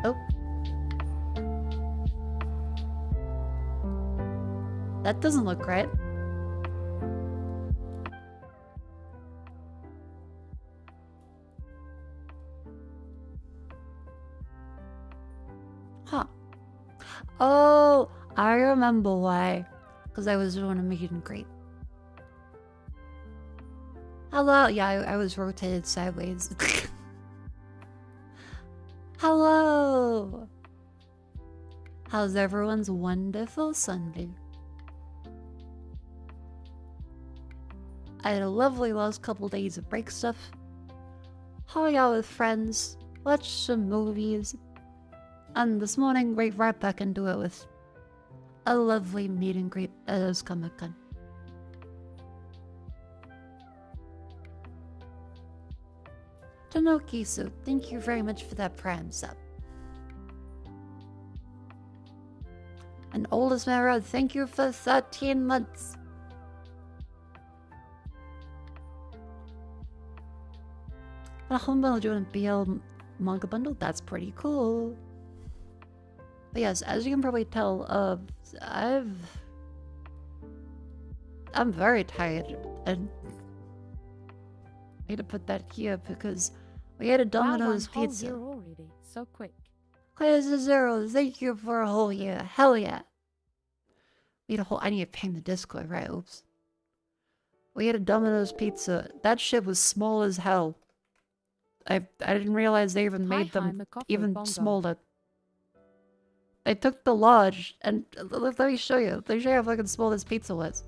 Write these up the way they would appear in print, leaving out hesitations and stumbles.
Oh. That doesn't look right. Huh. Oh, I remember why. Because I was doing a meet and greet. Hello. Yeah, I was rotated sideways. Hello. How's everyone's wonderful Sunday? I had a lovely last couple days of break stuff. Hung out with friends, watched some movies, and this morning right back into it with a lovely meet and greet at Comic-Con. Tanokisu, thank you very much for that Prime sub. And Oldest Mara, thank you for 13 months. A Humble doing a BL manga bundle, that's pretty cool. But yes, as you can probably tell, I'm very tired, and I need to put that here because we had a Domino's pizza. Year already, so quick. Clear as a zero. Thank you for a whole year. Hell yeah. We had a whole. I need to ping the Discord, right? Oops. We had a Domino's pizza. That shit was small as hell. I didn't realize they even made them even smaller. They took the large and let me show you. Let me show you how fucking small this pizza was.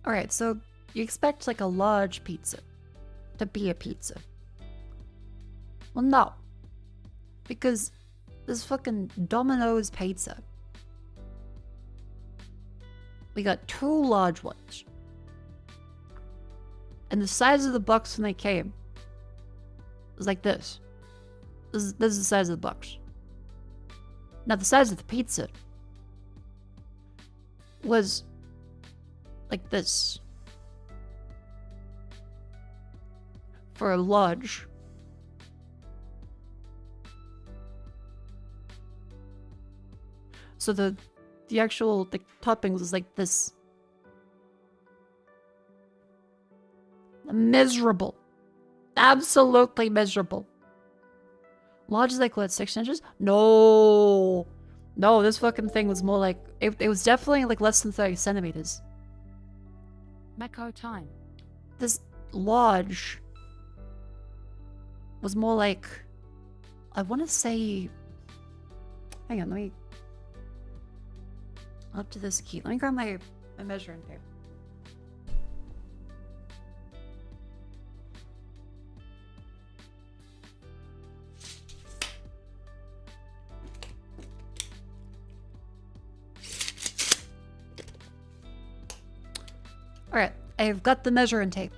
Alright, so you expect like a large pizza to be a pizza. Well, no. Because this fucking Domino's pizza. We got 2 large ones. And the size of the box when they came was like this. This is the size of the box. Now the size of the pizza was like this. For a large. So the actual toppings was like this. Miserable. Absolutely miserable. Large is like what, 6 inches? No. No, this fucking thing was more like it was definitely like less than 30 centimeters. Mako time. This large was more like, I want to say, hang on, let me up to this key. Let me grab my measuring tape. Alright, I've got the measuring tape.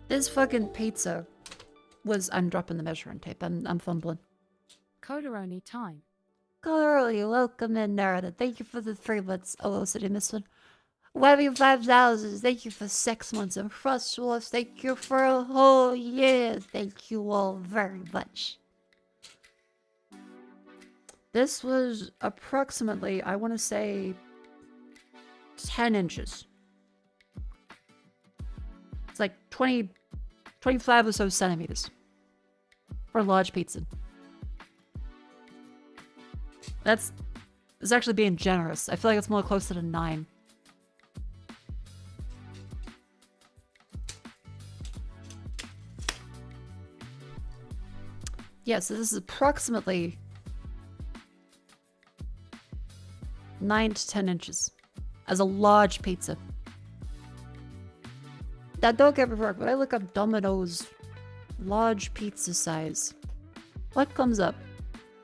This fucking pizza was... I'm dropping the measuring tape. I'm fumbling. Code Veronica time. Code Veronica, welcome in, Narada. Thank you for the 3 months. Oh, did I miss one? Webby 5000, thank you for 6 months. And Frost Wolf, thank you for a whole year. Thank you all very much. This was approximately, I want to say, 10 inches. It's like 25 or so centimeters for a large pizza. It's actually being generous. I feel like it's more closer to 9. Yeah, so this is approximately 9 to 10 inches as a large pizza. Now, don't get me wrong, when I look up Domino's large pizza size, what comes up?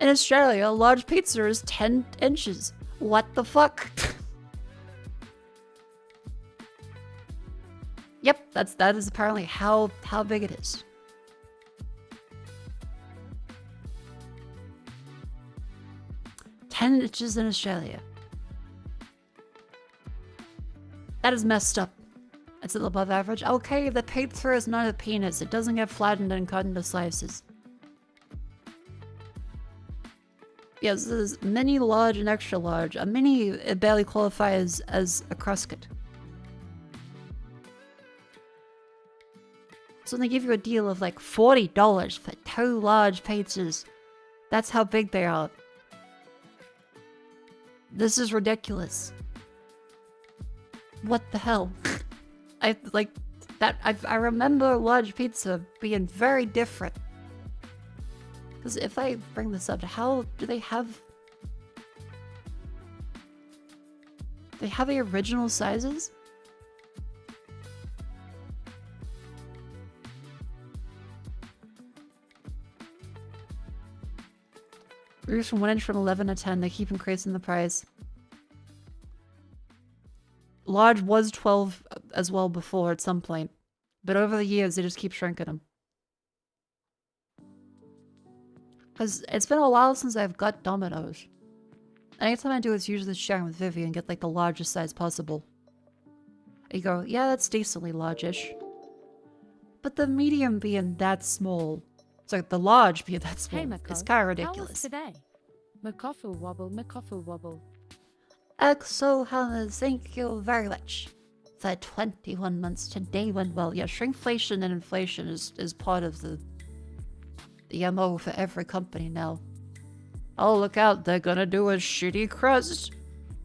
In Australia, a large pizza is 10 inches. What the fuck? Yep, that is apparently how big it is. $10 inches in Australia. That is messed up. It's above average. Okay, the pizza is not a penis. It doesn't get flattened and cut into slices. Yes, there's mini, large, and extra large. A mini, it barely qualifies as a crusket. So they give you a deal of like $40 for 2 large pizzas. That's how big they are. This is ridiculous. What the hell? I remember large pizza being very different. Because if I bring this up, how do they have... They have the original sizes? Reduced from 1 inch from 11 to 10. They keep increasing the price. Large was 12 as well before at some point. But over the years, they just keep shrinking them. Because it's been a while since I've got Domino's. Anytime I do, it's usually sharing with Vivi and get like the largest size possible. You go, yeah, that's decently large-ish. But the medium being that small, so the large being that small, Hey, Mako, it's kind of how ridiculous. was today? Makofu wobble, Makofu wobble. Exo Hannah, thank you very much. For 21 months, today went well. Yeah, shrinkflation and inflation is part of the MO for every company now. Oh, look out, they're gonna do a shitty crust.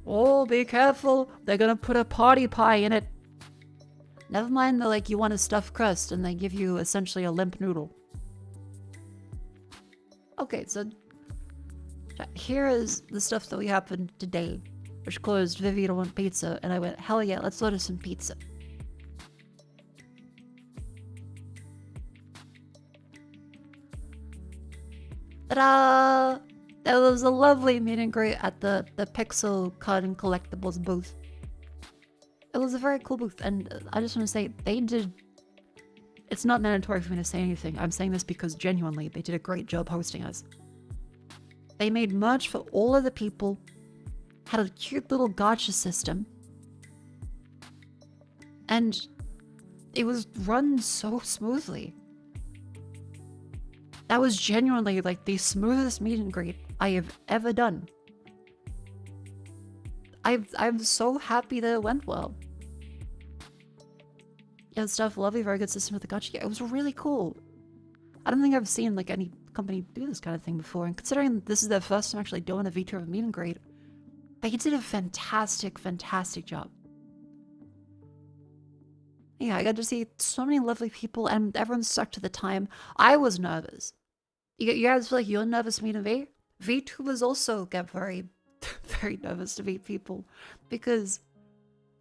Oh, be careful, they're gonna put a party pie in it. Never mind, they're like, you want a stuffed crust, and they give you essentially a limp noodle. Okay, so here is the stuff that we happened today, which closed. Vivi don't want pizza, and I went, hell yeah, let's order some pizza. Ta-da! There was a lovely meet and greet at the Pixel Card and Collectibles booth. It was a very cool booth, and I just want to say, they did... It's not mandatory for me to say anything. I'm saying this because genuinely, they did a great job hosting us. They made merch for all of the people, had a cute little gacha system, and it was run so smoothly. That was genuinely like the smoothest meet and greet I have ever done. I'm so happy that it went well. Yeah, stuff, lovely, very good system with the gacha. Yeah, it was really cool. I don't think I've seen like any company do this kind of thing before, and considering this is their first time actually doing a vtuber meet and greet, they did a fantastic, fantastic job. Yeah, I got to see so many lovely people, and everyone stuck to the time. I was nervous. You guys feel like you're nervous meeting V? VTubers also get very, very nervous to meet people, because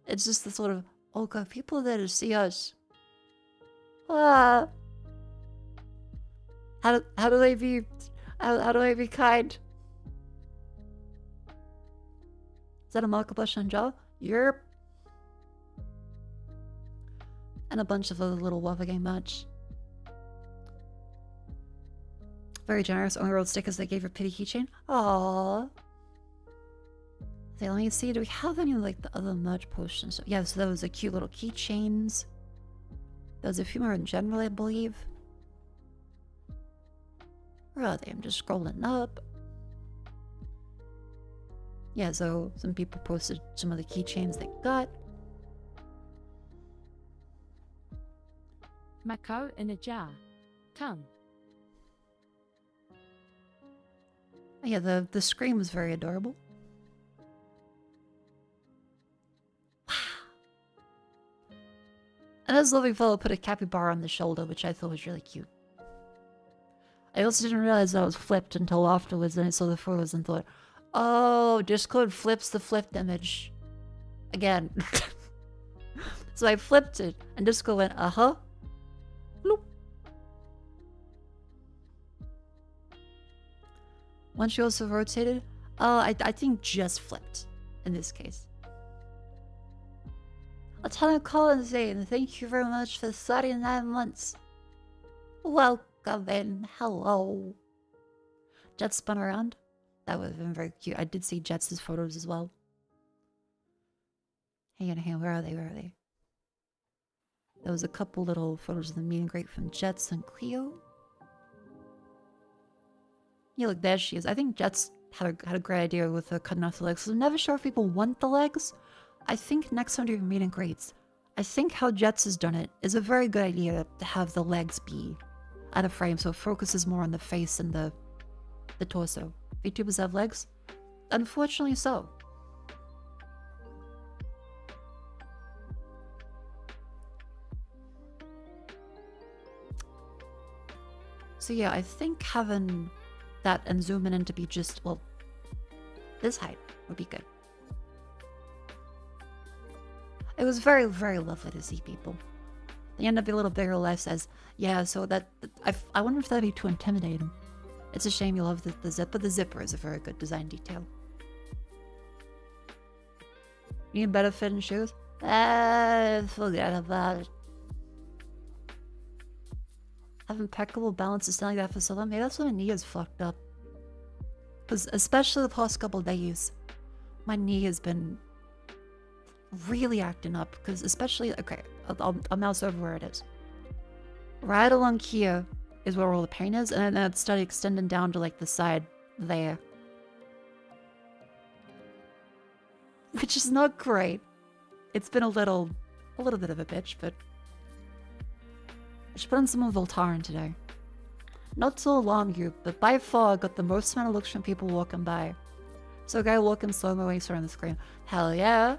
it's just the sort of, oh god, people are there to see us. Ah. How do they be, how do I be kind? Is that a Mako blush on jaw? Yerp. And a bunch of other little Waffle Game merch. Very generous. Only rolled stickers they gave her pity keychain. Aww. Okay, let me see. Do we have any like the other merch potions? Yeah, so there was a cute little keychains. There was a few more in general, I believe. Where are they? I'm just scrolling up. Yeah, so some people posted some of the keychains they got. Mako in a jar. Tongue. Yeah, the scream was very adorable. And this lovely fellow put a capybara on the shoulder, which I thought was really cute. I also didn't realize that it was flipped until afterwards, and I saw the photos and thought, oh, Discord flips the flipped image. Again. So I flipped it, and Discord went, uh-huh. Bloop. Once you also rotated? I think just flipped, in this case. Lieutenant Colin Zane, thank you very much for 39 months. Welcome in, hello. Jet spun around. That would have been very cute. I did see Jets' photos as well. Hang on, where are they? There was a couple little photos of the meet and greet from Jets and Cleo. Yeah, look, there she is. I think Jets had a great idea with cutting off the legs. So I'm never sure if people want the legs. I think next time during meet and greets, I think how Jets has done it is a very good idea to have the legs be out of frame, so it focuses more on the face and the torso. VTubers have legs? Unfortunately so. So yeah, I think having that and zooming in to be just, well, this height would be good. It was very, very lovely to see people. The end of the little bigger life says, yeah, so I wonder if that'd be too intimidating. It's a shame you love the zip, but the zipper is a very good design detail. You need a better fit in shoes? Forget about it. Have impeccable balance to stand like that for so long. Maybe that's why my knee is fucked up. Because especially the past couple days, my knee has been really acting up. Because especially, okay, I'll mouse over where it is. Right along here is where all the pain is, and then it started extending down to like the side there. Which is not great. It's been a little bit of a bitch, but I should put on some of Voltaren today. Not to alarm you, but by far got the most amount of looks from people walking by. So a guy walking slow-mo waits around the screen. Hell yeah!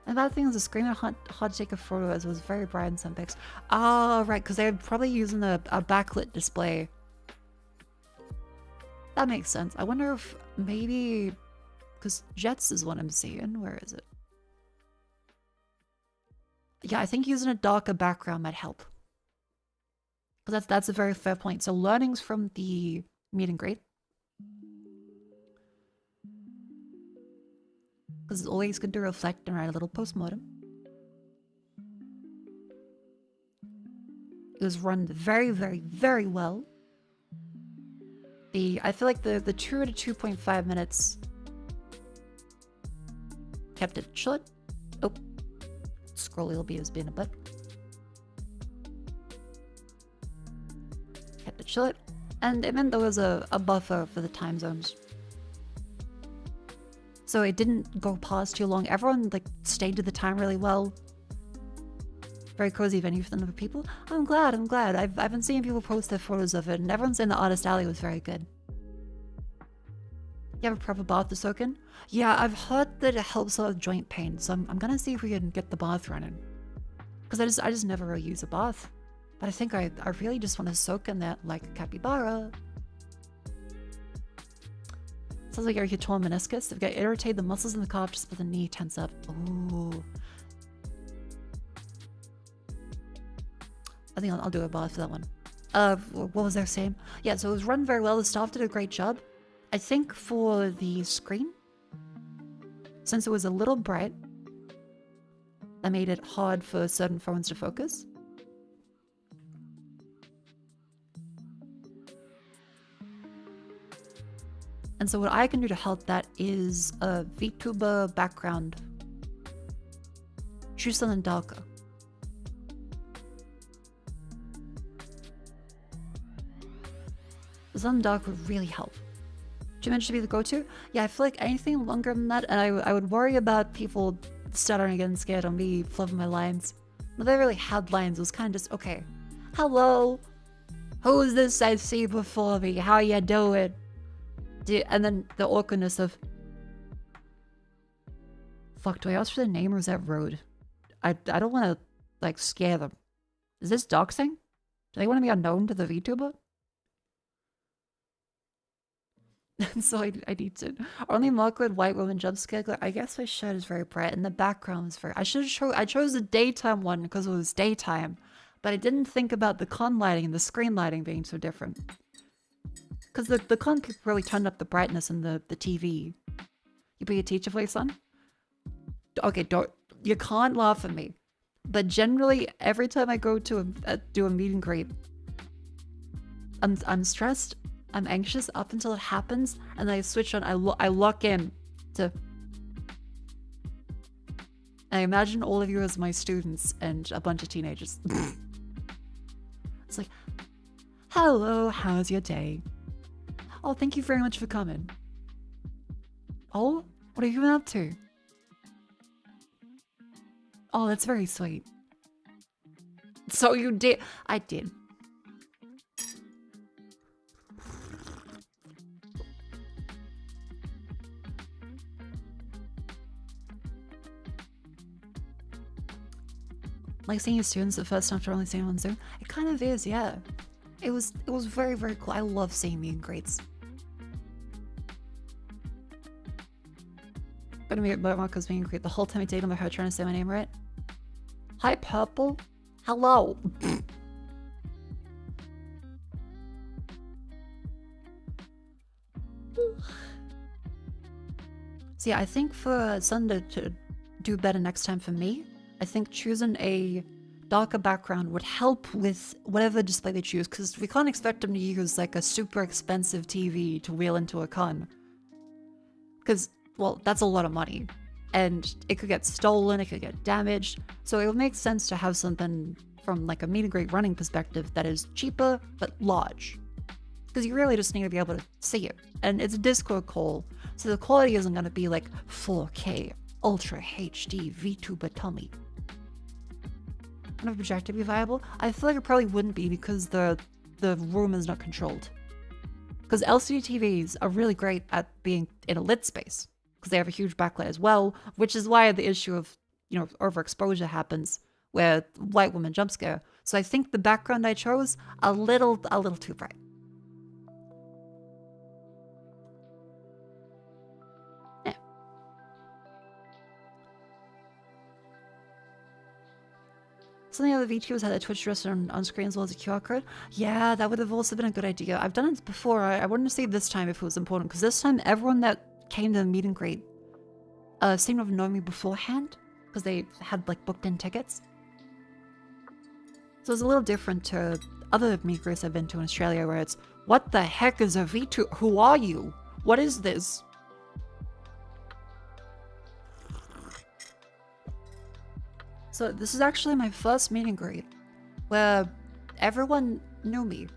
And bad thing is the screen hard to take a photo as it was very bright in some pics. Ah, right, because they're probably using a backlit display. That makes sense. I wonder if maybe... Because Jets is what I'm seeing. Where is it? Yeah, I think using a darker background might help. Because that's a very fair point. So learnings from the meet and greet. Because it's always good to reflect and write a little postmortem. It was run very, very, very well. I feel like the 2 to 2.5 minutes kept it short. Oh, scrolly will be as being a butt. Kept it short, and it meant there was a buffer for the time zones. So it didn't go past too long. Everyone like stayed to the time really well. Very cozy venue for the number of people. I'm glad. I've been seeing people post their photos of it, and everyone's saying the Artist Alley was very good. You have a proper bath to soak in? Yeah, I've heard that it helps a lot with joint pain, so I'm gonna see if we can get the bath running. Because I just never really use a bath. But I think I really just want to soak in that like a capybara. Sounds like your torn meniscus. They've got irritate the muscles in the calf just with the knee tense up. Ooh. I think I'll do a bath for that one. What was I saying? Yeah, so it was run very well. The staff did a great job. I think for the screen, since it was a little bright, that made it hard for certain phones to focus. And so what I can do to help that is a VTuber background. Choose something darker. Something dark would really help. Do you mention to be the go-to? Yeah, I feel like anything longer than that, and I would worry about people stuttering and getting scared on me flubbing my lines. But they really had lines. It was kind of just, okay, hello, who's this I see before me? How ya doing? And then the awkwardness of, fuck, do I ask for the name or is that rude? I don't want to, like, scare them. Is this doxing? Do they want to be unknown to the VTuber? So I need to. Only Mako and white woman jump scare. I guess my shirt is very bright and the background is very. I chose the daytime one because it was daytime, but I didn't think about the con lighting and the screen lighting being so different. Because the con people really turned up the brightness in the TV. You be a teacher voice on? Okay, you can't laugh at me. But generally, every time I go to do a meet and greet, I'm stressed. I'm anxious up until it happens, and then I switch on. I lock in to. I imagine all of you as my students and a bunch of teenagers. It's like, hello, how's your day? Oh, thank you very much for coming. Oh, what are you up to? Oh, that's very sweet. So you did. I did. Like seeing your students the first time after only seeing them on Zoom. It kind of is, yeah. It was very, very cool. I love seeing meet and greets. Gonna be at Marco's meet and greet the whole time I dated her trying to say my name right. Hi, Purple. Hello. So yeah, I think for Sunday to do better next time for me, I think choosing a darker background would help with whatever display they choose, because we can't expect them to use like a super expensive TV to wheel into a con. Because, well, that's a lot of money. And it could get stolen, it could get damaged. So it would make sense to have something from like a meet and greet running perspective that is cheaper but large. Because you really just need to be able to see it. And it's a Discord call, so the quality isn't going to be like 4K, Ultra HD, VTuber tummy. And if a projector be viable, I feel like it probably wouldn't be because the room is not controlled. Because LCD TVs are really great at being in a lit space, because they have a huge backlight as well, which is why the issue of, you know, overexposure happens, where white woman jump scare. So I think the background I chose a little too bright. Yeah. Some of the other VTubers had a Twitch address on screen as well as a QR code. Yeah, that would have also been a good idea. I've done it before. I wouldn't say this time if it was important, because this time everyone that came to the meet and greet seemed to have known me beforehand, because they had like booked in tickets. So it's a little different to other meet and greets I've been to in Australia, where it's, what the heck is a VTuber? Who are you? What is this? So this is actually my first meet and greet where everyone knew me.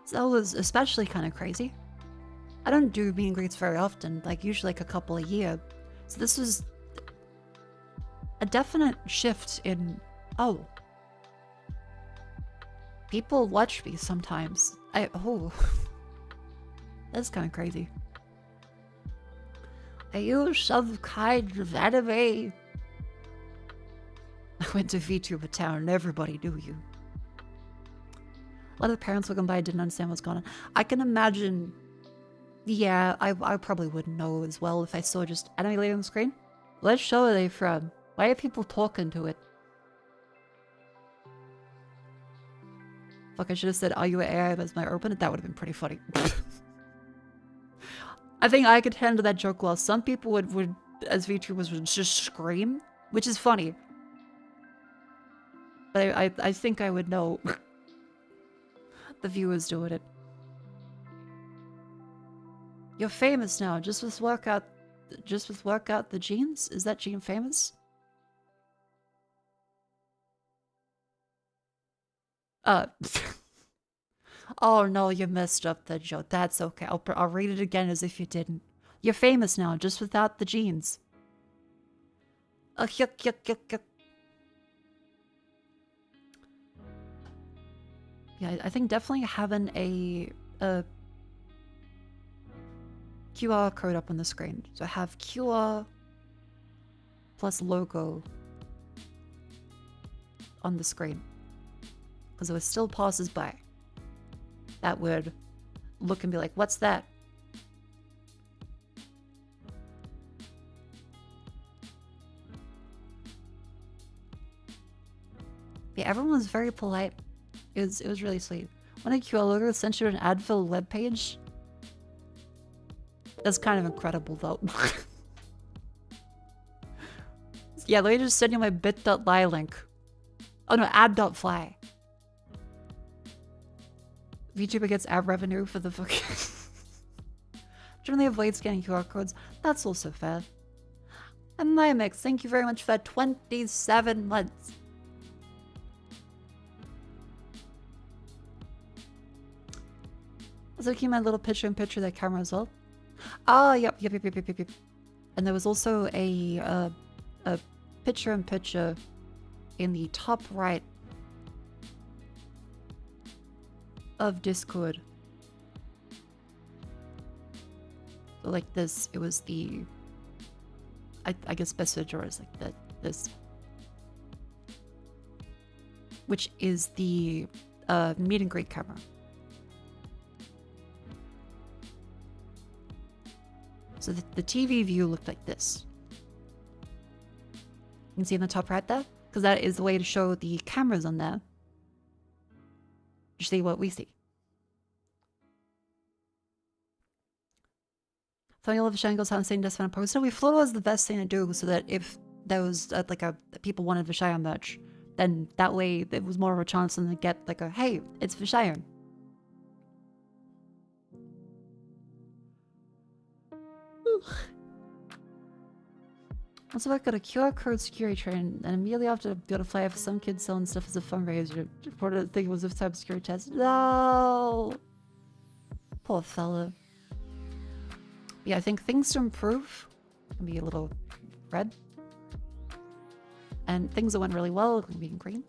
So that was especially kind of crazy. I don't do meet and greets very often, like usually like a couple a year. So this was a definite shift in, oh, people watch me sometimes. That's kind of crazy. Are you some kind of anime? I went to VTuber town and everybody knew you. A lot of the parents walking by didn't understand what's going on. I can imagine, yeah, I probably wouldn't know as well if I saw just anime lady on the screen. What show are they from? Why are people talking to it? Fuck, I should have said, are you AI as my open? That would have been pretty funny. I think I could handle that joke well. Some people would as VTubers, would just scream, which is funny. But I think I would know the viewers doing it. You're famous now, just with workout the genes? Is that gene famous? Oh no, you messed up that joke. That's okay. I'll read it again as if you didn't. You're famous now, just without the genes. Yuck, yuck, yuck, yuck. Yeah, I think definitely having a QR code up on the screen. So have QR plus logo on the screen. Because if it still passes by, that would look and be like, what's that? Yeah, everyone was very polite. It was really sweet. When a QR logo sent you an ad for the webpage, that's kind of incredible though. Yeah, let me just send you my bit.ly link. Oh no, ad.fly. VTuber gets ad revenue for the fucking... Generally avoid scanning QR codes. That's also fair. And my mix, thank you very much for 27 months. I was looking at my little picture-in-picture that camera as well. Ah, yep. And there was also a picture-in-picture in the top right of Discord. So like this, it was the... I guess best picture is like this. Which is the meet and greet camera. So the TV view looked like this. You can see in the top right there? Because that is the way to show the cameras on there. You see what we see. Funny all of the shangles haven't seen this one post. So we thought it was the best thing to do so that if there was people wanted Vishaya merch, then that way there was more of a chance than to get like a, hey, it's Vishaya. Also, I got a QR code security train, and immediately after, got a flyer for some kids selling stuff as a fundraiser. Reported I think it was a cybersecurity test. No, poor fella. Yeah, I think things to improve can be a little red, and things that went really well can be in green.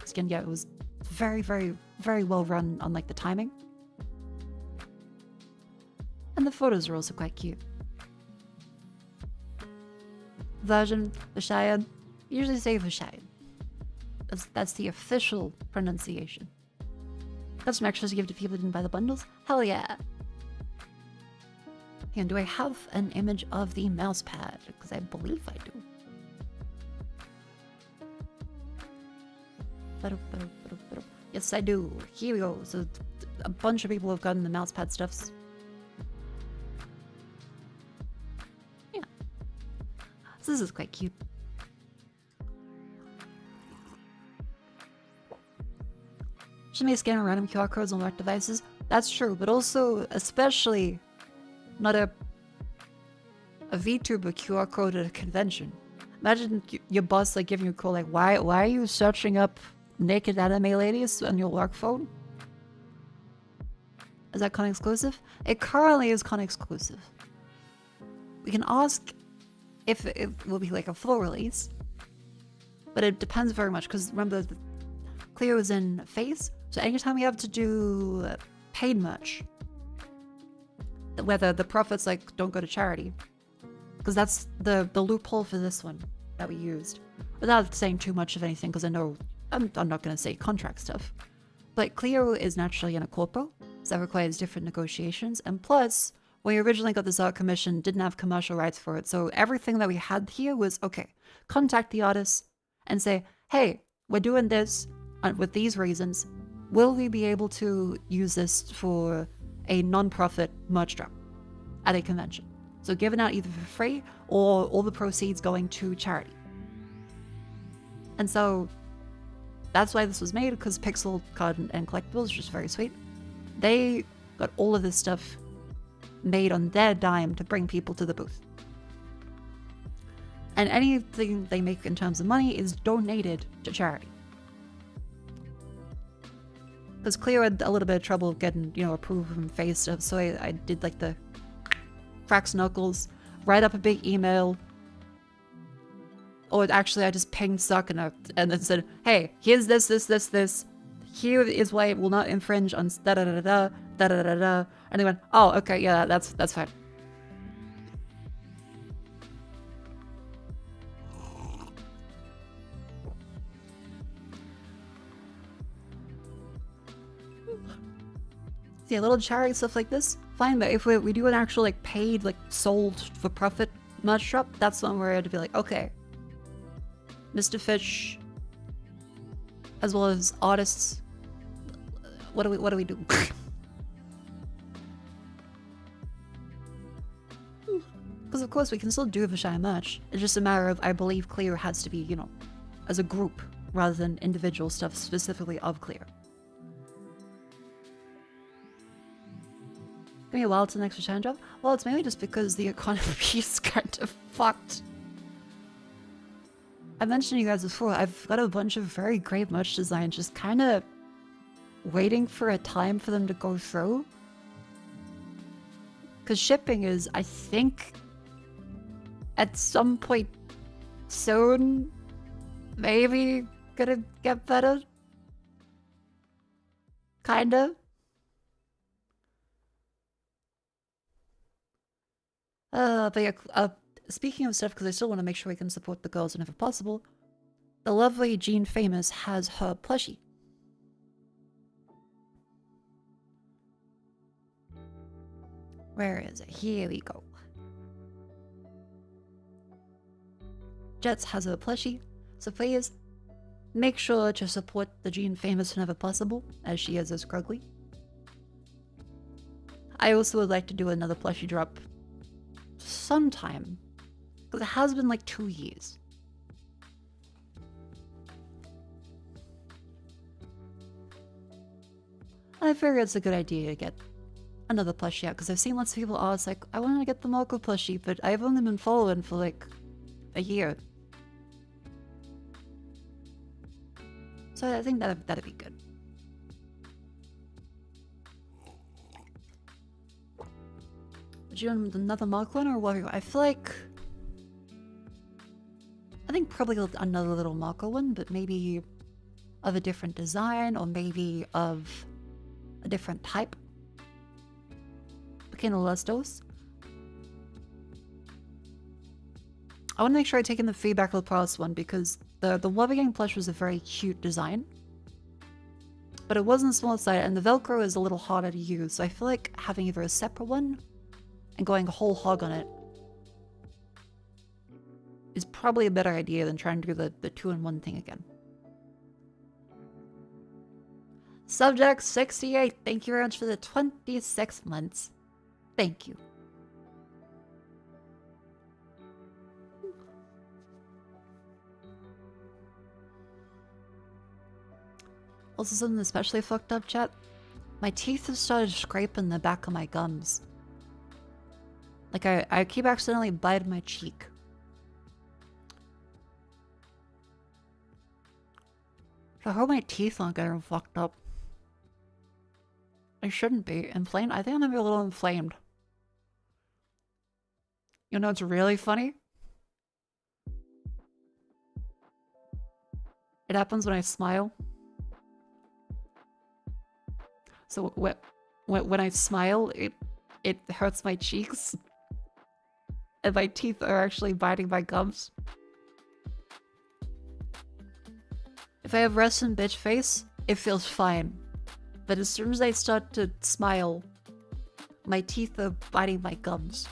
Again, yeah, it was very, very, very well run on like the timing, and the photos are also quite cute. Version Vishayan. Usually say Vishayan. That's the official pronunciation. Got some extras to give to people who didn't buy the bundles? Hell yeah! And do I have an image of the mouse pad? Because I believe I do. Yes, I do. Here we go. So a bunch of people have gotten the mouse pad stuffs. So this is quite cute. Should be scanning random QR codes on work devices. That's true, but also, especially, not a VTuber QR code at a convention. Imagine your boss like giving you a call like, why are you searching up naked anime ladies on your work phone? Is that con exclusive? It currently is con exclusive. We can ask if it will be like a full release, but it depends very much because remember, Cleo is in phase, so anytime we have to do paid merch, whether the profits like don't go to charity, because that's the loophole for this one that we used. Without saying too much of anything, because I know I'm not going to say contract stuff, but Cleo is naturally in a corpo, so that requires different negotiations, and plus, when we originally got this art commission, didn't have commercial rights for it. So everything that we had here was, okay, contact the artist and say, hey, we're doing this with these reasons. Will we be able to use this for a non-profit merch drop at a convention? So given out either for free or all the proceeds going to charity. And so that's why this was made, because Pixel Card and Collectibles is just very sweet. They got all of this stuff made on their dime to bring people to the booth. And anything they make in terms of money is donated to charity. Because Cleo had a little bit of trouble getting, approved from face stuff, so I did like the cracks knuckles, write up a big email. Or actually I just pinged Sakuna and then said, hey, here's this. Here is why it will not infringe on da-da-da-da, da-da-da-da. And they went, oh, okay, yeah, that's fine. See, a little charity stuff like this, fine, but if we do an actual, like, paid, like, sold for profit merch shop, that's one where I had to be like, okay, Mr. Fish, as well as artists, what do we do? Because of course we can still do Vishaya merch. It's just a matter of, I believe Clear has to be, as a group rather than individual stuff specifically of Clear. me a while to the next return job. Well, it's mainly just because the economy is kind of fucked. I mentioned to you guys before, I've got a bunch of very great merch designs just kind of waiting for a time for them to go through. Because shipping is, I think, at some point soon, maybe gonna get better. Kinda. But yeah, speaking of stuff, because I still want to make sure we can support the girls whenever possible, the lovely Jean Famous has her plushie. Where is it? Here we go. Jets has a plushie, so please make sure to support the Jean Famous whenever possible, as she is as Krugly. I also would like to do another plushie drop sometime, because it has been like 2 years. I figure it's a good idea to get another plushie out, because I've seen lots of people ask, like, I want to get the Mako plushie, but I've only been following for like a year. So I think that'd be good. Would you want another Mako one or what? I feel like... I think probably another little Mako one, but maybe of a different design, or maybe of a different type. Pequeno las dos. I want to make sure I take in the feedback of the past one, because the Wobbegang plush was a very cute design. But it wasn't small side, and the Velcro is a little harder to use, so I feel like having either a separate one and going whole hog on it is probably a better idea than trying to do the 2-in-1 thing again. Subject 68, thank you very much for the 26 months. Thank you. Also, something especially fucked up, chat. My teeth have started scraping the back of my gums. Like, I keep accidentally biting my cheek. I hope my teeth aren't getting fucked up. I shouldn't be. Inflamed? I think I'm gonna be a little inflamed. You know what's really funny? It happens when I smile. So when I smile, it hurts my cheeks. And my teeth are actually biting my gums. If I have resting bitch face, it feels fine. But as soon as I start to smile, my teeth are biting my gums.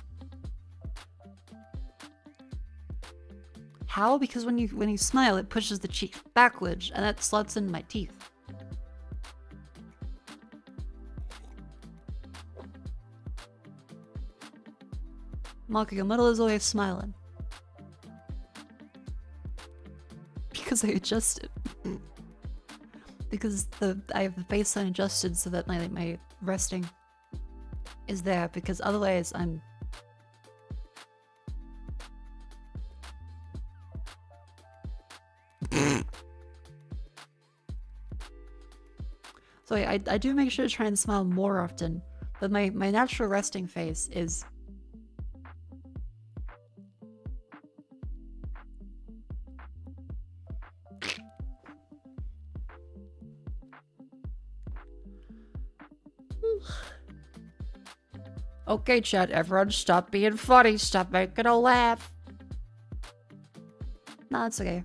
How? Because when you smile, it pushes the cheek backwards, and that slots in my teeth. Mako, your middle is always smiling. Because I adjusted. Because I have the baseline adjusted so that my resting is there, because otherwise I'm... So I do make sure to try and smile more often, but my natural resting face is... Okay, chat, everyone stop being funny, stop making a laugh. Nah, it's okay.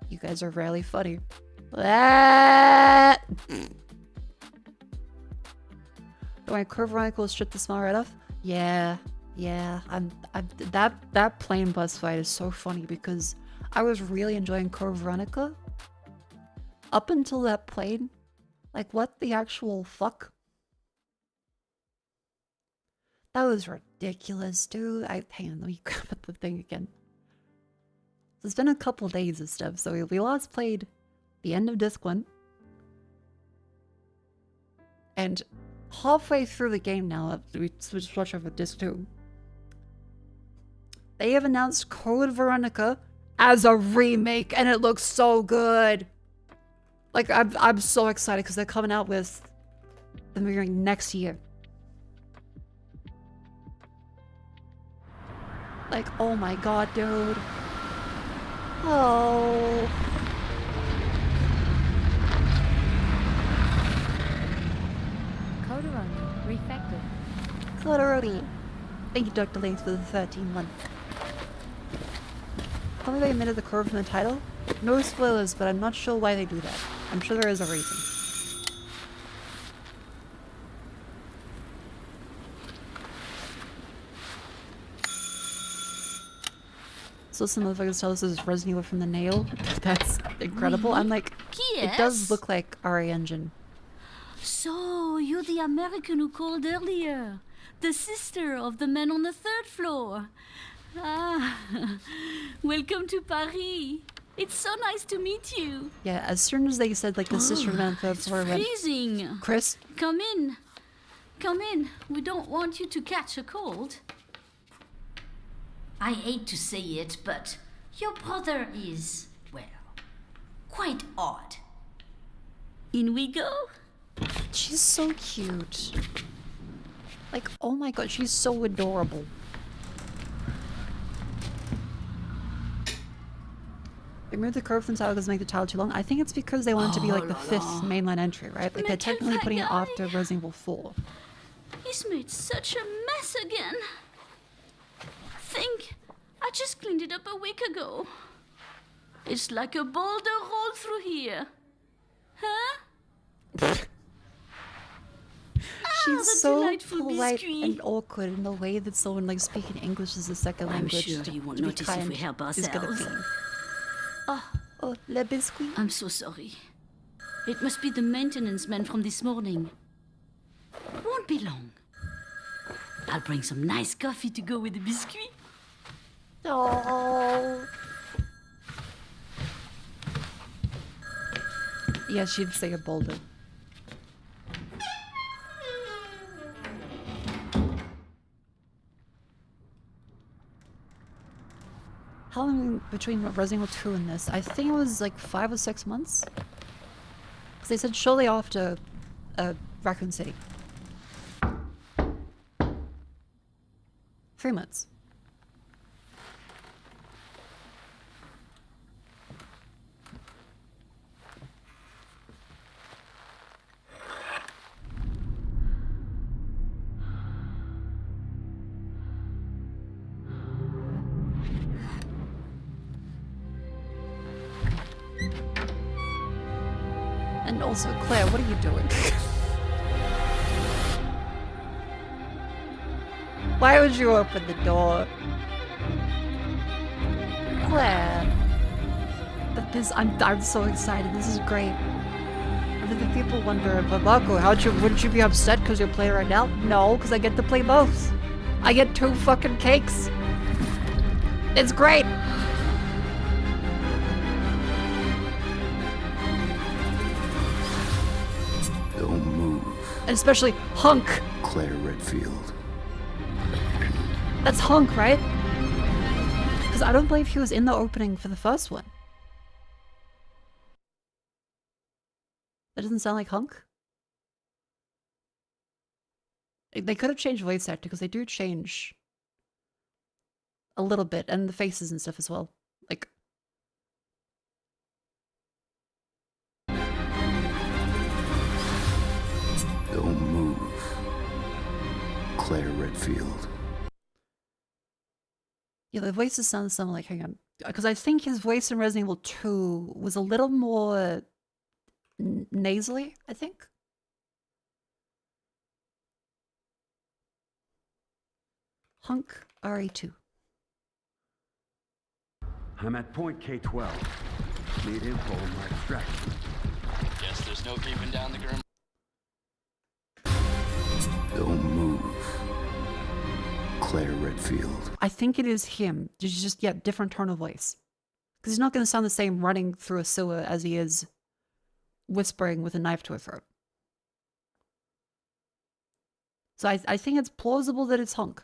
You guys are really funny. Ah! Do I Code Veronica will strip the smile right off? Yeah. That plane bus fight is so funny because I was really enjoying Code Veronica up until that plane. Like, what the actual fuck? That was ridiculous, dude. Hang on, let me grab up the thing again. So it's been a couple days of stuff. So we last played the end of Disc 1. And halfway through the game now, we switched watch over disc 2. They have announced Code Veronica as a remake, and it looks so good. Like, I'm so excited because they're coming out with the movie next year. Like, oh my god, dude. Oh. Code Veronica refactored. Code. Thank you, Dr. Lace, for the 13 month. Tell me they omitted the curve from the title? No spoilers, but I'm not sure why they do that. I'm sure there is a reason. So some motherfuckers tell us this is Resident Evil from the nail. That's incredible. I'm like, it does look like RE Engine. So, you're the American who called earlier. The sister of the man on the 3rd floor. Ah, welcome to Paris. It's so nice to meet you. Yeah, as soon as they said like the sister of the man on the 3rd floor, I went, freezing. Chris? Come in. Come in. We don't want you to catch a cold. I hate to say it, but your brother is, well, quite odd. In we go. She's so cute. Like, oh my god, she's so adorable. They moved the curve from the title because make the title too long. I think it's because they want it to be like the 5th mainline entry, right? Like they're technically putting it after Resident Evil 4. He's made such a mess again. Think, I just cleaned it up a week ago. It's like a boulder rolled through here. Huh? She's so polite and awkward in the way that someone like speaking English as a second language. I'm sure you won't notice if we help ourselves. Oh, le biscuit. I'm so sorry. It must be the maintenance man from this morning. Won't be long. I'll bring some nice coffee to go with the biscuit. Oh. Yeah, she'd say a boulder. How long between Resident Evil 2 and this? I think it was like 5 or 6 months. Because they said shortly after Raccoon City. 3 months. And also, Claire, what are you doing? Why would you open the door? Claire. But this, I'm so excited. This is great. But the people wonder, but Mako, wouldn't you be upset because you're playing right now? No, because I get to play both. I get 2 fucking cakes. It's great. Don't move. And especially Hunk. Claire Redfield. That's Hunk, right? Because I don't believe he was in the opening for the first one. That doesn't sound like Hunk. They could have changed voice actor because they do change a little bit, and the faces and stuff as well. Like, Don't move. Claire Redfield. yeah, the voices sound something like, hang on. Because I think his voice in Resident Evil 2 was a little more nasally, I think. Hunk RE2. I'm at point K-12. Need info on my extraction. Guess there's no keeping down the grim. Don't move. Claire Redfield. I think it is him. Just yeah, different tone of voice. Because he's not going to sound the same running through a sewer as he is whispering with a knife to her throat. So I think it's plausible that it's Hunk.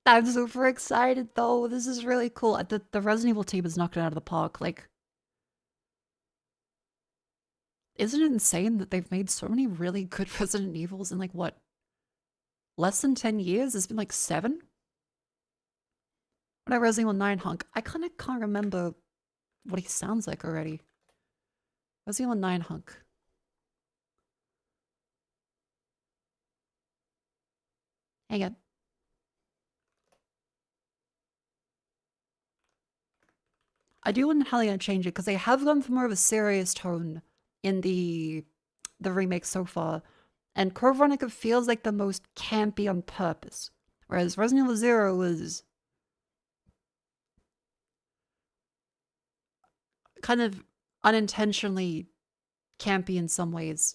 I'm super excited though. This is really cool. The Resident Evil team is knocked it out of the park. Like, isn't it insane that they've made so many really good Resident Evils in like what? Less than 10 years? It's been like 7? When I Resident Evil 9 Hunk, I kind of can't remember what he sounds like already. Resident Evil 9 Hunk. Hang on. I do wonder how they're gonna change it, because they have gone for more of a serious tone in the remake so far. And Code Veronica feels like the most campy on purpose. Whereas Resident Evil 0 was kind of unintentionally campy in some ways.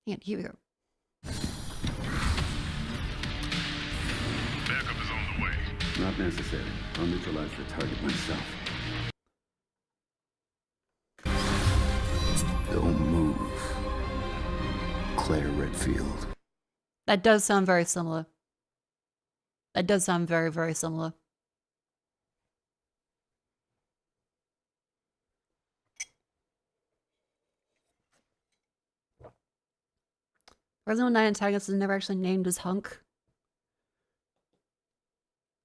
And here we go. Backup is on the way. Not necessary. I'll neutralize the target myself. Don't move. Claire Redfield. That does sound very similar. That does sound very, very similar. Resident Evil 9 antagonist is never actually named as Hunk.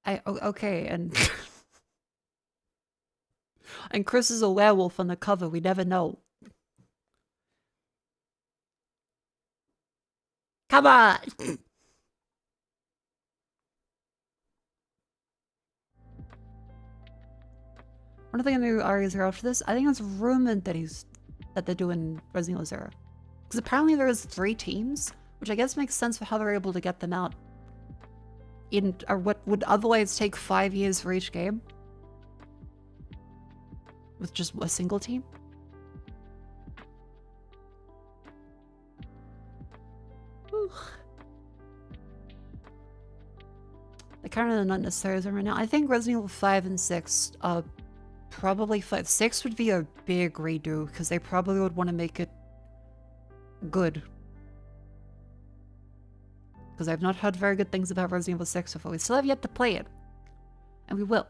Okay, and and Chris is a werewolf on the cover. We never know. Come on. What are they gonna do Ari Zero after this? I think it's rumored that they're doing Resident Evil 0. Because apparently there is 3 teams, which I guess makes sense for how they're able to get them out in what would otherwise take 5 years for each game. With just a single team. Whew. The current are not necessarily right now. I think Resident Evil 5 and 6 are probably 5. 6 would be a big redo because they probably would want to make it good. Because I've not heard very good things about Resident Evil 6 so far. We still have yet to play it. And we will.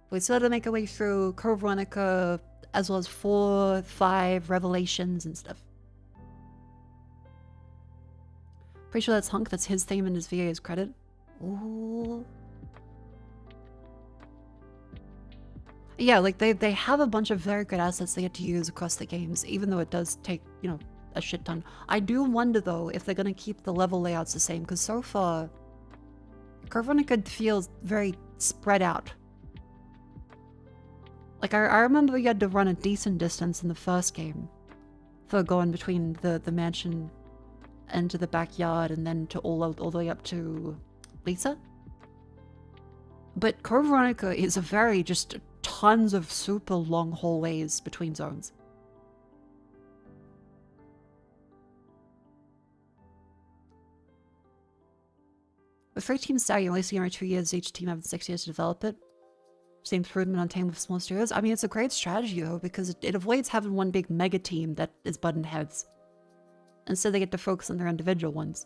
We still have to make our way through Code Veronica, as well as 4, 5, Revelations and stuff. Pretty sure that's Hunk. That's his theme and his VA's credit. Ooh. Yeah, like they have a bunch of very good assets they get to use across the games, even though it does take, you know, a shit ton. I do wonder though if they're gonna keep the level layouts the same, because so far Code Veronica feels very spread out. Like I remember you had to run a decent distance in the first game for going between the mansion and to the backyard and then to all the way up to Lisa. But Code Veronica is a very just tons of super long hallways between zones. With 3 teams starting, only seeing 2 years, each team having 6 years to develop it. Seems prudent on team with small studios. I mean, it's a great strategy though, because it avoids having one big mega team that is butting heads. Instead, they get to focus on their individual ones.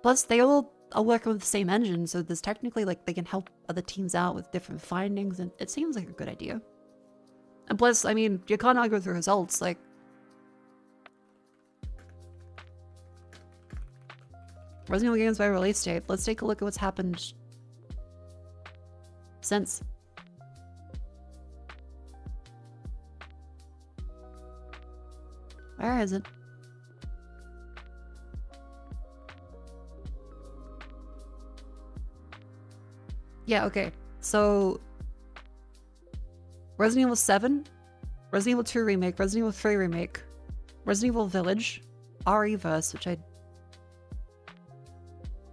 Plus, they all are working with the same engine, so there's technically, like, they can help other teams out with different findings, and it seems like a good idea. And plus, I mean, you can't argue with the results, like... Resident Evil games by release date. Let's take a look at what's happened since. Where is it? Yeah, okay. So Resident Evil 7, Resident Evil 2 Remake, Resident Evil 3 Remake, Resident Evil Village, RE-verse, which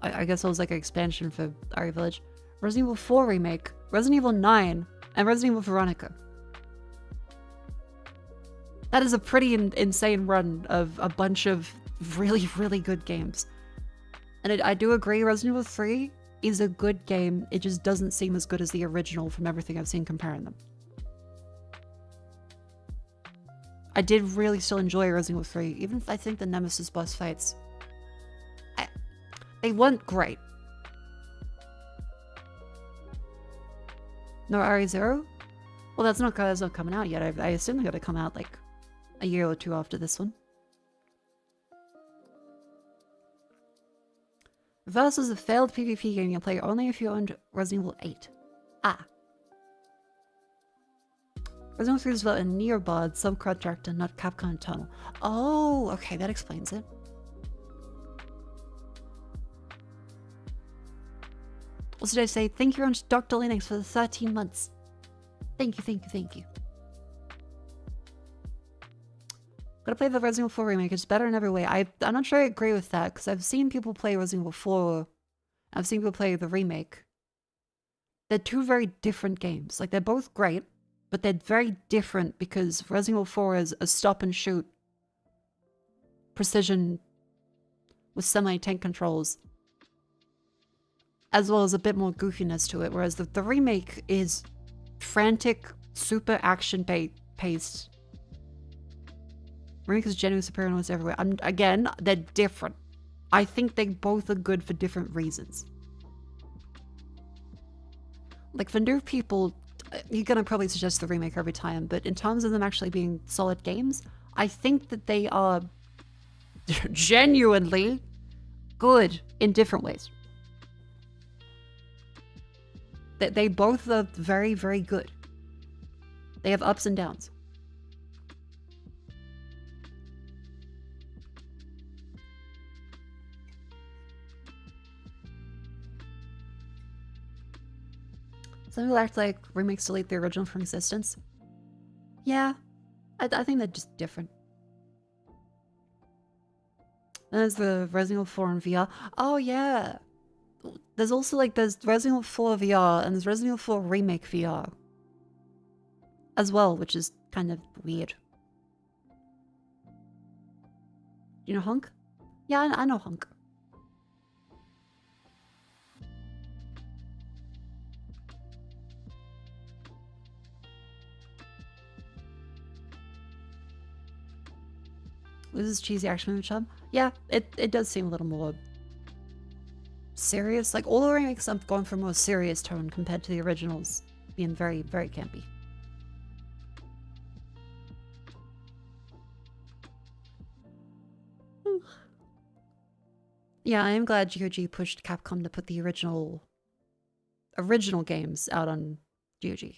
I guess it was like an expansion for RE Village, Resident Evil 4 Remake, Resident Evil 9, and Resident Evil Veronica. That is a pretty insane run of a bunch of really, really good games. And I do agree, Resident Evil 3 is a good game. It just doesn't seem as good as the original from everything I've seen comparing them. I did really still enjoy Resident Evil 3, even if I think the Nemesis boss fights, they weren't great. No RE0? Well, that's not coming out yet. I assume they're gonna come out like a year or two after this one. Reverse is a failed PvP game you can play only if you owned Resident Evil 8. Ah. Resident Evil 3 is about a Nearbod subcontractor, not Capcom internal. Oh, okay, that explains it. What should I say? Thank you very much, Dr. Linux, for the 13 months. Thank you, thank you, thank you. Gotta play the Resident Evil 4 remake. It's better in every way. I'm not sure I agree with that, because I've seen people play Resident Evil 4. I've seen people play the remake. They're two very different games. Like, they're both great, but they're very different because Resident Evil 4 is a stop and shoot precision with semi-tank controls, as well as a bit more goofiness to it, whereas the remake is frantic, super action-paced. Remake is genuinely superior and almost everywhere. Again, they're different. I think they both are good for different reasons. Like, for new people, you're gonna probably suggest the remake every time, but in terms of them actually being solid games, I think that they are genuinely good in different ways. They both are very, very good. They have ups and downs. Some people act like remakes delete the original from existence. Yeah, I think they're just different. And there's the Resident Evil 4 in VR. Oh yeah! There's also like, there's Resident Evil 4 VR and there's Resident Evil 4 Remake VR. As well, which is kind of weird. You know Hunk? Yeah, I know Hunk. This is cheesy action movie chub. Yeah, it does seem a little more serious. Like, all the remakes have gone for a more serious tone compared to the originals being very, very campy. Yeah, I am glad GOG pushed Capcom to put the original games out on GOG.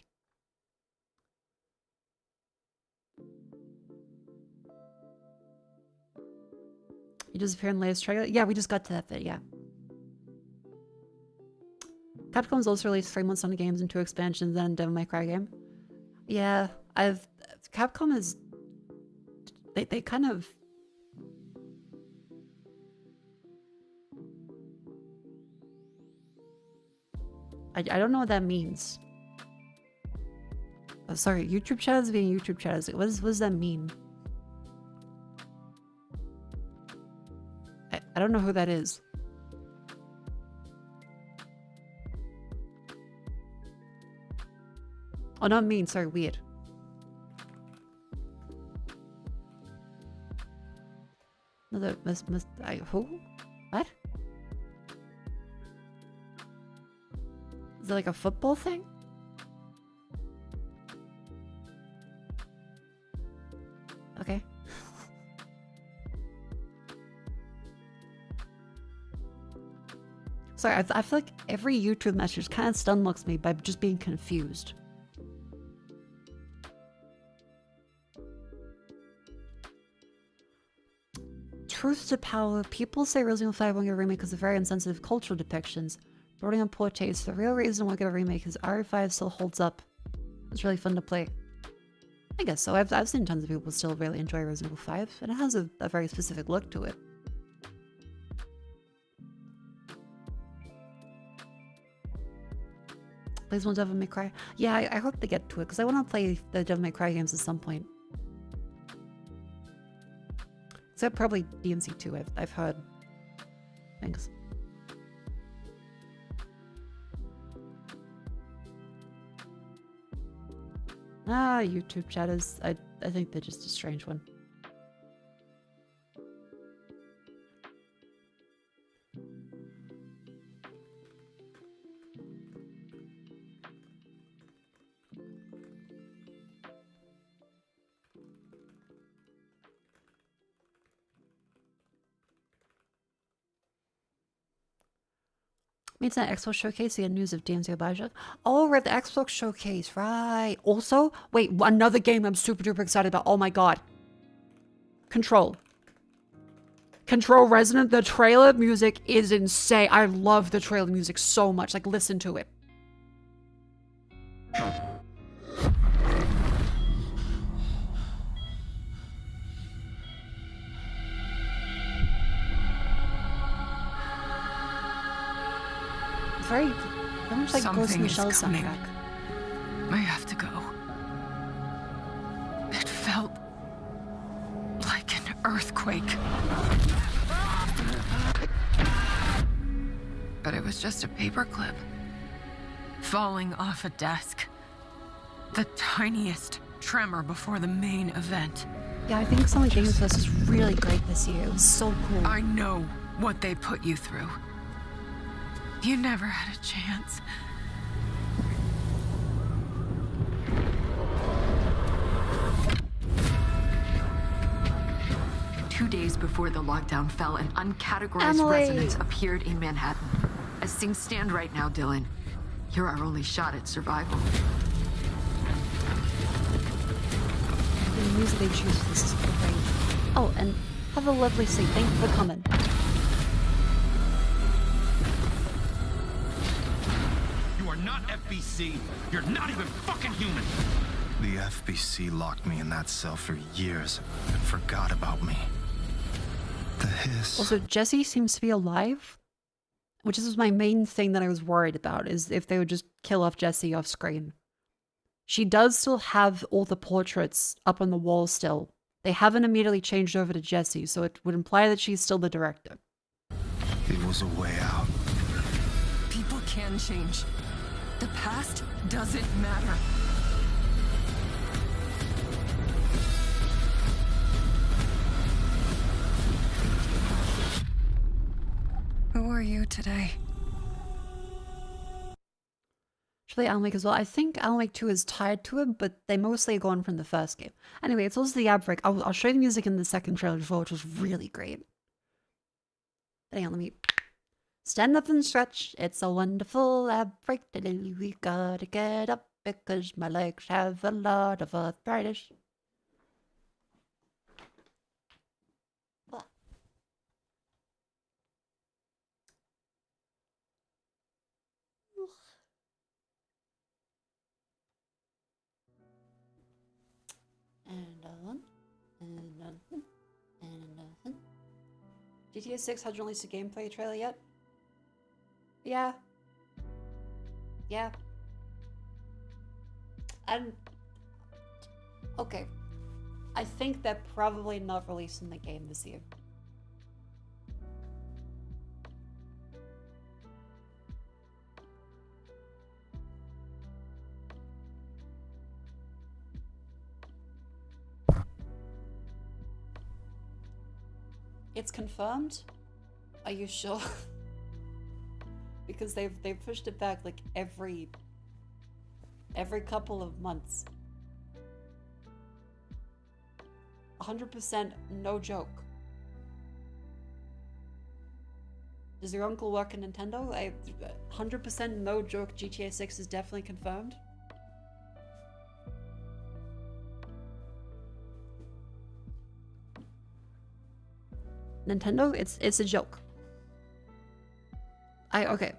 You disappear in the latest trailer? Yeah, we just got to that bit, yeah. Capcom's also released 3 months on the games and 2 expansions, then a Devil May Cry game. Yeah, Capcom is... They kind of... I don't know what that means. Oh, sorry, YouTube channels being YouTube channels. What does that mean? I don't know who that is. Oh, not mean, sorry, weird. Another who? What? Is it like a football thing? Okay. Sorry, I feel like every YouTube message kind of stunlocks me by just being confused. Truth to power, people say Resident Evil 5 won't get a remake because of very insensitive cultural depictions, bordering on poor taste. The real reason why won't get a remake is RE5 still holds up. It's really fun to play. I guess so. I've seen tons of people still really enjoy Resident Evil 5, and it has a very specific look to it. Plays one Devil May Cry. Yeah, I hope they get to it, because I want to play the Devil May Cry games at some point. Except probably DMC 2, I've heard. Thanks. Ah, YouTube chatters. I think they're just a strange one. Means that Xbox Showcase, the news of DMC Bioshock. Oh, right, the Xbox Showcase, right. Also, wait, another game I'm super duper excited about. Oh my god. Control. Control Resonant. The trailer music is insane. I love the trailer music so much. Like, listen to it. Very much like Ghost in the Shell soundtrack. I have to go. It felt like an earthquake. But it was just a paperclip falling off a desk. The tiniest tremor before the main event. Yeah, I think Summer Games Fest is really great this year. It was so cool. I know what they put you through. You never had a chance. Two days before the lockdown fell, an uncategorized Emily. resident appeared in Manhattan. As things stand right now, Dylan, you're our only shot at survival. The music they choose for this is great. Oh, and have a lovely sleep. Thank you for coming. You are not FBC. You're not even fucking human. The FBC locked me in that cell for years and forgot about me. The hiss. Also, Jesse seems to be alive, which is my main thing that I was worried about, is if they would just kill off Jesse off screen. She does still have all the portraits up on the wall still. They haven't immediately changed over to Jesse, so it would imply that she's still the director. It was a way out. People can change. The past doesn't matter. Who are you today? Actually, Alan Wake as well. I think Alan Wake 2 is tied to it, but they mostly go on from the first game. Anyway, it's also the ad break. I'll show you the music in the second trailer as well, which was really great. But hang on, let me stand up and stretch. It's a wonderful ad break. We gotta get up because my legs have a lot of arthritis. And GTA 6 hasn't released a gameplay trailer yet? Yeah. Yeah. And okay. I think they're probably not releasing the game this year. It's confirmed? Are you sure? Because they've pushed it back like every couple of months. 100% no joke. Does your uncle work in Nintendo? 100% no joke, GTA 6 is definitely confirmed. Nintendo, it's a joke. Okay.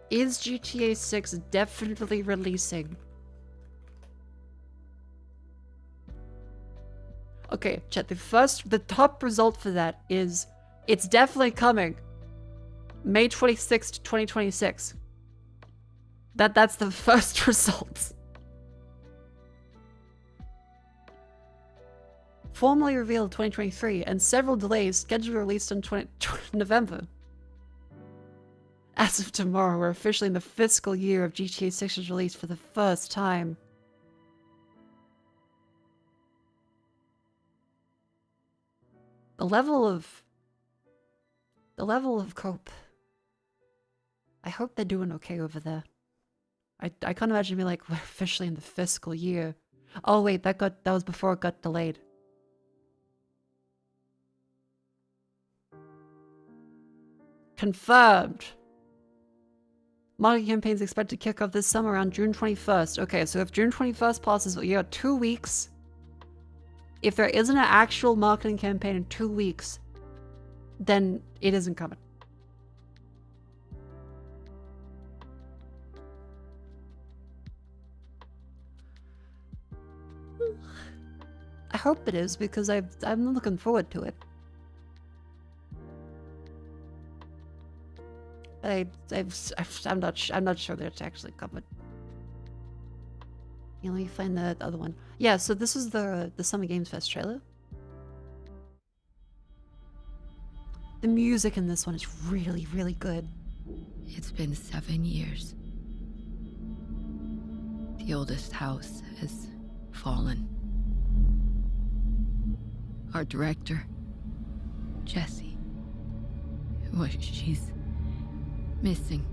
Is GTA 6 definitely releasing? Okay, chat, the top result for that is it's definitely coming. May 26th, 2026. That's the first result. Formally revealed 2023, and several delays scheduled released in November. As of tomorrow, we're officially in the fiscal year of GTA 6's release for the first time. The level of cope. I hope they're doing okay over there. I can't imagine me like, we're officially in the fiscal year. Oh wait, that was before it got delayed. Confirmed. Marketing campaigns expected to kick off this summer around June 21st. Okay, so if June 21st passes, you got 2 weeks. If there isn't an actual marketing campaign in 2 weeks, then it isn't coming. I hope it is, because I'm looking forward to it. I'm not sure that it's actually coming. Yeah, let me find the other one. Yeah, so this is the Summer Games Fest trailer. The music in this one is really, really good. It's been 7 years. The oldest house has fallen. Our director, Jessie, well, she's missing.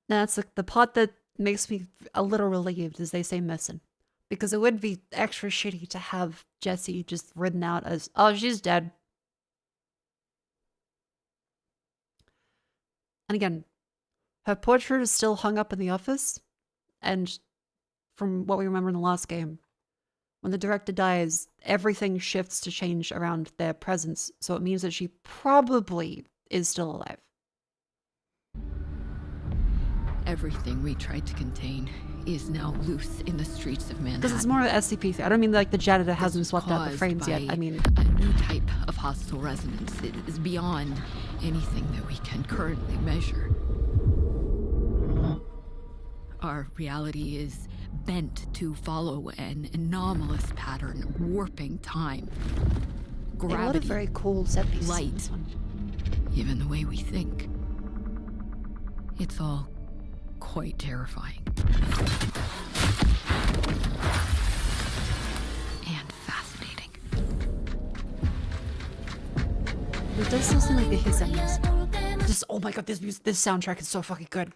That's the part that makes me a little relieved, is they say missing. Because it would be extra shitty to have Jessie just written out as, oh, she's dead. And again, her portrait is still hung up in the office. And from what we remember in the last game, when the director dies, everything shifts to change around their presence. So it means that she probably is still alive. Everything we tried to contain is now loose in the streets of Manhattan. Because it's more of an SCP thing. I don't mean like the janitor hasn't swapped out the frames yet. I mean a new type of hostile resonance. It is beyond anything that we can currently measure. Our reality is bent to follow an anomalous pattern, warping time. Gravity, what a very cool set piece. Light, even the way we think. It's all quite terrifying. And fascinating. It does still seem like the his enemies. Just, oh my god, this soundtrack is so fucking good.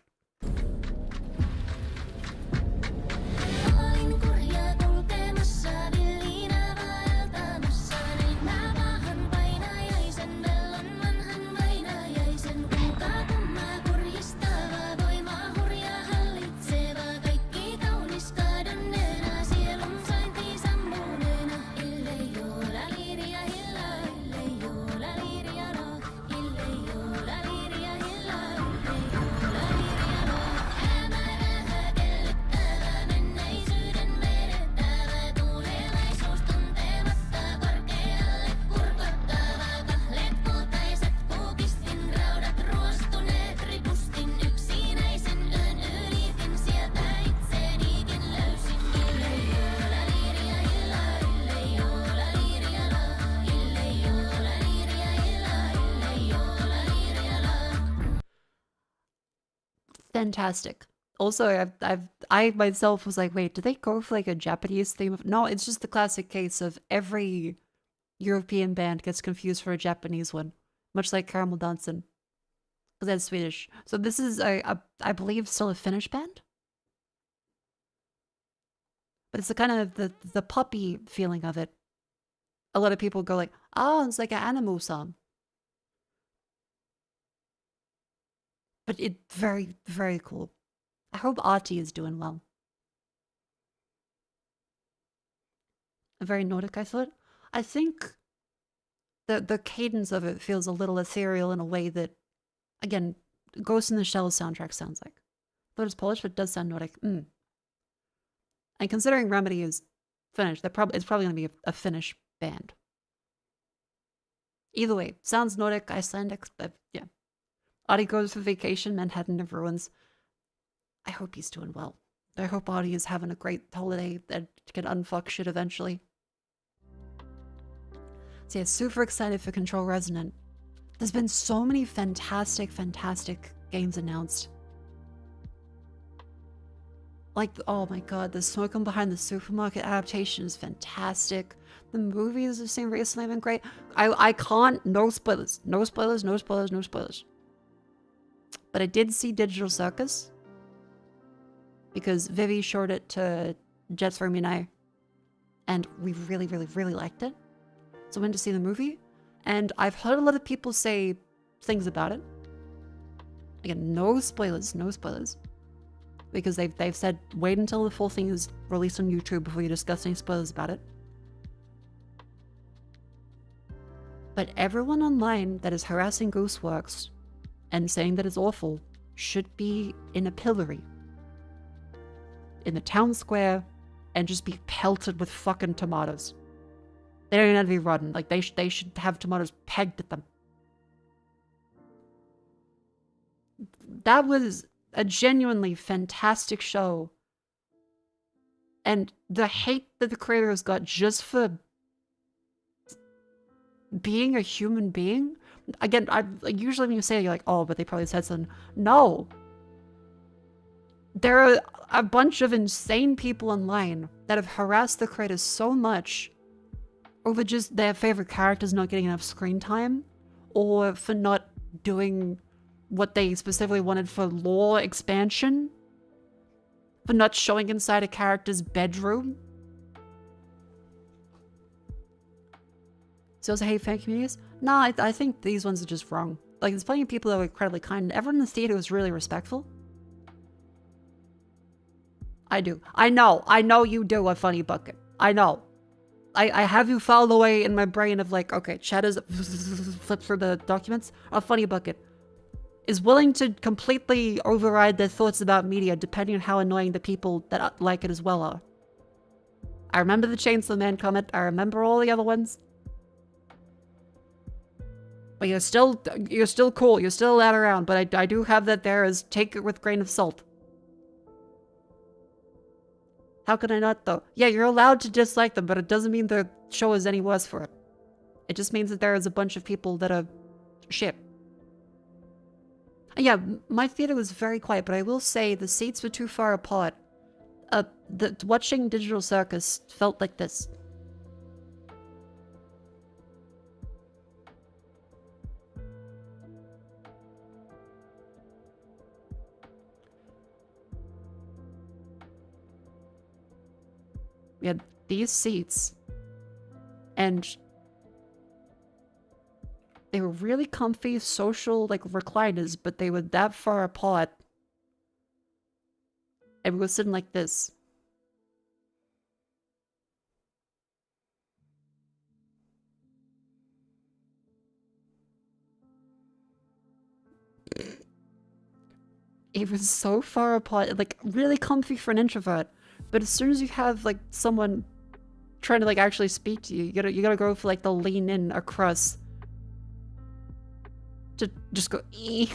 Fantastic. Also, I myself was like, wait, did they go for like a Japanese theme? No, it's just the classic case of every European band gets confused for a Japanese one, much like Caramel Dancing, because that's Swedish. So this is I believe still a Finnish band, but it's the kind of the poppy feeling of it. A lot of people go like, oh, it's like an Animal song. But it's very, very cool. I hope Artie is doing well. Very Nordic, I thought. I think the cadence of it feels a little ethereal in a way that, again, Ghost in the Shell soundtrack sounds like. I thought it's Polish, but it does sound Nordic. And considering Remedy is Finnish, it's probably going to be a Finnish band. Either way, sounds Nordic, Icelandic, but yeah. Audie goes for vacation, Manhattan never ruins. I hope he's doing well. I hope Audie is having a great holiday that can unfuck shit eventually. So yeah, super excited for Control Resonant. There's been so many fantastic, fantastic games announced. Like, oh my god, the Smoking Behind the Supermarket adaptation is fantastic. The movies I've seen recently have been great. I can't, no spoilers. No spoilers, no spoilers, no spoilers. But I did see Digital Circus. Because Vivi showed it to Jets, Remy, and I. And we really, really, really liked it. So I went to see the movie. And I've heard a lot of people say things about it. Again, no spoilers, no spoilers. Because they've said, wait until the full thing is released on YouTube before you discuss any spoilers about it. But everyone online that is harassing Gooseworks and saying that it's awful should be in a pillory. In the town square and just be pelted with fucking tomatoes. They don't even have to be rotten. Like, they should have tomatoes pegged at them. That was a genuinely fantastic show. And the hate that the creators got just for being a human being. Again, usually when you say it, you're like, oh, but they probably said something. No. There are a bunch of insane people online that have harassed the creators so much over just their favorite characters not getting enough screen time, or for not doing what they specifically wanted for lore expansion, for not showing inside a character's bedroom. So I hate fan communities? No, I think these ones are just wrong. Like, there's plenty of people that were incredibly kind, and everyone in the theater was really respectful. I do. I know you do, a funny bucket. I know. I have you filed away in my brain of like, okay, Chad is flip through the documents. A funny bucket is willing to completely override their thoughts about media depending on how annoying the people that like it as well are. I remember the Chainsaw Man comment. I remember all the other ones. But you're still cool. You're still allowed around. But I do have that there as take it with a grain of salt. How can I not, though? Yeah, you're allowed to dislike them, but it doesn't mean the show is any worse for it. It just means that there is a bunch of people that are shit. Yeah, my theater was very quiet, but I will say the seats were too far apart. Watching Digital Circus felt like this. We had these seats, and they were really comfy, social, like, recliners, but they were that far apart. And we were sitting like this. It was so far apart, like, really comfy for an introvert. But as soon as you have, like, someone trying to, like, actually speak to you, you gotta go for, like, the lean in across. To just go, ee.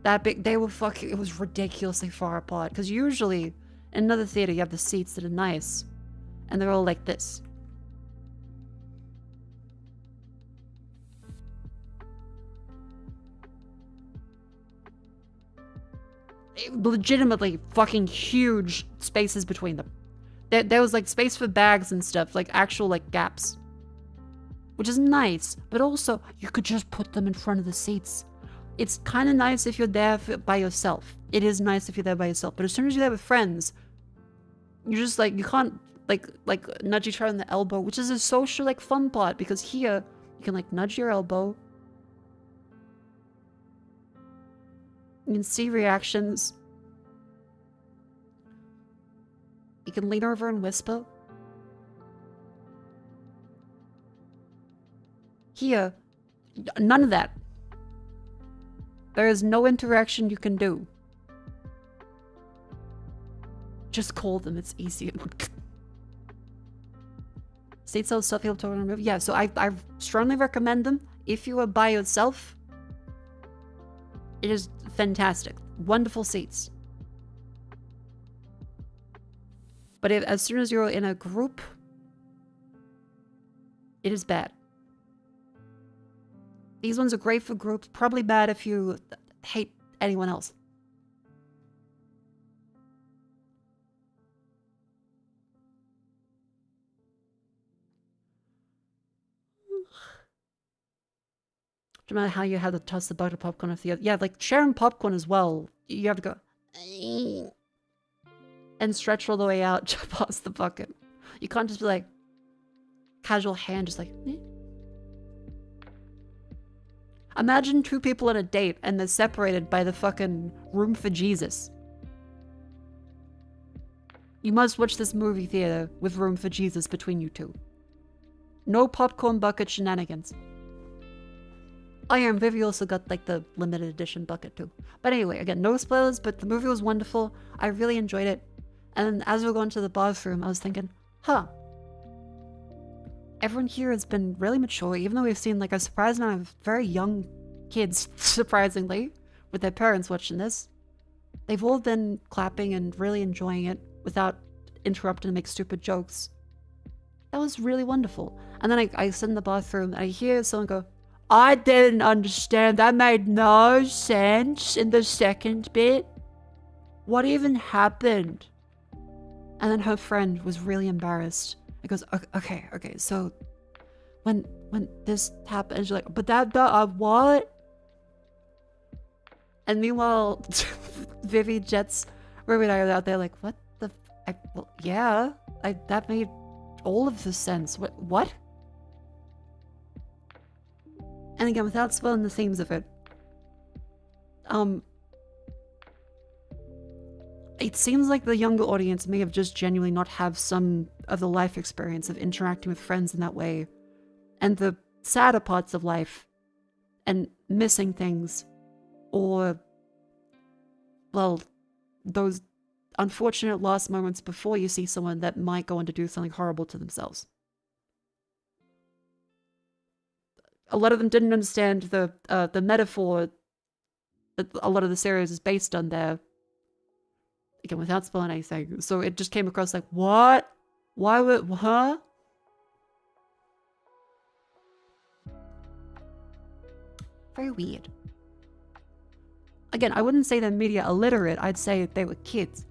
That big, they were fucking, it was ridiculously far apart. Because usually, in another theater, you have the seats that are nice. And they're all like this. Legitimately fucking huge spaces between them. There was like space for bags and stuff, like actual like gaps. Which is nice, but also you could just put them in front of the seats. It's kind of nice if you're there by yourself. It is nice if you're there by yourself, but as soon as you're there with friends, you just like, you can't like nudge each other in the elbow, which is a social like fun part, because here you can like nudge your elbow. You can see reactions. You can lean over and whisper. Here, none of that. There is no interaction you can do. Just call them, it's easier. State sales stuff you'll totally remove. Yeah, so I strongly recommend them if you are by yourself. It is fantastic. Wonderful seats. But as soon as you're in a group, it is bad. These ones are great for groups. Probably bad if you hate anyone else. Do you remember how you had to toss the bucket of popcorn with the other? Yeah, like sharing popcorn as well. You have to go and stretch all the way out to pass the bucket. You can't just be like casual hand, just like. Imagine two people on a date and they're separated by the fucking room for Jesus. You must watch this movie theater with room for Jesus between you two. No popcorn bucket shenanigans. Oh yeah, and Vivi also got like the limited edition bucket too. But anyway, again, no spoilers, but the movie was wonderful. I really enjoyed it. And as we were going to the bathroom, I was thinking, huh. Everyone here has been really mature, even though we've seen like a surprising amount of very young kids, surprisingly, with their parents watching this. They've all been clapping and really enjoying it without interrupting to make stupid jokes. That was really wonderful. And then I sit in the bathroom and I hear someone go, I didn't understand. That made no sense in the second bit. What even happened? And then her friend was really embarrassed. It goes, okay, so when this happened, she's like, but that what? And meanwhile, Vivi, Jets, Ruby and I are out there like, what the? Well, yeah, that made all of the sense. What? And again, without spoiling the themes of it, it seems like the younger audience may have just genuinely not have some of the life experience of interacting with friends in that way, and the sadder parts of life, and missing things, or, well, those unfortunate last moments before you see someone that might go on to do something horrible to themselves. A lot of them didn't understand the metaphor that a lot of the series is based on there. Again, without spoiling anything. So it just came across like, what? Why would, huh? Very weird. Again, I wouldn't say they're media illiterate. I'd say they were kids.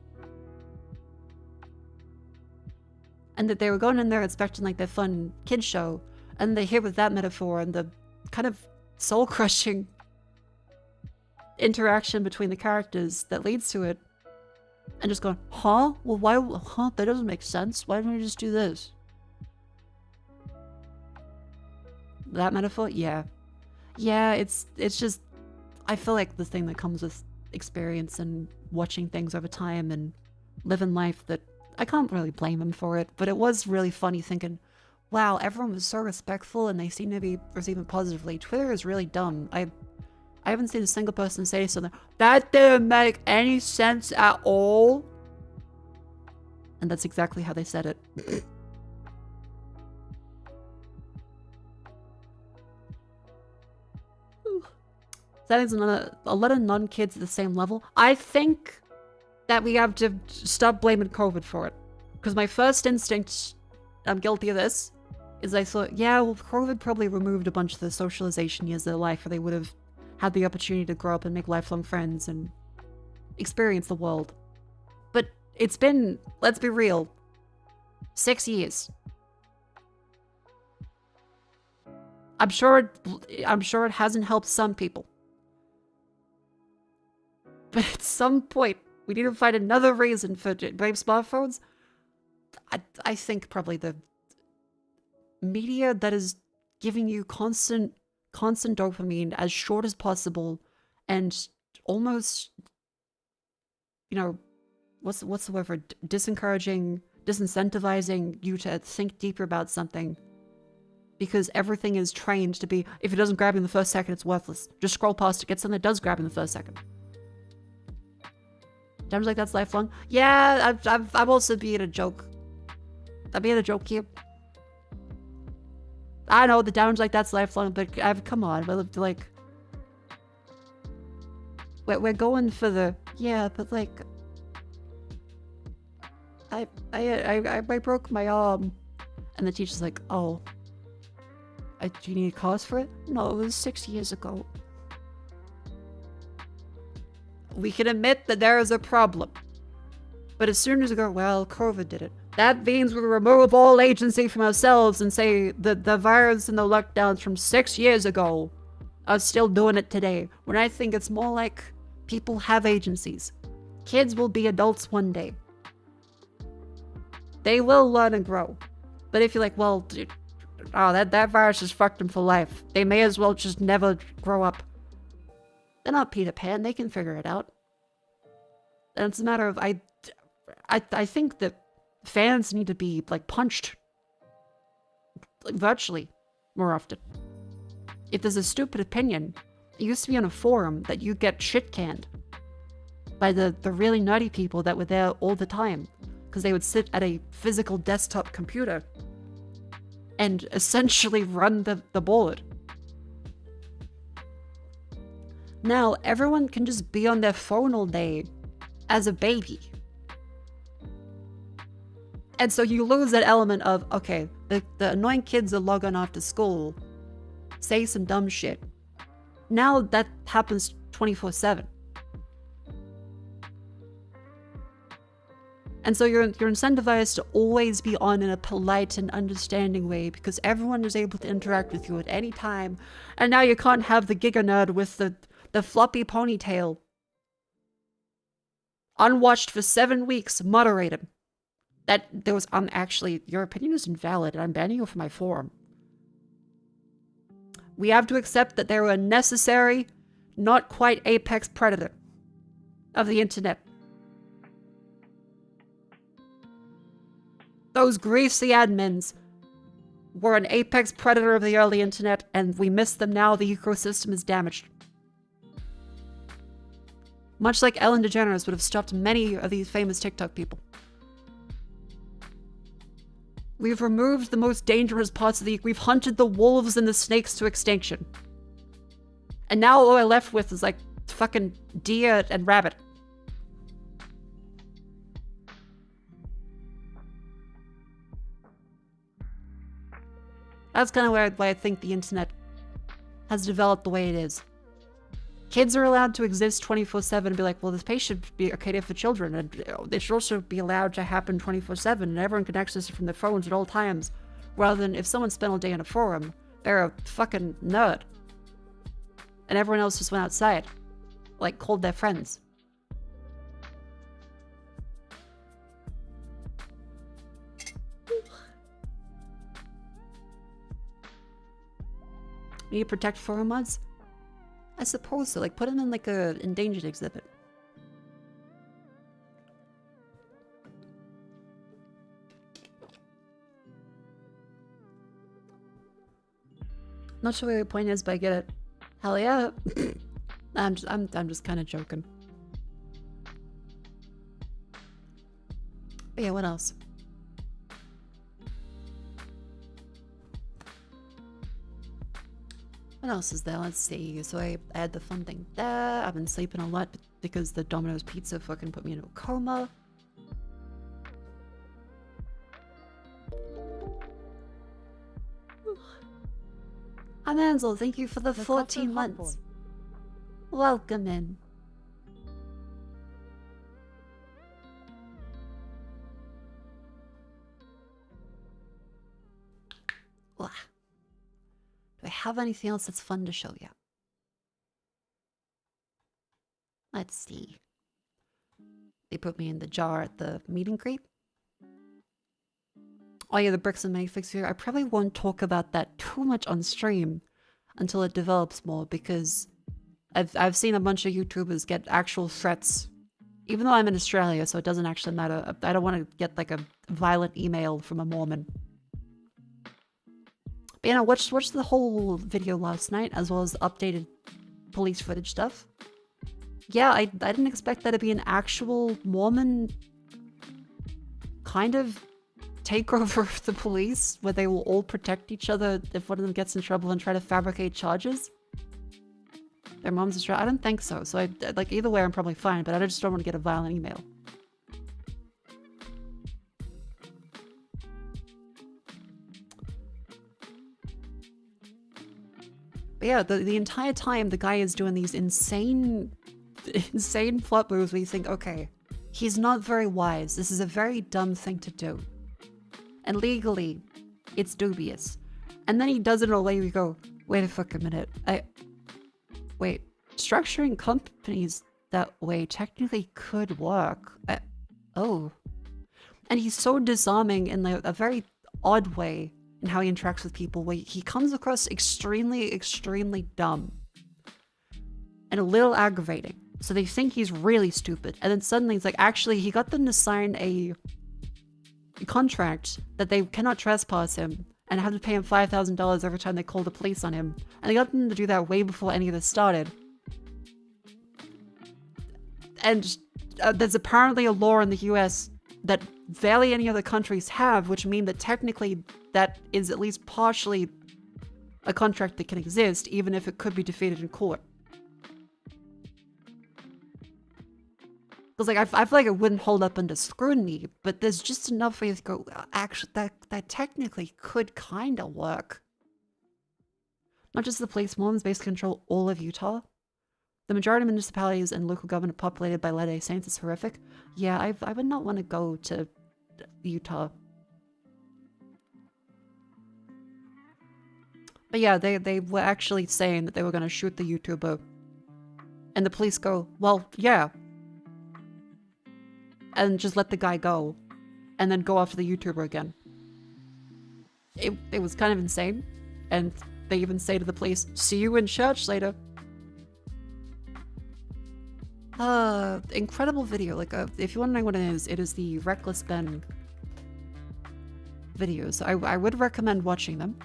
And that they were going in there expecting like their fun kid show. And they hit with that metaphor and the kind of soul-crushing interaction between the characters that leads to it. And just going, huh? Well, why? Huh? That doesn't make sense. Why don't we just do this? That metaphor? Yeah. Yeah, it's just... I feel like the thing that comes with experience and watching things over time and living life that... I can't really blame them for it, but it was really funny thinking, wow, everyone was so respectful and they seem to be receiving positively. Twitter is really dumb. I haven't seen a single person say something, that didn't make any sense at all. And that's exactly how they said it. That is a lot of non-kids at the same level. I think that we have to stop blaming COVID for it. Because my first instinct, I'm guilty of this, is I thought, yeah, well, COVID probably removed a bunch of the socialization years of their life where they would have had the opportunity to grow up and make lifelong friends and experience the world. But it's been, let's be real, 6 years. I'm sure it hasn't helped some people. But at some point, we need to find another reason for blame smartphones. I think probably the media that is giving you constant dopamine as short as possible and almost, you know, what's the word for disincentivizing you to think deeper about something, because everything is trained to be, if it doesn't grab you in the first second, it's worthless. Just scroll past it, get something that does grab you in the first second. Damage like that's lifelong. Yeah, I'm also being a joke. I'm being a joke here. I know the damage like that's lifelong, but come on, like we're going for the, yeah, but like I broke my arm, and the teacher's like, oh, do you need a cause for it? No, it was 6 years ago. We can admit that there is a problem. But as soon as we go, well, COVID did it, that means we remove all agency from ourselves and say that the virus and the lockdowns from 6 years ago. are still doing it today, when I think it's more like people have agencies. Kids will be adults one day. They will learn and grow. But if you're like, well, dude, oh, that virus is fucked them for life. They may as well just never grow up. They're not Peter Pan. They can figure it out. And it's a matter of, I think that fans need to be, like, punched. Like, virtually. More often. If there's a stupid opinion, it used to be on a forum that you get shit canned. By the really nerdy people that were there all the time. Because they would sit at a physical desktop computer and essentially run the board. Now, everyone can just be on their phone all day as a baby. And so you lose that element of, okay, the annoying kids are logging off to school, say some dumb shit. Now that happens 24/7. And so you're incentivized to always be on in a polite and understanding way because everyone is able to interact with you at any time. And now you can't have the Giga Nerd with the floppy ponytail. Unwatched for 7 weeks, moderate him. That there was actually, your opinion is invalid and I'm banning you from my forum. We have to accept that they were a necessary, not quite apex predator of the internet. Those greasy admins were an apex predator of the early internet, and we miss them now. The ecosystem is damaged. Much like Ellen DeGeneres would have stopped many of these famous TikTok people. We've removed the most dangerous parts of we've hunted the wolves and the snakes to extinction. And now all we're left with is like fucking deer and rabbit. That's kind of why I think the internet has developed the way it is. Kids are allowed to exist 24/7 and be like, well, this space should be okay for children, and they should also be allowed to happen 24/7, and everyone can access it from their phones at all times. Rather than if someone spent all day in a forum, they're a fucking nerd. And everyone else just went outside, like called their friends. Need to protect forum mods? I suppose so. Like, put them in like a endangered exhibit. Not sure what your point is, but I get it. Hell yeah. I'm just kind of joking. But yeah, what else? What else is there? Let's see. So I had the fun thing there. I've been sleeping a lot because the Domino's pizza fucking put me into a coma. I'm Ansel. Thank you for the 14 months. Welcome in. Blah. Do I have anything else that's fun to show you? Let's see. They put me in the jar at the meet and greet. Oh yeah, the bricks and minifix here. I probably won't talk about that too much on stream until it develops more, because I've seen a bunch of YouTubers get actual threats. Even though I'm in Australia, so it doesn't actually matter. I don't want to get like a violent email from a Mormon. But yeah, watched the whole video last night, as well as the updated police footage stuff. Yeah, I didn't expect that to be an actual Mormon kind of takeover of the police, where they will all protect each other if one of them gets in trouble and try to fabricate charges. Their mom's Australian. I don't think so. So I like, either way I'm probably fine, but I just don't want to get a violent email. But yeah, the entire time the guy is doing these insane plot moves where you think, okay, he's not very wise. This is a very dumb thing to do. And legally, it's dubious. And then he does it in a way where you go, wait a fucking minute. wait, structuring companies that way technically could work. Oh. And he's so disarming in a very odd way in how he interacts with people, where he comes across extremely, extremely dumb. And a little aggravating. So they think he's really stupid. And then suddenly it's like, actually, he got them to sign a contract that they cannot trespass him and have to pay him $5,000 every time they call the police on him. And they got them to do that way before any of this started. And there's apparently a law in the US that barely any other countries have, which mean that technically that is at least partially a contract that can exist, even if it could be defeated in court. Because, like, I feel like it wouldn't hold up under scrutiny, but there's just enough ways to go, actually, that technically could kind of work. Not just the police, Mormons basically control all of Utah. The majority of municipalities and local government populated by Latter-day Saints is horrific. Yeah, I would not want to go to Utah. But yeah, they were actually saying that they were going to shoot the YouTuber. And the police go, well, yeah. And just let the guy go. And then go after the YouTuber again. It was kind of insane. And they even say to the police, see you in church later. Incredible video. Like, if you want to know what it is the Reckless Ben videos. I would recommend watching them.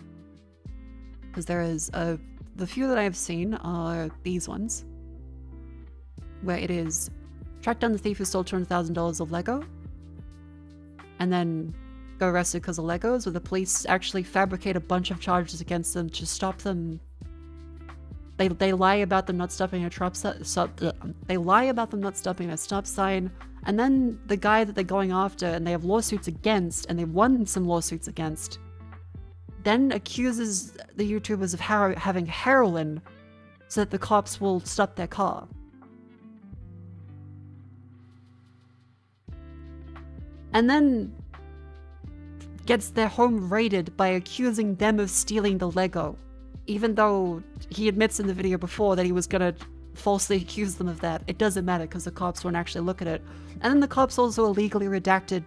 Because there is, the few that I have seen are these ones. Where it is, track down the thief who stole $200,000 of Lego. And then go arrested because of Legos, where the police actually fabricate a bunch of charges against them to stop them. They lie about them not stopping a they lie about them not stopping a stop sign, and then the guy that they're going after and they have lawsuits against, and they've won some lawsuits against, then accuses the YouTubers of having heroin so that the cops will stop their car. And then gets their home raided by accusing them of stealing the Lego. Even though he admits in the video before that he was gonna falsely accuse them of that. It doesn't matter because the cops won't actually look at it. And then the cops also illegally redacted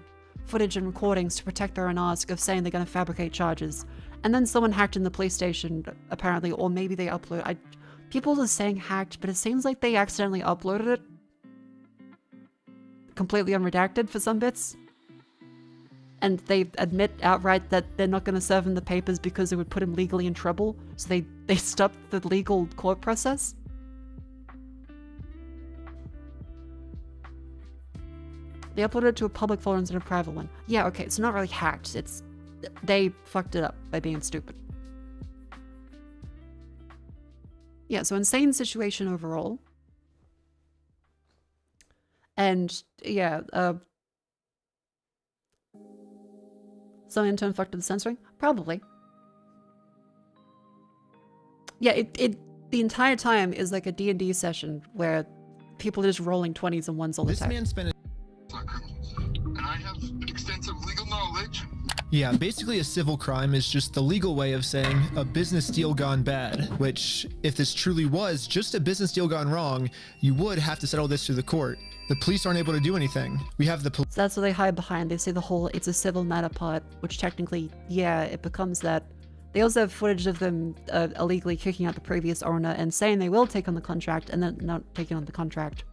footage and recordings to protect their own ask of saying they're gonna fabricate charges. And then someone hacked in the police station, apparently, or maybe they uploaded. People are saying hacked, but it seems like they accidentally uploaded it. Completely unredacted for some bits. And they admit outright that they're not going to serve him the papers because it would put him legally in trouble. So they stopped the legal court process. They uploaded it to a public folder instead of a private one. Yeah, okay, it's not really hacked. It's they fucked it up by being stupid. Yeah, so insane situation overall. And yeah, some intern fucked up the censoring? Probably. Yeah, the entire time is like a D&D session where people are just rolling 20s and 1s all the time. This man spent and I have extensive legal knowledge. Yeah, basically a civil crime is just the legal way of saying a business deal gone bad, which, if this truly was just a business deal gone wrong, you would have to settle this through the court. The police aren't able to do anything. We have the police. So that's what they hide behind. They say the whole, it's a civil matter part, which technically, yeah, it becomes that. They also have footage of them illegally kicking out the previous owner and saying they will take on the contract and then not taking on the contract.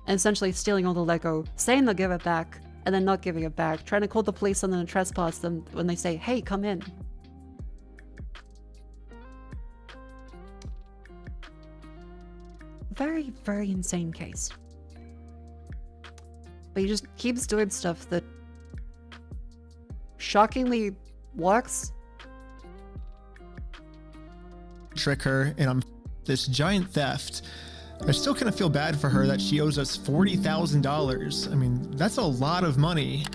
And essentially stealing all the Lego, saying they'll give it back, and then not giving it back, trying to call the police on them and trespass them when they say, hey, come in. Very, very insane case. But he just keeps doing stuff that shockingly works. Trick her, and I'm this giant theft. I still kind of feel bad for her that she owes us $40,000. I mean, that's a lot of money.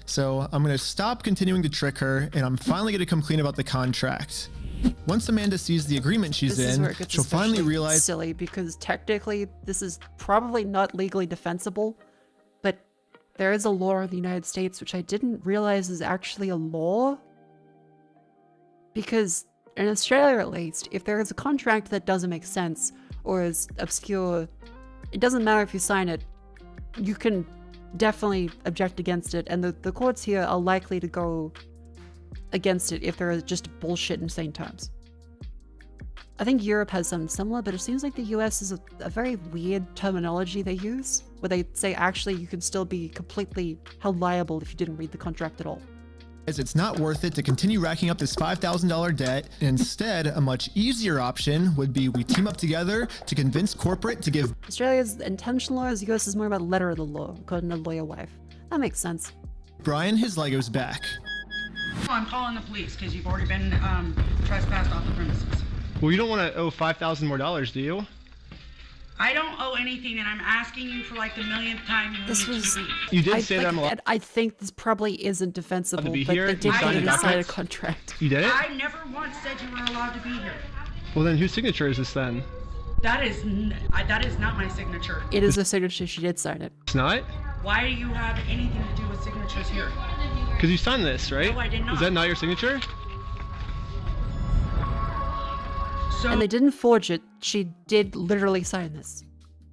So I'm going to stop continuing to trick her, and I'm finally going to come clean about the contract. Once Amanda sees the agreement she's in, she'll finally realize... silly, because technically this is probably not legally defensible, but there is a law in the United States which I didn't realize is actually a law. Because in Australia at least, if there is a contract that doesn't make sense or is obscure, it doesn't matter if you sign it. You can definitely object against it, and the courts here are likely to go against it if there are just bullshit insane terms. I think Europe has something similar, but it seems like the US is a very weird terminology they use, where they say actually you can still be completely held liable if you didn't read the contract at all. As it's not worth it to continue racking up this $5,000 debt. Instead, a much easier option would be we team up together to convince corporate to give. Australia's intentional laws, the US is more about letter of the law, according to lawyer wife. That makes sense. Brian his Legos back. I'm calling the police because you've already been trespassed off the premises. Well, you don't want to owe $5,000 more, do you? I don't owe anything, and I'm asking you for like the millionth time. You did say that I'm allowed. I think this probably isn't defensible, be but here? they did You get signed it the inside a documents? contract. You did it? I never once said you were allowed to be here. Well, then whose signature is this then? That is not my signature. It is a signature. She did sign it. It's not? Why do you have anything to do with signatures here? Because you signed this, right? No, I did not. Is that not your signature? So, And they didn't forge it. She did literally sign this.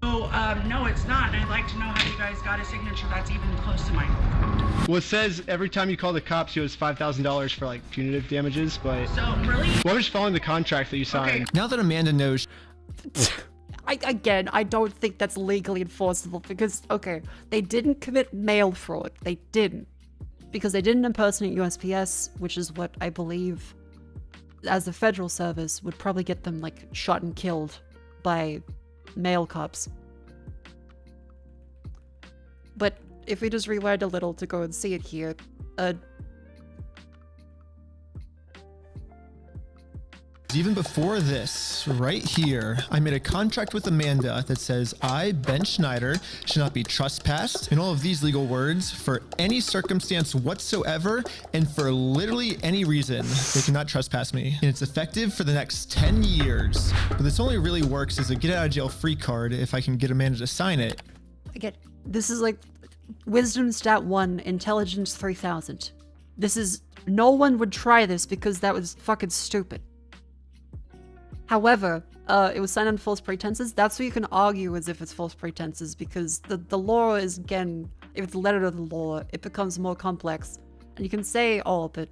No, it's not. And I'd like to know how you guys got a signature that's even close to mine. Well, it says every time you call the cops, you owe us $5,000 for like punitive damages, but. So, really? Well, I'm just following the contract that you signed. Okay. Now that Amanda knows. I don't think that's legally enforceable because, okay, they didn't commit mail fraud. They didn't. Because they didn't impersonate USPS, which is what I believe, as a federal service, would probably get them, like, shot and killed by mail cops. But if we just rewind a little to go and see it here, Even before this, right here, I made a contract with Amanda that says I, Ben Schneider, should not be trespassed in all of these legal words for any circumstance whatsoever and for literally any reason. They cannot trespass me. And it's effective for the next 10 years. But this only really works as a get out of jail free card if I can get Amanda to sign it. again, this is like Wisdom Stat 1, Intelligence 3000. This is, no one would try this because that was fucking stupid. However, it was signed on false pretenses. That's what you can argue as if it's false pretenses, because the law is, again, if it's the letter of the law, it becomes more complex. And you can say, oh, but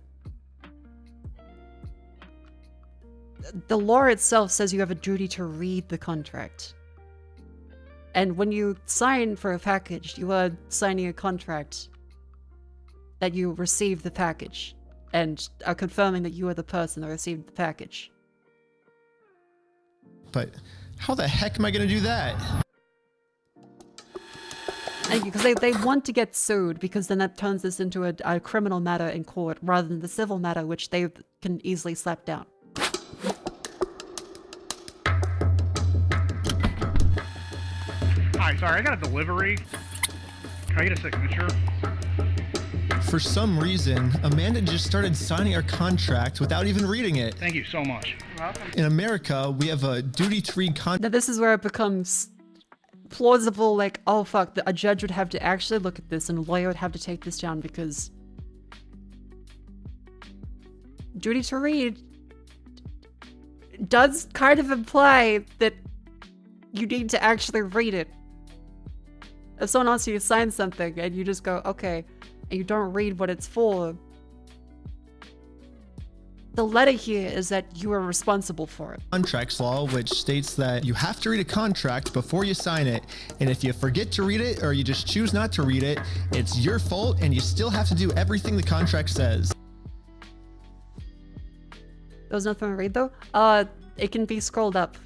the law itself says you have a duty to read the contract. And when you sign for a package, you are signing a contract that you received the package and are confirming that you are the person that received the package. But how the heck am I going to do that? Because they want to get sued, because then that turns this into a criminal matter in court rather than the civil matter, which they can easily slap down. Hi, sorry, I got a delivery. Can I get a signature? For some reason, Amanda just started signing our contract without even reading it. Thank you so much. You're welcome. In America, we have a duty to read contract. Now this is where it becomes plausible, like, oh fuck, a judge would have to actually look at this and a lawyer would have to take this down, because duty to read does kind of imply that you need to actually read it. If someone asks you to sign something and you just go, okay, and you don't read what it's for, the letter here is that you are responsible for it. Contracts law, which states that you have to read a contract before you sign it, and if you forget to read it or you just choose not to read it, it's your fault and you still have to do everything the contract says. There's nothing to read though? It can be scrolled up.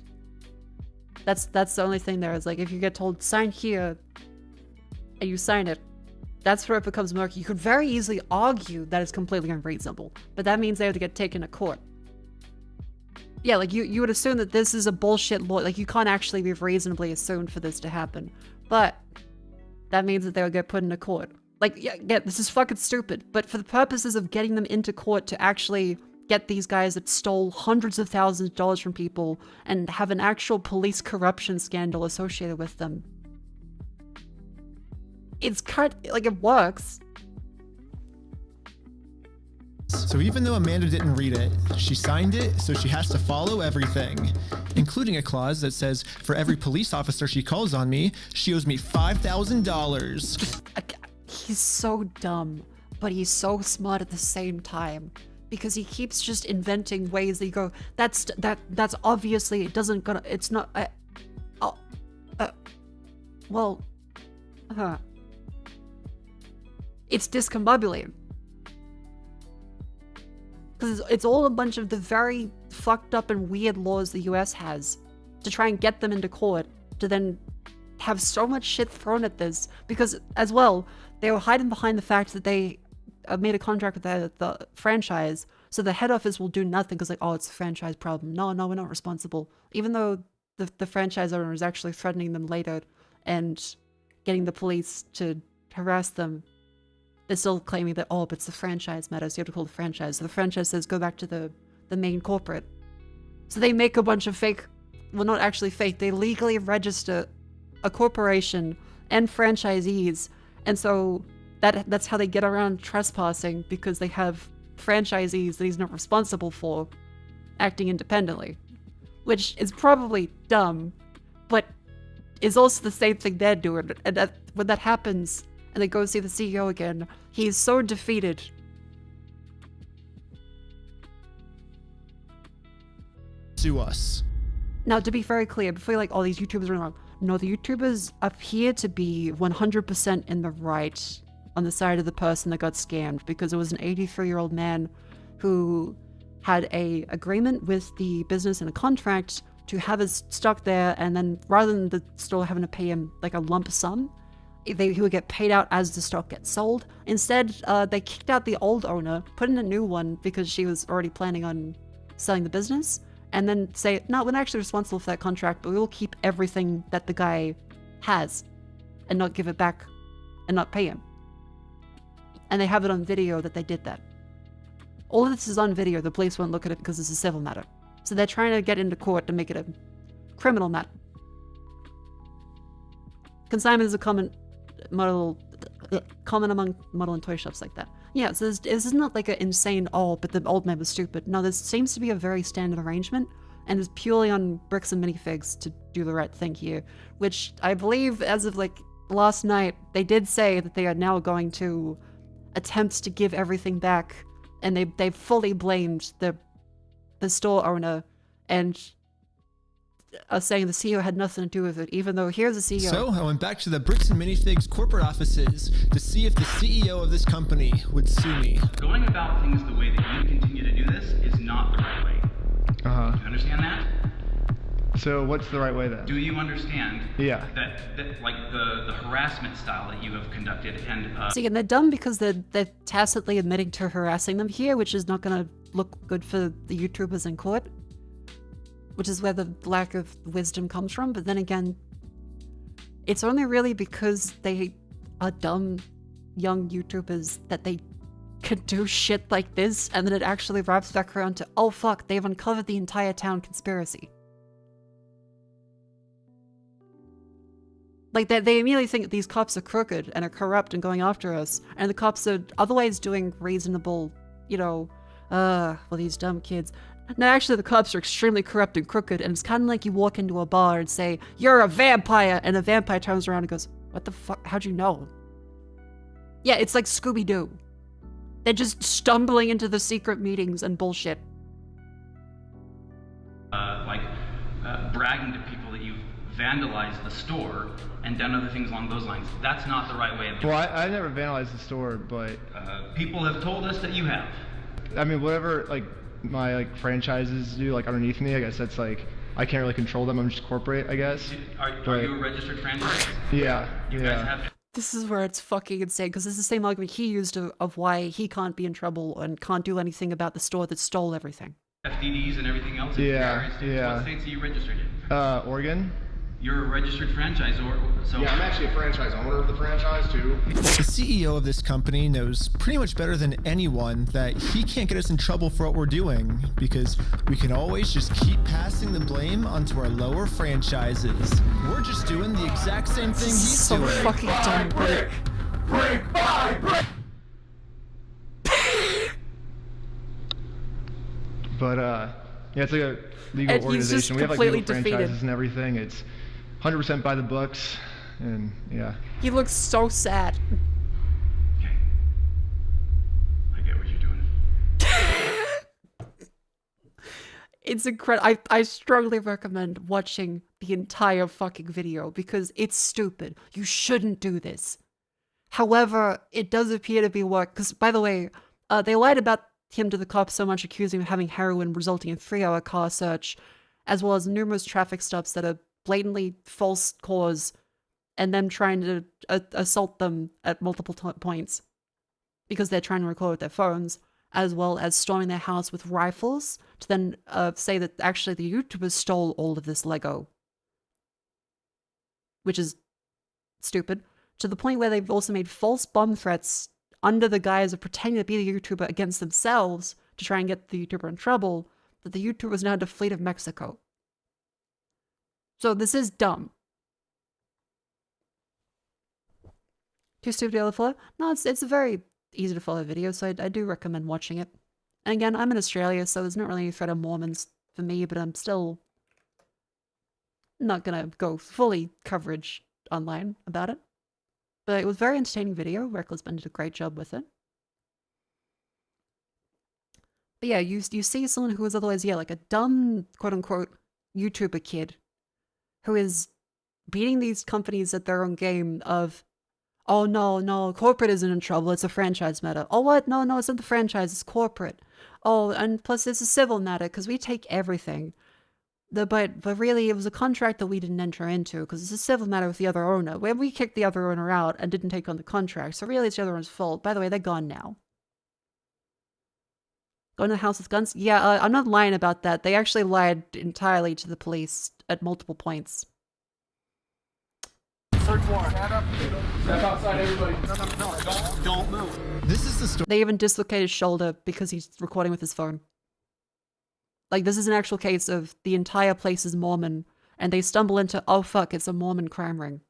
That's the only thing there is, like, if you get told sign here and you sign it, that's where it becomes murky. You could very easily argue that it's completely unreasonable, but that means they have to get taken to court. Yeah, like you would assume that this is a bullshit law, like you can't actually be reasonably assumed for this to happen, but that means that they would get put into court. Like, yeah, this is fucking stupid, but for the purposes of getting them into court to actually get these guys that stole hundreds of thousands of dollars from people and have an actual police corruption scandal associated with them, it's kind like, it works. So even though Amanda didn't read it, she signed it, so she has to follow everything, including a clause that says for every police officer she calls on me, she owes me $5,000. He's so dumb, but he's so smart at the same time, because he keeps just inventing ways that you go, that's obviously, it doesn't gonna, it's not, it's discombobulated. Because it's all a bunch of the very fucked up and weird laws the US has to try and get them into court to then have so much shit thrown at this. Because, as well, they were hiding behind the fact that they made a contract with the franchise, so the head office will do nothing because, like, oh, it's a franchise problem. No, we're not responsible. Even though the franchise owner is actually threatening them later and getting the police to harass them, they're still claiming that, oh, but it's the franchise matter, so you have to call the franchise. So the franchise says go back to the main corporate. So they make a bunch of fake, well, not actually fake, they legally register a corporation and franchisees, and so that's how they get around trespassing, because they have franchisees that he's not responsible for acting independently, which is probably dumb, but is also the same thing they're doing. And when that happens and they go see the CEO again, he's so defeated. Sue us. Now, to be very clear, before you're like, oh, these YouTubers are wrong. No, the YouTubers appear to be 100% in the right on the side of the person that got scammed, because it was an 83-year-old man who had a agreement with the business and a contract to have his stock there, and then rather than the store having to pay him like a lump sum, he would get paid out as the stock gets sold. Instead, they kicked out the old owner, put in a new one because she was already planning on selling the business, and then say, no, we're not actually responsible for that contract, but we will keep everything that the guy has and not give it back and not pay him. And they have it on video that they did that. All of this is on video. The police won't look at it because it's a civil matter. So they're trying to get into court to make it a criminal matter. Consignment is a common among model and toy shops like that. Yeah, so this is not like an insane, oh, but the old man was stupid. No, this seems to be a very standard arrangement, and is purely on bricks and minifigs to do the right thing here, which I believe, as of like last night, they did say that they are now going to attempt to give everything back, and they fully blamed the store owner, and are saying the CEO had nothing to do with it, even though here's the CEO. So I went back to the Bricks and Minifigs corporate offices to see if the CEO of this company would sue me. Going about things the way that you continue to do this is not the right way. Do you understand that? So what's the right way then? Do you understand? Yeah. That like the harassment style that you have conducted and See, and they're dumb because they're tacitly admitting to harassing them here, which is not going to look good for the YouTubers in court, which is where the lack of wisdom comes from. But then again, it's only really because they are dumb young YouTubers that they could do shit like this, and then it actually wraps back around to, oh fuck, they've uncovered the entire town conspiracy. Like, they immediately think that these cops are crooked and are corrupt and going after us, and the cops are otherwise doing reasonable, you know, well, these dumb kids. No, actually, the cops are extremely corrupt and crooked, and it's kind of like you walk into a bar and say, you're a vampire, and a vampire turns around and goes, what the fuck, how'd you know? Yeah, it's like Scooby-Doo. They're just stumbling into the secret meetings and bullshit. Bragging to people that you've vandalized the store and done other things along those lines. That's not the right way of doing it. Well, I never vandalized the store, but people have told us that you have. I mean, whatever like my like franchises do, like underneath me, I guess that's like I can't really control them. I'm just corporate, I guess. Are you a registered franchise? Yeah. You guys have. This is where it's fucking insane, because it's the same argument he used of why he can't be in trouble and can't do anything about the store that stole everything. FDDs and everything else? Yeah. What states are you registered in? Oregon. You're a registered franchisor, so... Yeah, I'm actually a franchise owner of the franchise, too. The CEO of this company knows pretty much better than anyone that he can't get us in trouble for what we're doing, because we can always just keep passing the blame onto our lower franchises. We're just doing the exact same thing he's doing. So fucking dumb. Brick by brick! But yeah, it's like a legal And he's just organization. We have like completely legal defeated. franchises and everything. It's 100% by the books, and yeah. He looks so sad. I get what you're doing. It's incredible. I strongly recommend watching the entire fucking video because it's stupid. You shouldn't do this. However, it does appear to be work. Because, by the way, they lied about him to the cops so much, accusing him of having heroin, resulting in 3-hour car search, as well as numerous traffic stops that are blatantly false cause, and them trying to assault them at multiple points because they're trying to record with their phones, as well as storming their house with rifles to then say that actually the YouTubers stole all of this Lego. Which is stupid. To the point where they've also made false bomb threats under the guise of pretending to be the YouTuber against themselves to try and get the YouTuber in trouble, that the YouTuber is now to flee to Mexico. So this is dumb. Too stupid to follow? No, it's a very easy to follow video, so I do recommend watching it. And again, I'm in Australia, so there's not really a threat of Mormons for me, but I'm still not gonna go fully coverage online about it. But it was a very entertaining video. Reckless Ben did a great job with it. But yeah, you see someone who is otherwise, yeah, like a dumb, quote-unquote, YouTuber kid who is beating these companies at their own game of, oh, no, corporate isn't in trouble, it's a franchise matter. Oh, what? No, it's not the franchise, it's corporate. Oh, and plus it's a civil matter, because we take everything. But really, it was a contract that we didn't enter into, because it's a civil matter with the other owner, where we kicked the other owner out and didn't take on the contract, so really it's the other owner's fault. By the way, they're gone now. Going to the house with guns? Yeah, I'm not lying about that. They actually lied entirely to the police at multiple points. Third floor. Stand up. Step outside, everybody. No, don't move. This is the story. They even dislocated his shoulder because he's recording with his phone. Like, this is an actual case of the entire place is Mormon, and they stumble into, oh fuck, it's a Mormon crime ring.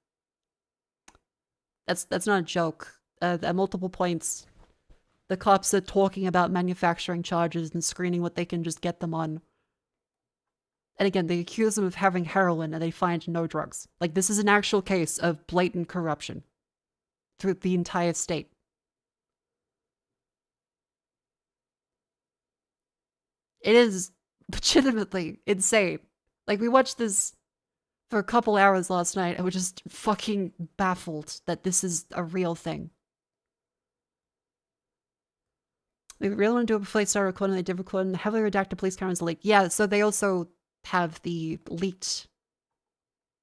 That's not a joke. At multiple points, the cops are talking about manufacturing charges and screening what they can just get them on. And again, they accuse them of having heroin and they find no drugs. Like, this is an actual case of blatant corruption through the entire state. It is legitimately insane. Like, we watched this for a couple hours last night and we're just fucking baffled that this is a real thing. We really want to do it before they start recording. They did record, and the heavily redacted police cameras leaked. Yeah, so they also have the leaked.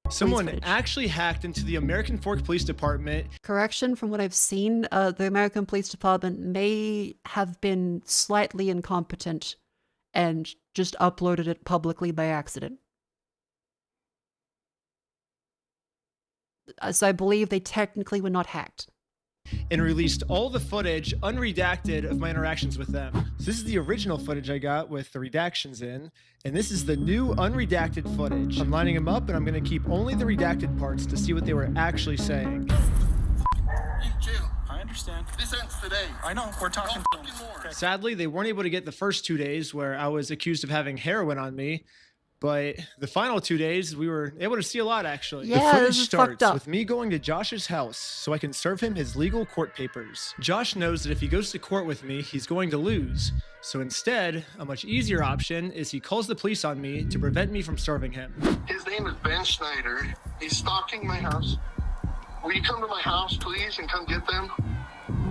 Someone actually hacked into the American Fork Police Department. Correction, from what I've seen, the American Police Department may have been slightly incompetent and just uploaded it publicly by accident. So I believe they technically were not hacked. And released all the footage unredacted of my interactions with them. So this is the original footage I got with the redactions in, and this is the new unredacted footage. I'm lining them up, and I'm going to keep only the redacted parts to see what they were actually saying. In jail. I understand. This ends today. I know, we're talking. More. Sadly, they weren't able to get the first 2 days where I was accused of having heroin on me, but the final 2 days, we were able to see a lot, actually. Yeah, the footage this is starts fucked up. with me going to Josh's house so I can serve him his legal court papers. Josh knows that if he goes to court with me, he's going to lose. So instead, a much easier option is he calls the police on me to prevent me from serving him. His name is Ben Schneider. He's stalking my house. Will you come to my house, please, and come get them?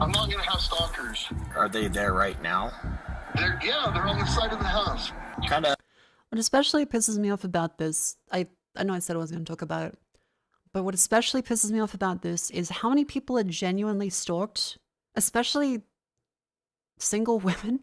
I'm not going to have stalkers. Are they there right now? They're on the side of the house. Kinda. What especially pisses me off about this, I know I said I was going to talk about it, but what especially pisses me off about this is how many people are genuinely stalked, especially single women,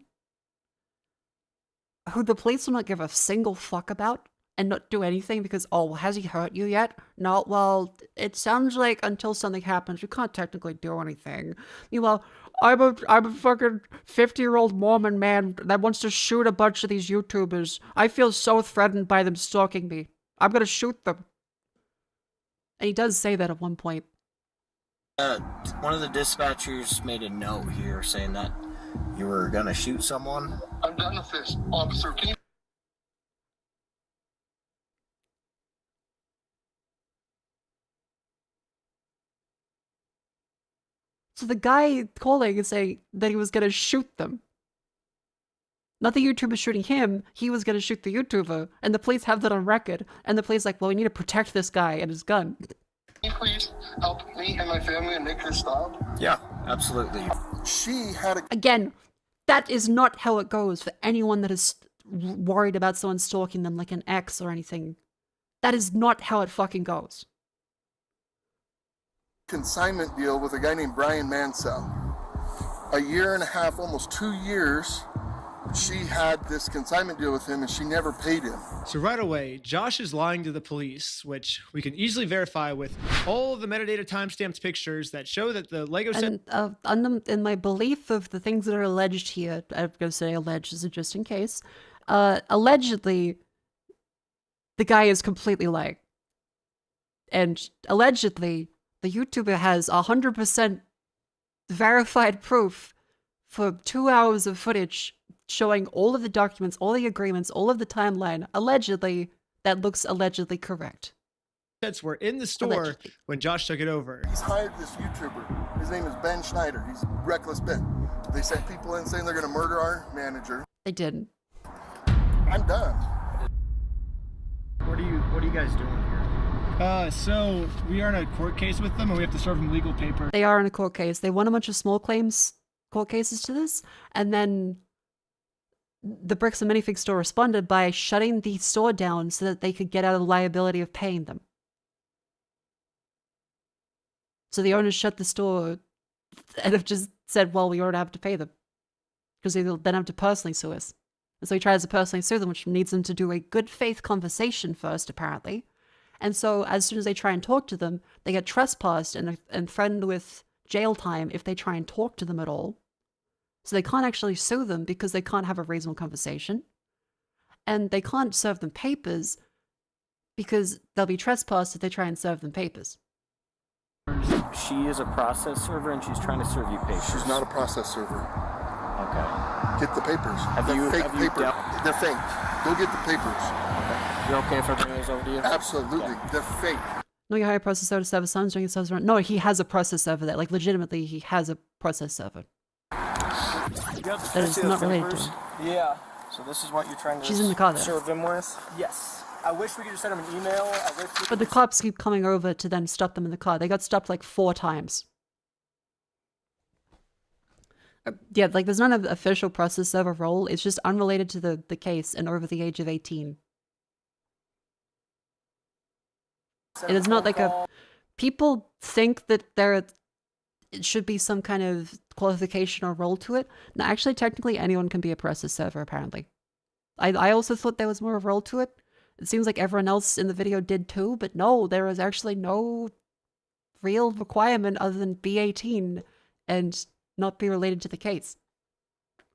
who the police will not give a single fuck about and not do anything because, oh, well, has he hurt you yet? No, well, it sounds like until something happens, you can't technically do anything. Well, I'm a fucking 50-year-old Mormon man that wants to shoot a bunch of these YouTubers. I feel so threatened by them stalking me. I'm gonna shoot them. And he does say that at one point. One of the dispatchers made a note here saying that You were gonna shoot someone? I'm done with this, officer. Can you? So the guy calling and saying that he was gonna shoot them. Not the YouTuber shooting him, he was gonna shoot the YouTuber, and the police have that on record, and the police like, well, we need to protect this guy and his gun. Can you please help me and my family and make this stop? Yeah, absolutely. She had a... Again, that is not how it goes for anyone that is worried about someone stalking them like an ex or anything. That is not how it fucking goes. consignment deal with a guy named Brian Mansell. A year and a half, almost 2 years, she had this consignment deal with him and she never paid him. So right away, Josh is lying to the police, which we can easily verify with all of the metadata timestamped pictures that show that the Lego set... And in my belief of the things that are alleged here, I'm going to say alleged just in case, allegedly, the guy is completely lying. And allegedly, the YouTuber has 100% verified proof for 2 hours of footage showing all of the documents, all the agreements, all of the timeline, allegedly, that looks allegedly correct. Sets were in the store allegedly. When Josh took it over. He's hired this YouTuber. His name is Ben Schneider. He's Reckless Ben. They sent people in saying they're going to murder our manager. They didn't. I'm done. What are you guys doing here? So we are in a court case with them and we have to serve them legal paper. They are in a court case. They won a bunch of small claims court cases to this, and then the Bricks and Minifig store responded by shutting the store down so that they could get out of the liability of paying them. So the owners shut the store and have just said, well, we already have to pay them. Because they then have to personally sue us. And so he tries to personally sue them, which needs them to do a good faith conversation first, apparently. And so as soon as they try and talk to them, they get trespassed and threatened with jail time if they try and talk to them at all. So they can't actually sue them because they can't have a reasonable conversation. And they can't serve them papers because they'll be trespassed if they try and serve them papers. She is a process server and she's trying to serve you papers. She's not a process server. Okay. Get the papers. They're fake papers. They're fake. Go get the papers. Okay. You're okay if I bring those over to you? Absolutely. Okay. They're fake. No, you hire a process server to serve Suns during servers around. No, he has a process server there. Like, legitimately, he has a process server. That is not related to him. Yeah. So this is what you're trying to She's in the car there. serve them with? Yes. I wish we could just send them an email. But the cops keep coming over to then stop them in the car. They got stopped like 4 times. Yeah, like there's not an official process server role. It's just unrelated to the case and over the age of 18. It is not like a... People think that it should be some kind of qualification or role to it. No, actually, technically, anyone can be a process server, apparently. I also thought there was more of a role to it. It seems like everyone else in the video did too, but no, there is actually no real requirement other than be 18 and not be related to the case.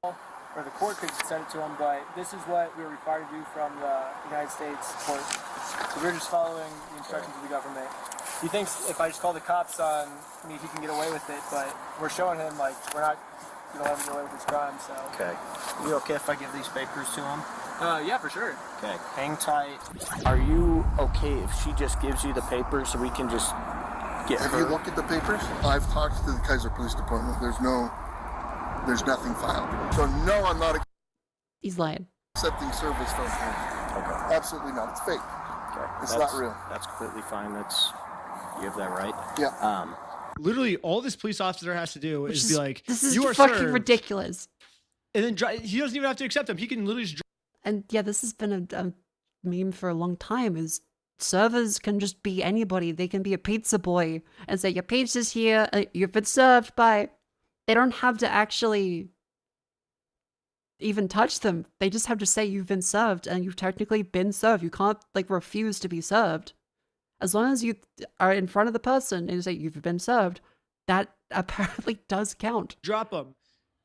Or the court could send it to them, but this is what we're required to do from the United States court. So we're just following the instructions of the government. He thinks if I just call the cops on me, he can get away with it, but we're showing him, like, we're not going to let him get away with his crime, so. Okay. You okay if I give these papers to him? Yeah, for sure. Okay. Hang tight. Are you okay if she just gives you the papers so we can just get her? Have you looked at the papers? I've talked to the Kaiser Police Department. There's nothing filed. So no, I'm not He's lying. accepting service from him. Okay. Absolutely not. It's fake. Okay. It's not real. That's completely fine. You have that right? Yeah. Literally, all this police officer has to do is be like, this is you are fucking served. ridiculous. And then he doesn't even have to accept them. He can literally just... And yeah, this has been a meme for a long time, is servers can just be anybody. They can be a pizza boy and say, your pizza's here, you've been served by... They don't have to actually even touch them. They just have to say you've been served, and you've technically been served. You can't, like, refuse to be served. As long as you are in front of the person and you say you've been served, that apparently does count. Drop them.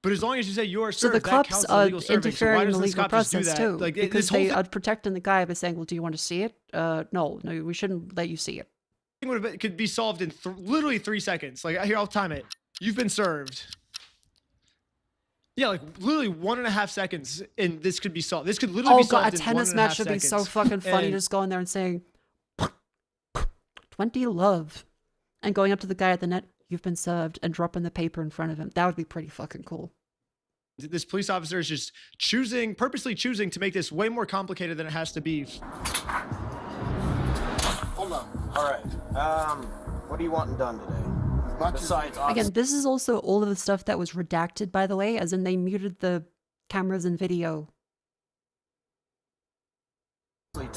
But as long as you say you're served, so the cops are interfering in the legal do process too, like, because they are protecting the guy by saying, well, do you want to see it? No, we shouldn't let you see it. It could be solved in literally 3 seconds. Like, here, I'll time it. You've been served. Yeah, like literally 1.5 seconds, and this could be solved. This could literally be Oh god, solved a in tennis 1.5 match would be so seconds. fucking funny. And Just going there and saying 20 love, and going up to the guy at the net, you've been served, and dropping the paper in front of him. That would be pretty fucking cool. this police officer is just purposely choosing to make this way more complicated than it has to be. Hold on. All right. What are you wanting done today? Besides, Again, this is also all of the stuff that was redacted, by the way, as in they muted the cameras and video.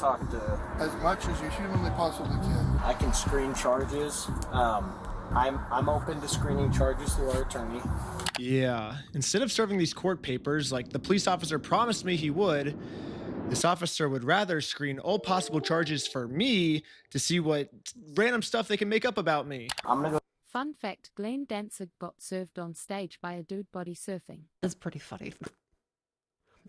talk to as much as you humanly possibly can. I can screen charges. I'm open to screening charges through our attorney. Yeah, instead of serving these court papers like the police officer promised me he would, this officer would rather screen all possible charges for me to see what random stuff they can make up about me. I'm gonna go. Fun fact, Glenn Danzig got served on stage by a dude body surfing. That's pretty funny.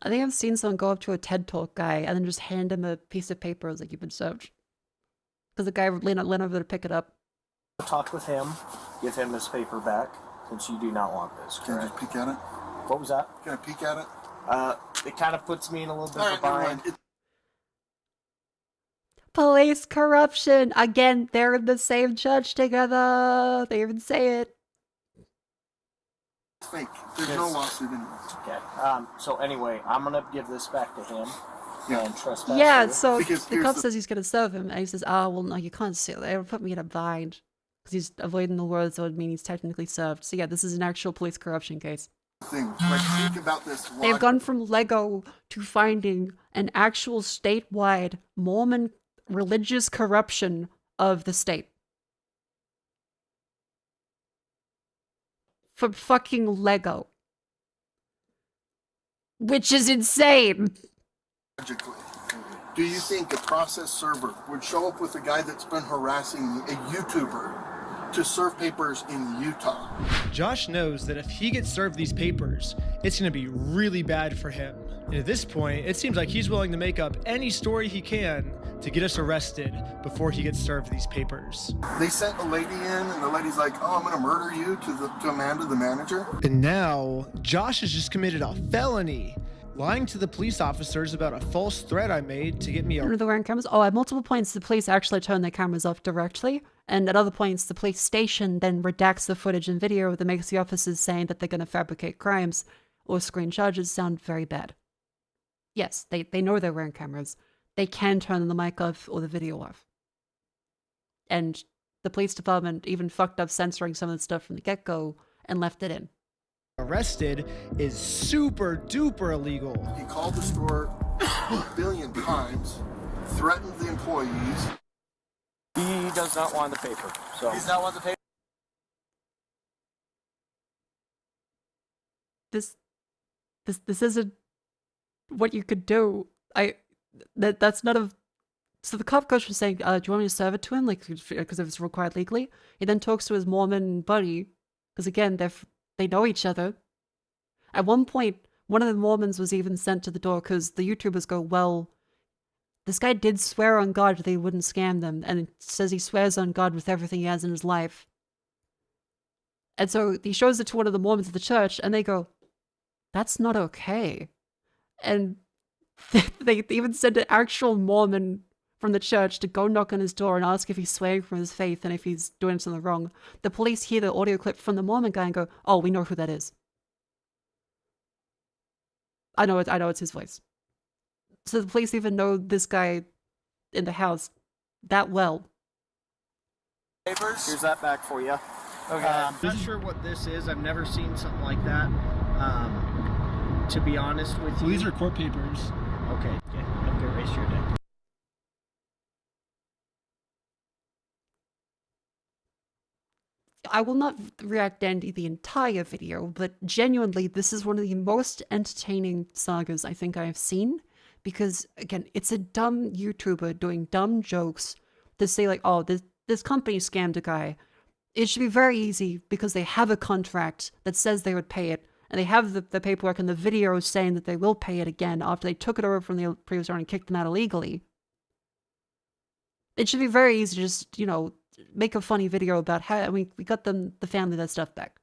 I think I've seen someone go up to a TED Talk guy and then just hand him a piece of paper as like, you've been served. Because the guy leaned over to pick it up. Talk with him, give him his paper back, since you do not want this. Can I just peek at it? What was that? Can I peek at it? It kind of puts me in a little bit of a bind. Police corruption! Again, they're in the same judge together! They even say it. It's fake. There's no lawsuit anymore. Okay. So anyway, I'm gonna give this back to him. And trespass. Yeah, here. so the cop says he's gonna serve him, and he says, oh, well, no, you can't sue. They would put me in a bind. Because he's avoiding the words that would mean he's technically served. So yeah, this is an actual police corruption case. Like, think about this. They've gone from Lego to finding an actual statewide Mormon religious corruption of the state. From fucking Lego. Which is insane. Logically, do you think a process server would show up with a guy that's been harassing a YouTuber to serve papers in Utah? Josh knows that if he gets served these papers, it's going to be really bad for him. And at this point, it seems like he's willing to make up any story he can to get us arrested before he gets served these papers. They sent a lady in, and the lady's like, oh, I'm going to murder you to Amanda, the manager. And now, Josh has just committed a felony, lying to the police officers about a false threat I made to get me a... Under the wearing cameras? Oh, at multiple points, the police actually turn their cameras off directly. And at other points, the police station then redacts the footage and video that makes the officers saying that they're going to fabricate crimes or screen charges sound very bad. Yes, they know they're wearing cameras. They can turn the mic off or the video off. And the police department even fucked up censoring some of the stuff from the get-go and left it in. Arrested is super duper illegal. He called the store a billion times, threatened the employees. He does not want the paper. So he's not want the paper. This isn't what you could do. That's not a... So the cop goes from saying, do you want me to serve it to him? Like, because if it's required legally. He then talks to his Mormon buddy, because again, they know each other. At one point, one of the Mormons was even sent to the door because the YouTubers go, well, this guy did swear on God that he wouldn't scam them, and it says he swears on God with everything he has in his life. And so he shows it to one of the Mormons at the church, and they go, that's not okay. And they even sent an actual Mormon from the church to go knock on his door and ask if he's swearing from his faith and if he's doing something wrong. The police hear the audio clip from the Mormon guy and go, oh, we know who that is. I know it's his voice. So the police even know this guy in the house that well. Papers. Here's that back for you. Okay. I'm not sure what this is. I've never seen something like that. To be honest with you. These are court papers. Okay. Yeah. I'm gonna erase your day. I will not react to the entire video, but genuinely, this is one of the most entertaining sagas I think I have seen. Because, again, it's a dumb YouTuber doing dumb jokes to say, like, oh, this company scammed a guy. It should be very easy because they have a contract that says they would pay it. And they have the paperwork and the video saying that they will pay it again after they took it over from the previous owner and kicked them out illegally. It should be very easy to just, you know, make a funny video about how we got them, the family, that stuff back.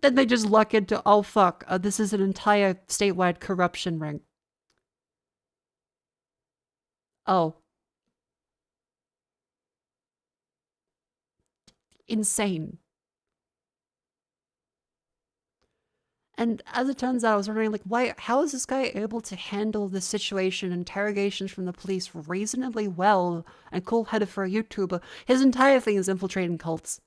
Then they just luck into, oh fuck, this is an entire statewide corruption ring. Oh. Insane. And as it turns out, I was wondering, like, how is this guy able to handle this situation, interrogations from the police reasonably well and cool-headed for a YouTuber? His entire thing is infiltrating cults.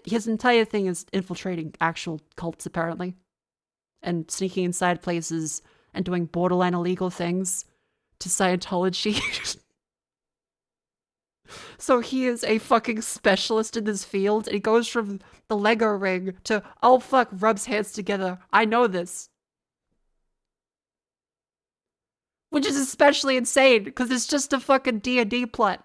His entire thing is infiltrating actual cults, apparently. And sneaking inside places and doing borderline illegal things to Scientology. So he is a fucking specialist in this field, and he goes from the Lego ring to, oh fuck, rubs hands together. I know this. Which is especially insane, because it's just a fucking D&D plot.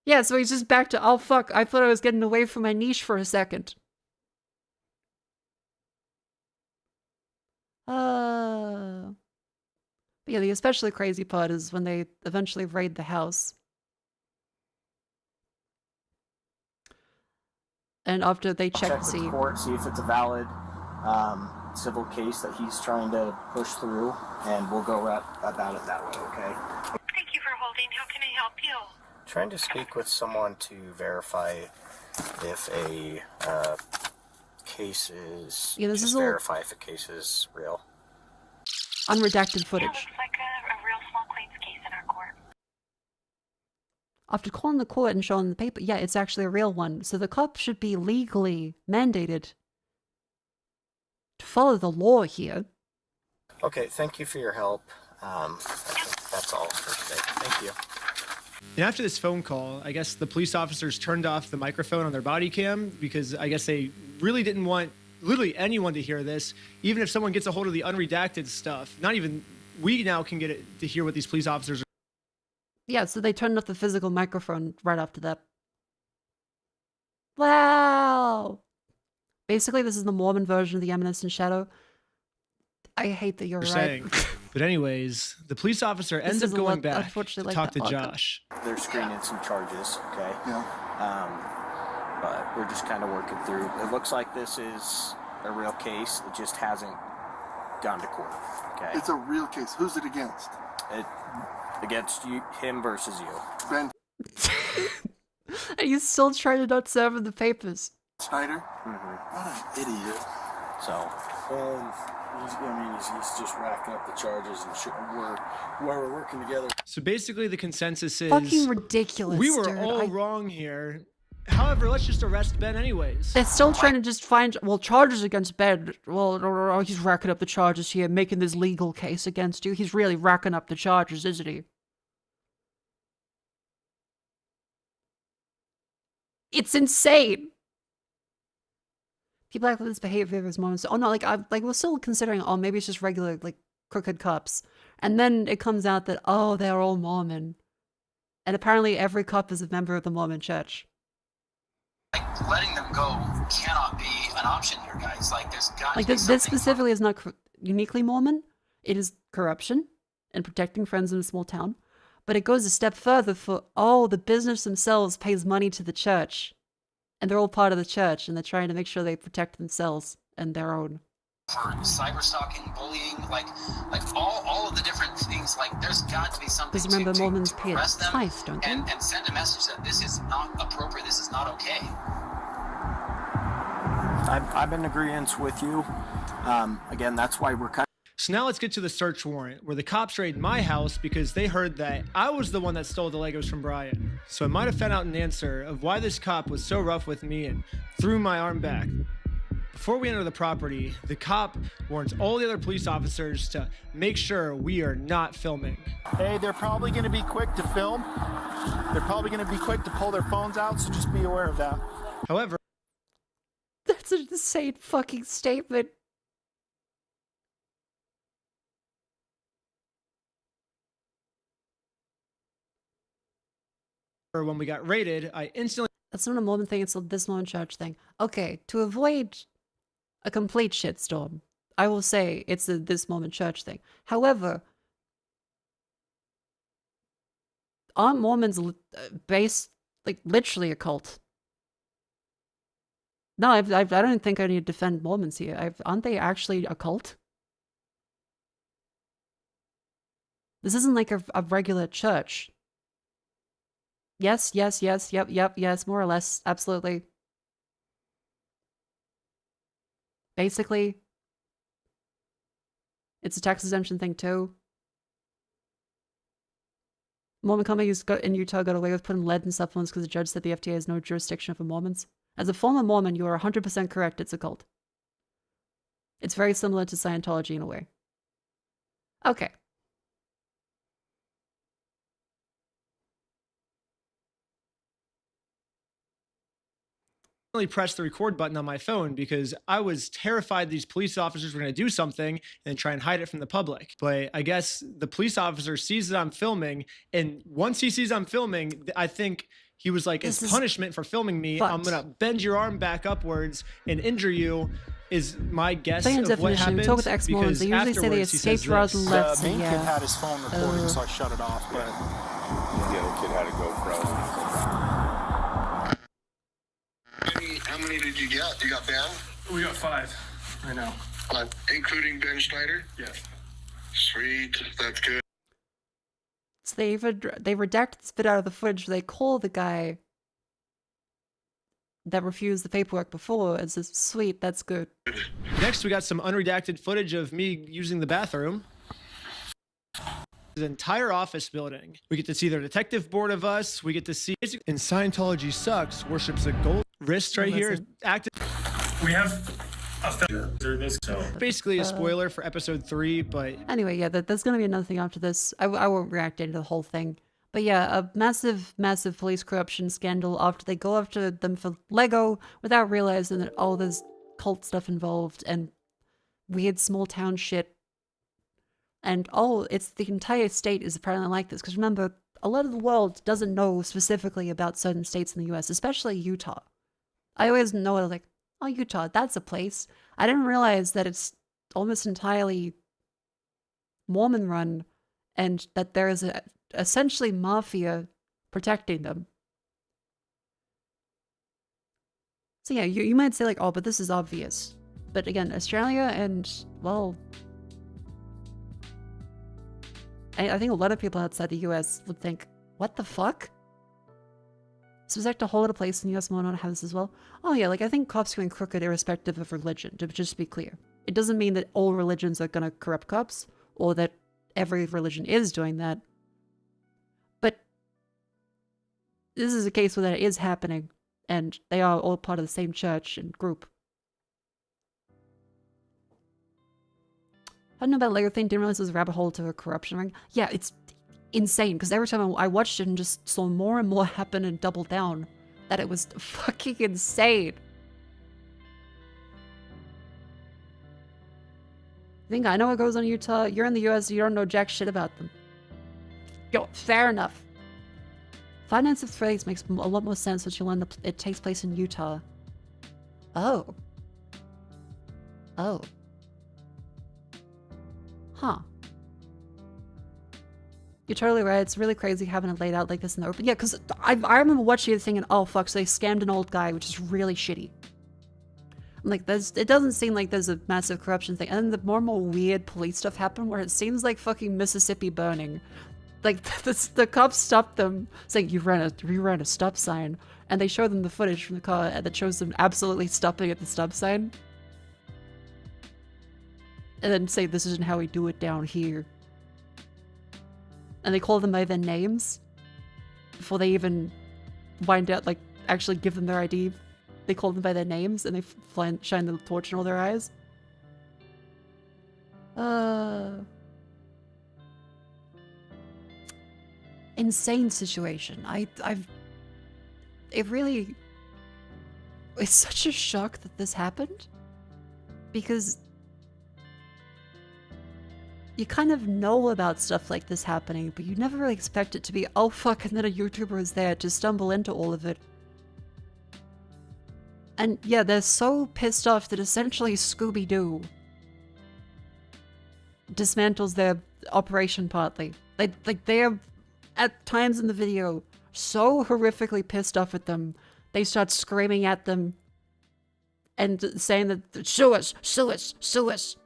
Yeah, so he's just back to, oh fuck, I thought I was getting away from my niche for a second. But yeah, the especially crazy part is when they eventually raid the house. And after they check to see... the court, see if it's a valid civil case that he's trying to push through, and we'll go about it that way, okay? Thank you for holding. How can I help you? Trying to speak with someone to verify if a case is... Yeah, this just is all verify if a case is real. unredacted footage. Yeah, looks like a real small claims case in our court. After calling the court and showing the paper, yeah, it's actually a real one. So the cop should be legally mandated to follow the law here. Okay, thank you for your help. I think that's all for today. Thank you. And after this phone call, I guess the police officers turned off the microphone on their body cam because I guess they really didn't want literally anyone to hear this, even if someone gets a hold of the unredacted stuff. Not even we now can get it to hear what these police officers are. Yeah, so they turned off the physical microphone right after that. Wow! Basically, this is the Mormon version of the Eminence in Shadow. I hate that you're right. Saying. But anyways, the police officer ends up going back to talk to Josh. They're screening some charges, okay? Yeah. But we're just kind of working through. It looks like this is a real case. It just hasn't gone to court, okay? It's a real case. Who's it against? Against you, him versus you. Ben And you still trying to not serve in the papers. Snyder? Mm-hmm. What an idiot. So. He's just racking up the charges, and we're working together. So basically, the consensus is fucking ridiculous. We were dude. all wrong here. However, let's just arrest Ben anyways. They're still trying to just find, well, charges against Ben. Well, he's racking up the charges here, making this legal case against you. He's really racking up the charges, isn't he? It's insane. People act like this behavior is moments. Oh no, we're still considering, oh, maybe it's just regular, like, crooked cops. And then it comes out that, oh, they're all Mormon. And apparently every cop is a member of the Mormon church. Like, letting them go cannot be an option here, guys. Like, there's got to be this specifically is not uniquely Mormon. It is corruption and protecting friends in a small town. But it goes a step further for, oh, the business themselves pays money to the church. And they're all part of the church, and they're trying to make sure they protect themselves and their own. For cyber stalking, bullying, like all of the different things, like there's got to be something Because remember, Mormons to pay a arrest them tithe, don't they? and send a message that this is not appropriate, this is not okay. I'm in agreement with you. Again, that's why we're kind. So now let's get to the search warrant, where the cops raid my house because they heard that I was the one that stole the Legos from Brian. So I might have found out an answer of why this cop was so rough with me and threw my arm back. Before we enter the property, the cop warns all the other police officers to make sure we are not filming. Hey, they're probably going to be quick to film. They're probably going to be quick to pull their phones out, so just be aware of that. However, that's an insane fucking statement. when we got raided, I instantly... That's not a Mormon thing, it's a this Mormon church thing. Okay, to avoid a complete shitstorm, I will say it's a this Mormon church thing. However, aren't Mormons based, like, literally a cult? No, I don't think I need to defend Mormons here. Aren't they actually a cult? This isn't like a regular church. Yes, yes, yes, yep, yes, more or less, absolutely. Basically, it's a tax exemption thing too. Mormon companies in Utah got away with putting lead in supplements because the judge said the FDA has no jurisdiction over Mormons. As a former Mormon, you are 100% correct, it's a cult. It's very similar to Scientology in a way. Okay. Press the record button on my phone because I was terrified these police officers were going to do something and try and hide it from the public. But I guess the police officer sees that I'm filming, and once he sees I'm filming, I think he was like, as punishment for filming me, I'm going to bend your arm back upwards and injure you, is my guess of what happened. Talk with ex-Mormons. They usually say they escaped rather than left. The main kid had his phone recording, so I shut it off, but the other kid had a GoPro. How many did you get? You got Ben? We got 5 right now. Including Ben Schneider? Yes. Sweet, that's good. So they redacted this bit out of the footage. They call the guy that refused the paperwork before and says, sweet, that's good. Next, we got some unredacted footage of me using the bathroom. The entire office building. We get to see their detective board of us. We get to see... And Scientology Sucks worships a gold wrist right here. Active. We have a film. So. Basically a spoiler for episode 3, but... Anyway, yeah, there's going to be another thing after this. I won't react into the whole thing. But yeah, a massive, massive police corruption scandal after they go after them for Lego without realizing that, oh, there's cult stuff involved and weird small town shit. And, oh, it's the entire state is apparently like this. Because remember, a lot of the world doesn't know specifically about certain states in the US, especially Utah. I always know, like, oh, Utah, that's a place. I didn't realize that it's almost entirely Mormon-run and that there is essentially mafia protecting them. So yeah, you might say, like, oh, but this is obvious. But again, Australia and, well... I think a lot of people outside the US would think, what the fuck? So is that a whole other place in the US might not have this as well? Oh yeah, like I think cops going crooked irrespective of religion, to just be clear. It doesn't mean that all religions are gonna corrupt cops, or that every religion is doing that. But this is a case where that is happening, and they are all part of the same church and group. I don't know about Lego thing, didn't realize it was a rabbit hole to a corruption ring. Yeah, it's insane, because every time I watched it and just saw more and more happen and double down, that it was fucking insane. I think I know what goes on in Utah. You're in the US, you don't know jack shit about them. Yo, fair enough. Finance of Threads makes a lot more sense once you learn that it takes place in Utah. Oh. Oh. Huh. You're totally right. It's really crazy having it laid out like this in the open. Yeah, because I remember watching the thing and, oh fuck, so they scammed an old guy, which is really shitty. I'm like, it doesn't seem like there's a massive corruption thing. And then the more and more weird police stuff happened where it seems like fucking Mississippi burning. Like, the cops stopped them, saying, you ran a stop sign. And they show them the footage from the car that shows them absolutely stopping at the stop sign. And then say, this isn't how we do it down here. And they call them by their names before they even find out, like, actually give them their ID. They call them by their names and they shine the torch in all their eyes. Insane situation. It really... It's such a shock that this happened. Because... you kind of know about stuff like this happening, but you never really expect it to be, oh fuck, and then a YouTuber is there to stumble into all of it. And yeah, they're so pissed off that essentially Scooby-Doo dismantles their operation partly. They're at times in the video, so horrifically pissed off at them, they start screaming at them and saying that, sue us, sue us, sue us.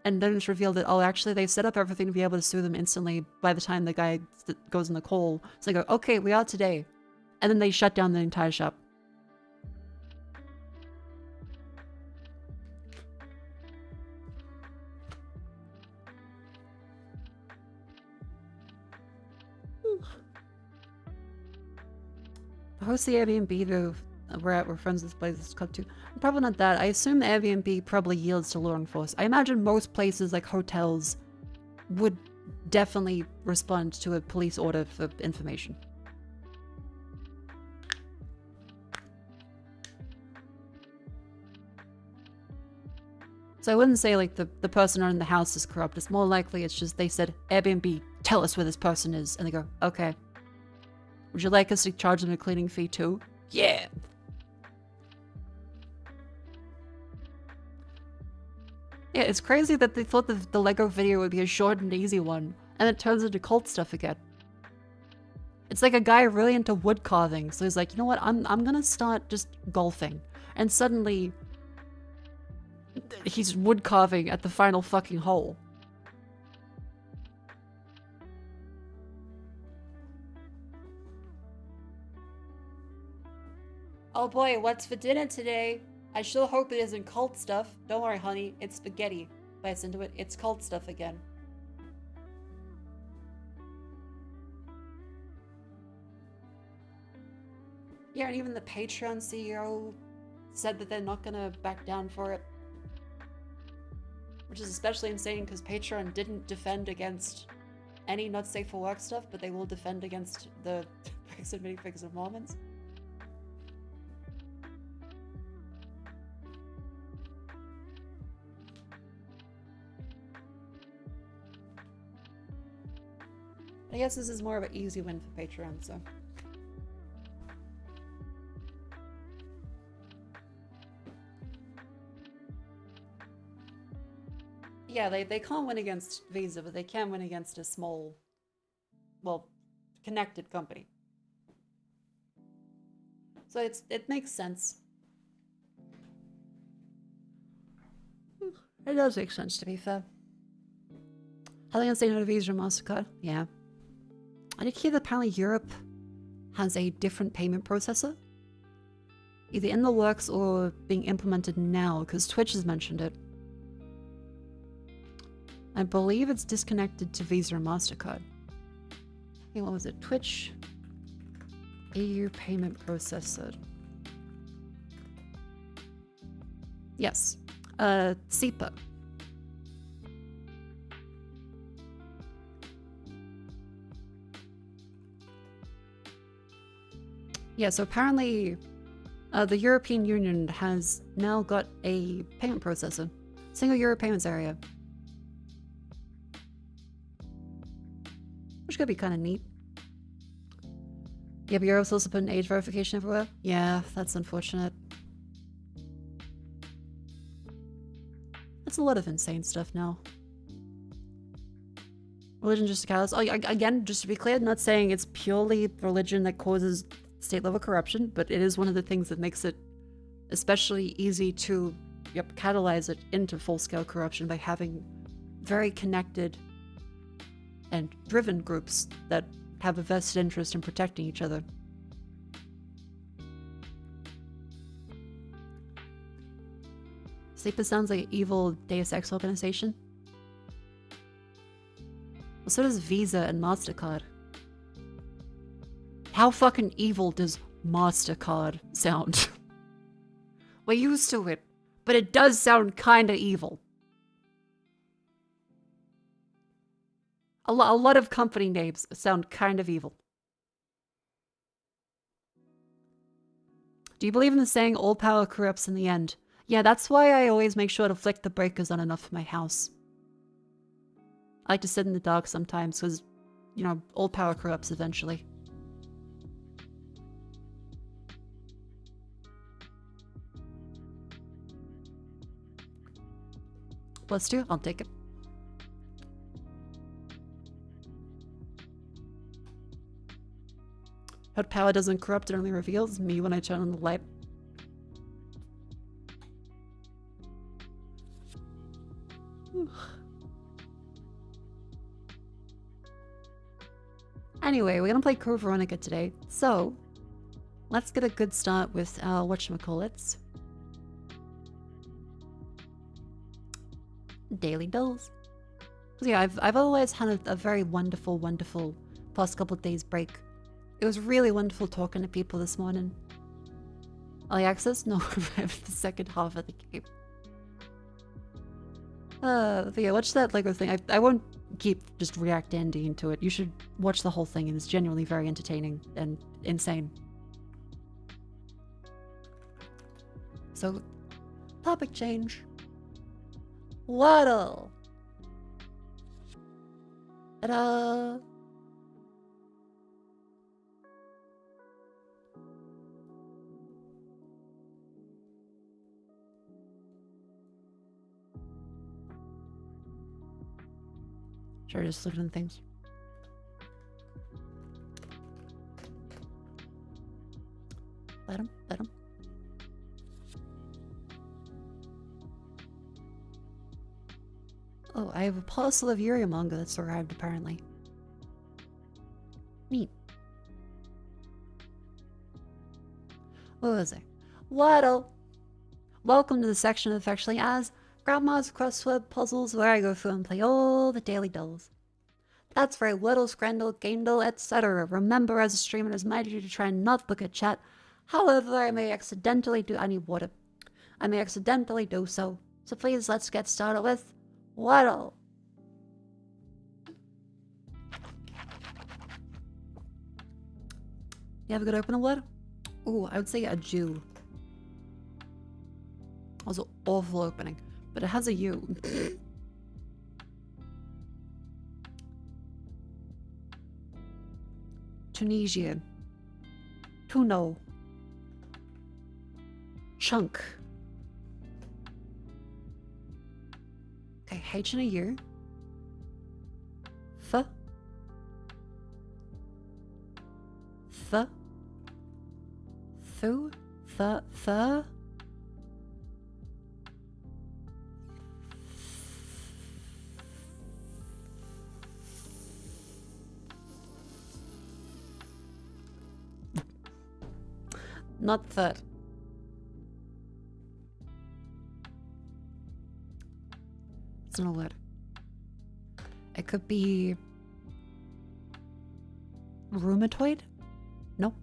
And then it's revealed that, oh, actually, they've set up everything to be able to sue them instantly by the time the guy goes in the call. So they go, okay, we are today. And then they shut down the entire shop. The host of the Airbnb, though, we're friends with this place, this club too. Probably not that. I assume the Airbnb probably yields to law enforcement. I imagine most places like hotels would definitely respond to a police order for information. So I wouldn't say like the person running the house is corrupt. It's more likely it's just they said, Airbnb, tell us where this person is. And they go, okay. Would you like us to charge them a cleaning fee too? Yeah. Yeah, it's crazy that they thought the Lego video would be a short and easy one, and it turns into cult stuff again. It's like a guy really into wood carving, so he's like, you know what, I'm gonna start just golfing. And suddenly, he's wood carving at the final fucking hole. Oh boy, what's for dinner today? I sure hope it isn't cult stuff. Don't worry, honey, it's spaghetti. Bites into it, it's cult stuff again. Yeah, and even the Patreon CEO said that they're not gonna back down for it. Which is especially insane because Patreon didn't defend against any not safe for work stuff, but they will defend against the Brexit minifigures of Mormons. I guess this is more of an easy win for Patreon, so. Yeah, they can't win against Visa, but they can win against a small, well, connected company. So it makes sense. It does make sense, to be fair. How are they gonna say no to Visa or MasterCard? Yeah. I did hear that apparently Europe has a different payment processor. Either in the works or being implemented now, because Twitch has mentioned it. I believe it's disconnected to Visa or MasterCard. Okay, what was it? Twitch EU payment processor. Yes. SEPA. Yeah, so apparently the European Union has now got a payment processor. Single Euro payments area. Which could be kind of neat. Yeah, but Europe's also put an age verification everywhere. Yeah, that's unfortunate. That's a lot of insane stuff now. Religion just a catalyst. Oh, again, just to be clear, I'm not saying it's purely religion that causes state-level corruption, but it is one of the things that makes it especially easy to catalyze it into full-scale corruption by having very connected and driven groups that have a vested interest in protecting each other. SEPA sounds like an evil Deus Ex organization. Well, so does Visa and MasterCard. How fucking evil does MasterCard sound? We're used to it, but it does sound kinda evil. A lot of company names sound kind of evil. Do you believe in the saying, all power corrupts in the end? Yeah, that's why I always make sure to flick the breakers on enough for my house. I like to sit in the dark sometimes, because, you know, all power corrupts eventually. +2, I'll take it. Her power doesn't corrupt, it only reveals me when I turn on the light. Anyway, we're gonna play Code Veronica today, so let's get a good start with our whatchamacallits. Daily Dulls. So yeah, I've otherwise had a very wonderful past couple of days break. It was really wonderful talking to people this morning. Early access? No, the second half of the game. But yeah, watch that Lego thing. I won't keep just react ending to it. You should watch the whole thing, and it's genuinely very entertaining and insane. So, topic change. Waddle. Ta-da! Sure, just looking at things. Let him. Oh, I have a parcel of Yuri manga that's arrived, apparently. Neat. What was it? Waddle! Welcome to the section affectionately as Grandma's Crossword Puzzles, where I go through and play all the daily dulls. That's right, Whittle, Scrandle, Gaindle, etc. Remember, as a streamer, it is my duty to try and not look at chat. However, I may accidentally do— I need water. I may accidentally do so. So please, let's get started with Whittle. You have a good opener, what? Ooh, I would say a Jew. That was an awful opening. But it has a U. Tunisia. Tuno. Chunk. Okay, H in a U. Th. Th. Thu. Th. Th. Not that. It's not a word. It could be rheumatoid? No.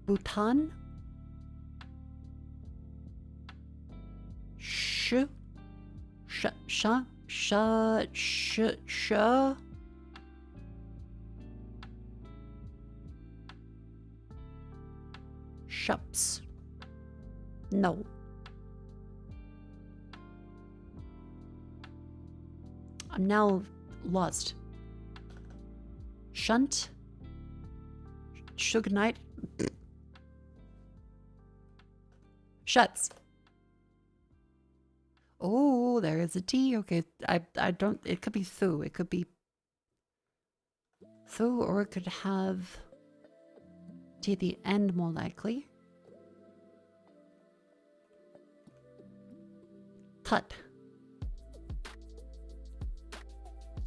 Bhutan? Shops. No. I'm now lost. Shunt. Sugar Knight. Shuts. Oh, there is a T. Okay, I don't— it could be Thu. It could be Thu, or it could have T at the end, more likely. Tut.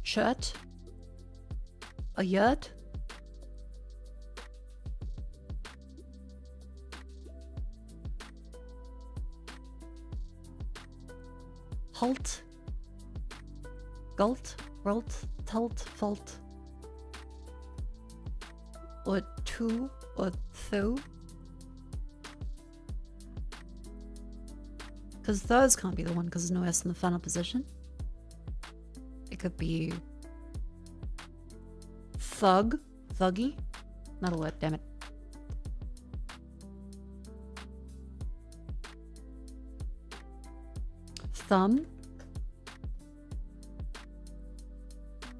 Shirt. A yurt. Halt. Gult. Rolt. Tult. Fault. Or two. Or thu. Because those can't be the one, because there's no S in the final position. It could be thug. Thuggy. Not a word, damn it. Thumb.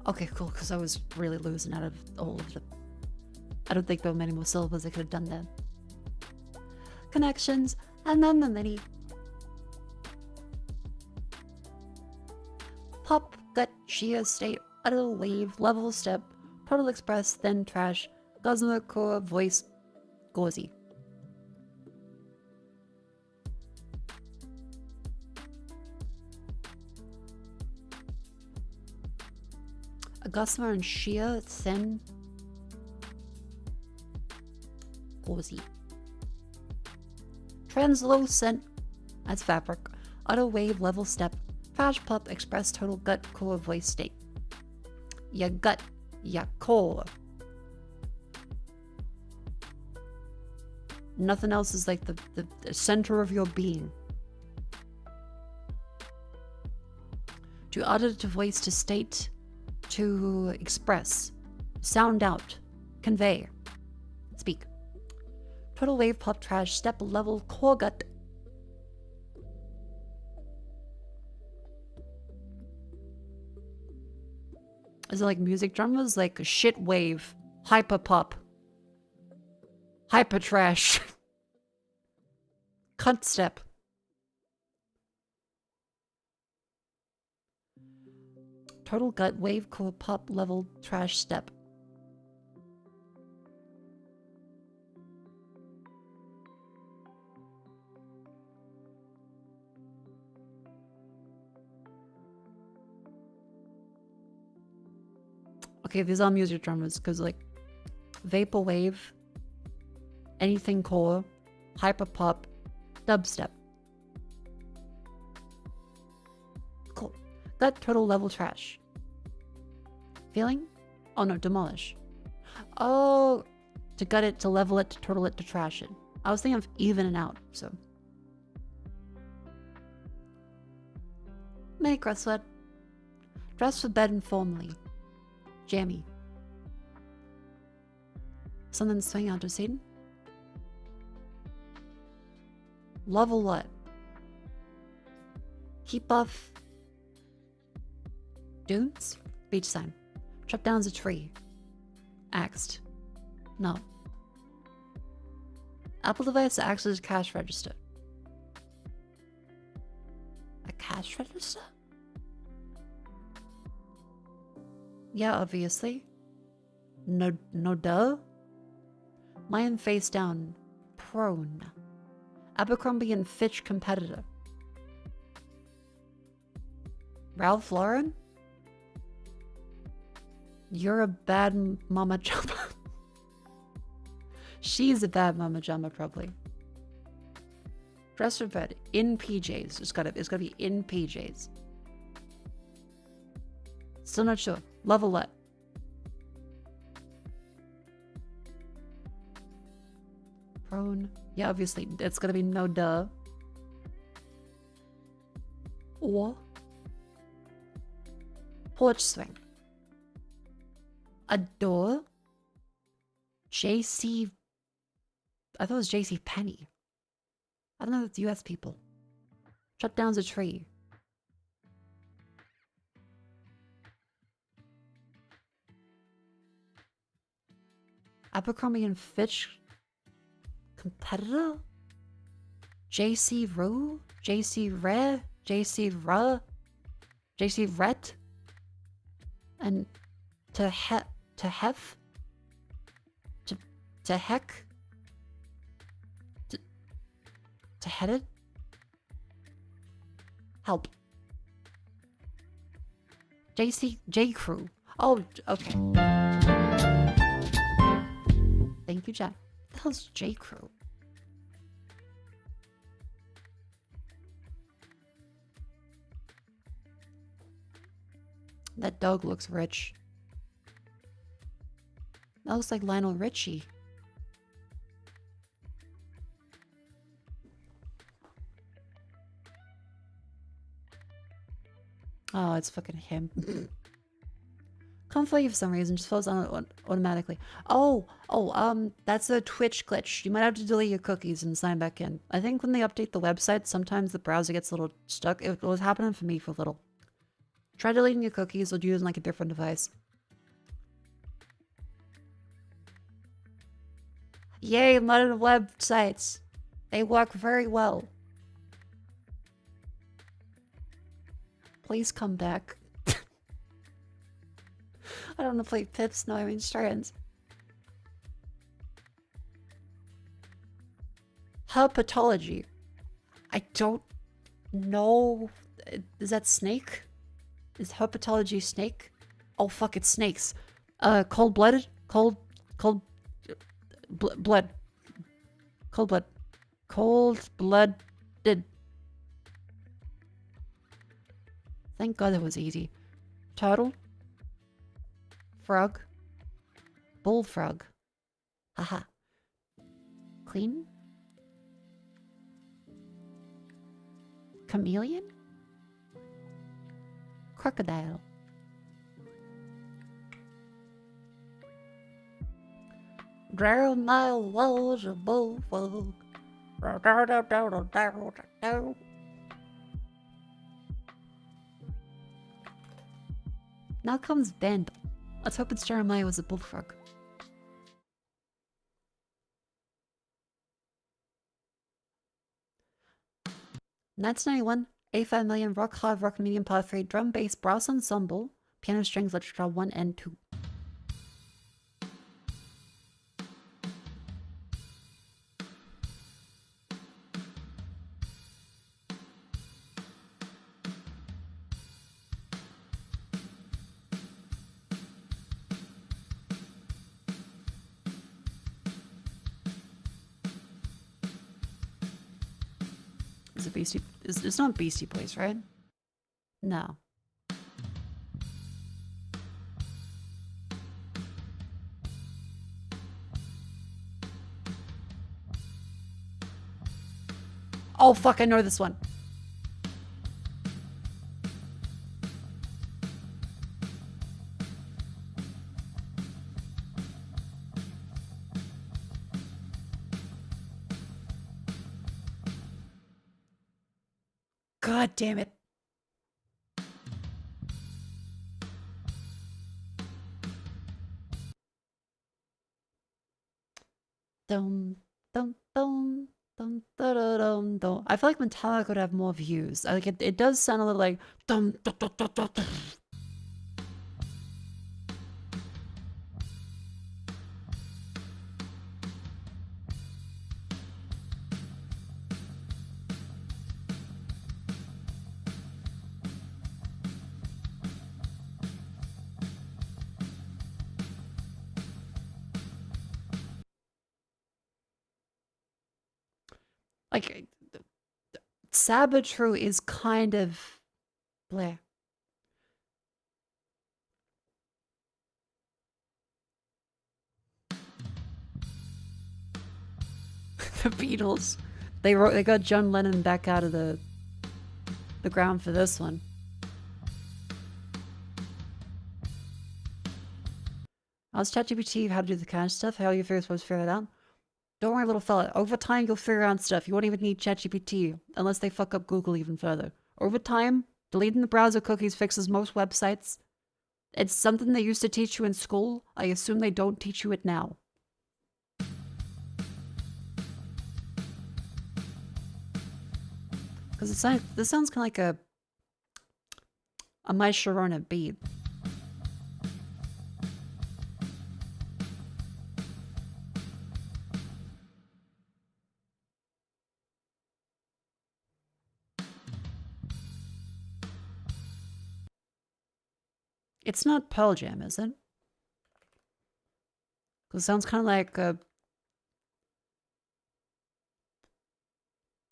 Okay, cool, because I was really losing out of all of the— I don't think there were many more syllables I could have done there. Connections, and then the mini. Pop, gut, shear, state, utter, wave, level, step, total express, then trash, Gosma core voice gauzy. A gossamer and sheer thin gauzy. Translucent as fabric. Auto wave level step. Flash pop express total gut core voice state. Ya gut. Ya core. Nothing else is like the center of your being. To utter, to voice, to state, to express, sound out, convey, speak. Total wave pop trash step level core gut. Is it like music dramas? Like shit wave, hyper pop, hyper trash, cunt step. Total gut wave core pop level trash step. Okay, these are music dramas because like vaporwave, anything core, hyperpop, dubstep. Cool. Gut total level trash. Feeling? Oh no, demolish. Oh, to gut it, to level it, to total it, to trash it. I was thinking of even and out, so. Make sweat. Dress for bed informally. Jammy. Something swing out to Satan. Level what? Keep off. Dunes? Beach sign. Chop down's a tree. Axed. No. Apple device acts as cash register. A cash register? Yeah, obviously. No duh. Lion face down. Prone. Abercrombie and Fitch competitor. Ralph Lauren? You're a bad mama jama. She's a bad mama jama, probably. Dress for bed in PJs. It's gotta be in PJs. Still not sure. Level what? Prone. Yeah, obviously it's gonna be no duh. Or porch swing. A door. JC. I thought it was JC Penny. I don't know if it's US people. Shut down's a tree. Abercrombie and Fitch competitor? JC Rue? JC Re? JC Ra? JC Ret? And to hef? To heck? To headed? Help. J Crew. Oh, okay. Thank you, Jack. What the hell's J Crew? That dog looks rich. That looks like Lionel Richie. Oh, it's fucking him. Can't for you for some reason, just fills on automatically. That's a Twitch glitch. You might have to delete your cookies and sign back in. I think when they update the website, sometimes the browser gets a little stuck. It was happening for me for a little. Try deleting your cookies or using like a different device. Yay, modern websites. They work very well. Please come back. I don't want to play Pips, no, I mean Strands. herpetology. I don't know. Is that snake? Is herpetology snake? Oh fuck, it's snakes. Cold-blooded? Blood. Cold blood. Cold-blooded. Thank God that was easy. Turtle. Frog. Bullfrog. Haha. Clean. Chameleon. Crocodile. Jeremiah was a bullfrog. Now comes Bend. Let's hope it's Jeremiah was a bullfrog. That's 91. 85 million. Rock hard, rock medium, part 3. Drum, bass, brass ensemble. Piano, strings, electric 1 and 2. Is it Beastie? It's not Beastie Boys, right? No. Oh fuck, I know this one. God damn it. Dum dum dum dum da da dum dum. I feel like Metallica would have more views. Like it does sound a little like dum dum dum dum dum. Dum. Like, Sabatru is kind of bleh. The Beatles. They got John Lennon back out of the ground for this one. Ask ChatGPT how to do the kind of stuff, how you figure supposed to figure it out. Don't worry, little fella. Over time, you'll figure out stuff. You won't even need ChatGPT, unless they fuck up Google even further. Over time, deleting the browser cookies fixes most websites. It's something they used to teach you in school. I assume they don't teach you it now. Because this sounds kind of like a My Sharona beat. It's not Pearl Jam, is it? Because it sounds kind of like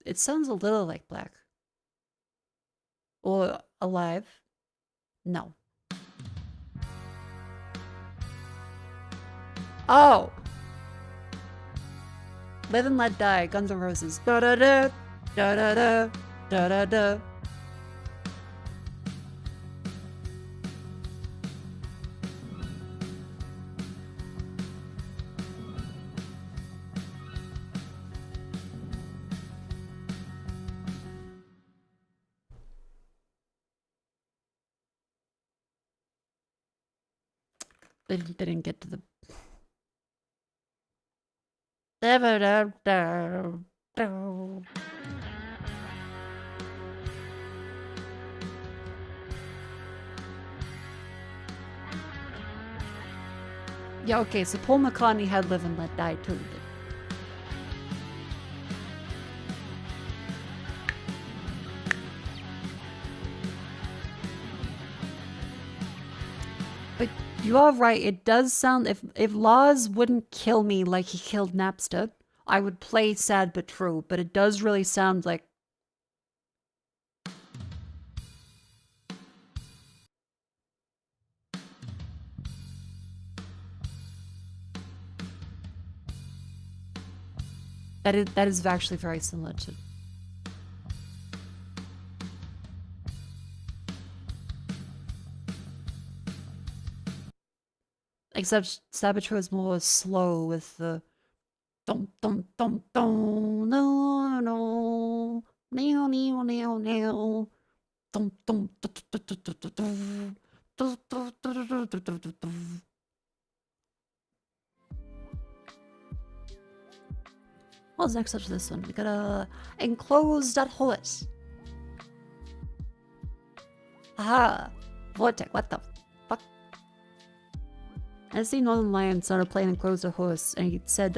it sounds a little like Black. Or Alive. No. Oh! Live and Let Die, Guns N' Roses. Da-da-da, da-da-da, da-da-da. They didn't get to the... Yeah, okay, so Paul McCartney had Live and Let Die too. You are right. It does sound... If Laws wouldn't kill me like he killed Napster, I would play Sad But True, but it does really sound like... That is actually very similar to... Except Saboteur is more slow with the... Dum dum dum dum no no no no no no dum dum What's next after this one? We gotta enclose that horse. Aha! Vortex, what the fuck? I see Northern Lion started playing Enclose the Horse, and he said,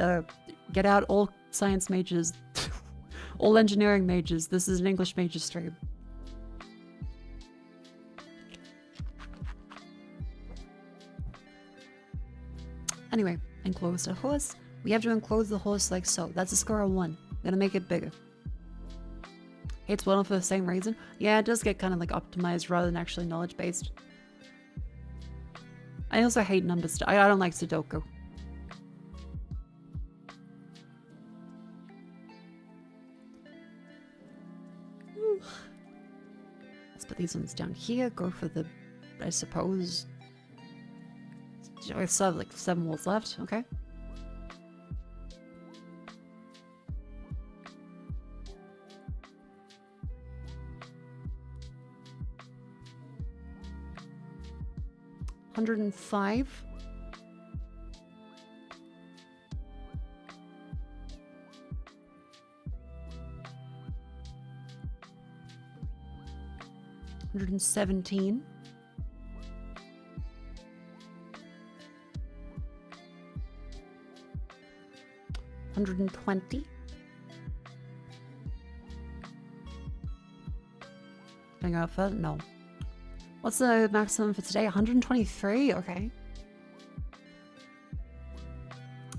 get out all science mages, all engineering mages. This is an English mages stream. Anyway, enclose the horse. We have to enclose the horse like so. That's a score of 1. Gonna make it bigger. Hates one for the same reason. Yeah, it does get kind of like optimized rather than actually knowledge based. I also hate numbers. I don't like Sudoku. Let's put these ones down here. Go for the, I suppose. I still have like 7 walls left. Okay. $105. $117. $120. Can I go further? No. What's the maximum for today? 123? Okay.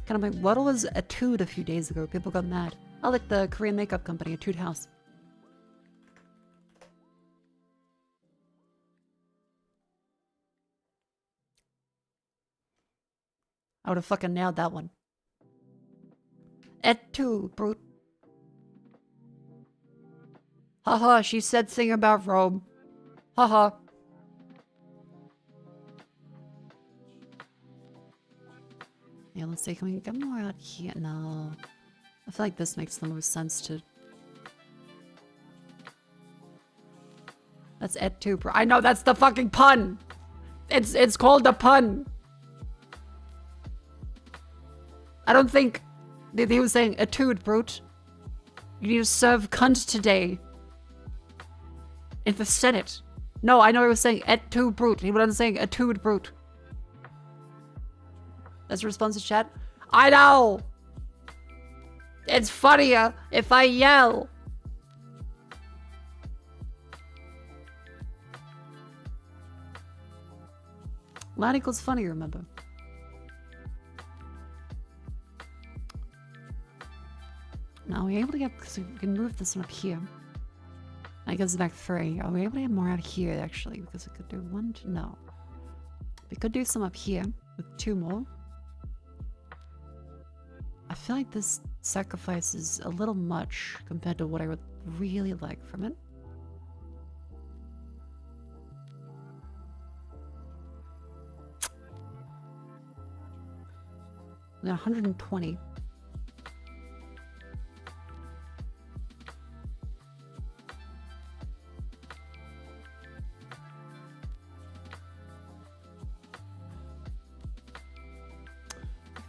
Kind of like, what was Etude a few days ago? People got mad. I like the Korean makeup company, Etude House. I would have fucking nailed that one. Etude, brute. Haha, she said thing about Rome. Haha. Yeah, let's see, can we get more out here? No. I feel like this makes the most sense to... That's Etude. I know, that's the fucking pun! It's called the pun! I don't think... He was saying, Etude, brute. You need to serve cunt today. In the Senate. No, I know he was saying Etude, brute. He wasn't saying Etude, brute. That's a response to chat. I know! It's funnier if I yell. Loud equals funny, remember. Now, are we able to get... So we can move this one up here. I guess it's back 3. Are we able to get more out here, actually? Because we could do 1, 2... No. We could do some up here with 2 more. I feel like this sacrifice is a little much compared to what I would really like from it. We got 120.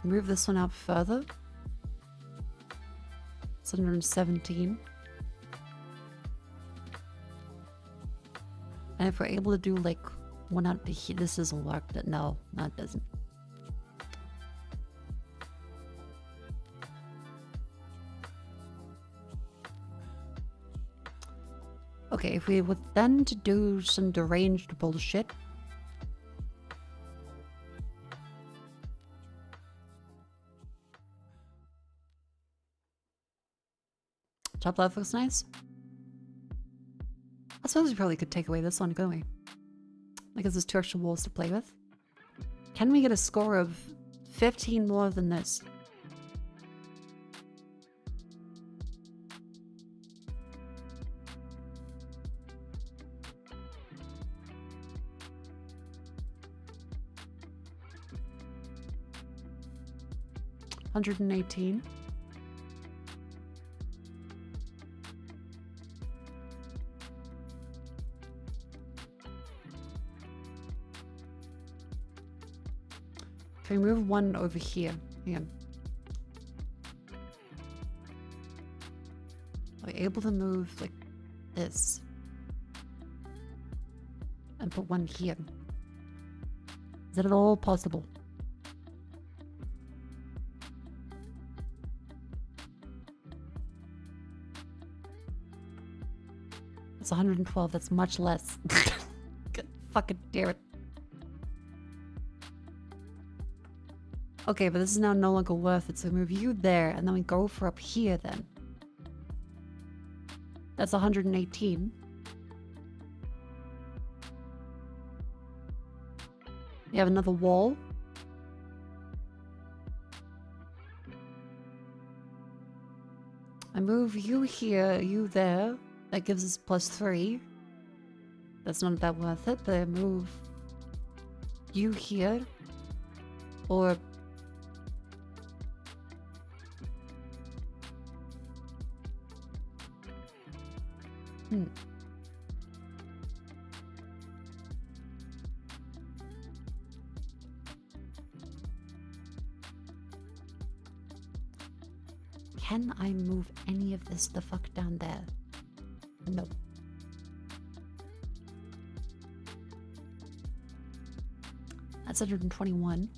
Move this one out further. 117. And if we're able to do like one out to here, this doesn't work. No, it doesn't. Okay, if we were then to do some deranged bullshit, Top left looks nice. I suppose we probably could take away this one, couldn't we? Like, there's 2 extra walls to play with. Can we get a score of 15 more than this? $118. Can we move one over here? Hang on. Are we able to move like this? And put one here? Is that at all possible? It's 112, that's much less. God fucking damn it. Okay, but this is now no longer worth it, so move you there, and then we go for up here then. That's 118. We have another wall. I move you here, you there. That gives us +3. That's not that worth it, but I move you here. Or... Can I move any of this the fuck down there? No. That's 121.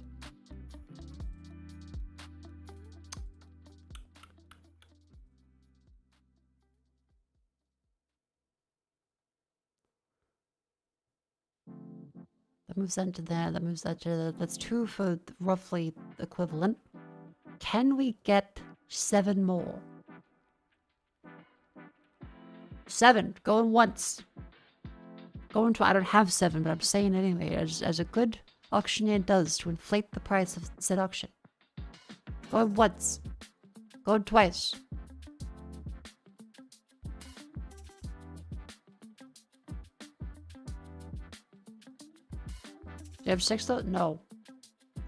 That moves that to there, that moves that to there. That's 2 for roughly equivalent. Can we get 7 more? 7. Going once. Going to... I don't have 7, but I'm saying it anyway. As a good auctioneer does to inflate the price of said auction. Going once. Going twice. Do you have 6 though? No.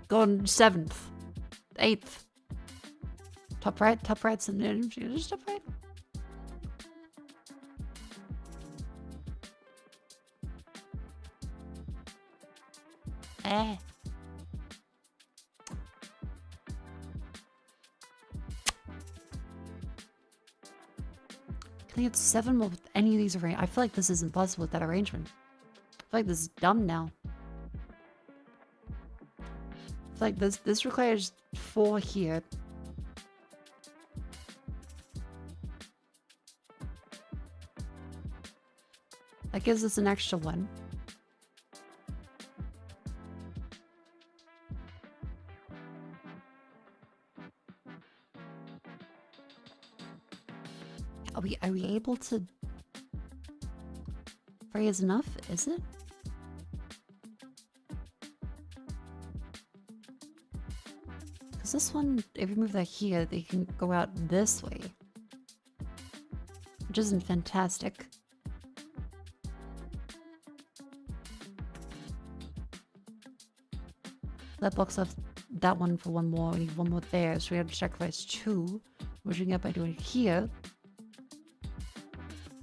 Going 7th. 8th. Top right? Top right's in there. Just top right. Eh. Can I get 7 more with any of these arrangements? I feel like this is impossible with that arrangement. I feel like this is dumb now. I feel like this requires 4 here. That gives us an extra 1. Are we able to... 3 is enough, is it? Because this one, if we move that here, they can go out this way. Which isn't fantastic. That blocks off that one for 1 more. We need 1 more there, so we have to sacrifice 2. Which we can get by doing it here.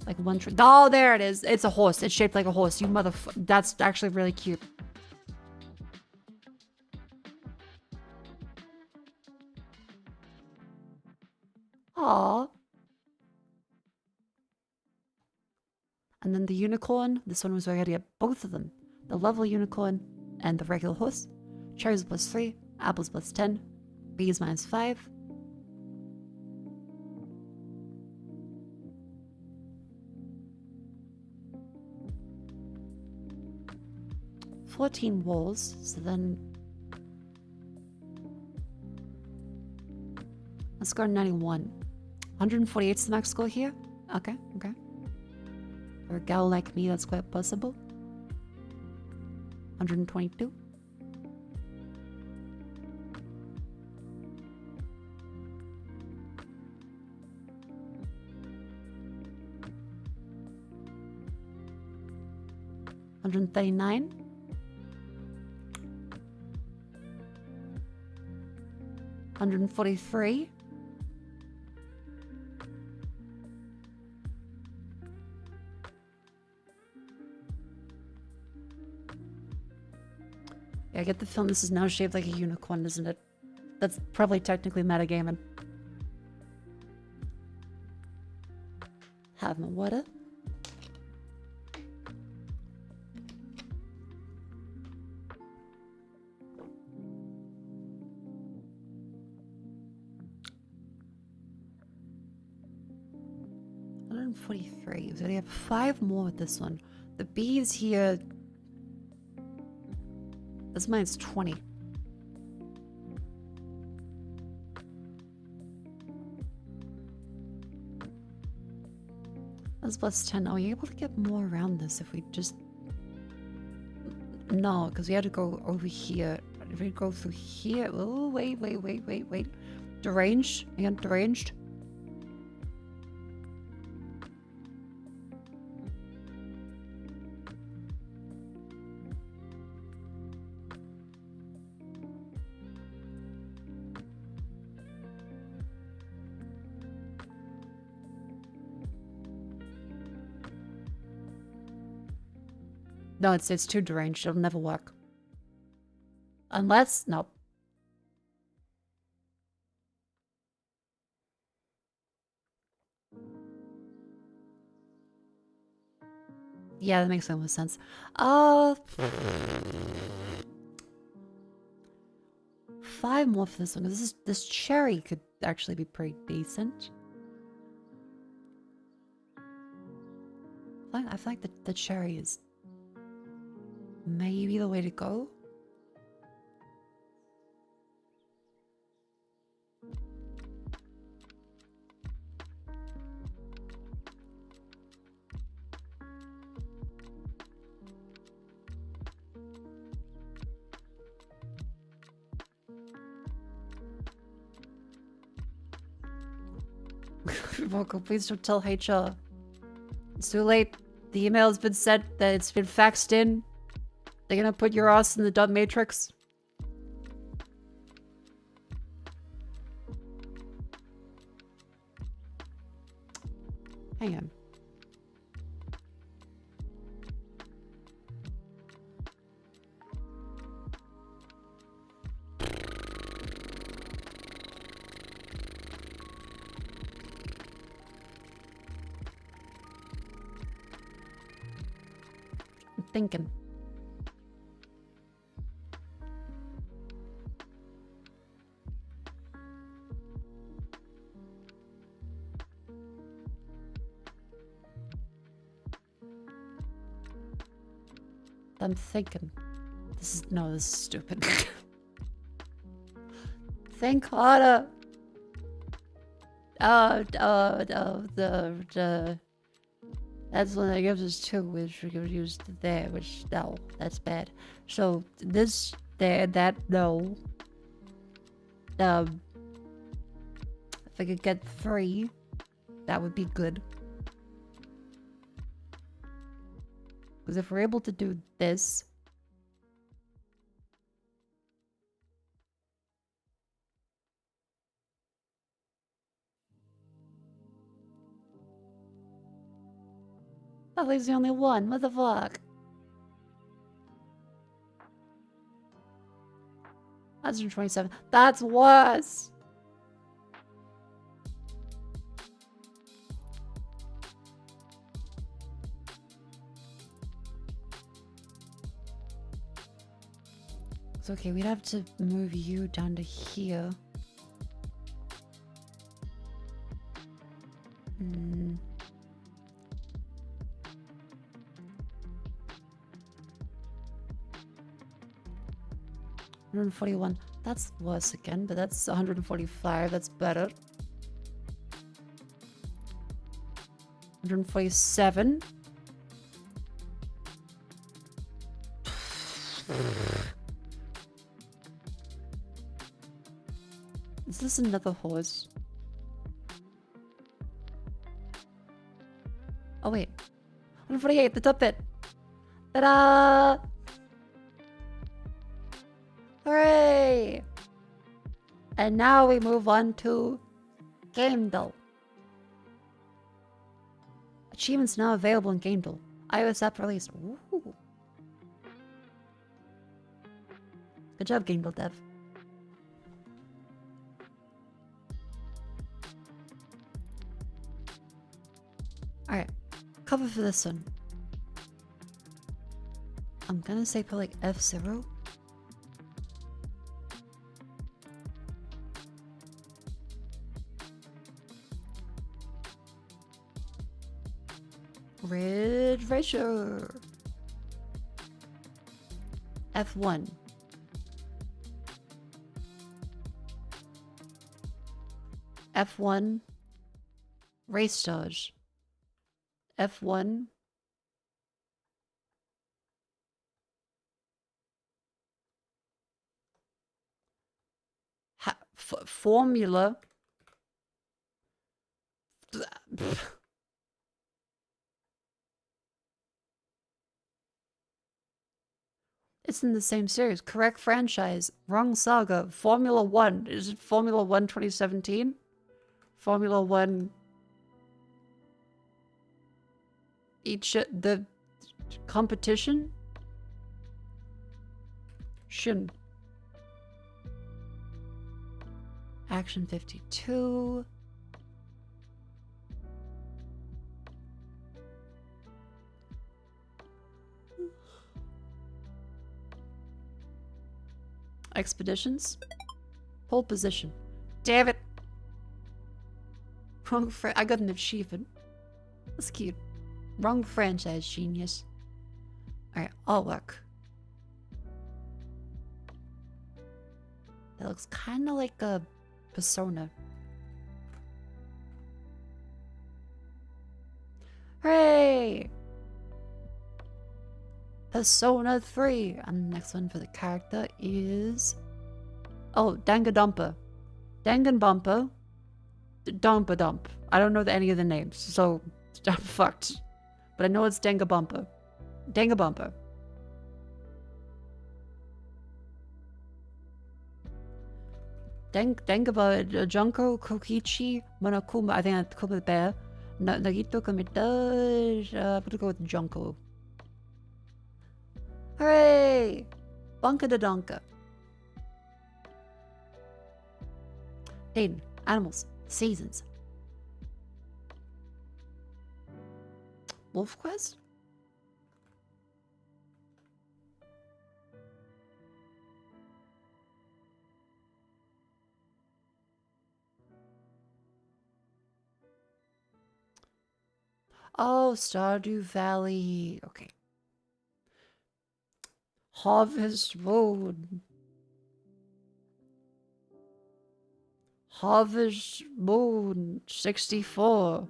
Like 1 tree. Oh, there it is. It's a horse. It's shaped like a horse. You motherfucker. That's actually really cute. Aww. And then the unicorn. This one was where I had to get both of them. The level unicorn and the regular horse. Cherries +3. Apples +10. Bees -5. $14 walls, so then let's go to 91. 148 is the max score here? Okay, okay. For a gal like me, that's quite possible. 122. $139. $143. Yeah, I get the film. This is now shaped like a unicorn, isn't it? That's probably technically metagaming. Have my water. $143. So we have 5 more with this one. The bees here. This mine's 20. That's plus 10. Are we able to get more around this if we just... No, because we had to go over here. If we go through here... Oh, wait. Deranged? Again, deranged? No, it's too deranged. It'll never work. Unless... No. Yeah, that makes so much sense. 5 more for this one. This cherry could actually be pretty decent. I feel like the cherry is maybe the way to go. Mako, please don't tell HR. It's too late. The email has been sent, that it's been faxed in. They're gonna put your ass in the dot matrix. Hang on. I'm thinking. I'm thinking. This is stupid. Think harder. That's one that gives us 2, which we could use there, which no, that's bad. So this there, that no. If I could get 3, that would be good. Because if we're able to do this... That leaves the only one. What the fuck? That's 127. That's worse! It's okay, we'd have to move you down to here. $141. That's worse again, but that's 145. That's better. 147. Is this another horse? Oh wait. 148, the top bit. Ta-da! Hooray! And now we move on to Gamecube. Achievements now available in Gamecube. iOS app release. Ooh. Good job, Gamecube dev. Alright. Cover for this one. I'm gonna say put like F0. Red Racer. F1. F1. Race Dodge. F1. Formula. It's in the same series. Correct franchise. Wrong saga. Formula 1. Is it Formula 1 2017? Formula 1... the competition? Shin. Action 52. Expeditions. Pole position. Damn it. Wrong I got an achievement. That's cute. Wrong franchise, genius. Alright, all work. That looks kind of like a Persona. Hooray! Persona 3. And the next one for the character is... oh, Danganronpa. Danganronpa. Dumpa. I don't know any of the names, so I'm fucked. But I know it's Danganronpa. Danganronpa. Dengaba Junko Kokichi Monokuma. I think that's Kuma Bear. Nagito Kamita. I'm gonna go with Junko. Hooray! Bunka da Donka. Dayton. Animals. Seasons. Wolf Quest? Oh, Stardew Valley. Okay. Harvest Moon. Harvest Moon 64.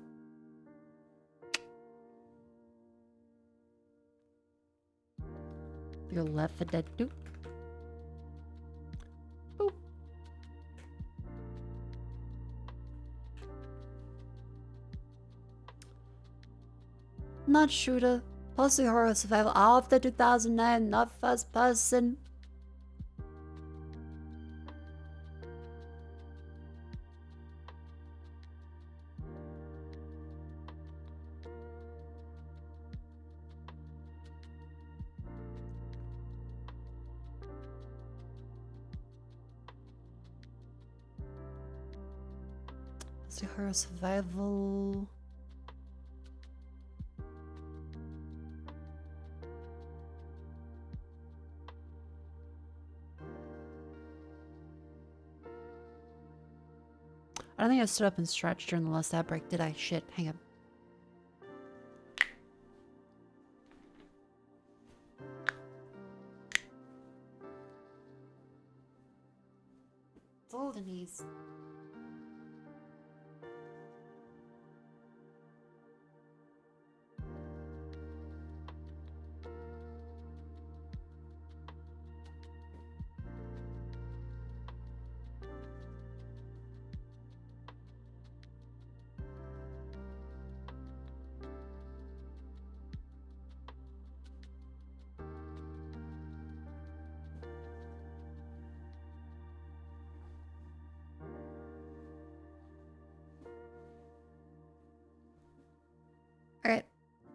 You're left for dead too. Boop. Not shooter. Pussy horror survival after 2009. Not first person. Pussy horror survival. I don't think I stood up and stretched during the last ad break, did I? Shit, hang on. Golden knees.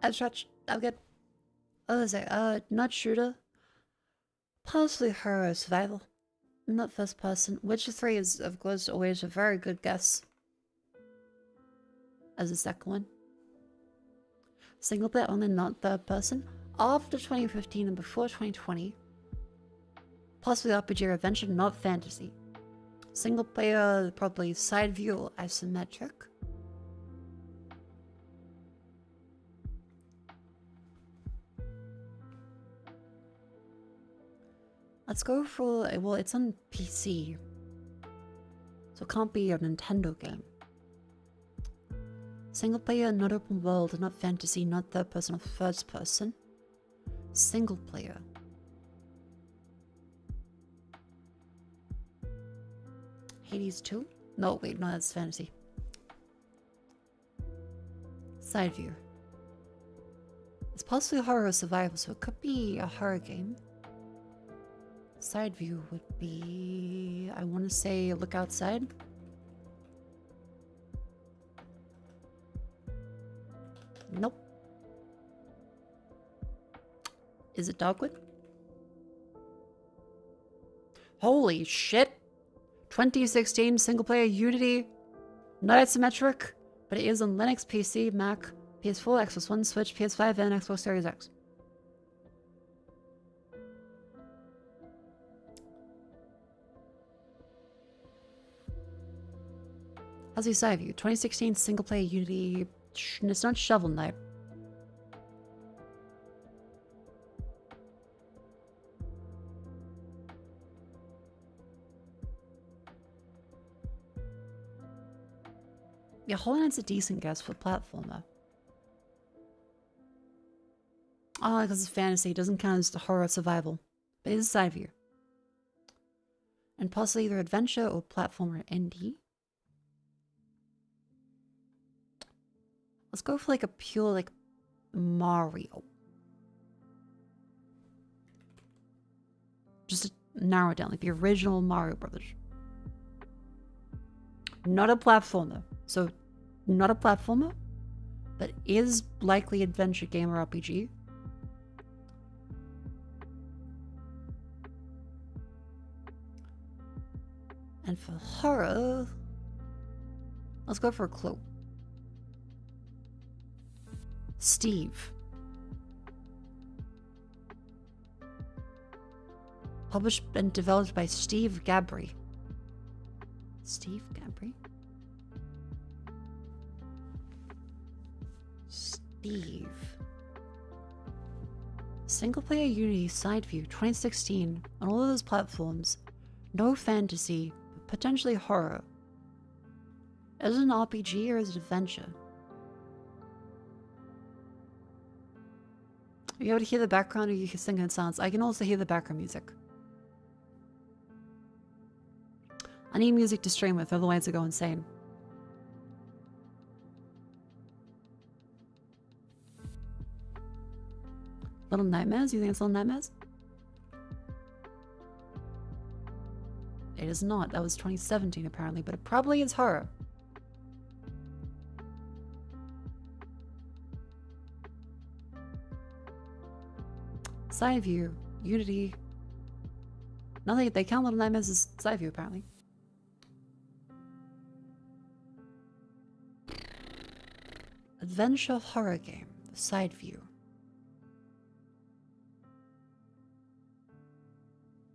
I'll get. What was it? Not shooter. Possibly horror survival. Not first person. Witcher 3 is, of course, always a very good guess. As the second one. Single player only, not third person. After 2015 and before 2020. Possibly RPG or adventure, not fantasy. Single player, probably side view or isometric. Let's go for, well, it's on PC. So it can't be a Nintendo game. Single player, not open world, not fantasy, not third person or first person. Single player. Hades 2? No, wait, no, that's fantasy. Side view. It's possibly horror or survival, so it could be a horror game. Side view would be, I want to say, look outside. Nope. Is it Dogwood? Holy shit! 2016 single player Unity, not isometric, but it is on Linux, PC, Mac, PS4, Xbox One, Switch, PS5, and Xbox Series X. How's the side view? 2016 single player Unity. It's not Shovel Knight. Yeah, Hollow Knight's a decent guess for platformer. Oh, because it's fantasy. It doesn't count as the horror survival. But it is a side view. And possibly either adventure or platformer indie. Let's go for like a pure like Mario. Just to narrow it down, like the original Mario Brothers. Not a platformer. So, not a platformer, but is likely adventure game or RPG. And for horror, let's go for a clue. Steve. Published and developed by Steve Gabry. Steve Gabry? Steve. Single player Unity side view 2016 on all of those platforms. No fantasy, but potentially horror. Is it an RPG or is it adventure? Are you able to hear the background or you can sing in silence? I can also hear the background music. I need music to stream with, otherwise I go insane. Little Nightmares? You think it's Little Nightmares? It is not. That was 2017 apparently, but it probably is horror. Side view, Unity. No, they count Little Nightmares as side view apparently. Adventure horror game, side view.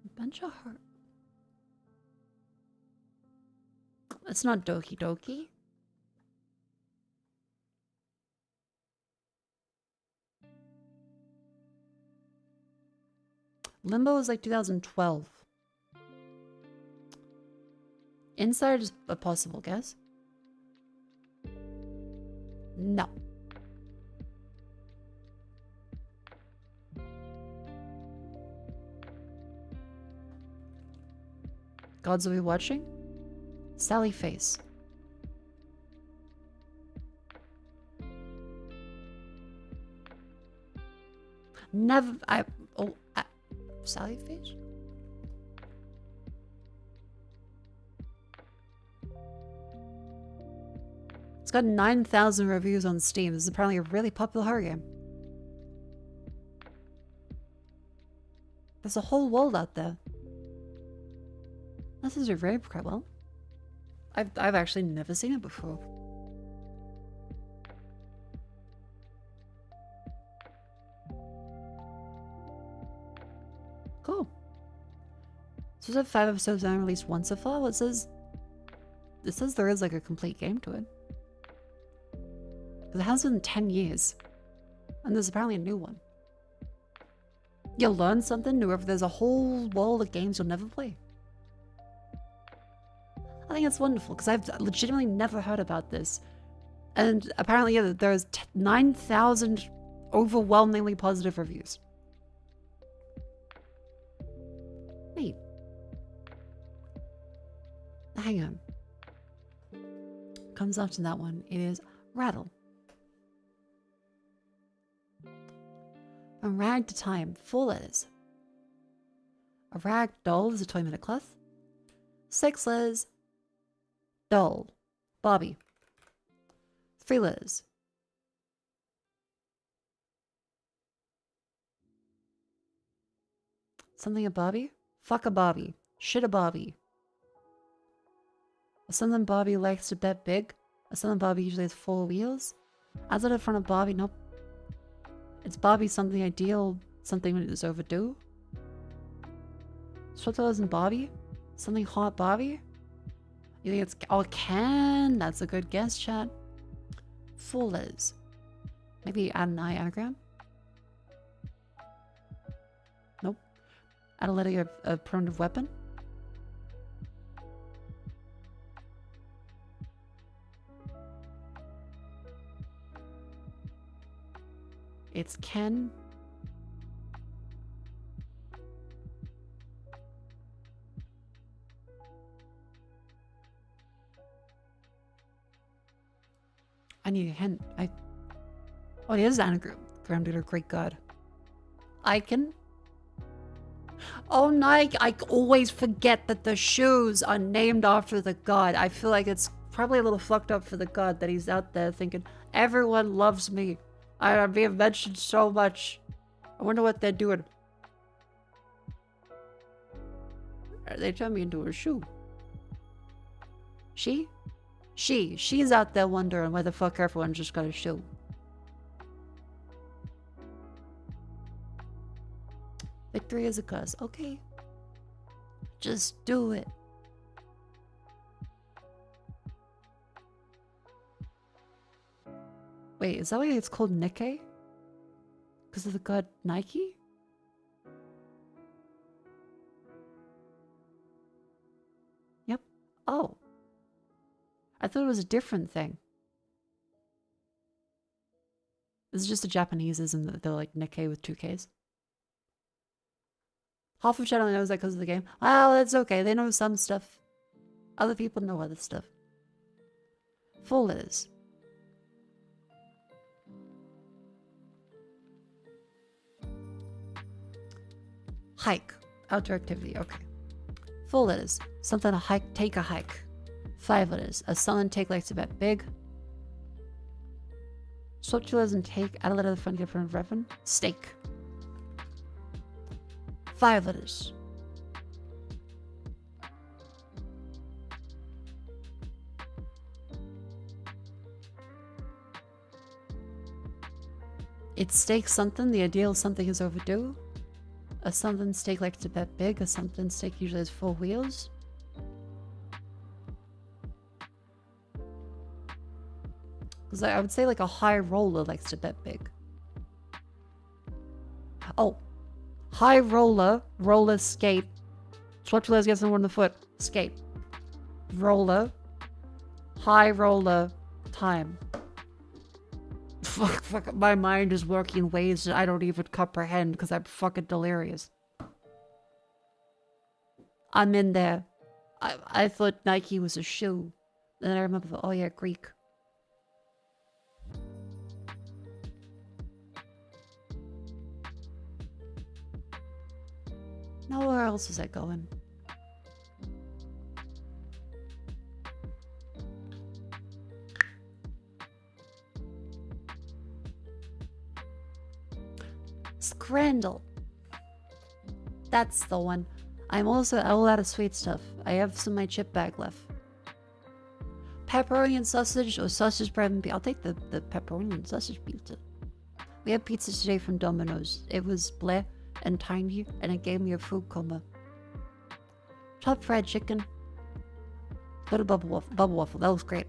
Adventure horror. It's not Doki Doki. Limbo is like 2012. Inside is a possible guess. No. Gods Are We Watching? Sally Face. Never. Sally Face? It's got 9,000 reviews on Steam. This is apparently a really popular horror game. There's a whole world out there. This is a very quite well. I've actually never seen it before. Cool. So there's 5 episodes and released once so far. Well, it says there is like a complete game to it. Because it has been 10 years. And there's apparently a new one. You'll learn something new if there's a whole world of games you'll never play. I think it's wonderful because I've legitimately never heard about this. And apparently, yeah, there's 9,000 overwhelmingly positive reviews. Neat. Hang on. Comes after that one. It is Rattle. From rag to time, 4 letters. A rag doll is a toy made of cloth. 6 letters. Doll. Bobby. 3 letters. Something a Bobby? Fuck a Bobby. Shit a Bobby. A something Bobby likes to bet big. A something Bobby usually has 4 wheels. Outside in front of Bobby, nope. It's Bobby something ideal, something that is overdue. Sweater isn't Bobby? Something hot Bobby? You think it's can? That's a good guess, chat. 4 letters. Maybe add an I anagram? Nope. Add a letter of primitive weapon? It's Ken. I need a hint. Oh, it is anagram. Grounded or great god. Icon. Oh, Nike. I always forget that the shoes are named after the god. I feel like it's probably a little fucked up for the god that he's out there thinking, everyone loves me. I'm being mentioned so much. I wonder what they're doing. They turned me into a shoe. She's out there wondering why the fuck everyone just got a shoe. Victory is a cause. Okay. Just do it. Wait, is that why it's called Nikkei? Because of the god Nike? Yep. Oh. I thought it was a different thing. This is just a Japaneseism that they're like Nikkei with 2 Ks. Half of chat only knows that because of the game. Well, that's okay. They know some stuff. Other people know other stuff. 4 letters. Hike. Outdoor activity. Okay. 4 letters. Something to hike. Take a hike. 5 letters. A something take like to bet big. Swap 2 letters and take. Add a letter to the front. Get front of reference. Steak. 5 letters. It's steak something. The ideal something is overdue. A something steak like to bet big. A something steak usually has 4 wheels. Because I would say like a high roller likes to bet big. Oh. High roller. Roller skate. Swap 2 letters, get someone in the foot. Skate. Roller. High roller. Time. Fuck, my mind is working in ways that I don't even comprehend because I'm fucking delirious. I'm in there. I thought Nike was a shoe. Then I remember, oh yeah, Greek. Now where else is that going? Scrandle. That's the one. I'm also all out of sweet stuff. I have some of my chip bag left. Pepperoni and sausage or sausage bread and pizza. I'll take the pepperoni and sausage pizza. We had pizza today from Domino's. It was bleh and tiny and it gave me a food coma. Chopped fried chicken. Little bubble waffle. That was great.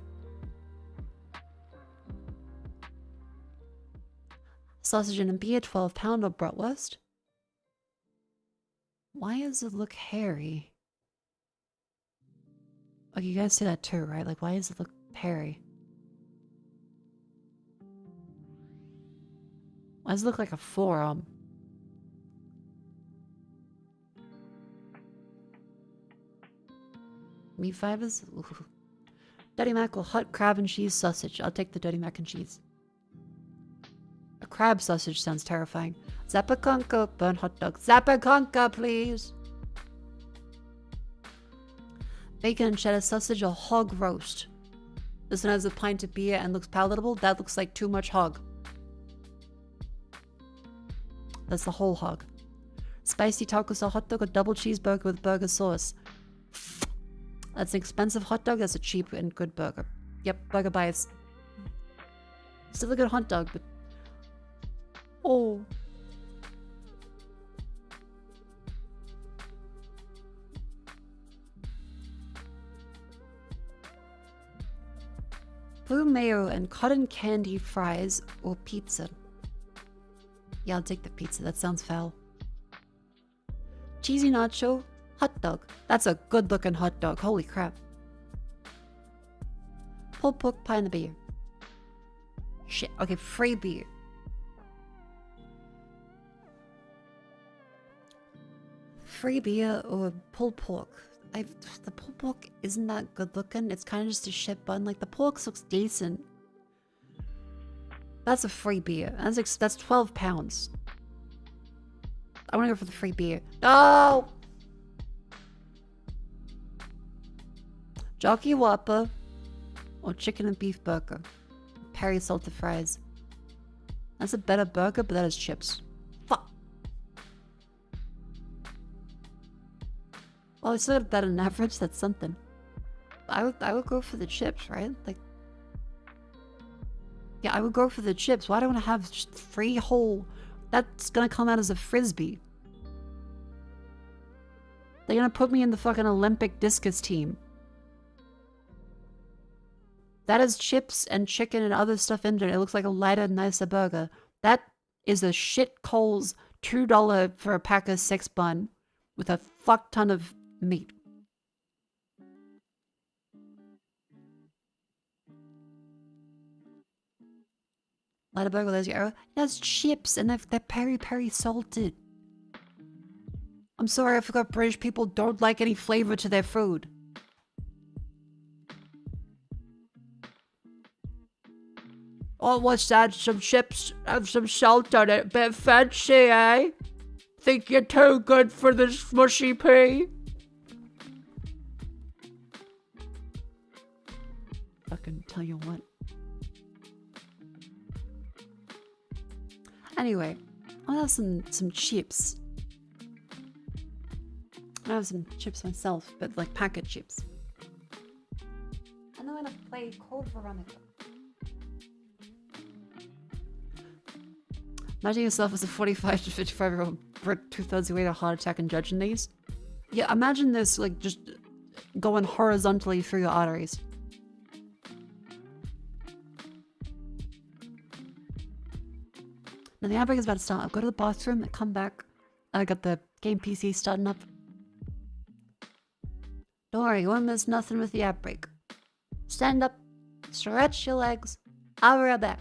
Sausage and a beer, 12-pound of bratwurst. Why does it look hairy? Like, you guys say that too, right? Like, why does it look hairy? Why does it look like a forearm? Meat fibers? Ooh. Dirty Mako, hot crab and cheese sausage. I'll take the dirty mac and cheese. A crab sausage sounds terrifying. Zapaconca, burnt hot dog. Zapaconca, please. Bacon and cheddar sausage or hog roast. This one has a pint of beer and looks palatable. That looks like too much hog. That's the whole hog. Spicy tacos or hot dog or double cheeseburger with burger sauce. That's an expensive hot dog. That's a cheap and good burger. Yep, burger bites. Still a good hot dog, but... Oh. Blue mayo and cotton candy fries or pizza. Yeah, I'll take the pizza. That sounds foul. Cheesy nacho, hot dog. That's a good looking hot dog. Holy crap. Pulled pork pie and a beer. Shit. Okay, free beer. Free beer or pulled pork. The pulled pork isn't that good looking. It's kind of just a shit bun. Like, the pork looks decent. That's a free beer. That's 12 pounds. I want to go for the free beer. No! Jockey Whopper or chicken and beef burger. Perry salted fries. That's a better burger, but that is chips. Fuck. Well, it's still better than average. That's something. I would go for the chips, right? Like, yeah, I would go for the chips. Why do I want to have just 3 whole? That's gonna come out as a frisbee. They're gonna put me in the fucking Olympic discus team. That is chips and chicken and other stuff in there. It looks like a lighter, nicer burger. That is a shit Coles $2 for a pack of 6 bun with a fuck ton of meat. Lighter burger, there's your arrow. It has chips and they're peri salted. I'm sorry, I forgot British people don't like any flavor to their food. Oh, what's that? Some chips have some salt on it. Bit fancy, eh? Think you're too good for this mushy pea? Fucking tell you what. Anyway, I'll have some chips. I have some chips myself, but like packet chips. And then I'm gonna play Code Veronica. Imagine yourself as a 45 to 55-year-old Brit 2/3 away to a heart attack and judging these. Yeah, imagine this like just going horizontally through your arteries. Now the outbreak is about to start. I'll go to the bathroom and come back. I got the game PC starting up. Don't worry, you won't miss nothing with the outbreak. Stand up, stretch your legs. I'll be right back.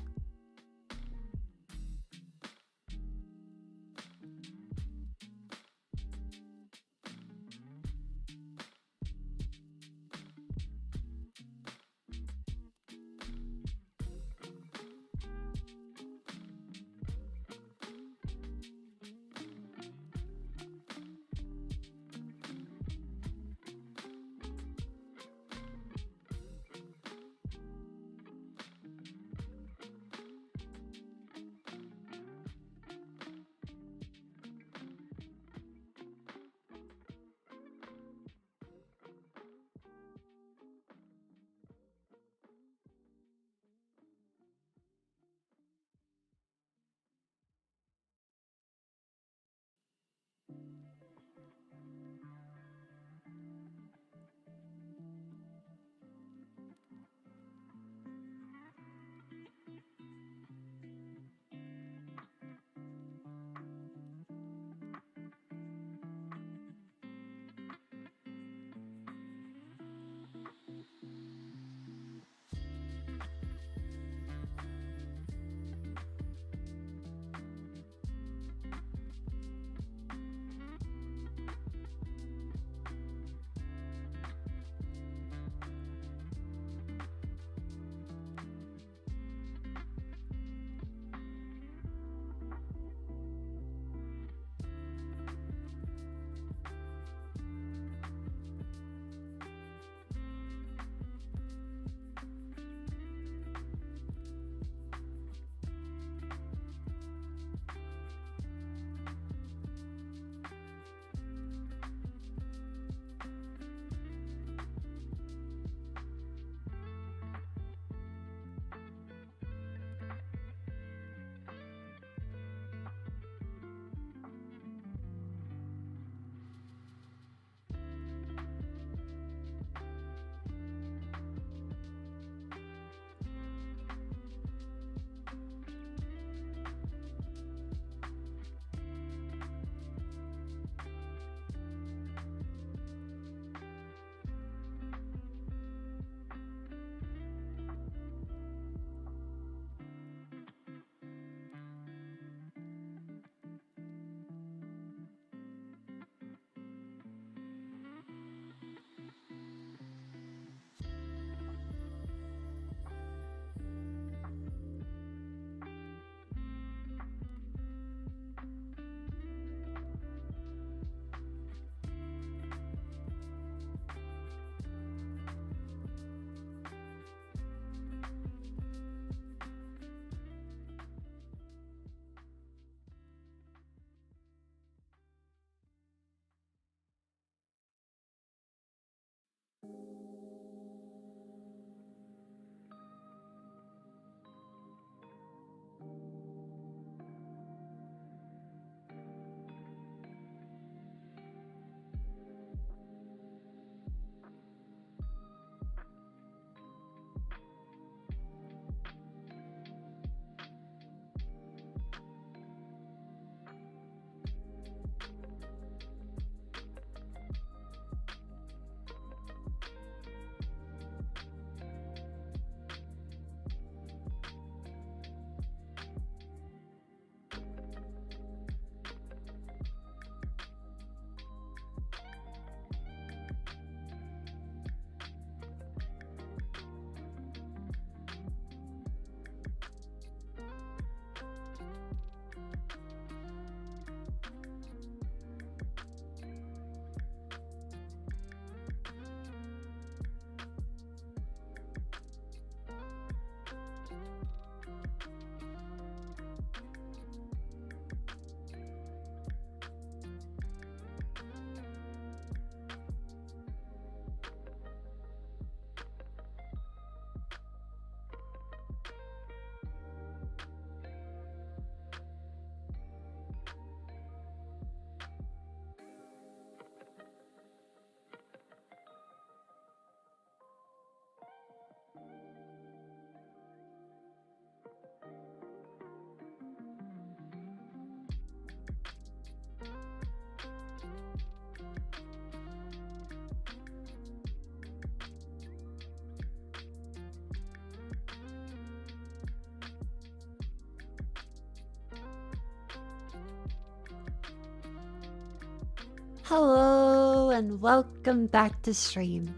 Hello and welcome back to stream.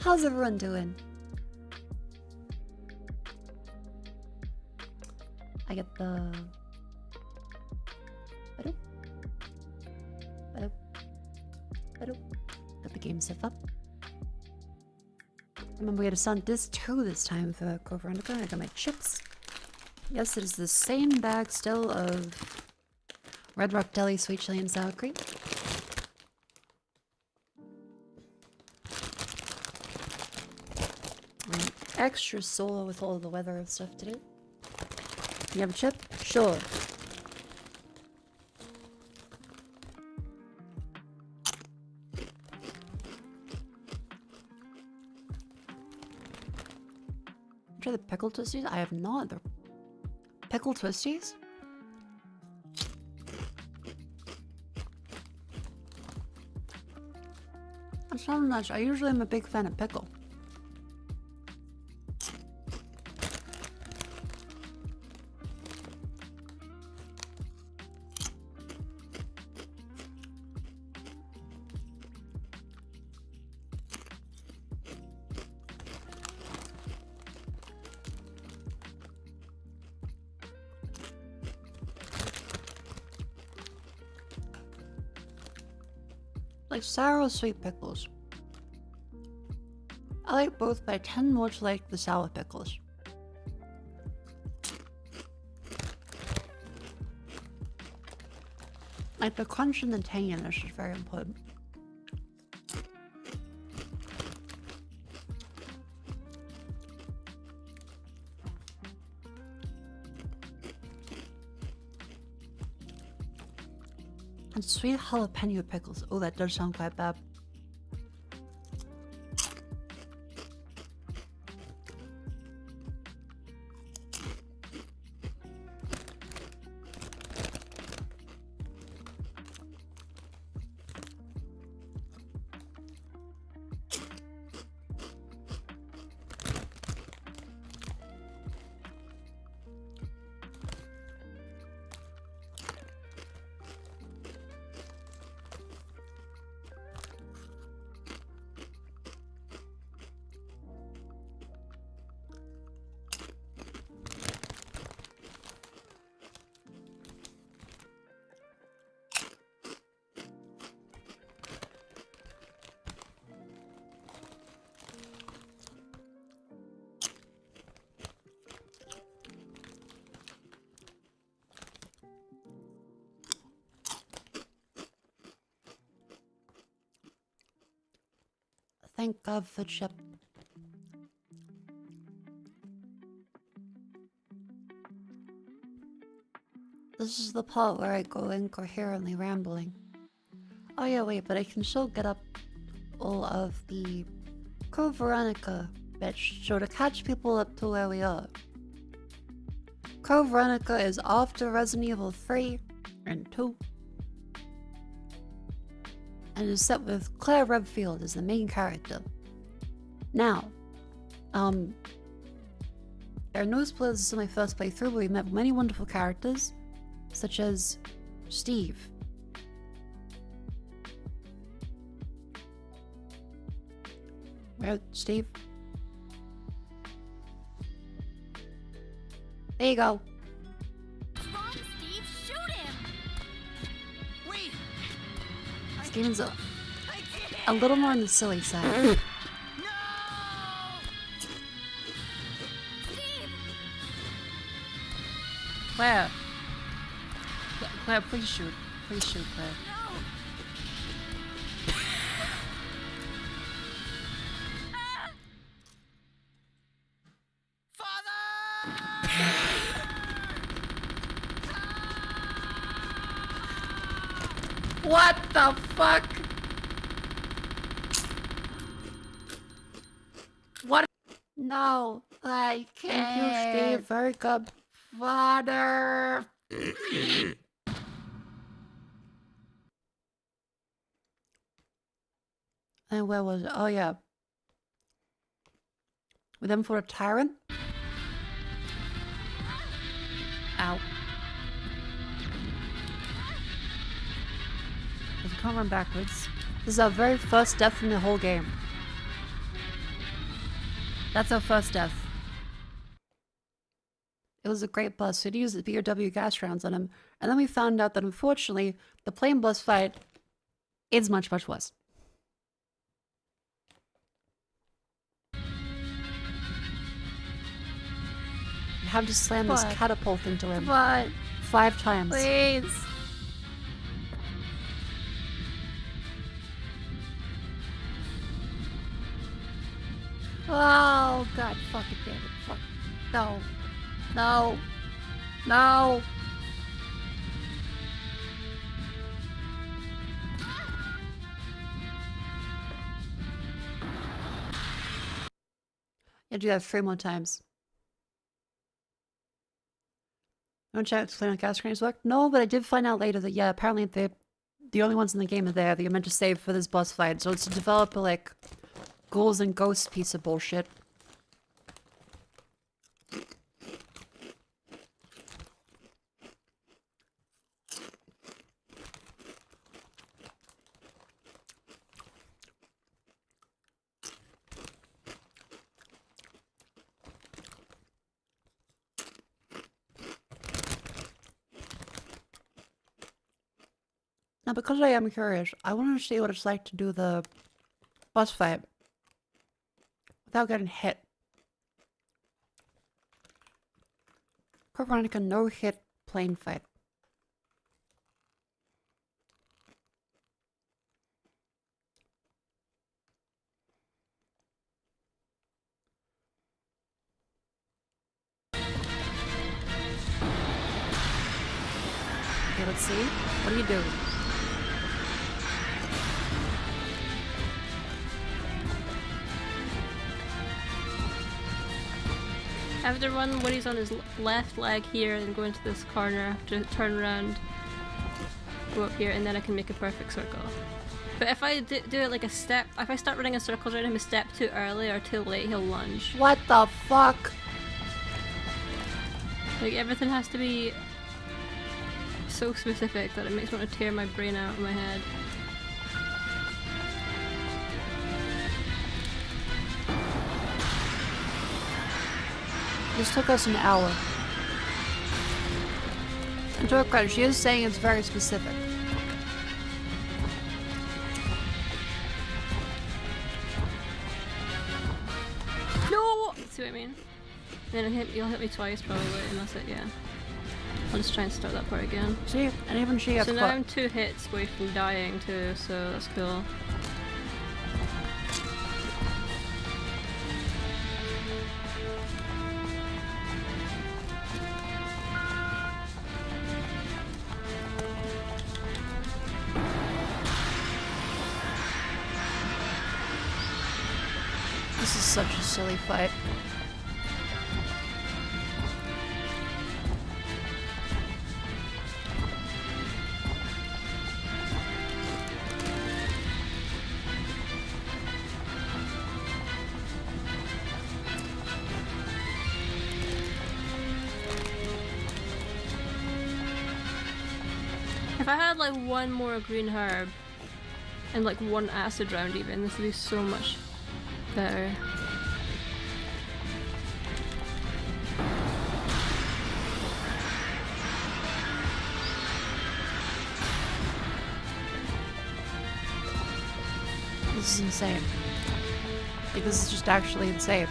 How's everyone doing? I get the... Got the game set up. Remember we had a Sun Disc 2 this time for Code Veronica. I got my chips. Yes, it is the same bag still of Red Rock Deli sweet chili and sour cream. Extra solo with all the weather stuff to do. You have a chip? Sure. Try the pickle twisties? I have not. They're pickle twisties? That's not much. I usually am a big fan of pickle. Like sour or sweet pickles. I like both, but I tend more to like the sour pickles. Like the crunch and the tanginess is very important. And sweet jalapeno pickles. Oh, that does sound quite bad. Thank God for chip. This is the part where I go incoherently rambling. Oh yeah, wait, but I can still get up all of the Code Veronica bitch, so to catch people up to where we are. Code Veronica is after Resident Evil 3 and 2. And is set with Claire Redfield as the main character. Now, there are no spoilers. This is my first playthrough, but we met many wonderful characters, such as Steve. Where, Steve? There you go. Wrong, Steve. Shoot him. Wait. Steven's a little more on the silly side. Claire. Claire, please shoot. Please shoot, Claire. What the fuck? What? No, I can't. Thank you, Steve. Very good. Father. And where was it? Oh, yeah. We then fought a tyrant. Ow. I can't run backwards. This is our very first death in the whole game. That's our first death. It was a great boss. We'd used the BOW gas rounds on him, and then we found out that unfortunately, the plain boss fight is much, much worse. You have to slam this catapult into him. What? 5 times. Please. Oh, God, fucking damn it. Fuck. No. No. No. You do that 3 more times. Don't check to explain how gas grenades work? No, but I did find out later that, yeah, apparently the only ones in the game are there that you're meant to save for this boss fight. So it's to develop a, like, ghouls and ghosts piece of bullshit. Now, because I am curious, I want to see what it's like to do the boss fight without getting hit. Code Veronica no-hit plane fight. Okay, let's see. What do you do? I have to run when he's on his left leg here and go into this corner, to turn around, go up here, and then I can make a perfect circle. But if I do it like a step, if I start running in circles around him a step too early or too late, he'll lunge. What the fuck? Like, everything has to be so specific that it makes me want to tear my brain out of my head. This took us an hour. And to her credit, she is saying it's very specific. No! See what I mean? Then you'll hit me twice probably, and that's it, yeah. I'll just try and start that part again. See? And even she got So now I'm 2 hits away from dying too, so that's cool. This is such a silly fight. If I had like 1 more green herb and like 1 acid round even, this would be so much better. This is insane. Like, this is just actually insane.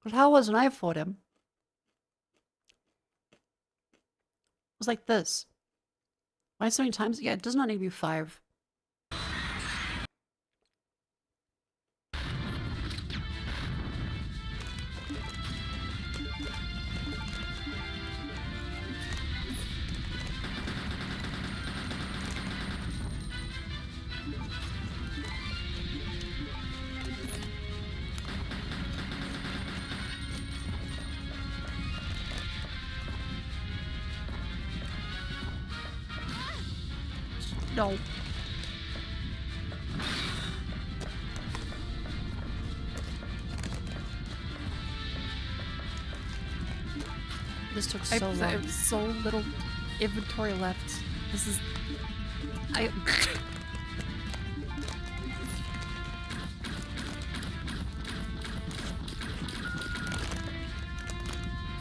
But how wasn't I fought him? It was like this. Why so many times? Yeah, it does not need to be 5. No. This took so long. I have so little inventory left. This is...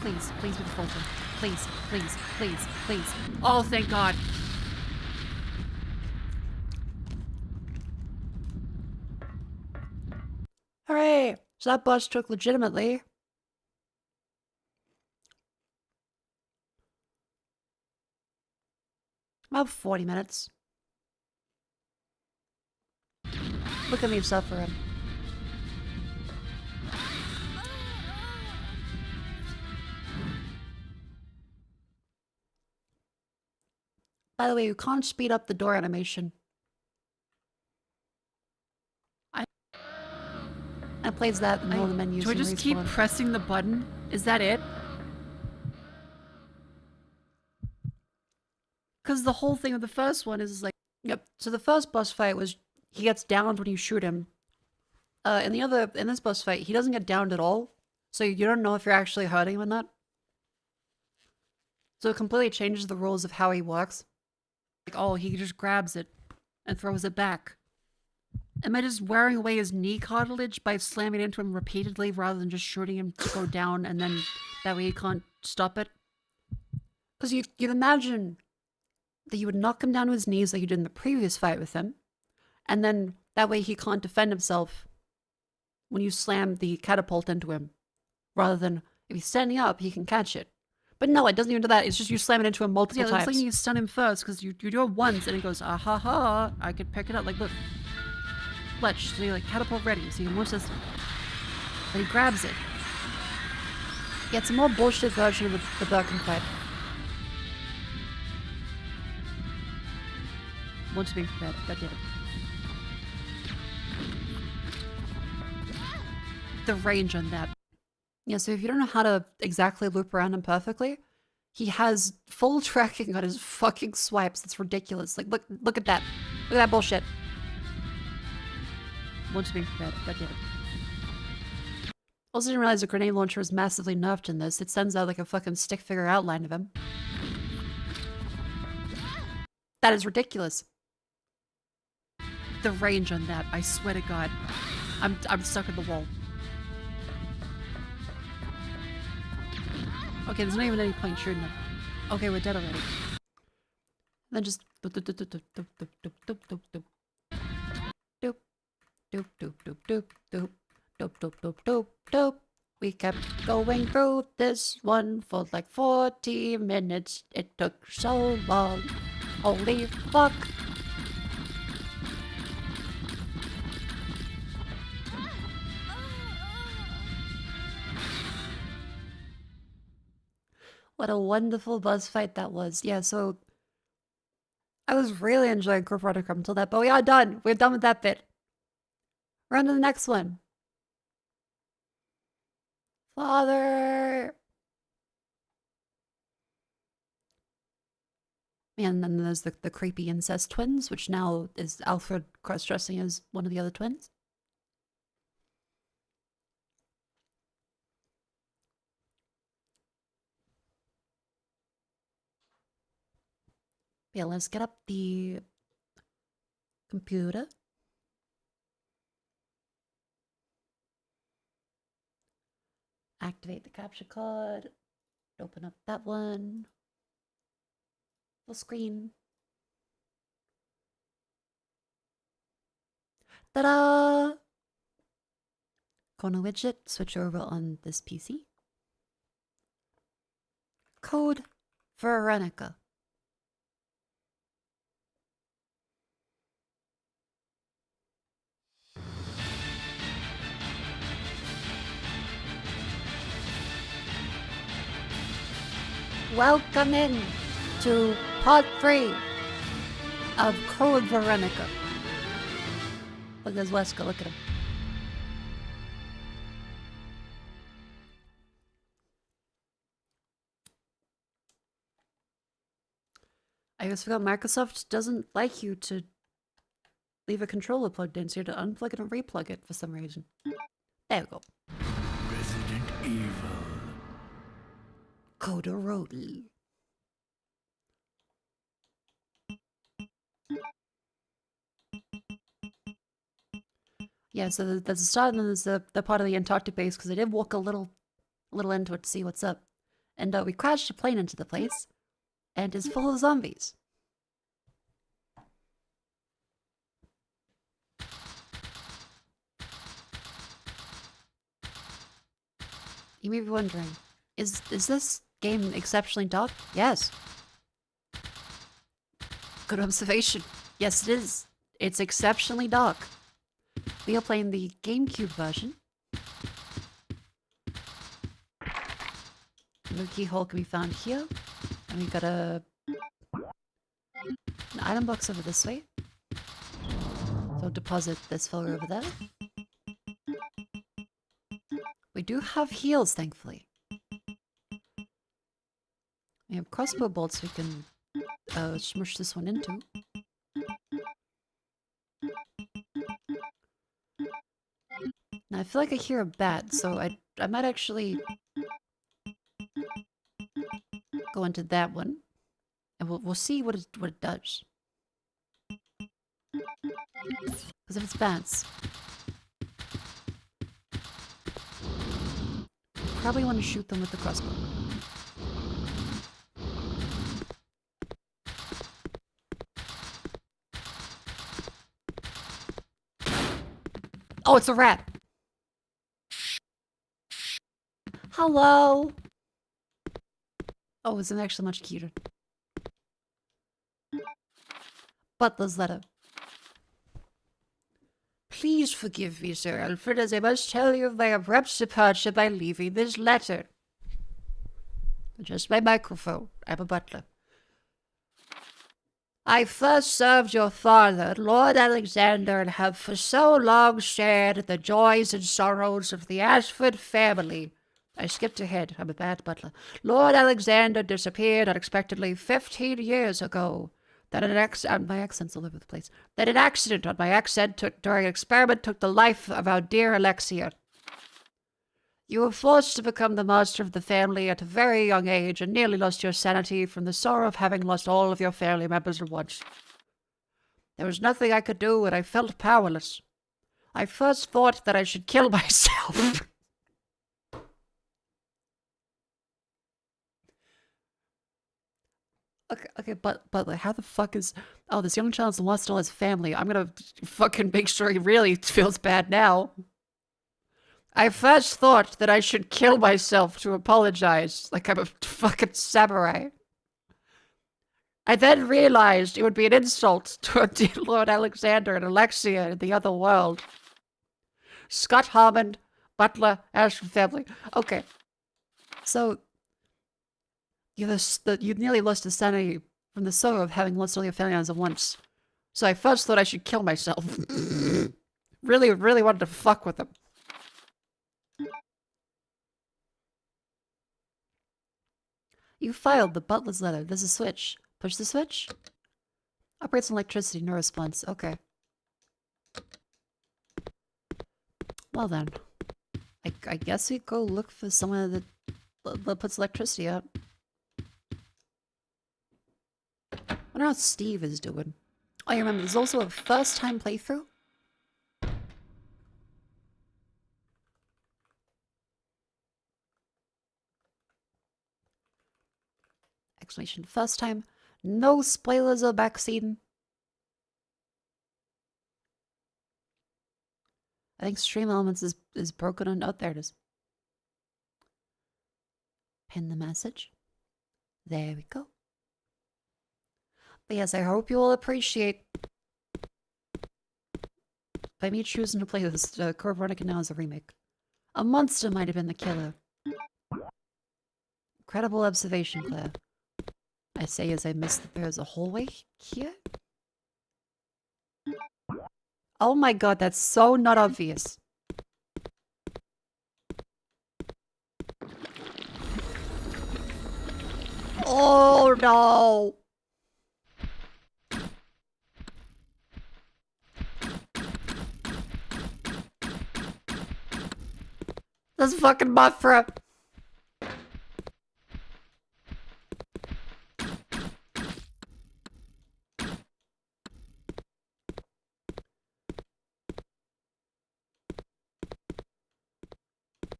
Please, please be the Fulton. Please, please, please, please. Oh, thank God. Hooray! So that bus took legitimately about 40 minutes. Look at me suffering. By the way, you can't speed up the door animation. It plays that in all the menus. Do I just keep pressing the button? Is that it? Because the whole thing of the first one is like... Yep, so the first boss fight was he gets downed when you shoot him. In this boss fight, he doesn't get downed at all. So you don't know if you're actually hurting him or not. So it completely changes the rules of how he works. Like, oh, he just grabs it and throws it back. Am I just wearing away his knee cartilage by slamming into him repeatedly rather than just shooting him to go down and then that way he can't stop it? Because you'd imagine that you would knock him down to his knees like you did in the previous fight with him, and then that way he can't defend himself when you slam the catapult into him. Rather than, if he's standing up, he can catch it. But no, it doesn't even do that. It's just you slam it into him multiple times. Yeah, it's like you stun him first, because you do it once, and it goes, ah ha ha, I could pick it up. Like, look. Fletch, so you're like catapult ready, so you can watch this. But he grabs it. Yeah, it's a more bullshit version of the Birkin fight. Want to be prepared. God damn it. The range on that. Yeah, so if you don't know how to exactly loop around him perfectly, he has full tracking on his fucking swipes. It's ridiculous. Like, look at that. Look at that bullshit. Want to be prepared. God damn it. Also didn't realize the grenade launcher was massively nerfed in this. It sends out like a fucking stick figure outline of him. That is ridiculous. The range on that, I swear to God. I'm stuck in the wall. Okay, there's not even any point shooting him. Okay, we're dead already. Then just doop doop doop doop doop doop doop doop doop. Doop, doop, doop, doop, doop, doop, doop, doop, doop, doop. We kept going through this one for like 40 minutes. It took so long. Holy fuck. What a wonderful boss fight that was. Yeah, so I was really enjoying Code Veronica until that, but we are done. We're done with that bit. We're on to the next one. Father. And then there's the creepy incest twins, which now is Alfred cross-dressing as one of the other twins. Yeah, let's get up the computer. Activate the capture card. Open up that one. Full screen. Ta-da! Corner widget, switch over on this PC. Code Veronica. Welcome in to part 3 of Code Veronica. Look, there's Wesker, look at him. I just forgot Microsoft doesn't like you to leave a controller plugged in, so you have to unplug it and replug it for some reason. There we go. Resident Evil. Code Veronica. Yeah, so there's a start and then there's the part of the Antarctic base, because I did walk a little into it to see what's up. And we crashed a plane into the place, and it's full of zombies. You may be wondering, is this game exceptionally dark? Yes. Good observation. Yes, it is. It's exceptionally dark. We are playing the Gamecube version. The keyhole can be found here. And we got an item box over this way. So deposit this fella over there. We do have heals, thankfully. We have crossbow bolts we can smush this one into. Now I feel like I hear a bat, so I might actually go into that one, and we'll see what it does. Because if it's bats, probably want to shoot them with the crossbow. Oh, it's a rat. Hello. Oh, isn't actually much cuter. Butler's letter. Please forgive me, Sir Alfred, as I must tell you of my abrupt departure by leaving this letter. Adjust my microphone. I'm a butler. I first served your father, Lord Alexander, and have for so long shared the joys and sorrows of the Ashford family. I skipped ahead. I'm a bad butler. Lord Alexander disappeared unexpectedly 15 years ago. That my accent's all over the place. That an accident on my accent during an experiment took the life of our dear Alexia. You were forced to become the master of the family at a very young age and nearly lost your sanity from the sorrow of having lost all of your family members at once. There was nothing I could do, and I felt powerless. I first thought that I should kill myself. Okay, but like, how the fuck is... Oh, this young child's lost all his family. I'm gonna fucking make sure he really feels bad now. I first thought that I should kill myself to apologize, like I'm a fucking samurai. I then realized it would be an insult to dear Lord Alexander and Alexia in the other world. Scott Harmon, butler, Ashford family. Okay. So... You nearly lost the sanity from the sorrow of having lost all your family members at once. So I first thought I should kill myself. really wanted to fuck with them. You filed the butler's letter. There's a switch. Push the switch. Operates on electricity, no response. Okay. Well then. I guess we go look for someone that puts electricity out. I wonder how Steve is doing. Oh, you remember, there's also a first-time playthrough? Exclamation, first time. No spoilers or backseating. I think Stream Elements is broken on... Oh, there it is. Pin the message. There we go. But yes, I hope you will appreciate by me choosing to play this. Code Veronica now is a remake. A monster might have been the killer. Incredible observation, Claire. I say as I miss that there's a hallway here. Oh my god, that's so not obvious. Oh no! That's fucking Mothra.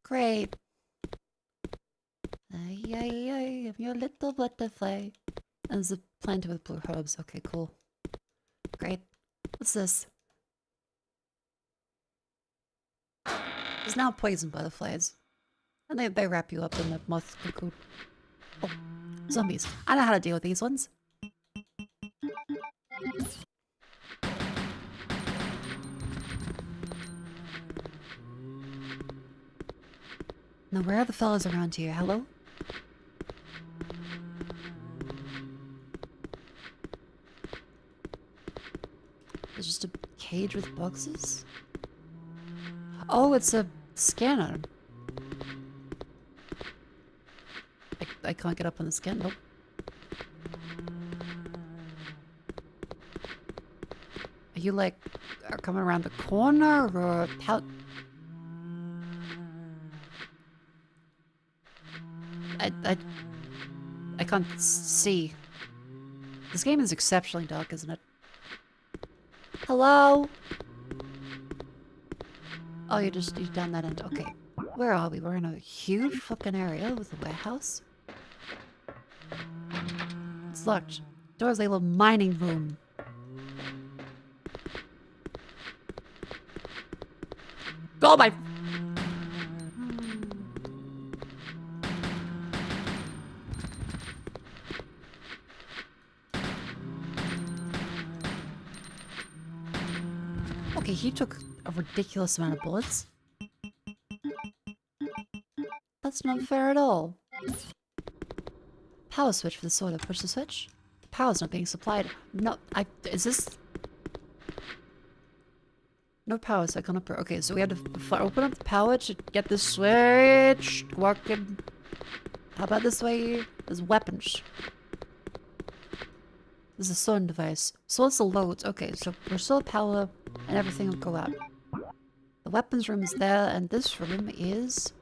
Great. Ay, ay, ay, I'm your little butterfly. And there's a plant with blue herbs. Okay, cool. Great. What's this? There's now poison butterflies. And they wrap you up in the moth cocoon. Oh, zombies. I know how to deal with these ones. Now, where are the fellas around here? Hello? There's just a cage with boxes? Oh, it's a scanner. I can't get up on the scan. Nope. Are you like are coming around the corner or how? I can't see. This game is exceptionally dark, isn't it? Hello? Oh, you're down that end. Okay. Where are we? We're in a huge fucking area with a warehouse. It's locked. Door's like a little mining room. Oh my... Okay, he took a ridiculous amount of bullets. That's not fair at all. Power switch for the soda. Push the switch. The power's not being supplied. No, is this... No power, so I can't open. Okay, so we have to open up the power to get the switch working. How about this way? There's weapons. There's a sewing device. So what's the loads? Okay, so restore power and everything will go out. The weapons room is there, and this room is...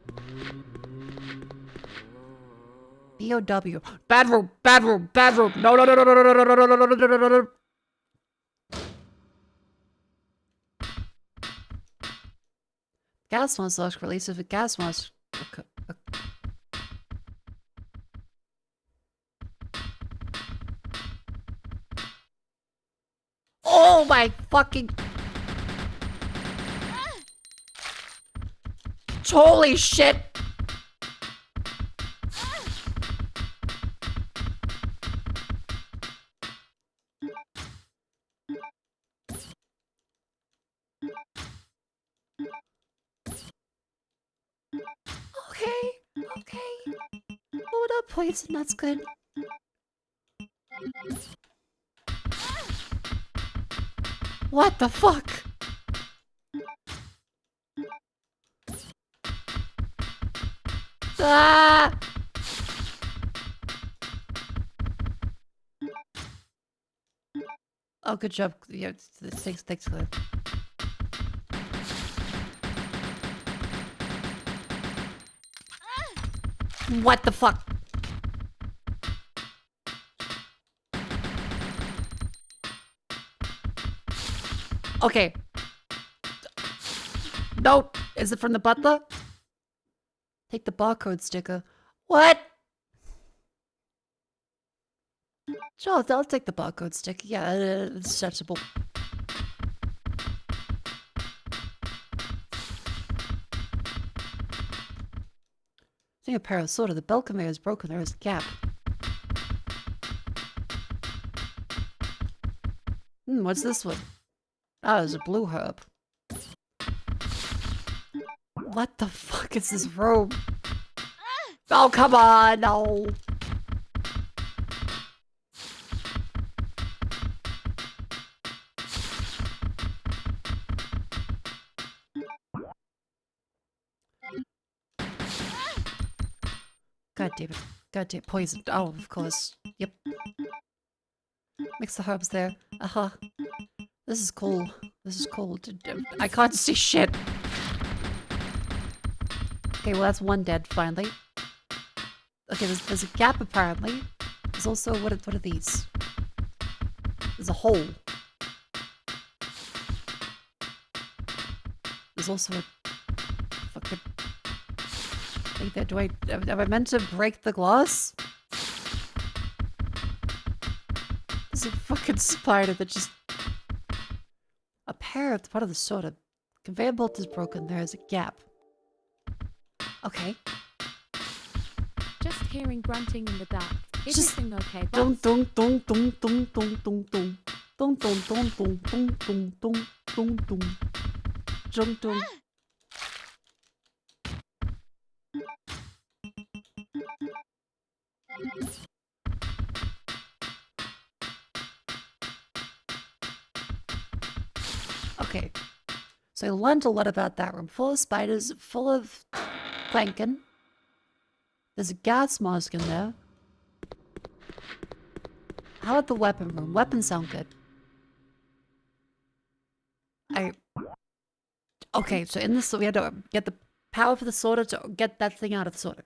BOW. Bad room! Bad room! Bad room! No, no, no, no, no, no, no, no, no, no, no, no, no, no. Gas mask lock release if a gas mask... Okay. Oh my fucking... Holy shit! Okay. Hold up, poison, that's good. What the fuck? Ah! Oh, good job. Yeah, thanks, Claire. What the fuck? Okay. No! Is it from the butler? Take the barcode sticker. What? Sure, I'll take the barcode sticker. Yeah, it's searchable. I think a pair of soda. The bell conveyor is broken. There is a gap. What's this one? Oh, there's a blue herb. What the fuck is this room? Oh, come on, no. God damn it. God damn poison. Oh, of course. Yep. Mix the herbs there. Uh-huh. This is cool. This is cool. I can't see shit. Okay, well that's one dead finally. Okay, there's a gap apparently. There's also what are these? There's a hole. There's also a fucking thing there. Am I meant to break the glass? There's a fucking spider that just a pair of part of the soda. Conveyor belt is broken. There is a gap. Okay. Just hearing grunting in the dark. Just Everything okay, dong boss? dong dong dong dong dong dong dong dong dong dong dong dong dong dong dong dong dong. Okay, so I learned a lot about that room. Full of spiders, full of planking. There's a gas mask in there. How about the weapon room? Weapons sound good. Okay, so in this, we had to get the power for the sorter to get that thing out of the sorter.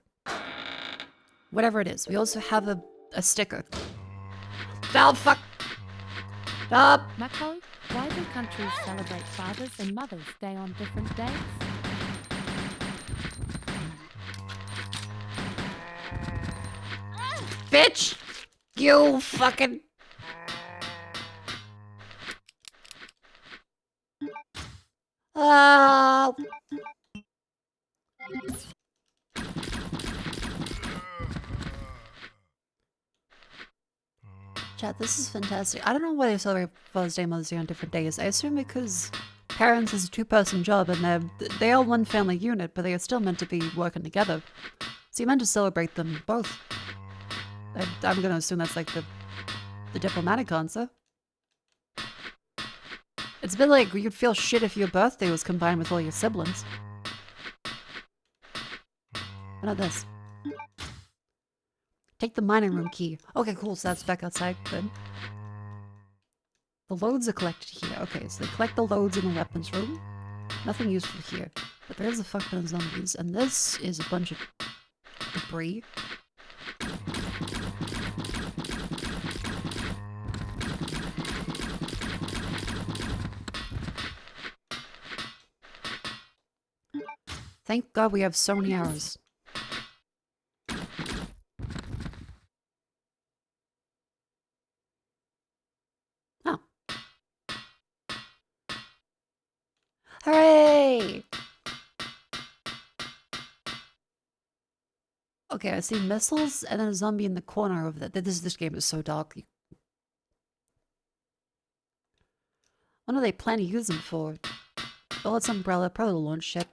Whatever it is. We also have a sticker. Oh, fuck! Stop! Mako, why do countries celebrate Father's and Mother's Day on different days? Bitch! You fucking... Chat, this is fantastic. I don't know why they celebrate Father's Day and Mother's Day on different days. I assume because parents is a two-person job and they are one family unit, but they are still meant to be working together. So you're meant to celebrate them both. I'm gonna assume that's like the diplomatic answer. It's a bit like you'd feel shit if your birthday was combined with all your siblings. How about this? Take the mining room key. Okay, cool, so that's back outside. Good. The loads are collected here. Okay, so they collect the loads in the weapons room. Nothing useful here. But there is a fuck ton of zombies, and this is a bunch of debris. Thank God we have so many hours. Oh. Hooray! Okay, I see missiles and then a zombie in the corner of that. This game is so dark. What do they plan to use them for? Oh, it's umbrella, probably the launch ship.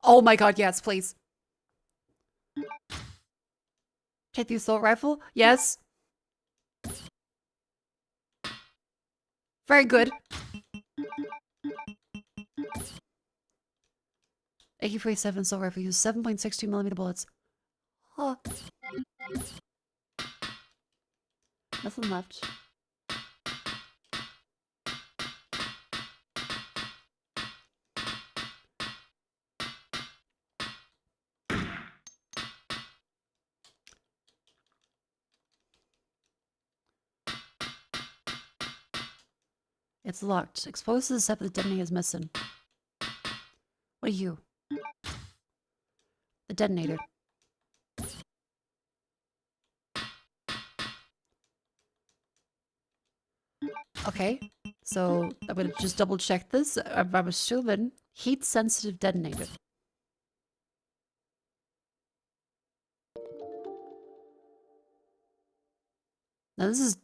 Oh my god, yes, please. Take the assault rifle? Yes. Very good. AK-47 assault rifle uses 7.62mm bullets. Huh. Nothing left. It's locked. Explosives except the detonator is missing. What are you? The detonator. Okay, so I'm gonna just double check this. I'm assuming heat sensitive detonator. Now this is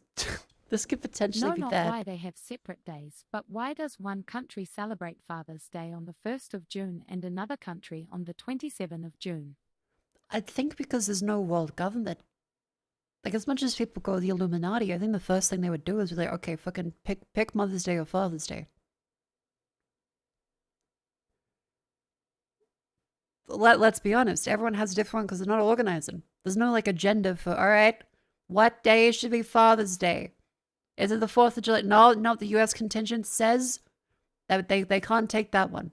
this could potentially No, be not bad. why they have separate days, but why does one country celebrate Father's Day on the 1st of June and another country on the 27th of June? I think because there's no world government. Like, as much as people go the Illuminati, I think the first thing they would do is be like, okay, fucking pick Mother's Day or Father's Day. Let's be honest, everyone has a different one because they're not organizing. There's no, like, agenda for, alright, what day should be Father's Day? Is it the 4th of July? No, the US contingent says that they can't take that one.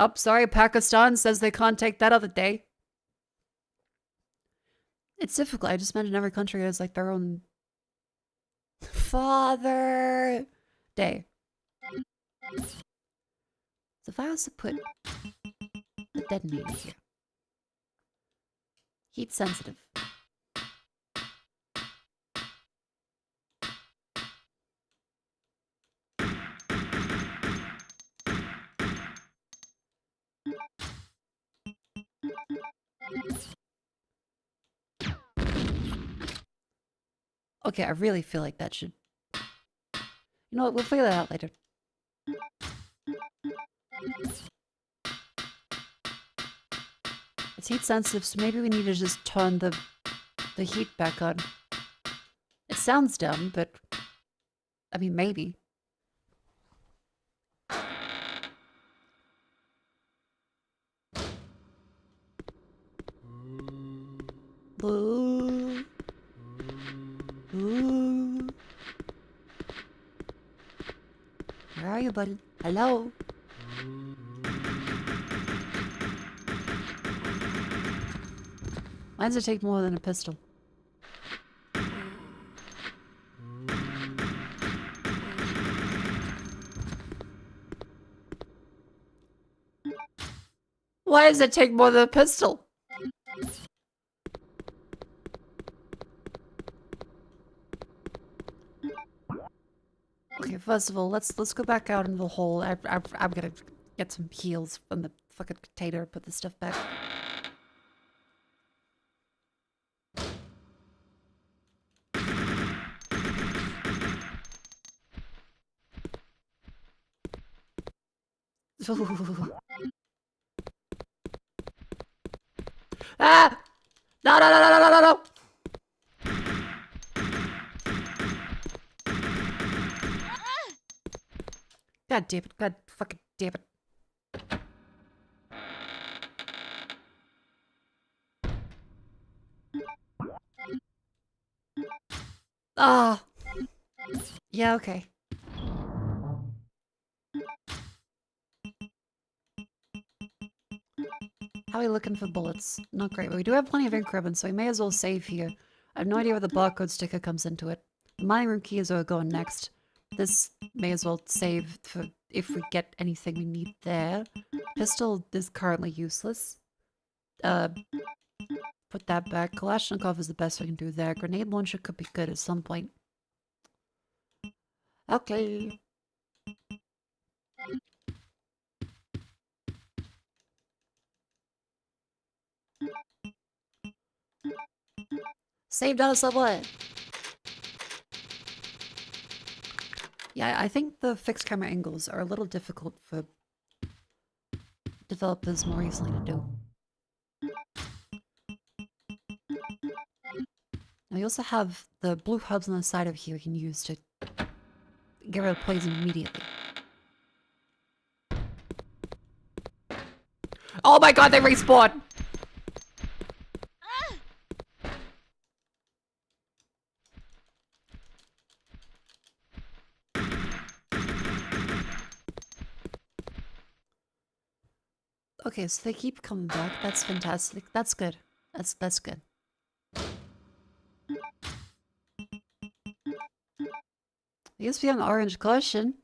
Oh, sorry, Pakistan says they can't take that other day. It's difficult. I just imagine every country has like their own Father Day. So if I was to put the detonator here, heat sensitive. Okay, I really feel like that should... You know what, we'll figure that out later. It's heat sensitive, so maybe we need to just turn the heat back on. It sounds dumb, but... I mean, maybe. Ooh. Ooh. Where are you, buddy? Hello? Why does it take more than a pistol? Why does it take more than a pistol? Okay, first of all, let's go back out into the hole. I'm gonna get some heals from the fucking container, put this stuff back. Ah! No, no, no, no, no, no, no! God damn it, god fucking damn it. Ah! Yeah, okay. How are we looking for bullets? Not great, but we do have plenty of ink ribbon, so we may as well save here. I have no idea where the barcode sticker comes into it. The mining room keys are going next. This may as well save for if we get anything we need there. Pistol is currently useless. Put that back. Kalashnikov is the best we can do there. Grenade launcher could be good at some point. Okay. Saved us a what? Yeah, I think the fixed camera angles are a little difficult for developers more easily to do. Now we also have the blue hubs on the side of here we can use to get rid of poison immediately. Oh my god, they respawn! Okay, so they keep coming back. That's fantastic. That's good. That's good. I guess we have an orange caution.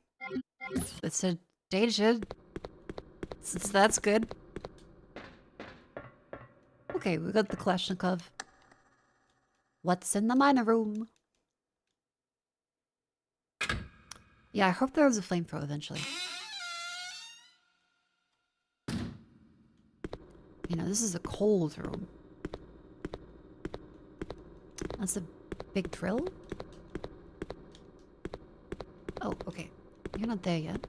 It's a danger. So that's good. Okay, we got the Kalashnikov. What's in the miner room? Yeah, I hope there was a flamethrower eventually. You know, this is a cold room. That's a big drill? Oh, okay. You're not there yet.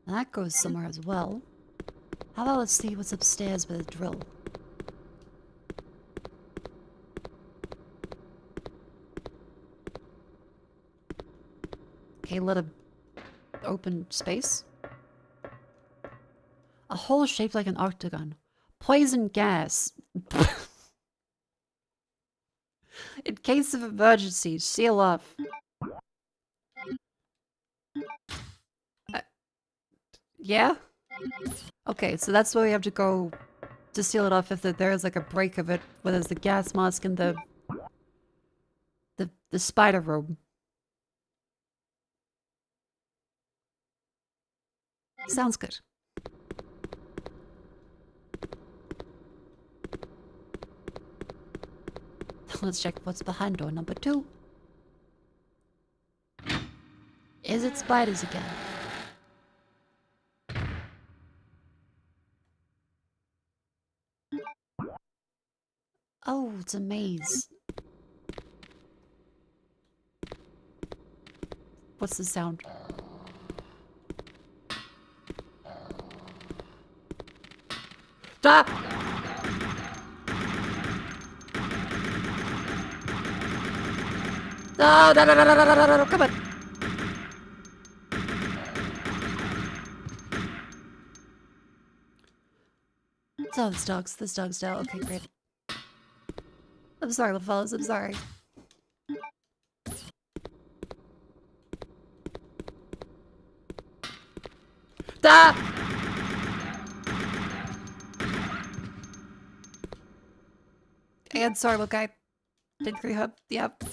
That goes somewhere as well. How about let's see what's upstairs with a drill. Okay, let a open space. A hole shaped like an octagon. Poison gas. In case of emergency, seal off. Yeah? Okay, so that's where we have to go to seal it off if there's like a break of it, where there's the gas mask and the spider room. Sounds good. Let's check what's behind door number 2. Is it spiders again? Oh, it's a maze. What's the sound? Stop! No, no, no, no, no, no, no, no, come on! Oh, this dog's down. Okay, great. I'm sorry, little fellas, I'm sorry. Stop! And sorry, little guy. Did free hub? Yep.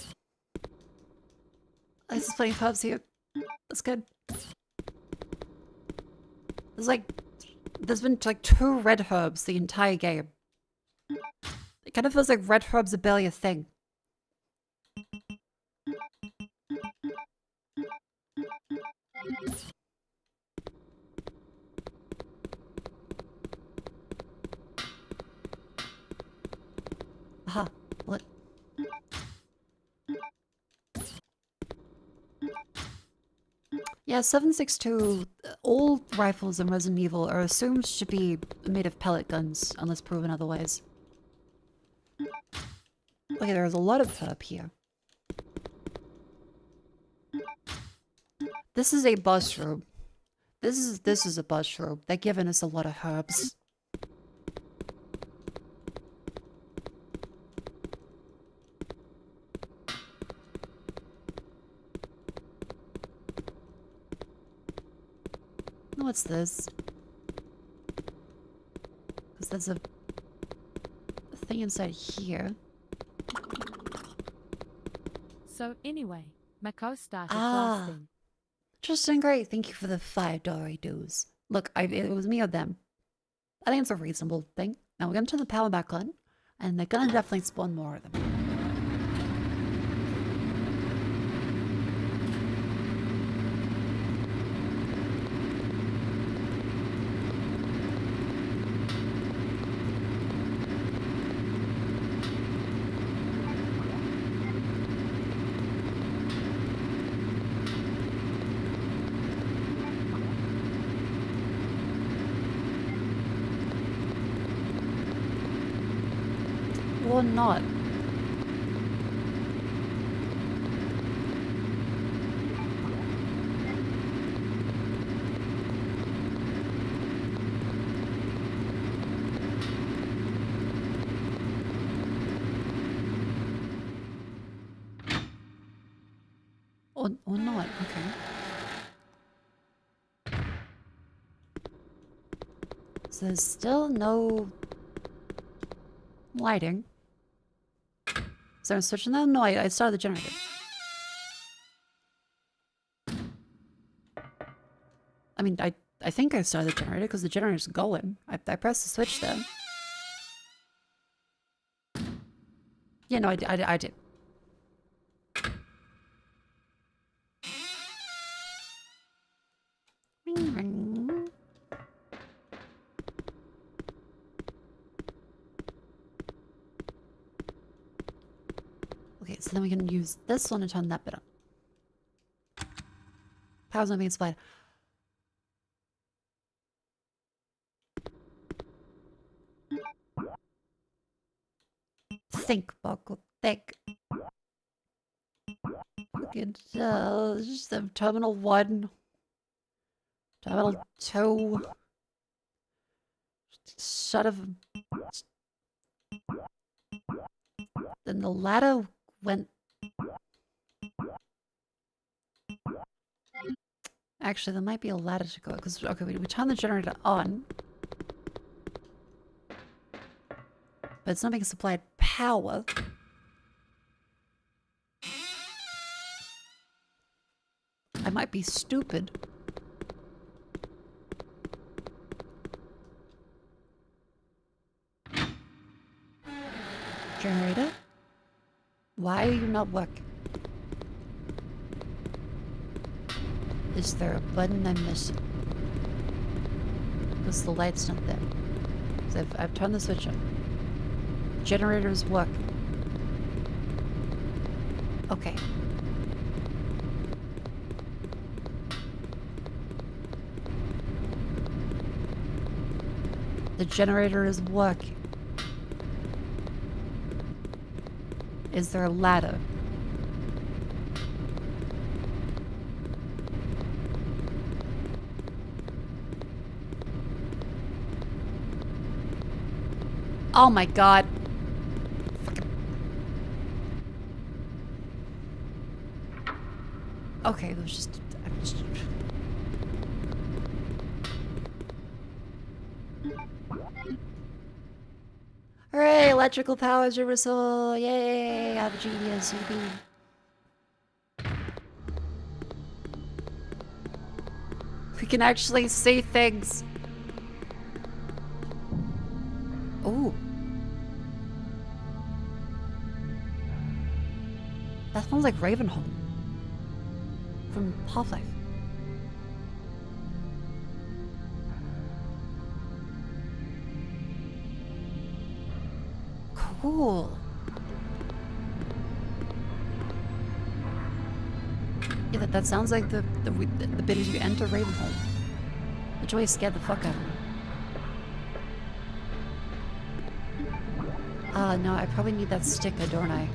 There's plenty of hubs here. That's good. There's been like 2 red herbs the entire game. It kind of feels like red herbs are barely a thing. Aha, what? Yeah, 7.62, all rifles in Resident Evil are assumed to be made of pellet guns, unless proven otherwise. Okay, there's a lot of herb here. This is a mushroom. This is a mushroom. They're giving us a lot of herbs. What's this? Because there's a thing inside here. So anyway, Mako started Ah. blasting. Interesting, great. Thank you for the $5 dues. Look, it was me or them. I think it's a reasonable thing. Now we're gonna turn the power back on, and they're gonna definitely spawn more of them. Or not. Or not, okay. So there's still no lighting. So I'm switching that? No, I started the generator. I mean, I think I started the generator because the generator's going. I pressed the switch then. Yeah, no, I did. Ring, ring. Okay, so then we can use this one to turn that bit on. Power's not being supplied. Think, Mako, think. Fucking, just have terminal 1. Terminal 2. Shut up. Then the ladder went... Actually, there might be a ladder to go, because, okay, we turn the generator on. But it's not being supplied power. I might be stupid. Generator? Why are you not working? Is there a button I'm missing? Because the light's not there. So I've turned the switch on. Generator's working. Okay. The generator is working. Is there a ladder? Oh my god. Fucking. Okay, it was just... Hooray! Electrical power is reversal! Yay! I'm a genius, yippee. We can actually see things! Ooh. That smells like Ravenholm. From Half-Life. Cool. Yeah, that sounds like the bit as you enter Ravenholm. Which always scared the fuck out of me. No, I probably need that sticker, don't I?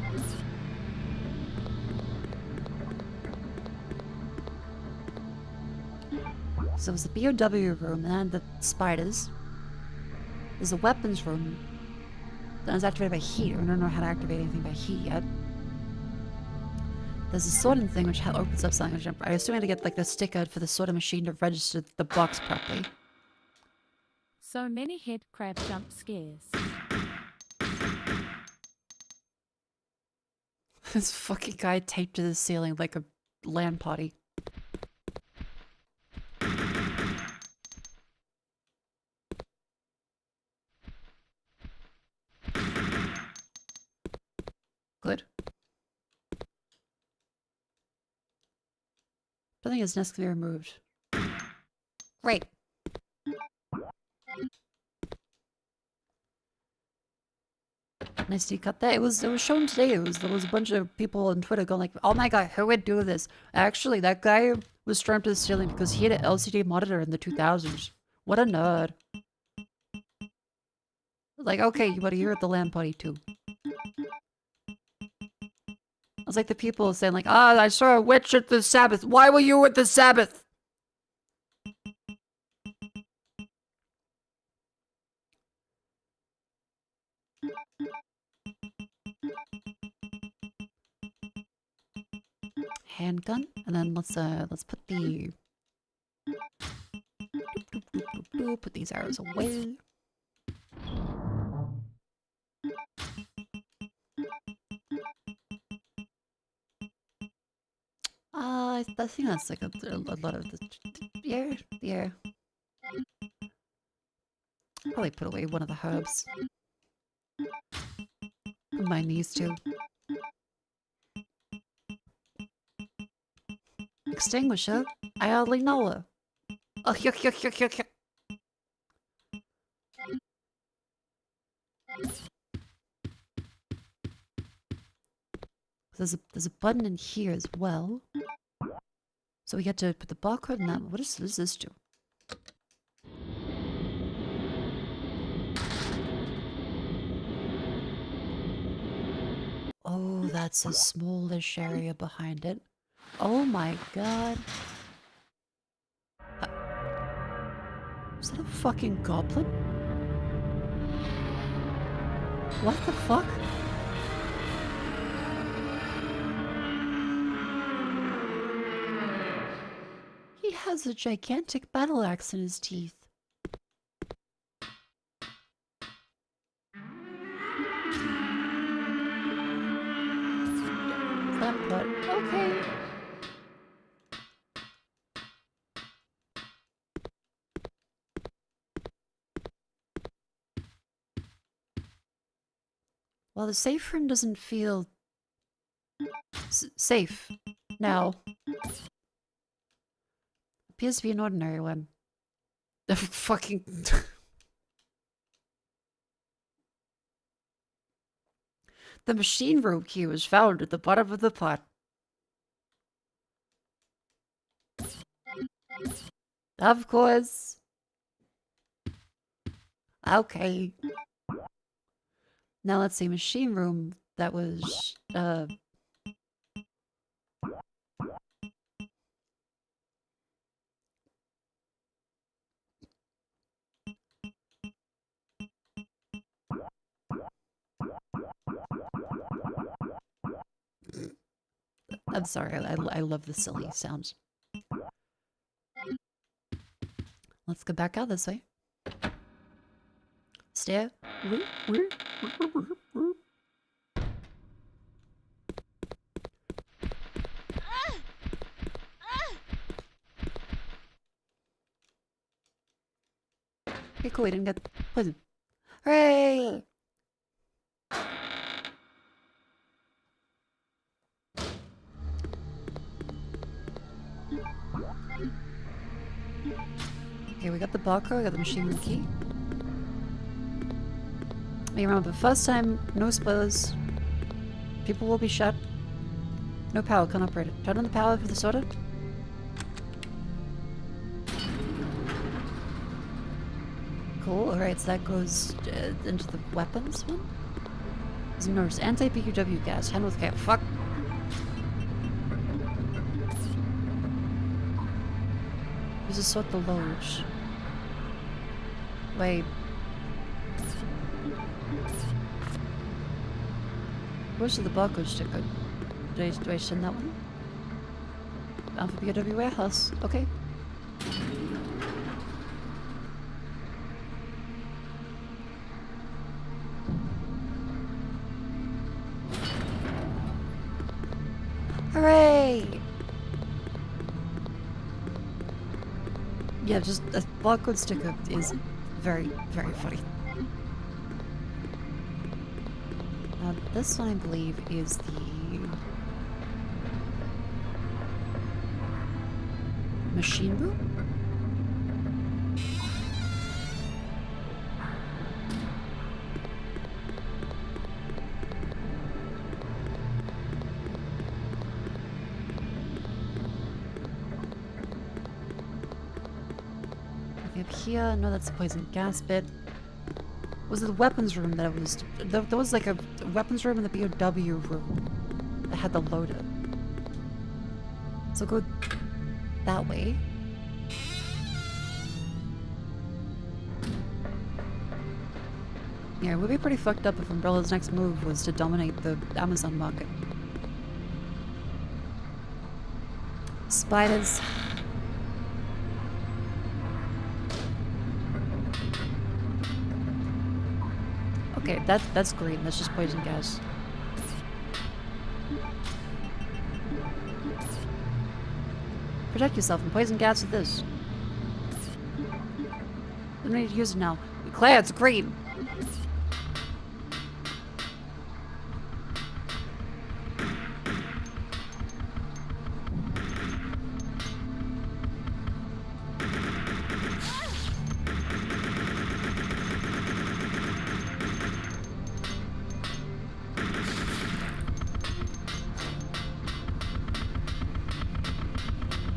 So there's the BOW room, and then the spiders. There's a weapons room. That is activated by heat. I don't know how to activate anything by heat yet. There's a sorting thing which opens up something. Which I assume I had to get like the sticker for the sorter machine to register the box properly. So many head crab jump scares. This fucking guy taped to the ceiling like a LAN party. Good. I think his nest can be removed. Great. Nice to cut that. It was shown today. There was a bunch of people on Twitter going like, "Oh my god, who would do this?" Actually, that guy was strapped to the ceiling because he had an LCD monitor in the 2000s. What a nerd. Like, okay, buddy, you're at the LAN party too. I was like the people saying like, "Ah, I saw a witch at the Sabbath. Why were you at the Sabbath?" Handgun, and then let's put the put these arrows away. I think that's like a lot of the yeah. Probably put away one of the herbs. My knees too. Extinguisher? I hardly know her. Oh, yuck. There's a button in here as well. So we get to put the barcode in that. What does this do? Oh, that's a smallish area behind it. Oh my god. Is that a fucking goblin? What the fuck? He has a gigantic battle axe in his teeth? That what? Okay. Well, the safe room doesn't feel safe now. Appears to be an ordinary one. Fucking. The machine room key was found at the bottom of the pot. Of course. Okay. Now let's see, machine room that was, I'm sorry, I love the silly sounds. Let's go back out this way. Stair. Okay, cool, we didn't get poison. Hooray! Okay, we got the barcode, we got the machine room key. Remember, first time, no spoilers. People will be shot. No power, can't operate it. Turn on the power for the soda. Cool, alright, so that goes into the weapons one. There's nurse, anti-PQW gas, hand with cap, fuck. Use a sort the loge. Wait. Where's the barcode sticker? Do I send that one? Bound for POW warehouse. Okay. Hooray! Yeah, just a barcode sticker is very, very funny. This one I believe is the machine room? Okay, up here, no, that's the poison gas bit. Was it the weapons room that it was? There was like a weapons room in the BOW room that had the loader. So go that way. Yeah, it would be pretty fucked up if Umbrella's next move was to dominate the Amazon market. Spiders. Okay, that's green. That's just poison gas. Protect yourself from poison gas with this. Don't need to use it now. Claire, it's green.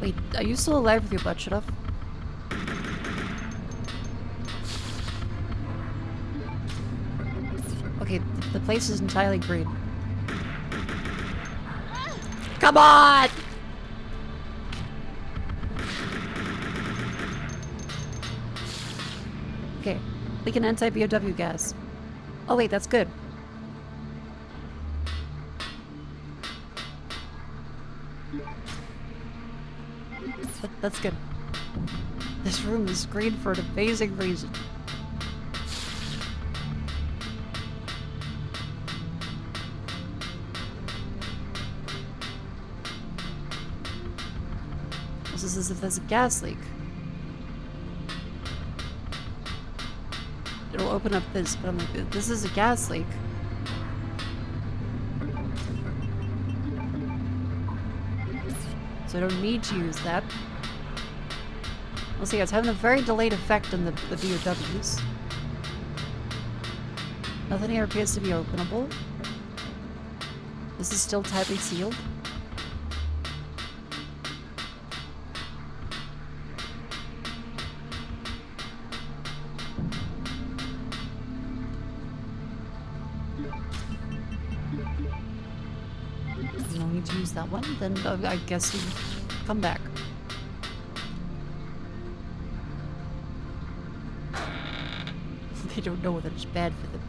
Wait, are you still alive with your butt shut off? Okay, the place is entirely green. Come on! Okay, we can anti-BOW gas. Oh wait, that's good. That's good. This room is green for an amazing reason. This is as if there's a gas leak. It'll open up this, but I'm like, this is a gas leak. So I don't need to use that. We'll see, it's having a very delayed effect on the VOWs. Nothing here appears to be openable. This is still tightly sealed. No need to use that one, then I guess we come back. They don't know that it's bad for them.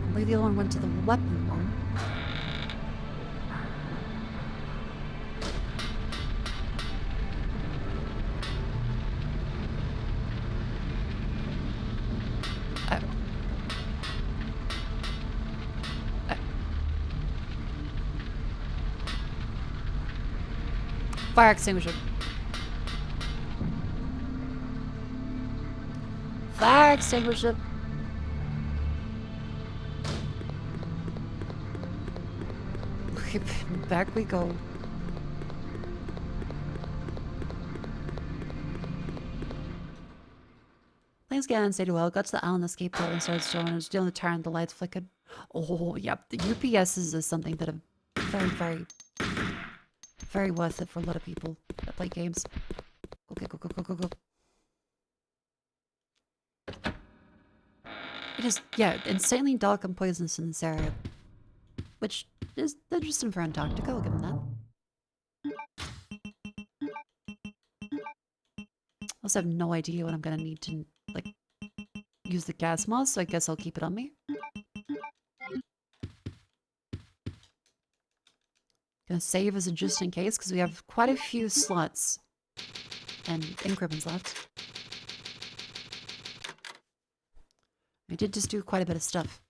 I believe the other one went to the weapon room. Fire extinguisher. Fire extinguisher. Back we go. Things get unstable. Well, got to the island escape port and started showing. I was doing the turn, the lights flickered. Oh, yep. The UPSs is something that are very worth it for a lot of people that play games. Okay, go, go, go, go, go. It is, yeah, insanely dark and poisonous in this area. Which is interesting for Antarctica, I'll give them that. I also have no idea when I'm gonna need to, like, use the gas mask, so I guess I'll keep it on me. Gonna save as a just in case, because we have quite a few slots and increments left. I did just do quite a bit of stuff.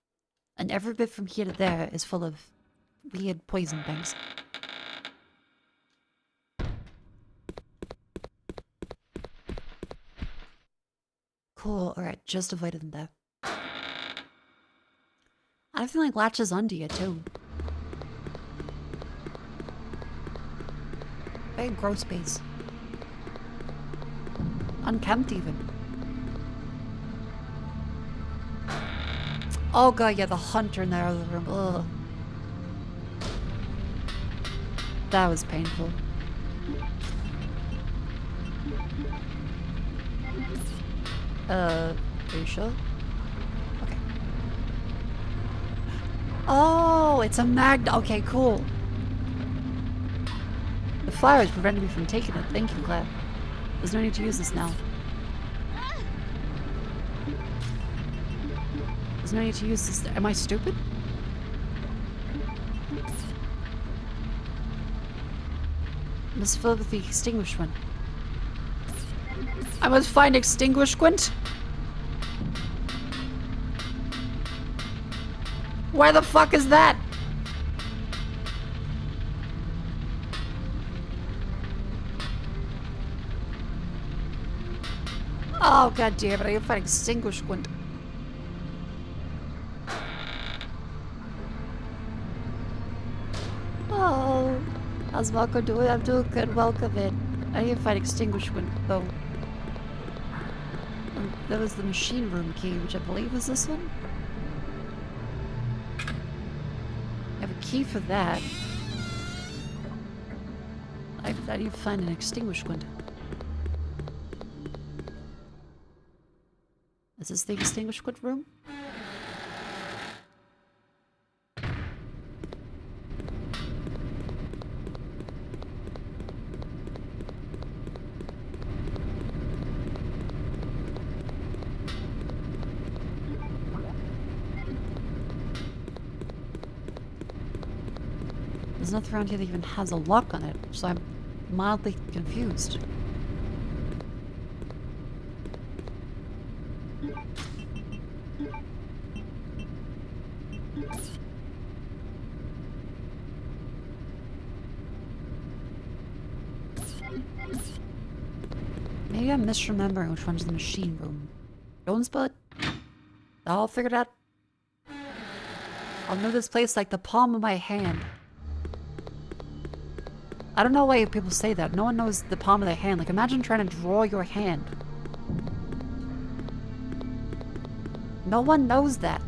And every bit from here to there is full of weird poison things. Cool, alright, just avoided them there. I feel like latches onto you too. Very gross space. Unkempt even. Oh god, yeah, the hunter in the other room. Ugh. That was painful. Are you sure? Okay. Oh, it's a okay, cool. The flowers prevented me from taking it. Thank you, Claire. There's no need to use this now. There's no need to use this. Am I stupid? I must fill with the extinguished one. I must find extinguishment? Where the fuck is that? Oh god damn it, I gotta find extinguishment. Oh, how's Mako doing? I'm doing good, welcome in. I need to find extinguishment though. That was the machine room key, which I believe is this one. I have a key for that. I need to find an extinguishment. Is this the extinguishment room? There's nothing around here that even has a lock on it, so I'm mildly confused. Maybe I'm misremembering which one's the machine room. Jonesbud? All figured out? I'll know this place like the palm of my hand. I don't know why people say that. No one knows the palm of their hand. Like, imagine trying to draw your hand. No one knows that.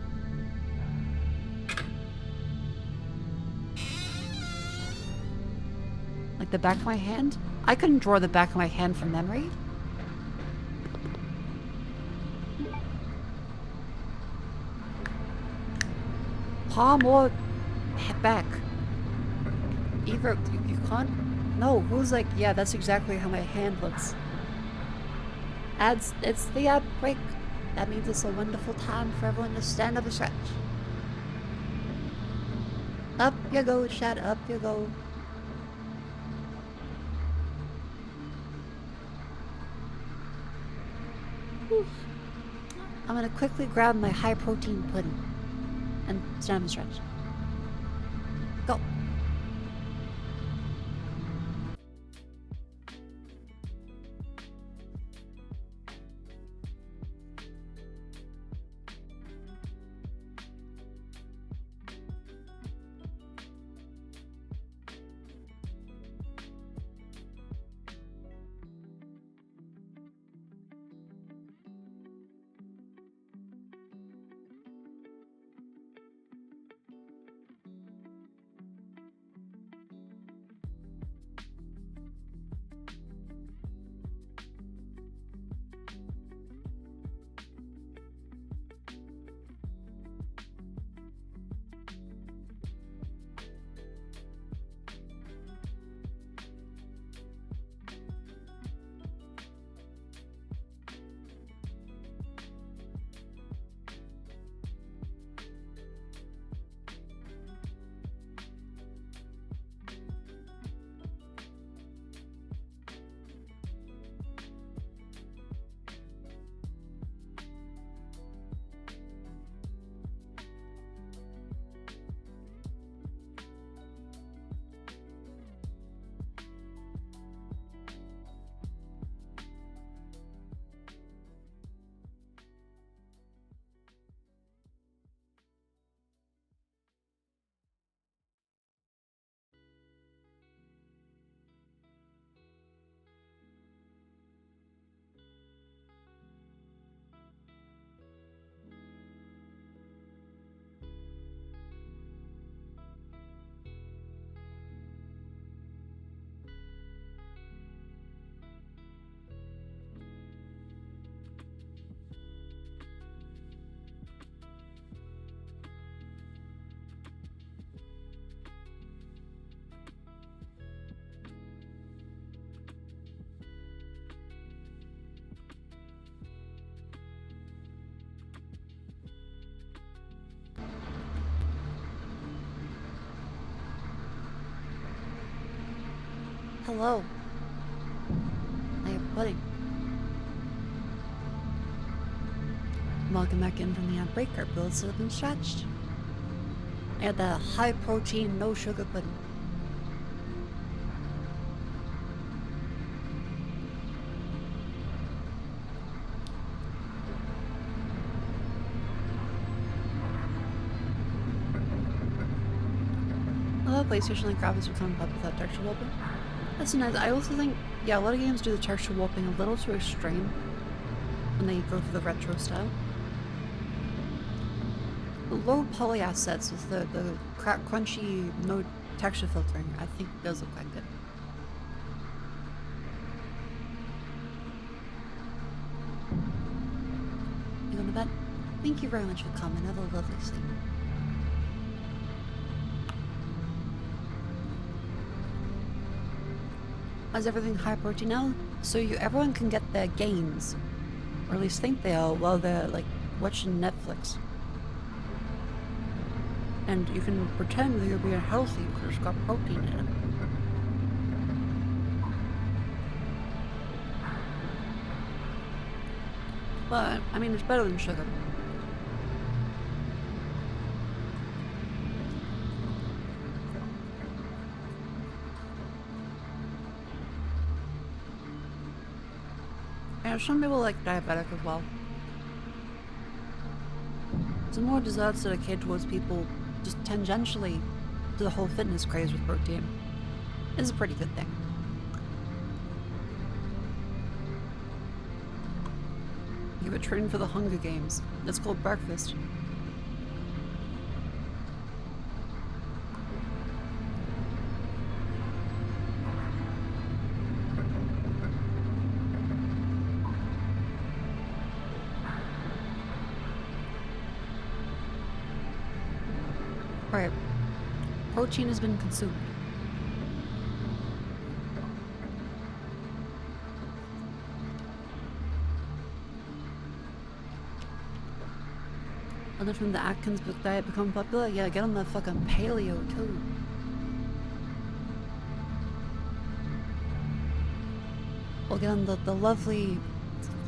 Like the back of my hand? I couldn't draw the back of my hand from memory. Palm or back. Either you can't. No, who's like, yeah, that's exactly how my hand looks. It's the outbreak. That means it's a wonderful time for everyone to stand up and stretch. Up you go, Chad, up you go. Whew. I'm gonna quickly grab my high protein pudding and stand up and stretch. Go. Hello. I have pudding. Welcome back in from the outbreak. Our builds have been stretched. I had the high protein, no sugar pudding. PlayStation like graphics are coming up without texture warping. That's nice. I also think, yeah, a lot of games do the texture warping a little too extreme when they go for the retro style. The low poly assets with the crunchy, no texture filtering, I think those look quite good. You going to bed? Thank you very much for coming. Have a lovely sleep. Is everything high protein now? So everyone can get their gains, or at least think they are, while they're like watching Netflix. And you can pretend that you're being healthy because it's got protein in it. But, I mean, it's better than sugar. Yeah, some people like diabetic as well. So more desserts that are catered towards people just tangentially to the whole fitness craze with protein is a pretty good thing. You were trained for the Hunger Games. It's called breakfast. Alright. Protein has been consumed. And then from the Atkins book diet become popular? Yeah, get on the fucking paleo too. We'll get on the lovely...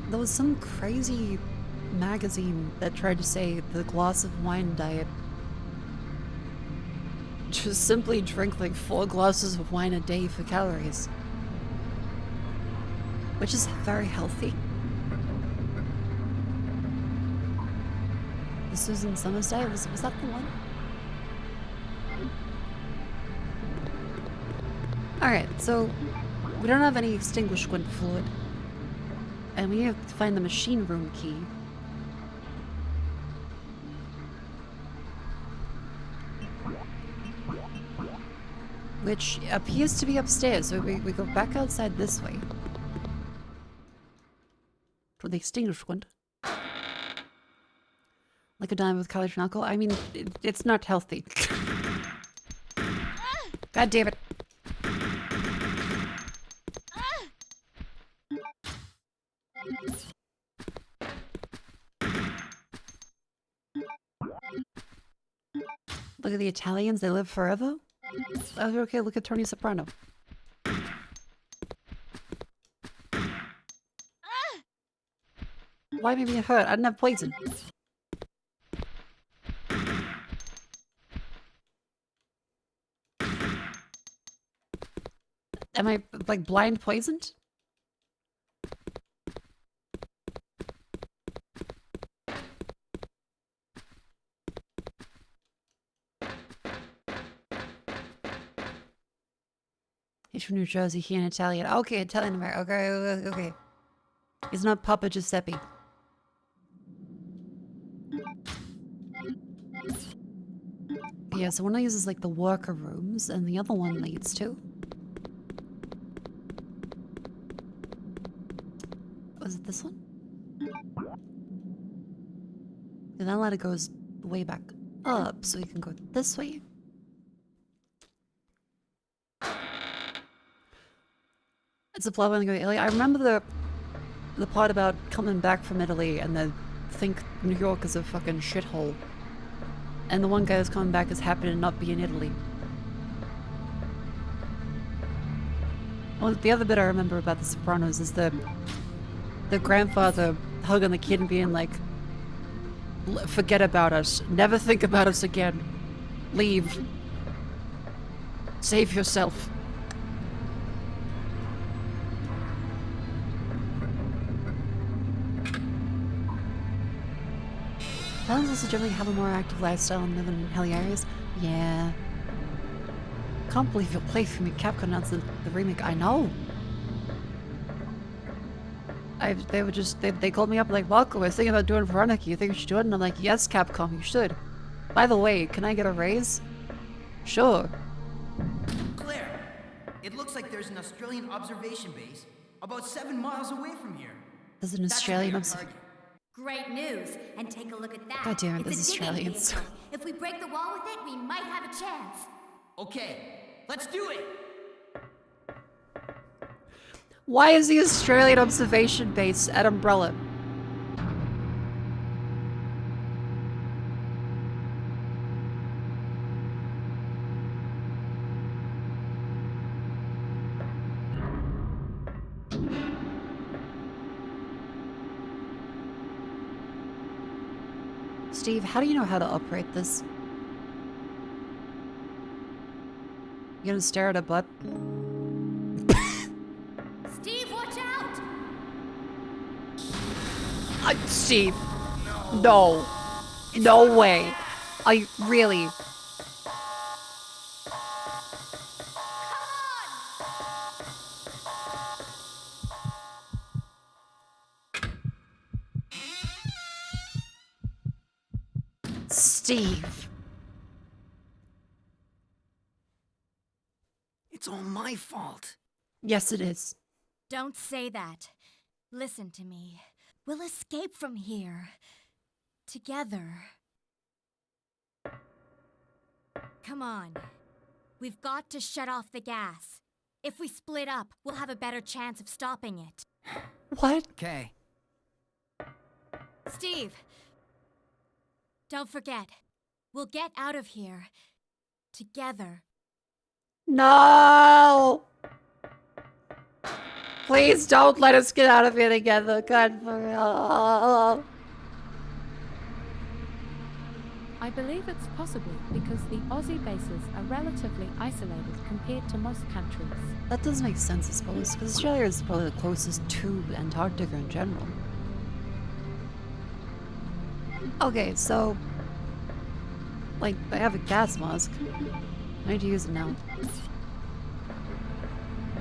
There was some crazy magazine that tried to say the glass of wine diet. Just simply drink like 4 glasses of wine a day for calories. Which is very healthy. The Susan Summers diet, was that the one? Alright, so we don't have any extinguishment fluid. And we have to find the machine room key. Which appears to be upstairs, so we go back outside this way. For the extinguishment. Like a dime with calories and alcohol. I mean, it's not healthy. God damn it. Look at the Italians, they live forever? Oh, okay, look at Tony Soprano. Why made me hurt? I didn't have poison. Am I, like, blind poisoned? He's from New Jersey, he an Italian. Okay, Italian American. Okay, okay. He's not Papa Giuseppe. Yeah, so one of these is like the worker rooms, and the other one leads to... Was it this one? And that ladder goes way back up, so we can go this way. It's a plot when they go to Italy. I remember the part about coming back from Italy and they think New York is a fucking shithole. And the one guy that's coming back is happy to not be in Italy. Well, the other bit I remember about The Sopranos is the grandfather hugging the kid and being like, forget about us. Never think about us again. Leave. Save yourself. Italians also generally have a more active lifestyle and live in hilly areas. Yeah. Can't believe you'll play for me. Capcom announced the remake. I know. They called me up like, Mako, I was thinking about doing Veronica. You think we should do it? And I'm like, yes, Capcom, you should. By the way, can I get a raise? Sure. Claire, it looks like there's an Australian observation base about 7 miles away from here. There's an Australian observation. Great news, and take a look at that. God damn it, It's this a digging Australians. vehicle. If we break the wall with it, we might have a chance. Okay, let's do it. Why is the Australian observation base at Umbrella? Steve, how do you know how to operate this? You gonna stare at a butt? Steve, watch out! Steve. No. No way. Are you really? Steve. It's all my fault. Yes, it is. Don't say that. Listen to me. We'll escape from here. Together. Come on. We've got to shut off the gas. If we split up, we'll have a better chance of stopping it. What? Okay. Steve! Don't forget. We'll get out of here. Together. No! Please don't let us get out of here together. God, for I believe it's possible because the Aussie bases are relatively isolated compared to most countries. That does make sense, I suppose, because Australia is probably the closest to Antarctica in general. Okay, so... like, I have a gas mask. I need to use it now.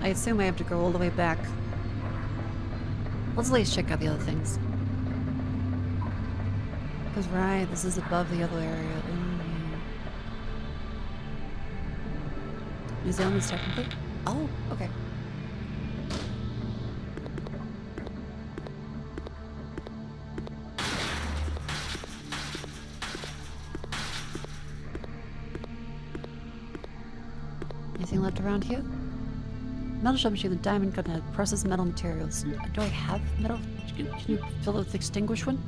I assume I have to go all the way back. Let's at least check out the other things. Because, right, this is above the other area. New Zealand is technically... oh, okay. Anything left around here? Metal shop machine, the diamond gun, process metal materials. Do I have metal? Can you fill it with extinguish one?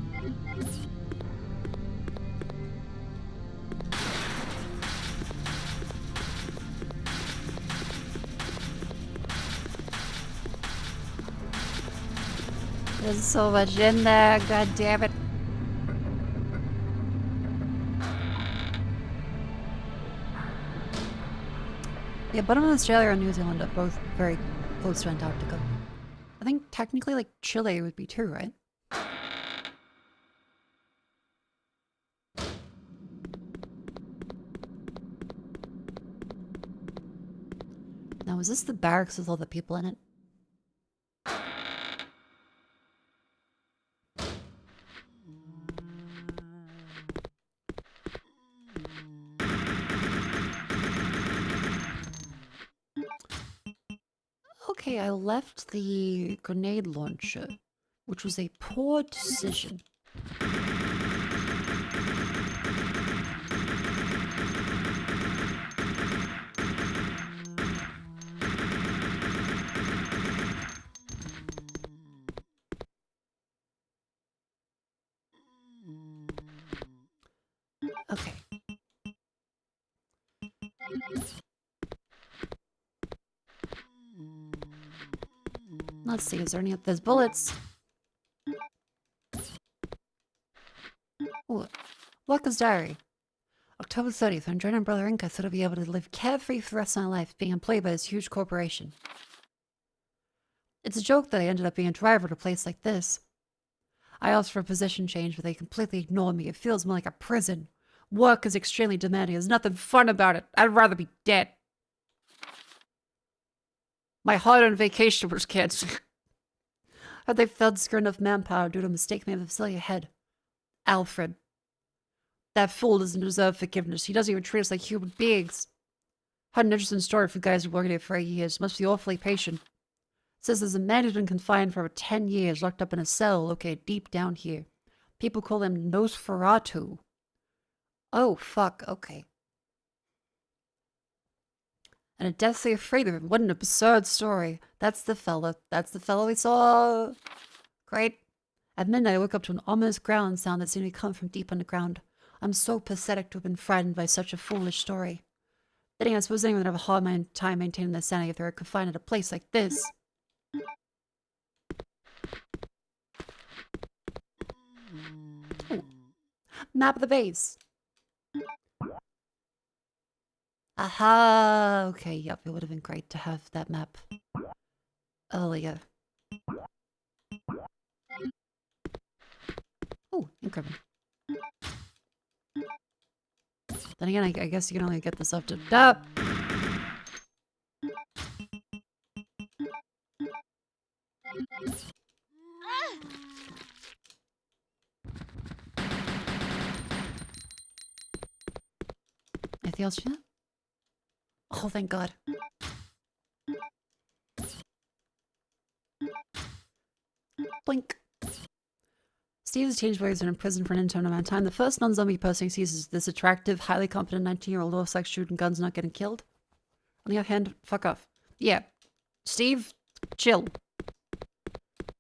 There's so much in there, god damn it. Yeah, but Australia and New Zealand are both very close to Antarctica. I think technically, like, Chile would be too, right? Now, is this the barracks with all the people in it? Okay, I left the grenade launcher, which was a poor decision. Okay. Let's see, is there any... there's bullets. Ooh. Walker's Diary. October 30th, when joining Brother Inc, I thought I'd be able to live carefree for the rest of my life, being employed by this huge corporation. It's a joke that I ended up being a driver at a place like this. I asked for a position change, but they completely ignored me. It feels more like a prison. Work is extremely demanding. There's nothing fun about it. I'd rather be dead. My hard-earned vacation was canceled. Had they failed to secure enough manpower due to a mistake made in the facility ahead? Alfred. That fool doesn't deserve forgiveness. He doesn't even treat us like human beings. Had an interesting story for guys who worked here for 8 years. Must be awfully patient. It says there's a man who's been confined for over 10 years, locked up in a cell located deep down here. People call him Nosferatu. Oh, fuck, okay. And are deathly afraid of him. What an absurd story. That's the fella. That's the fella we saw. Great. At midnight, I woke up to an ominous growling sound that seemed to come from deep underground. I'm so pathetic to have been frightened by such a foolish story. Then I suppose anyone would have a hard time maintaining their sanity if they were confined at a place like this. Map of the base. Aha! Okay, yep, it would have been great to have that map earlier. Oh, increment. Then again, I guess you can only get this up to... Ah! Anything else, Gina? Oh, thank God. Blink. Steve has changed ways and in prison for an indeterminate amount of time. The first non-zombie person he sees is this attractive, highly competent 19-year-old who looks like shooting guns, not getting killed. On the other hand, fuck off. Yeah. Steve, chill.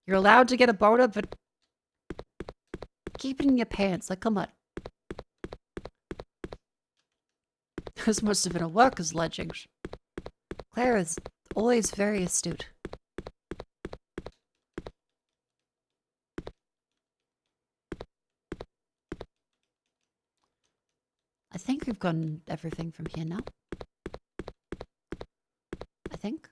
You're allowed to get a boner, but keep it in your pants. Like, come on. This must have been a worker's legend. Claire is always very astute. I think we've gotten everything from here now. I think.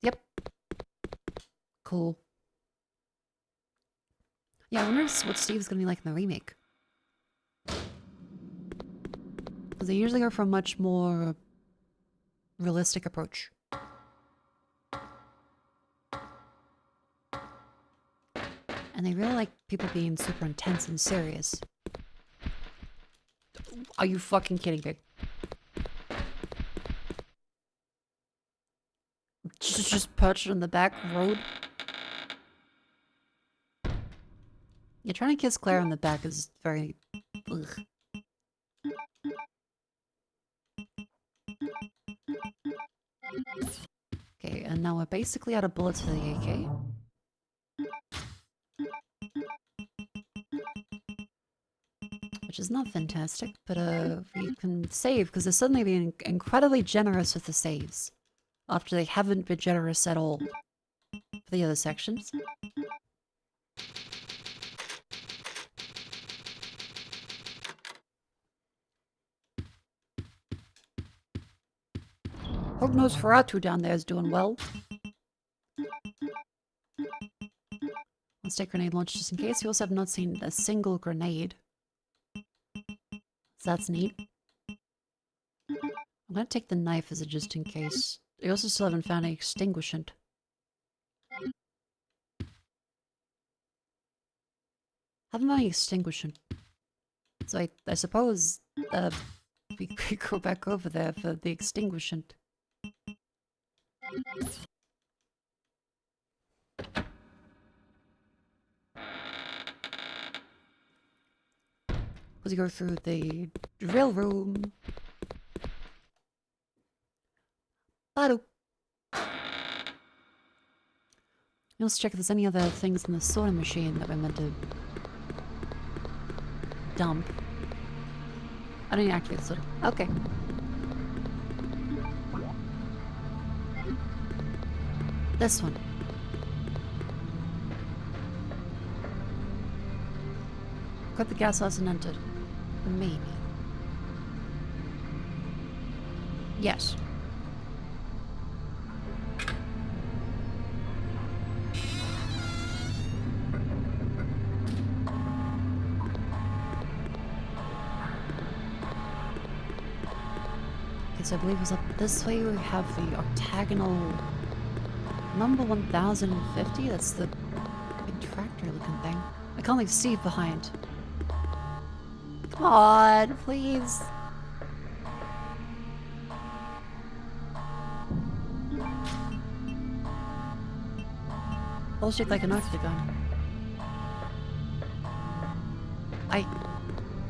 Yep. Cool. Yeah, I wonder what Steve's gonna be like in the remake. Because they usually go for a much more realistic approach. And they really like people being super intense and serious. Are you fucking kidding me? Just perched on the back road? Yeah, trying to kiss Claire on the back is very... Ugh. Okay, and now we're basically out of bullets for the AK. Which is not fantastic, but we can save, because they're suddenly being incredibly generous with the saves. After they haven't been generous at all for the other sections. Hope Nosferatu down there is doing well. Let's take grenade launch just in case. We also have not seen a single grenade. So that's neat. I'm gonna take the knife as a just in case. We also still haven't found an extinguishant. Haven't found an extinguishant. So I suppose we could go back over there for the extinguishant. Let's go through the drill room. Badu. Let's check if there's any other things in the sorting machine that we're meant to dump. I don't even activate the sorter. Okay. This one. Got the gas hasn't entered. Maybe. Yes. Okay, so I believe it's up this way. We have the octagonal number 1050. That's the big tractor looking thing. I can't leave Steve behind. Come on, please. All shaped like an octagon.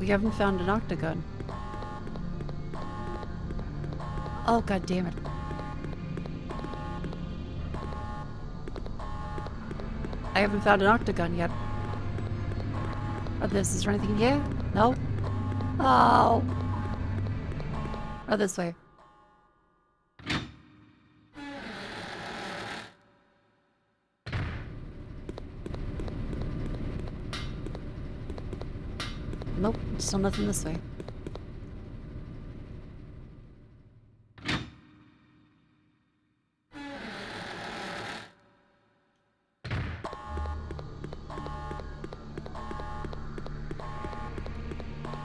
We haven't found an octagon. Oh, god damn it. I haven't found an octagon yet. Oh, is there anything here? No? Oh. Oh, this way. Nope, still nothing this way.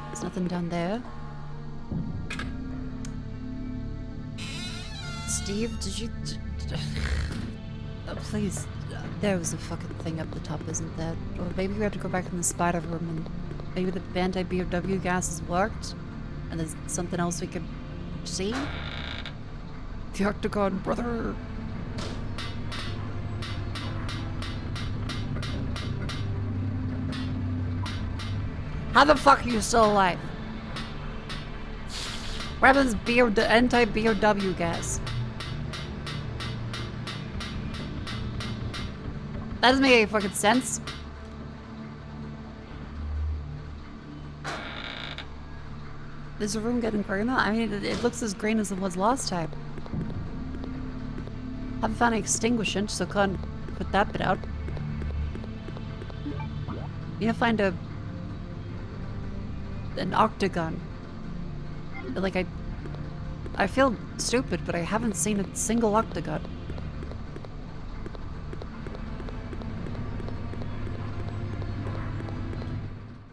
There's nothing down there. Steve, did you... Oh, please. There was a fucking thing up the top, isn't there? Or maybe we have to go back in the spider room and maybe the anti-BOW gas has worked? And there's something else we could see? The Octagon, brother! How the fuck are you still alive? What happens anti-BOW gas? That doesn't make any fucking sense. Is the room getting greener? I mean, it looks as green as it was last time. Haven't found an extinguishant, so can't put that bit out. You need to find an octagon. Like, I feel stupid, but I haven't seen a single octagon.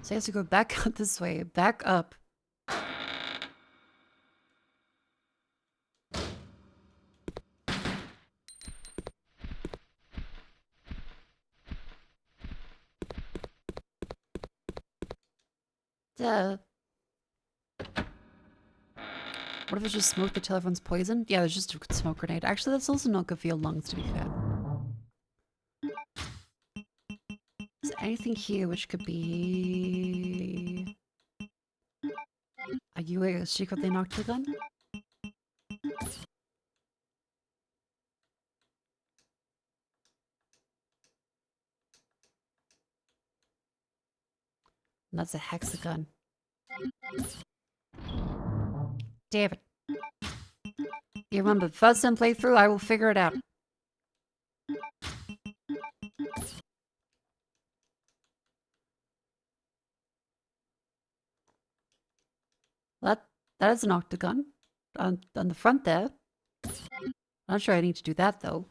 So I have to go back out this way, back up. What if it's just smoke to tell everyone's poisoned? Yeah, it's just a smoke grenade. Actually, that's also not good for your lungs, to be fair. Is there anything here which could be... Are you secretly an octagon? And that's a hexagon. Damn it. You remember, first time playthrough, I will figure it out. That is an octagon. On the front there. I'm not sure I need to do that, though.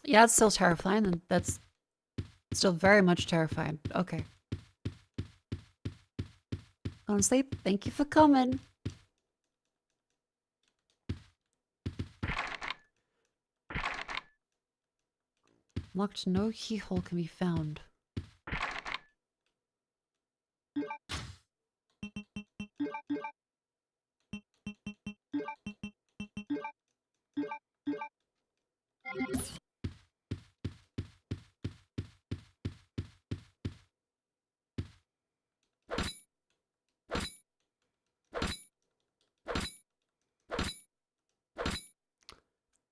Yeah, it's still terrifying, and that's still very much terrifying. Okay. Honestly, thank you for coming. Locked, no keyhole can be found.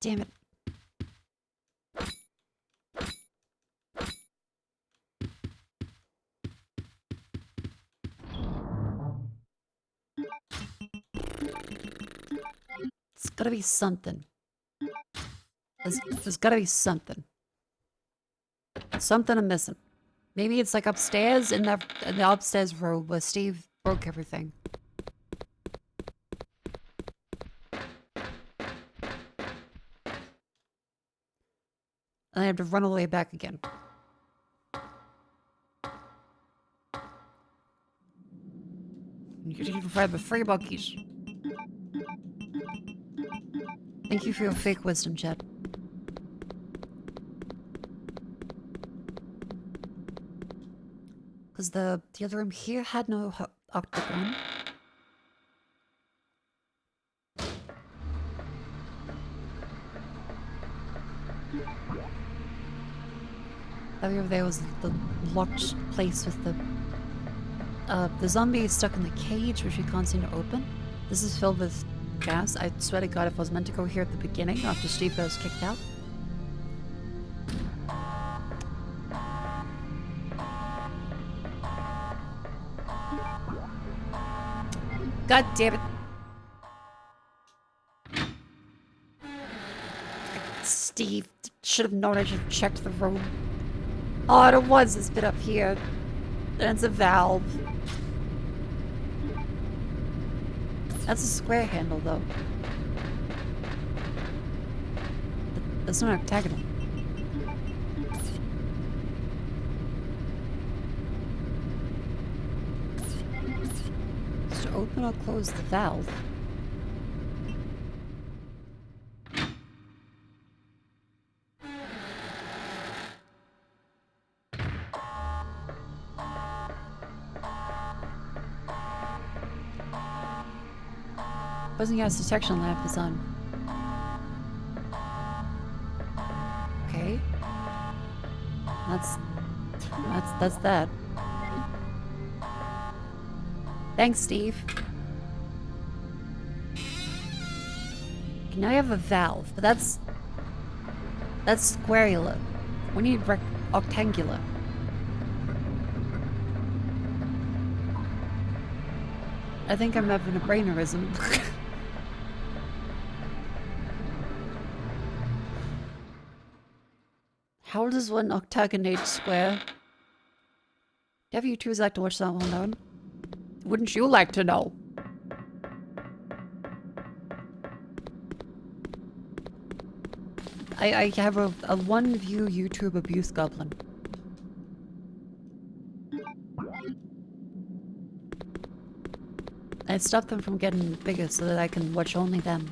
Damn it. It's gotta be something. There's gotta be something. Something I'm missing. Maybe it's like upstairs in the upstairs room where Steve broke everything. And I have to run all the way back again. You can provide the free buckies. Thank you for your fake wisdom, Chad. Because the other room here had no octagon. Over there was the locked place with the zombie is stuck in the cage, which we can't seem to open. This is filled with gas. I swear to God, if I was meant to go here at the beginning after Steve was kicked out. God damn it. Steve, should have known I should have checked the room. Oh, it was this bit up here. And it's a valve. That's a square handle, though. That's not octagonal. Just open or close the valve. Buzzing gas detection lamp is on. Okay. That's that. Thanks, Steve. Okay, now you have a valve, but that's squarular. We need octangular. I think I'm having a brainerism. How does one octagonate square? Have you two like to watch that one down? Wouldn't you like to know? I have a one view YouTube abuse goblin. I stopped them from getting bigger so that I can watch only them.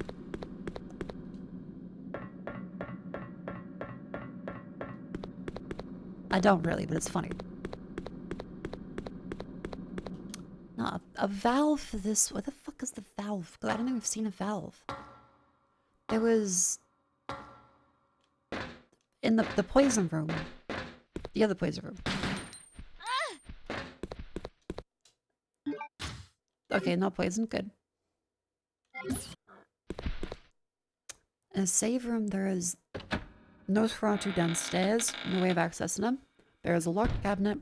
I don't really, but it's funny. No, a valve for this. What the fuck is the valve? I don't think we've seen a valve. There was in the poison room. The other poison room. Okay, not poison, good. In a save room, there is no Toronto downstairs, no way of accessing them. There is a locked cabinet.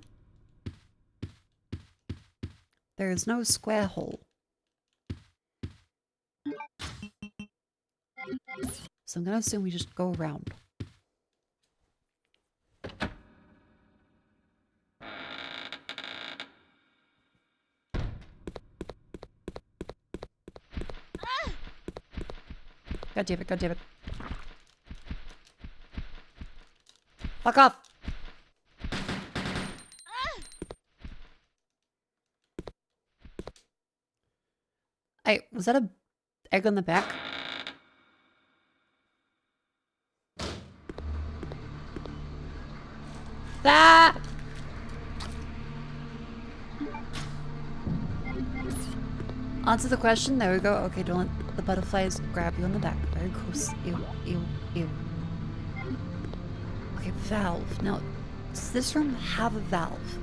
There is no square hole. So I'm gonna assume we just go around. God damn it, god damn it. Fuck off! Hey, was that a egg on the back? Ah! Answer the question. There we go. Okay, don't let the butterflies grab you on the back. Very gross. Ew, ew, ew. Okay, valve. Now, does this room have a valve?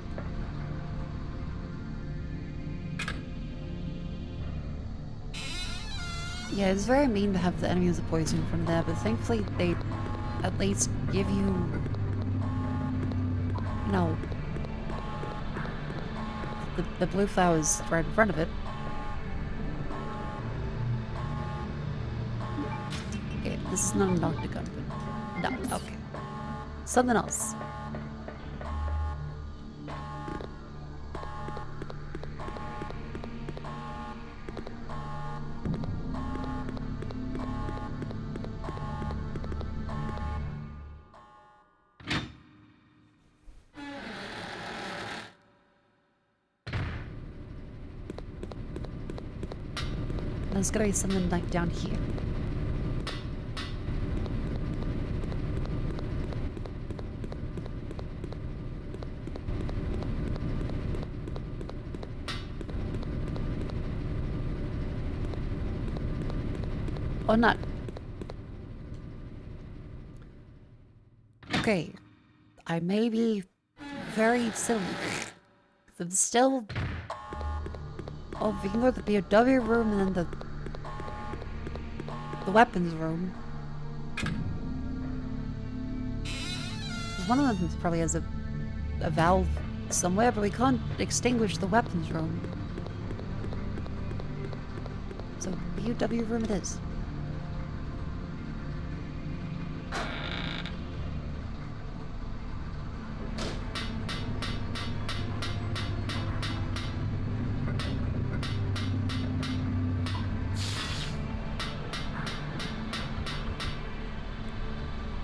Yeah, it's very mean to have the enemies of poison from there, but thankfully they at least give you, you know, the blue flowers right in front of it. Okay, this is not an octagon, but no, okay. Something else. There's gotta be something like down here. Or not. Okay. I may be very silly. I'm still... Oh, we can go to the POW room and then the weapons room. One of them probably has a valve somewhere, but we can't extinguish the weapons room. So, POW room it is.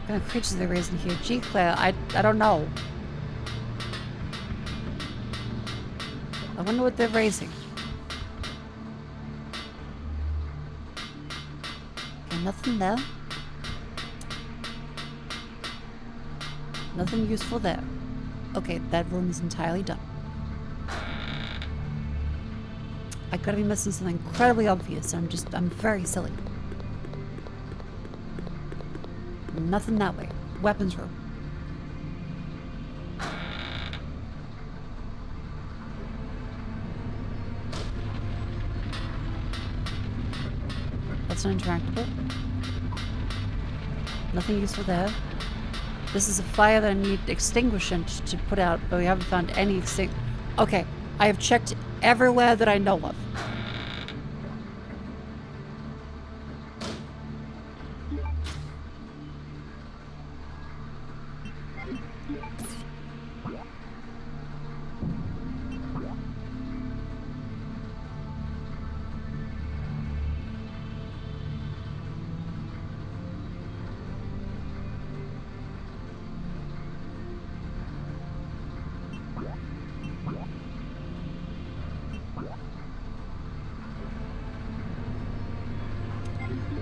What kind of creatures are they raising here? Gee, Claire, I don't know. I wonder what they're raising. Okay, nothing there. Nothing useful there. Okay, that room is entirely done. I gotta be missing something incredibly obvious. I'm very silly. Nothing that way. Weapons room. That's not interactable. Nothing useful there. This is a fire that I need extinguishant to put out, but we haven't found any Okay, I have checked everywhere that I know of.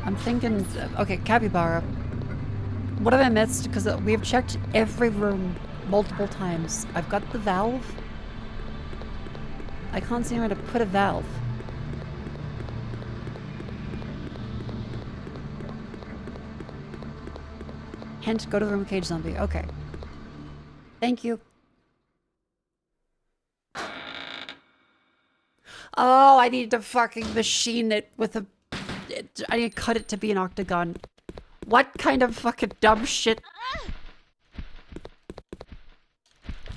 I'm thinking, okay, capybara. What have I missed? Because we have checked every room multiple times. I've got the valve. I can't see where to put a valve. Hint, go to the room cage zombie. Okay. Thank you. Oh, I need to fucking machine it with a... I need to cut it to be an octagon. What kind of fucking dumb shit?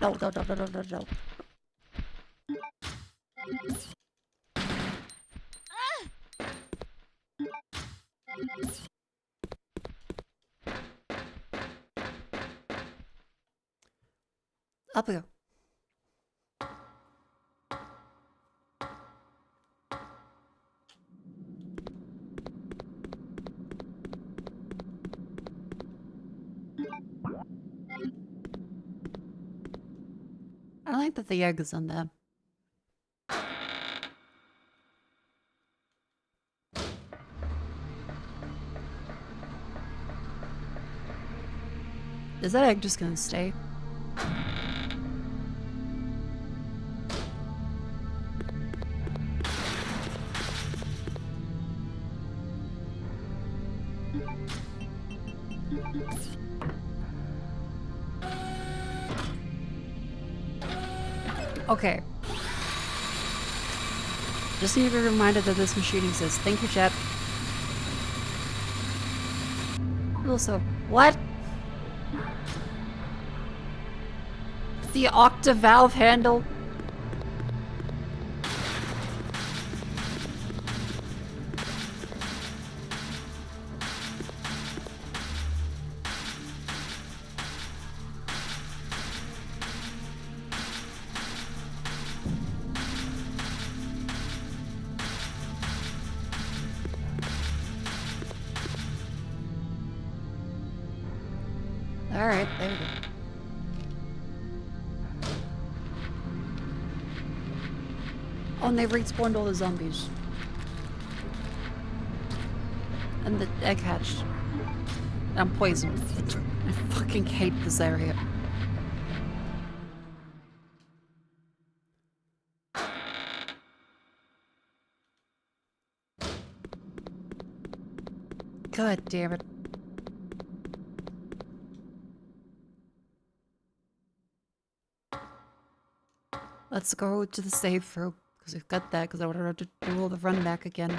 No, no, no, no, no, no, no. Up we go. I like that the egg is on there. Is that egg just gonna stay? Okay. Just need to be reminded that this machine exists. Thank you, chat. Also, what? The octa valve handle? Alright, there we go. Oh, and they've respawned all the zombies. And the egg hatched. I'm poisoned. I fucking hate this area. God damn it. Let's go to the save room, because we've got that, because I would have to do all the run back again.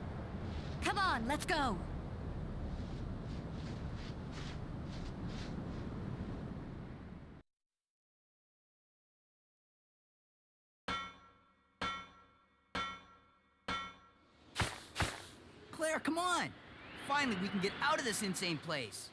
let's go. Claire, come on! Finally, we can get out of this insane place.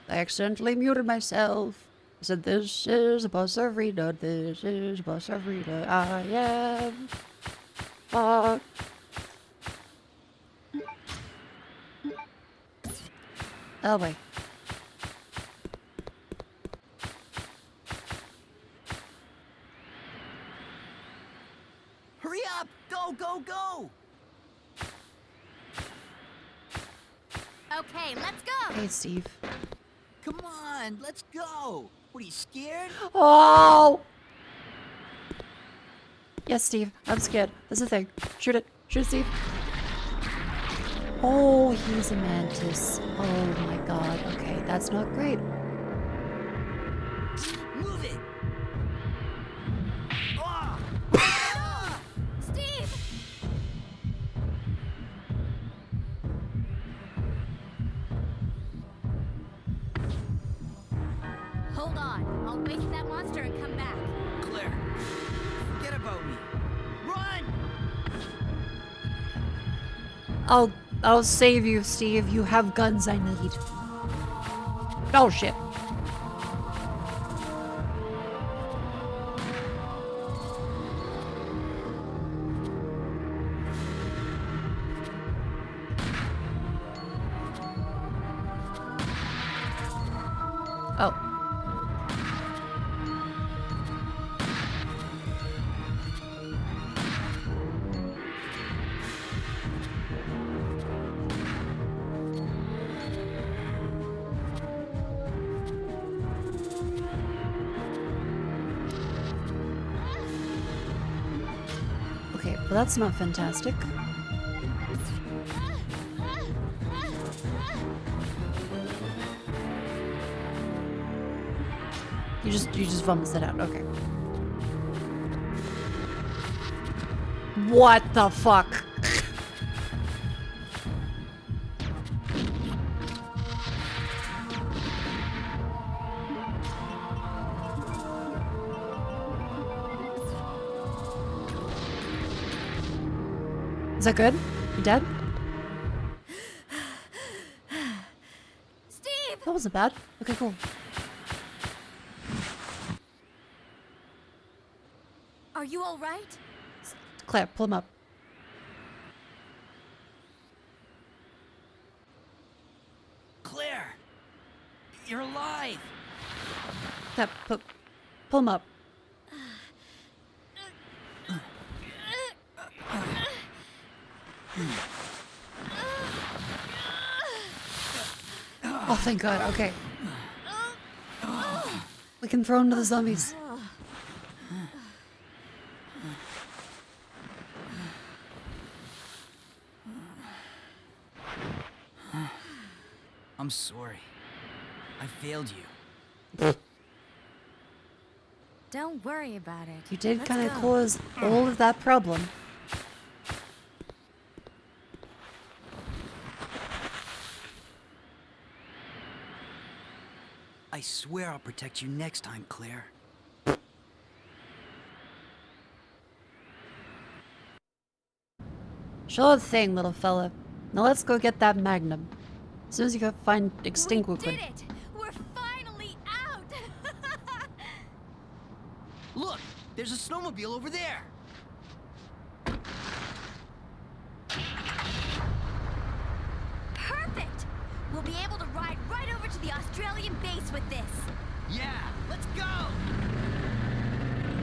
I accidentally muted myself. I said, this is a bus arena, this is a bus arena, I am fucked. Oh wait. Hurry up! Go, go, go! Okay, let's go. Hey, Steve. Come on, let's go! What, are you scared? Oh! Yes, Steve, I'm scared. That's the thing. Shoot it. Shoot it, Steve. Oh, he's a mantis. Oh my god. Okay, that's not great. Move it! Steve! Hold on. I'll wait for that monster and come back. Claire, forget about me. Run! I'll save you, Steve. You have guns I need. Oh shit. Oh. Okay, well that's not fantastic. You just vomit it out, okay. What the fuck? Is that good? You dead? Steve! That wasn't bad. Okay, cool. Are you all right? Claire, pull him up. Claire! You're alive! Claire, pull him up. Oh, thank God. Okay. We can throw him to the zombies. I'm sorry. I failed you. Don't worry about it. You did Let's kind of go. cause all of that problem. I swear I'll protect you next time, Claire. Sure thing, little fella. Now let's go get that magnum. As soon as you can find extinguisher. We did it! We're finally out! Look! There's a snowmobile over there! Perfect! We'll be able to ride right over to the Australian base with this. Yeah, let's go!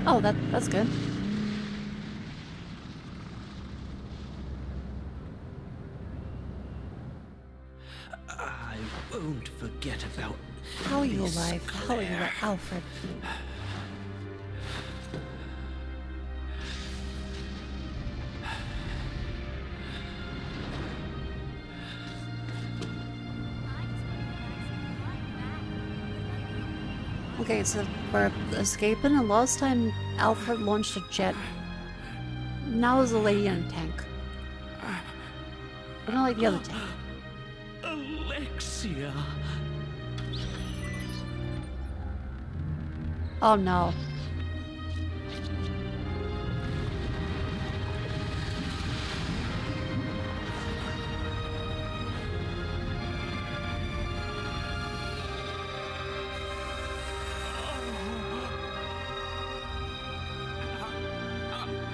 Oh, that's good. I won't forget about How are you this, alive? How are you Claire. alive, Alfred? Okay, so we're escaping, and last time Alfred launched a jet. Now there's a lady in a tank. But not like the other tank. Alexia. Oh no.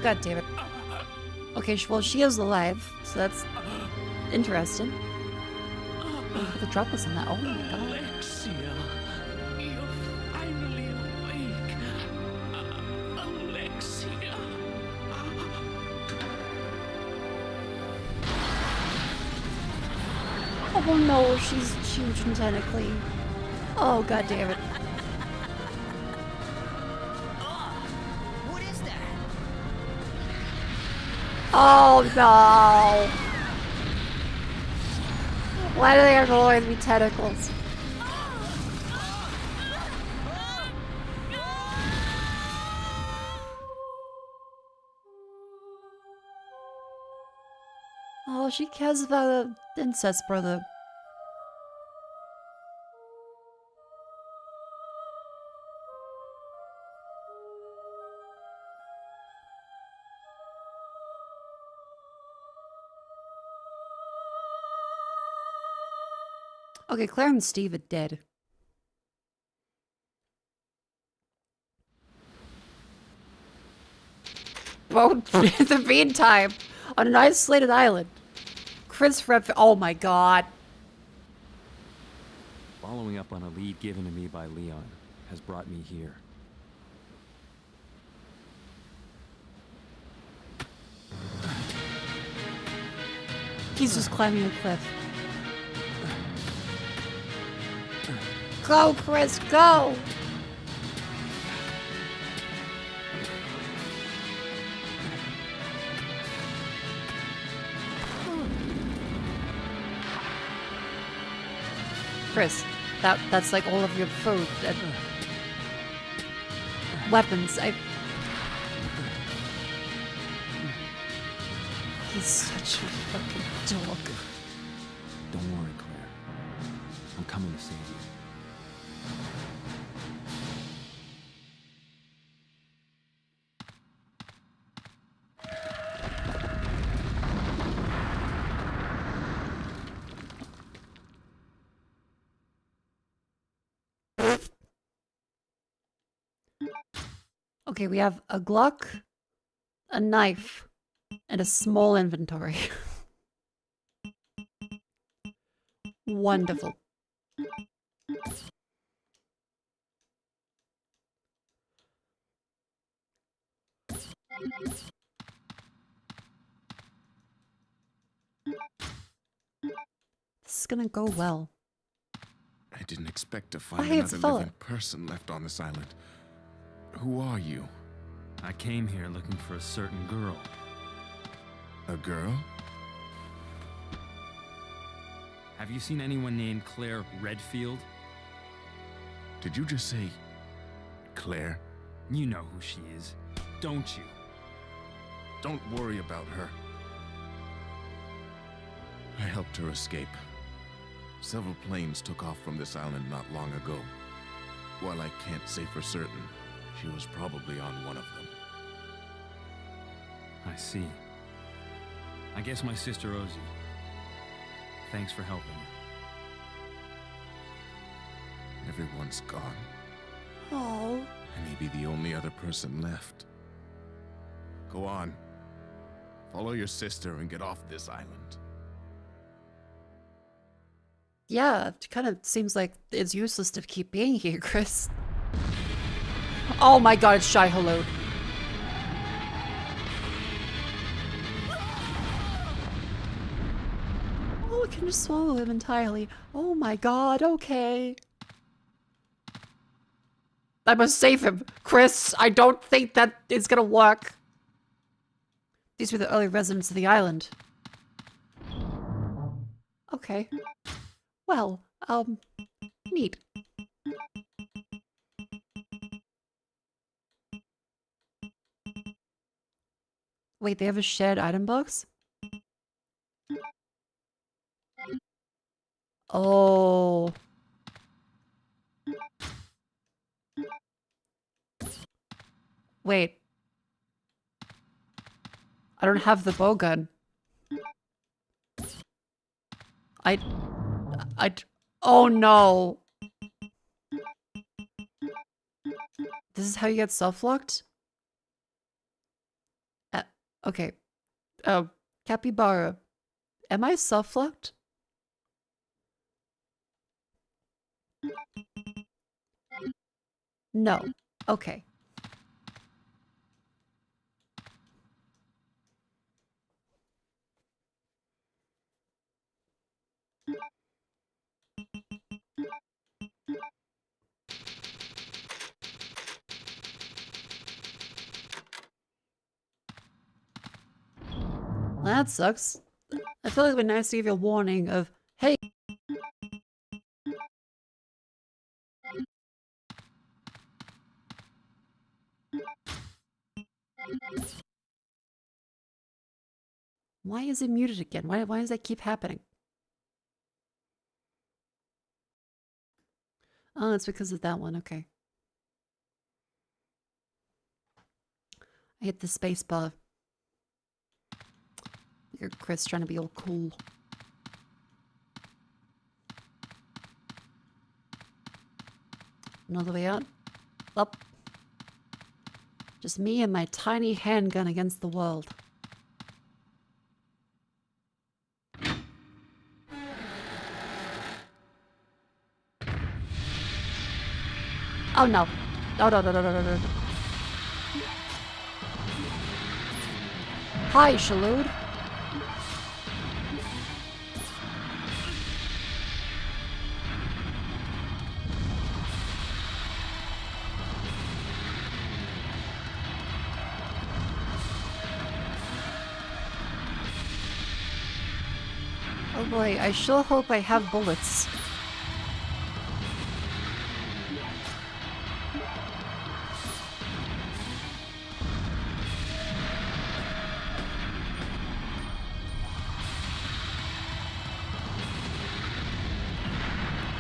God damn it. Okay, well, she is alive, so that's interesting. Oh, the drop was in that. Oh my god. Alexia, you're finally awake. Alexia. Oh no, she's huge and technically. Oh god damn it. What is that? Oh no! Why do they have to always be tentacles? Oh, she cares about the incest brother. Okay, Claire and Steve are dead. Well, in the meantime, on an isolated island, Chris oh my god. Following up on a lead given to me by Leon has brought me here. He's just climbing a cliff. Go, Chris, go! Chris, that's like all of your food and weapons. He's such a fucking dog. Don't worry, Claire. I'm coming to save you. Okay, we have a Glock, a knife, and a small inventory. Wonderful. This is gonna go well. I didn't expect to find hey, it's a another fella. living person left on this island. Who are you? I came here looking for a certain girl. A girl? Have you seen anyone named Claire Redfield? Did you just say Claire? You know who she is, don't you? Don't worry about her. I helped her escape. Several planes took off from this island not long ago. While I can't say for certain, she was probably on one of them. I see. I guess my sister owes you. Thanks for helping her. Everyone's gone. Oh. I may be the only other person left. Go on. Follow your sister and get off this island. Yeah, it kind of seems like it's useless to keep being here, Chris. Oh my god, it's Shai Hulud. Oh, it can just swallow him entirely. Oh my god, okay. I must save him. Chris, I don't think that is gonna work. These were the early residents of the island. Okay. Well, neat. Wait, they have a shared item box? Oh. Wait. I don't have the bow gun. Oh no. This is how you get self-locked? Okay. Capybara. Am I self-locked? No. Okay. Well, that sucks. I feel like it would be nice to give you a warning of, hey. Why is it muted again? Why does that keep happening? Oh, it's because of that one. Okay. I hit the space bar. You're Chris trying to be all cool. Another way out. Up. Just me and my tiny handgun against the world. Oh no. No, no, no, no, no, no, no. Hi, Shalud. Oh boy, I sure hope I have bullets.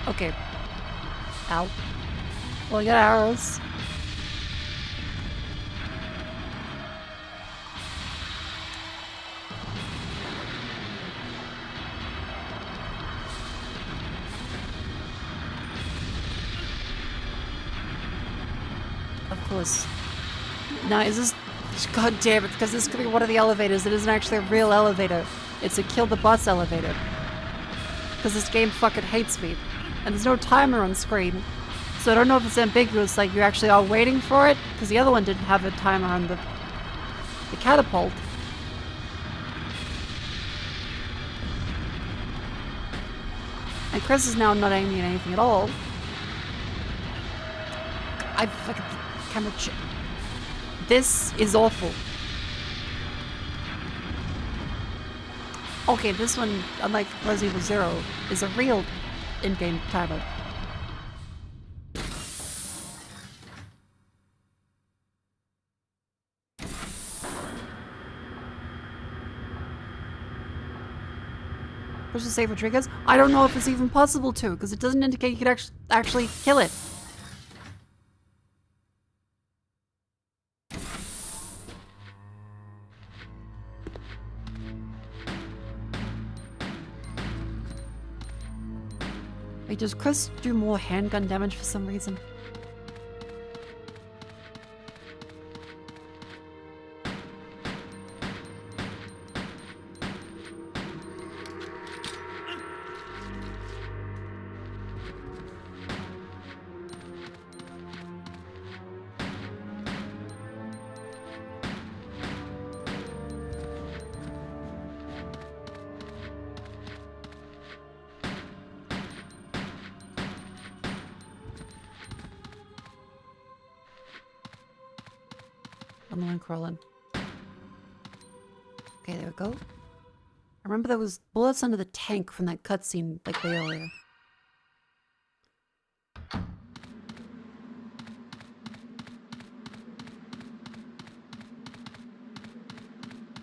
Okay. Ow. Well, I got arrows. Of course. Now, is this... God damn it, because this could be one of the elevators. It isn't actually a real elevator. It's a kill the boss elevator. Because this game fucking hates me. And there's no timer on screen. So I don't know if it's ambiguous, like you actually are waiting for it, because the other one didn't have a timer on the catapult. And Chris is now not aiming at anything at all. I fucking camera shit. This is awful. Okay, this one, unlike Resident Evil 0, is a real in-game timer. Push the save for triggers? I don't know if it's even possible to, because it doesn't indicate you could actually kill it. Wait, does Chris do more handgun damage for some reason? I'm the one crawling. Okay, there we go. I remember there was bullets under the tank from that cutscene like way earlier.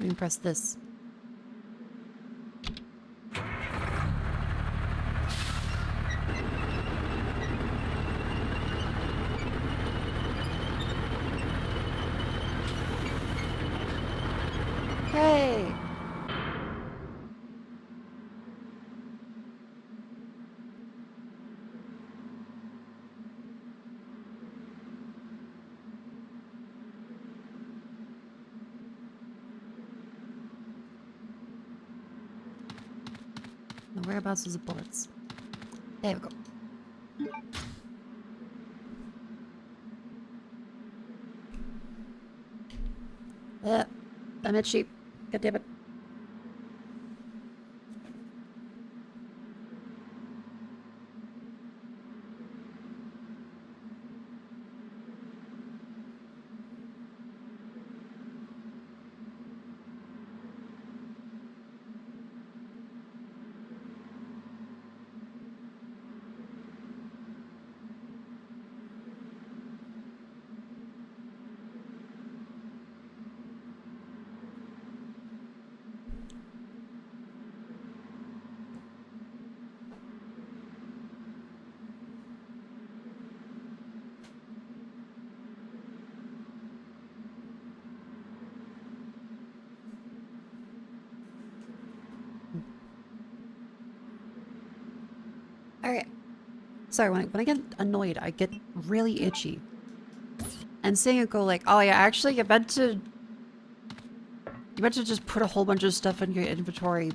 we can press this. Hey! The whereabouts of the bullets. There we go. I'm itchy. God damn it. Alright. Sorry, when I get annoyed, I get really itchy. And seeing it go like, oh yeah, actually you meant to just put a whole bunch of stuff in your inventory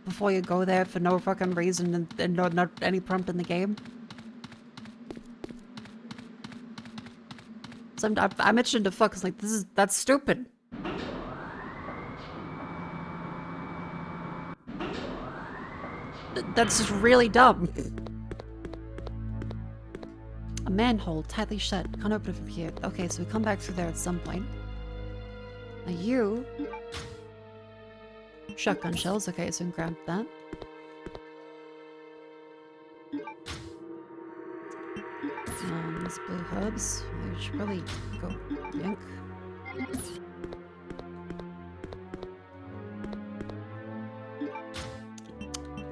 before you go there for no fucking reason and not any prompt in the game. So I'm itching to fuck, 'cause like, that's stupid. That's just really dumb. A manhole, tightly shut. Can't open it from here. Okay, so we come back through there at some point. Now you... Shotgun shells. Okay, so we can grab that. These blue herbs. We should probably go yank.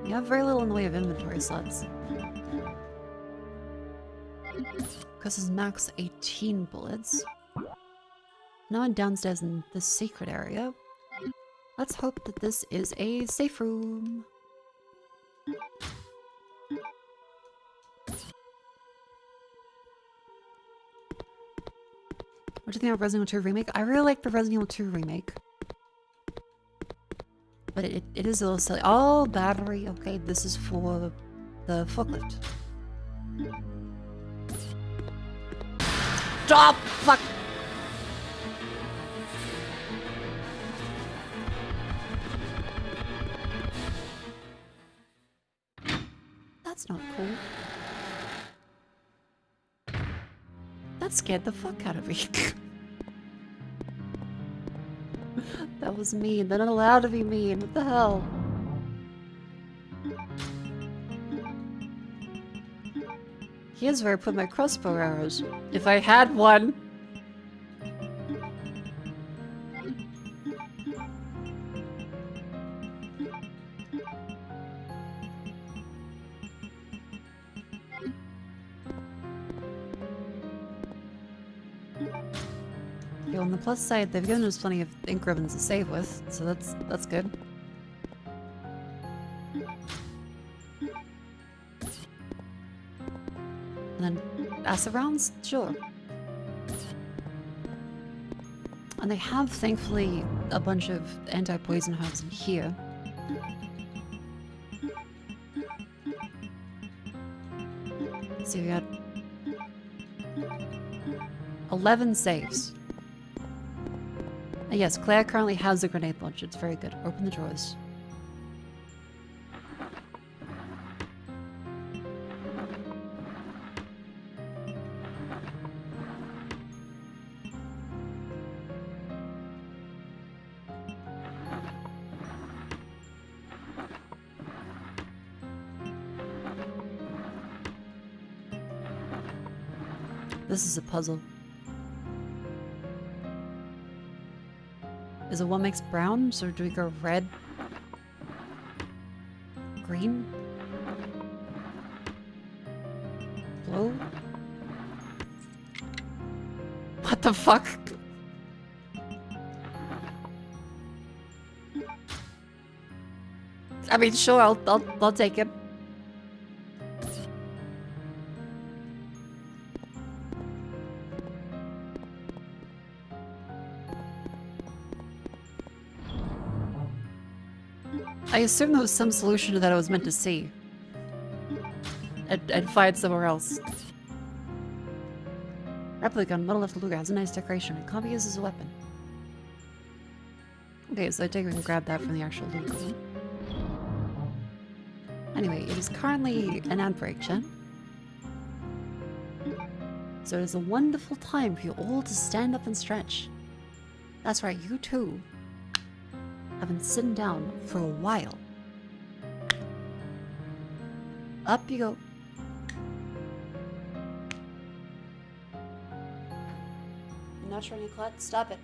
You have very little in the way of inventory slots. Because his max 18 bullets. No one downstairs in the secret area. Let's hope that this is a safe room. What do you think of Resident Evil 2 Remake? I really like the Resident Evil 2 Remake. But it is a little silly. Oh, battery. Okay, this is for the forklift. Stop! Fuck! That's not cool. That scared the fuck out of me. That was mean. They're not allowed to be mean. What the hell? Here's where I put my crossbow arrows. If I had one. Yo, on the plus side, they've given us plenty of ink ribbons to save with, so that's good. And then acid rounds? Sure. And they have, thankfully, a bunch of anti-poison herbs in here. Let's see, we got 11 saves. Yes, Claire currently has a grenade launcher. It's very good. Open the drawers. This is a puzzle. Is it what makes brown? So do we go red? Green? Blue? What the fuck? I mean, sure, I'll take it. I assume there was some solution to that I was meant to see. I'd find somewhere else. Replica gun, metal left Luger has a nice decoration. It can't be used as a weapon. Okay, so I think we can grab that from the actual Luger one. Anyway, it is currently an ad break, Jen. So it is a wonderful time for you all to stand up and stretch. That's right, you too have been sitting down for a while. Up you go. You're not trying to collect? Stop it.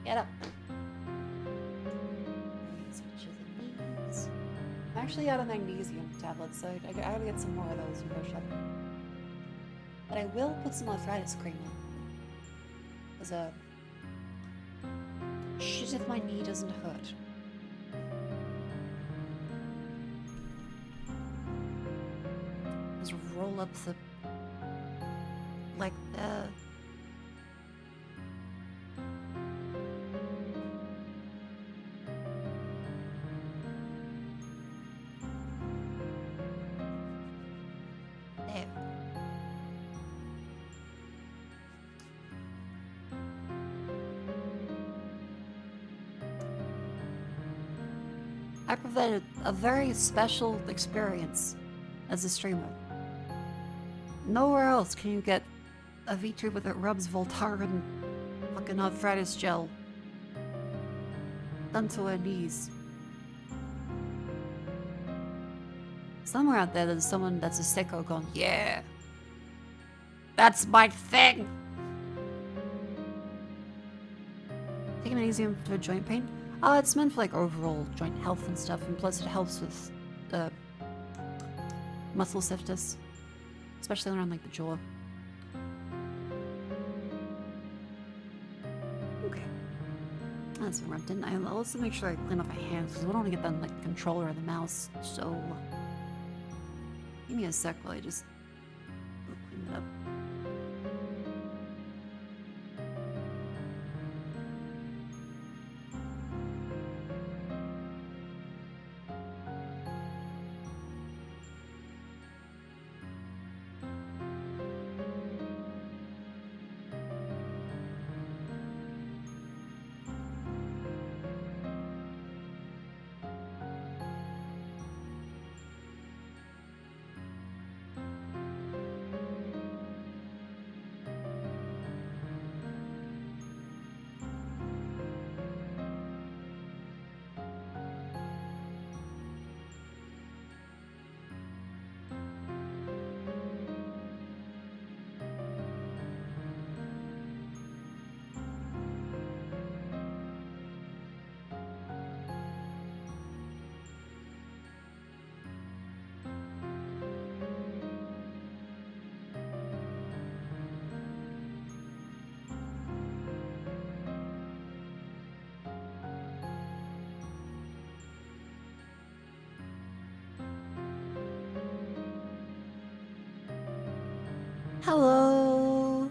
Get up. I'm actually out of magnesium tablets, so I gotta get some more of those and go shopping. But I will put some arthritis cream on. As a shit if my knee doesn't hurt. Just roll up the like the there. I provided a very special experience as a streamer. Nowhere else can you get a VTuber that rubs Voltaren fucking arthritis gel done to her knees. Somewhere out there there's someone that's a sicko going, yeah, that's my thing. Take magnesium for joint pain. Oh, it's meant for like overall joint health and stuff, and plus it helps with muscle stiffness, especially around like the jaw. Okay, that's been rubbed in. I'll also make sure I clean off my hands because I don't want to get that on like the controller or the mouse. So give me a sec while I just clean it up. Hello!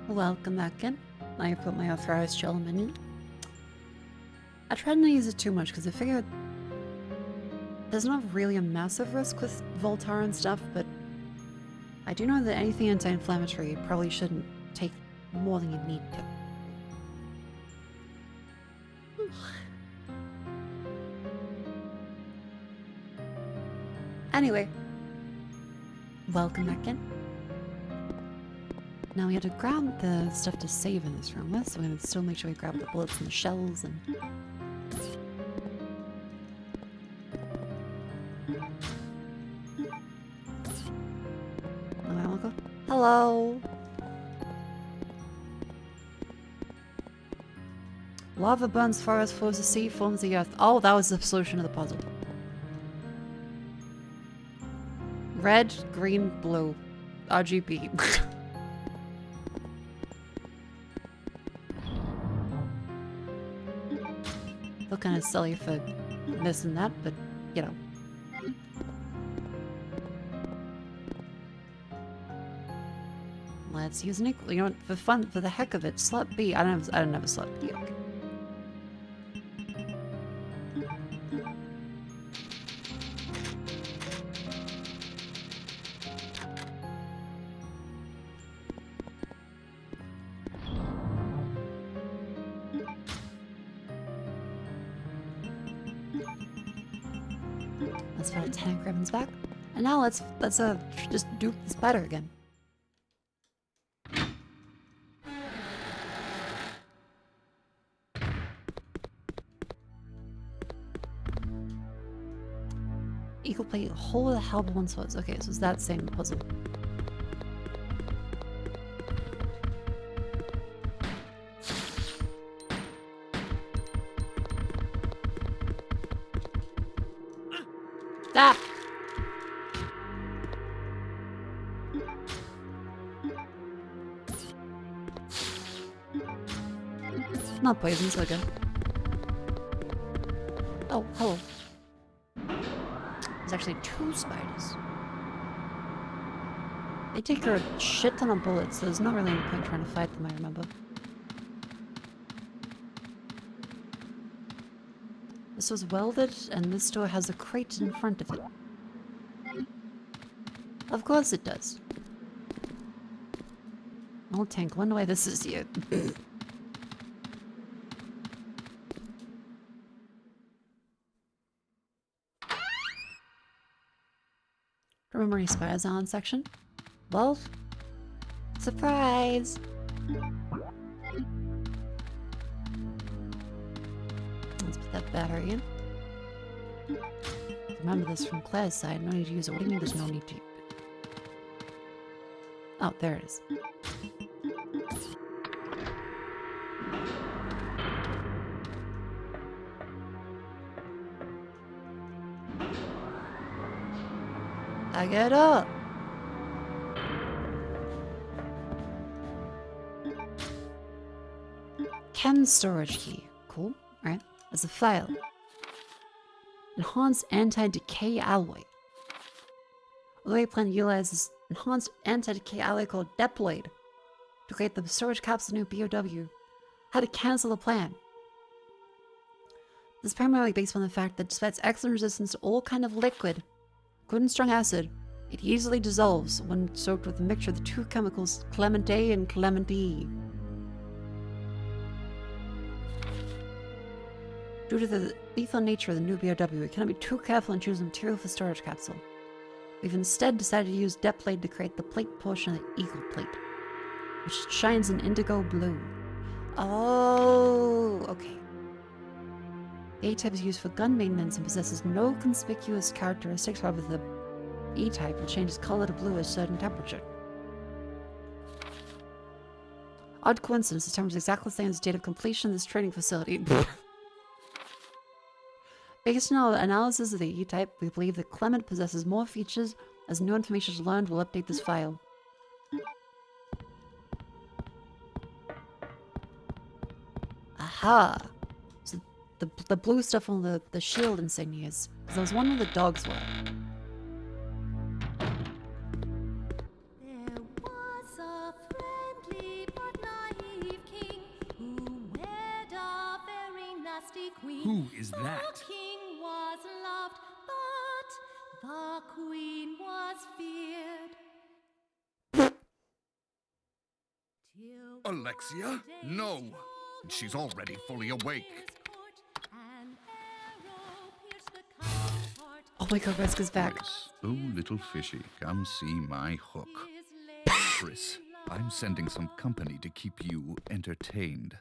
Welcome back in. I put my arthritis gel in my knee. I tried not to use it too much because I figured there's not really a massive risk with Voltaren and stuff, but I do know that anything anti-inflammatory you probably shouldn't take more than you need to. Anyway, welcome back in. Now we had to grab the stuff to save in this room with, so we're gonna still make sure we grab the bullets and the shells and... Hello? Lava burns forest, flows the sea, forms the earth. Oh, that was the solution to the puzzle. Red, green, blue. RGB. Feel kind of silly for missing that, but you know. Let's use an equal. You know what? For fun, for the heck of it, slut B. I don't have a slut B. Okay. Let's put our 10 ribbons back. And now let's just do the spider again. Equal plate, whole of the hell but one swords. Okay, so it's that same puzzle. Ah! Not poison, so good. Oh, hello. There's actually 2 spiders. They take a shit ton of bullets, so there's not really any point trying to fight them, I remember. This was welded, and this door has a crate in front of it. Of course it does. Old tank, wonder why this is here. Remember any spiders on section? Well, surprise! Let's put that battery in. Remember this from Claire's side, no need to use it. What do you mean there's no need to use it? Oh, there it is. I get up! Chem storage key. Cool. Alright. As a file. Enhanced anti-decay alloy. Although we plan to utilize this enhanced anti-decay alloy called deployed to create the storage capsule new BOW. How to cancel the plan. This is primarily based on the fact that despite its excellent resistance to all kind of liquid, including strong acid, it easily dissolves when soaked with a mixture of the 2 chemicals Clement A and Clement E. Due to the lethal nature of the new BOW, we cannot be too careful in choosing material for storage capsule. We've instead decided to use deployed to create the plate portion of the eagle plate, which shines an indigo blue. Oh, okay. The A-type is used for gun maintenance and possesses no conspicuous characteristics, however the E-type will change its color to blue at a certain temperature. Odd coincidence, the time is exactly the same as the date of completion of this training facility. Based on our analysis of the E-type, we believe that Clement possesses more features. As new information is learned, we'll update this file. Aha! So the blue stuff on the shield insignias. Because I was wondering where the dogs were. There was a friendly but naive king who wed a very nasty queen. Who is that? The king was loved, but the queen was feared. Alexia? No! She's already fully awake. Oh my god, Reska's back. Oh, little fishy, come see my hook. Chris, I'm sending some company to keep you entertained.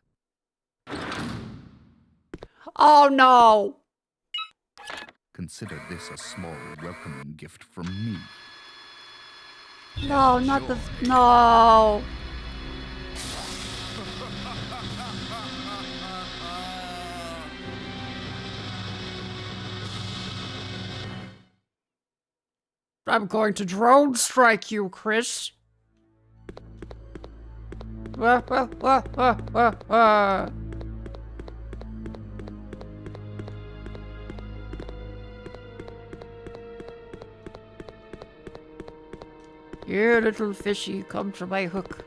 Oh no! Consider this a small welcoming gift from me. No, not the... No! I'm going to drone strike you, Chris. Here, little fishy, come to my hook.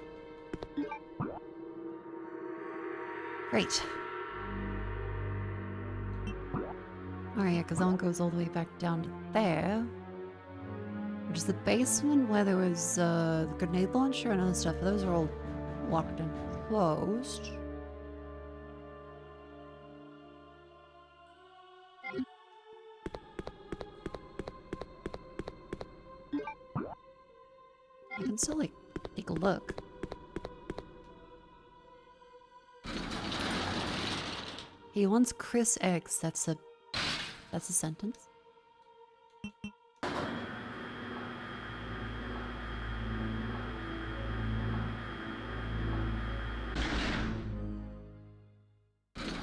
Great. Alright, yeah, because that one goes all the way back down to there. Which is the basement where there was the grenade launcher and other stuff. Those are all locked and closed. I can still, like, take a look. He wants Chris eggs. That's a sentence.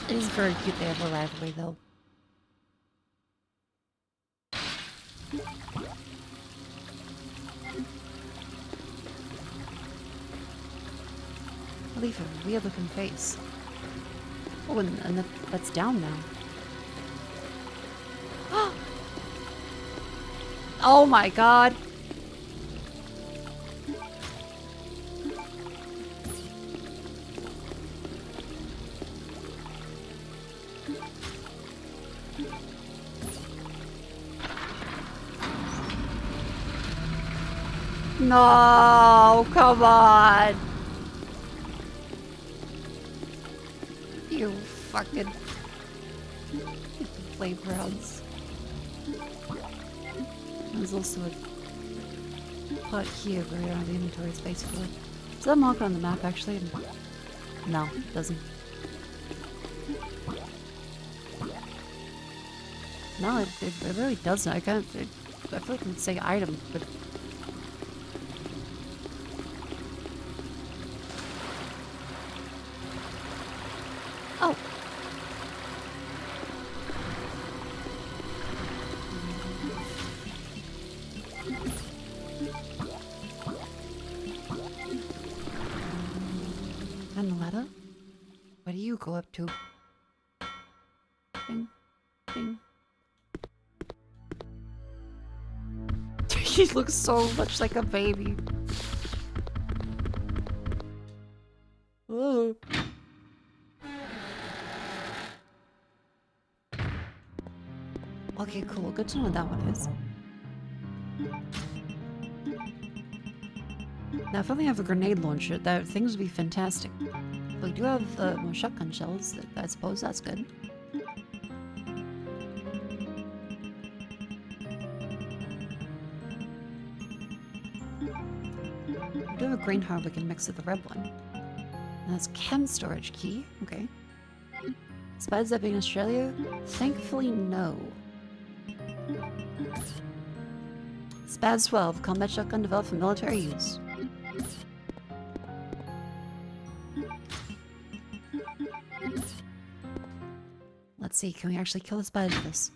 It is very cute they have a rivalry, though. I leave a weird looking face. Oh, and that's down now. Oh my god! No, come on! You fucking playgrounds. There's also a pot here where we don't have the inventory space for it. Is that marked on the map actually? No, it doesn't. No, it really doesn't. I feel like it would say item, but oh. And the ladder? What do you go up to? Ding, ding. He looks so much like a baby. Ooh. Okay, cool. Good to know what that one is. Now, if I only have a grenade launcher, that things would be fantastic. But we do have more shotgun shells. I suppose that's good. We do have a green heart we can mix with the red one. And that's chem storage key. Okay. Spiders that being in Australia? Thankfully, no. SPAS 12, combat shotgun developed for military use. Let's see, can we actually kill the spiders with this?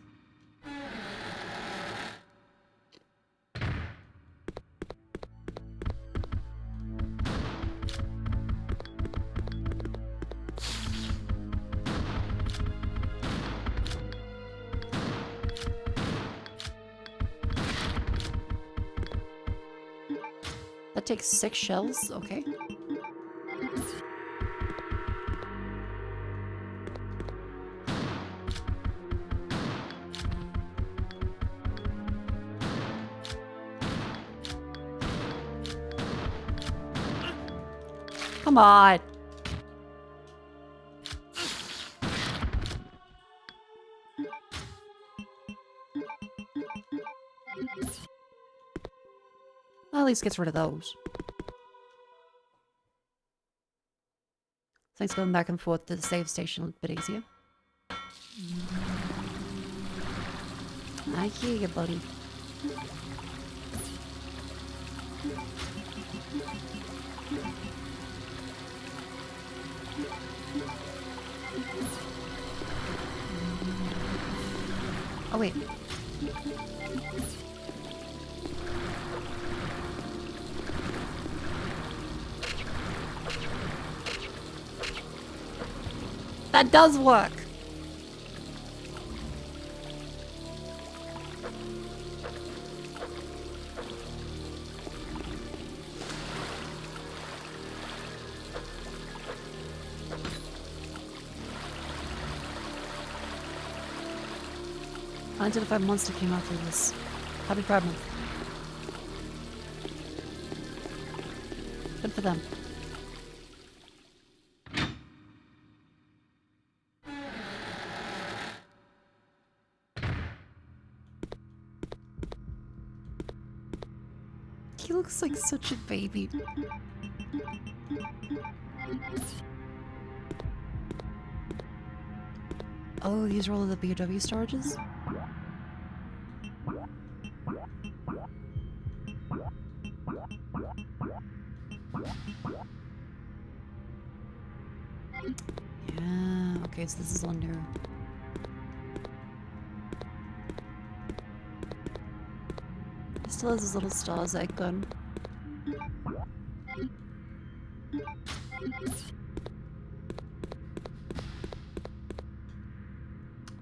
That takes 6 shells, okay. Come on. Well, at least gets rid of those. Thanks going back and forth to the save station a bit easier. I hear you, buddy. Oh, wait. That does work. Unidentified monster came out for this. Happy Pride Month. Good for them. He looks like such a baby. Oh, these are all of the BOW storages? Yeah, okay, so this is under. He still has his little Stars egg gun.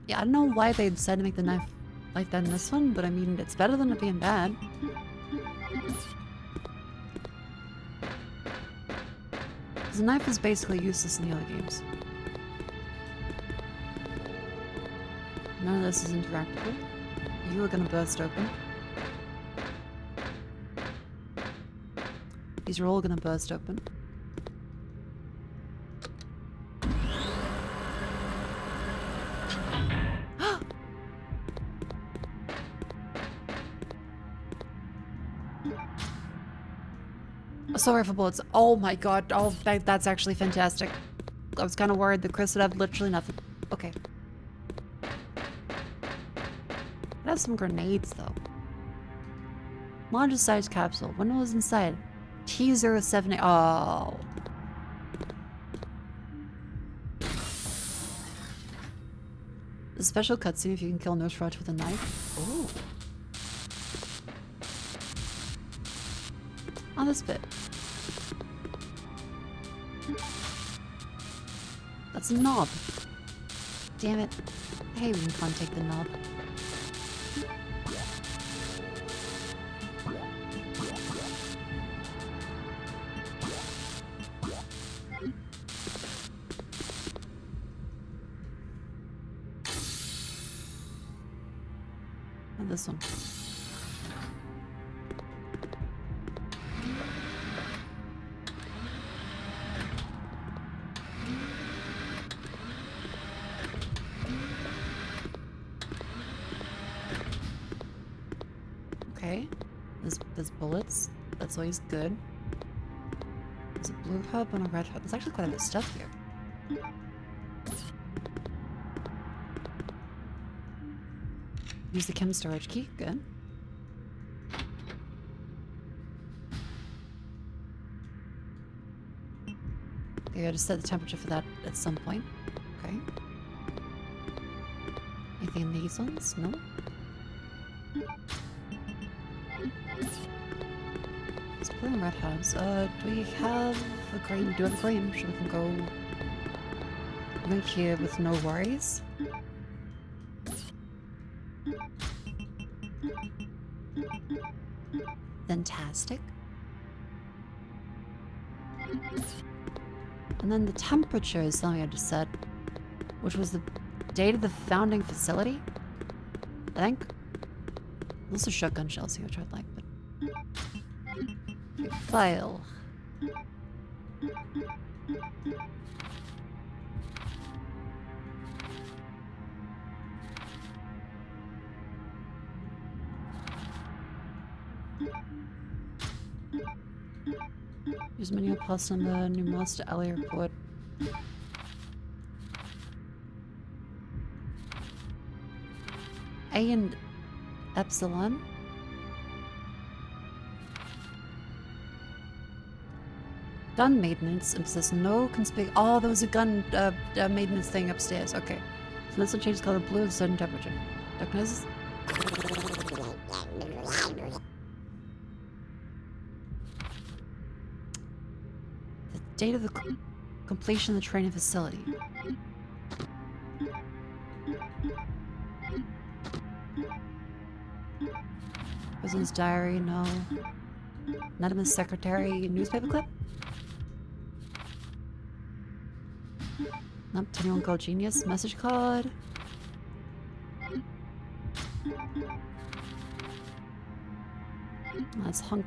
Yeah, I don't know why they decided to make the knife like that in this one, but I mean, it's better than it being bad. The knife is basically useless in the other games. None of this is interactable. You are gonna burst open. These are all gonna burst open. Sorry for bullets. Oh my god. Oh, that's actually fantastic. I was kind of worried that Chris would have literally nothing. Okay. It has some grenades, though. Largest size capsule. When was inside? T078. Oh. A special cutscene if you can kill Nosferatu with a knife. Ooh. On this bit. That's a knob. Damn it. I hate when you can't take the knob. And this one. Okay, there's bullets. That's always good. There's a blue hub and a red hub. There's actually quite a bit of stuff here. Use the chem storage key. Good. Okay, I just set the temperature for that at some point. Okay. Anything in these ones? No. It's blue and red hubs. Do we have a green? We do have a green. Sure, we can go link here with no worries. Fantastic. And then the temperature is something I just said, which was the date of the founding facility, I think. Also shotgun shells here, which I'd like, but... Okay, file. Use manual pulse on the new master alley report. A and Epsilon. Gun maintenance. Emphasis no conspicuous. Oh, there was a gun maintenance thing upstairs. Okay. So this will change color blue at certain temperature. Darkness. The date of the completion of the training facility. President's diary, no. Anonymous secretary, newspaper clip? Nope, 21 Gold Genius, message card. That's Hunk.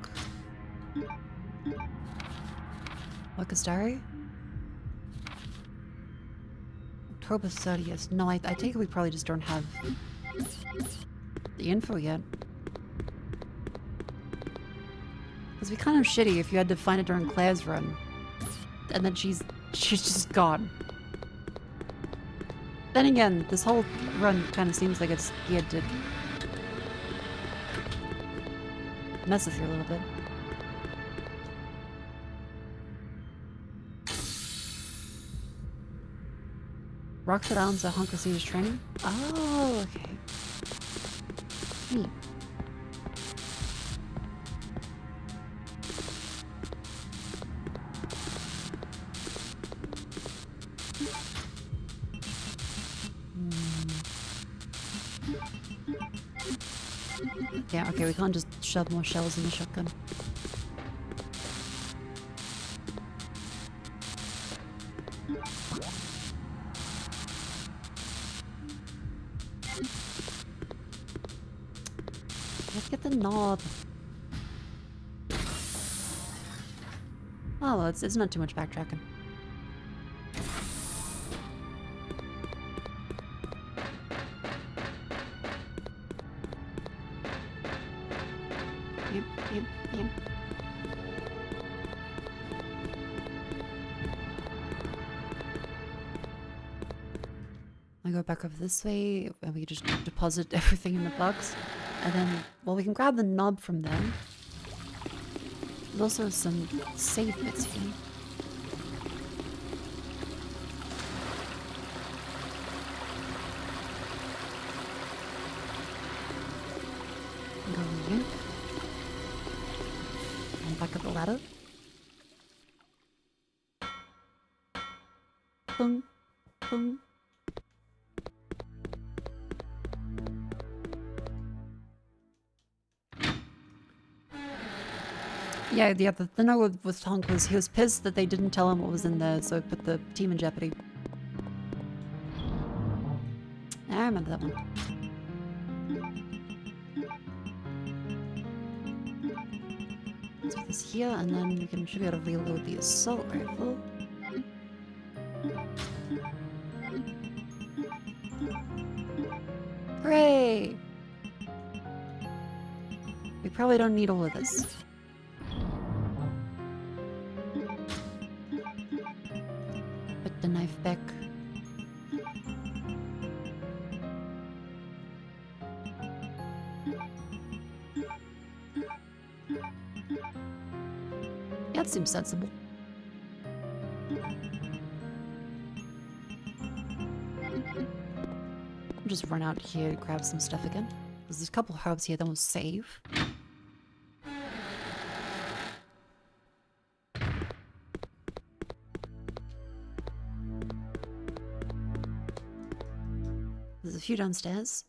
Worker's diary? October 30th. No, I take it we probably just don't have the info yet. It'd be kind of shitty if you had to find it during Claire's run. And then she's just gone. Then again, this whole run kind of seems like it's geared to mess with you a little bit. Rockford Island's a hunk of Caesar's training? Oh, okay. Neat. Yeah, okay, we can't just shove more shells in the shotgun. Let's get the knob. Oh, well, it's not too much backtracking. Yep. I go back over this way, and we just deposit everything in the box. And then, well, we can grab the knob from there. There's also some save bits here. Go here. And back up the ladder. Boom. Boom. Yeah, the note with Honk was he was pissed that they didn't tell him what was in there, so it put the team in jeopardy. I remember that one. Let's put this here, and then we should be able to reload the assault rifle. Hooray! We probably don't need all of this. Put the knife back. Yeah, that seems sensible. I'll just run out here to grab some stuff again. Because there's a couple of herbs here that will save. There's a few downstairs.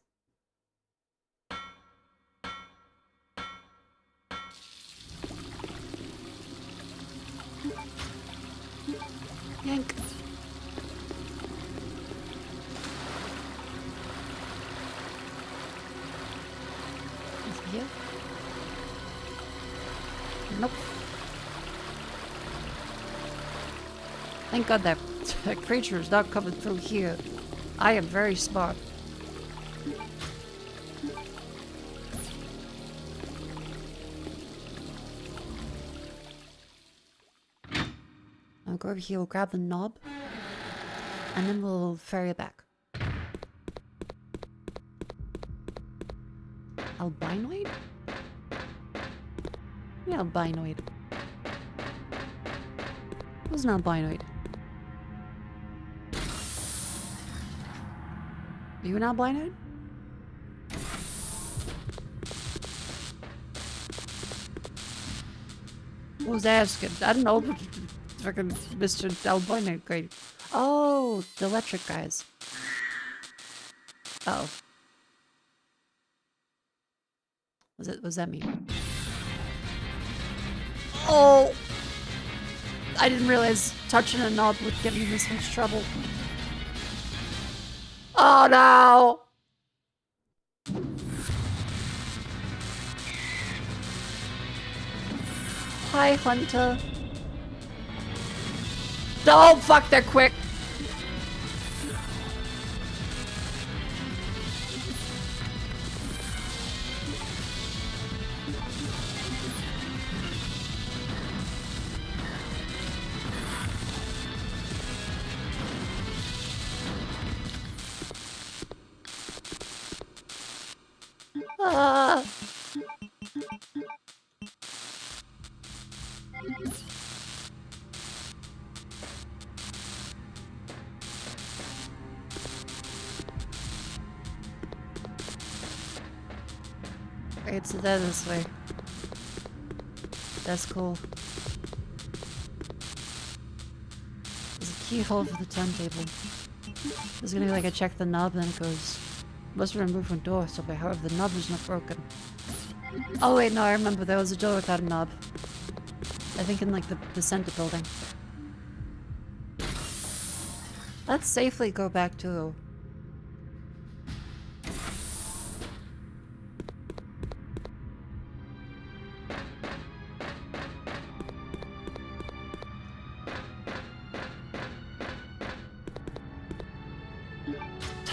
Yank. Is he here? Nope. Thank God that creature is not coming through here. I am very smart. I'll go over here, we'll grab the knob, and then we'll ferry it back. Albinoid? Yeah, albinoid. Who's an albinoid? Are you an albinoid? Who's asking? I don't know. Fucking Mr. Albinoid, great. Oh, the electric guys. Uh oh. Was that me? Oh! I didn't realize touching a knob would get me in this much trouble. Oh no! Hi, Hunter. Oh, fuck, they're quick. Ah. Right, so that this way. That's cool. There's a keyhole for the turntable. There's gonna be like I check the knob, then it goes. Must remove one door, so however the knob is not broken. Oh wait, no, I remember there was a door without a knob. I think in like the center building. Let's safely go back to...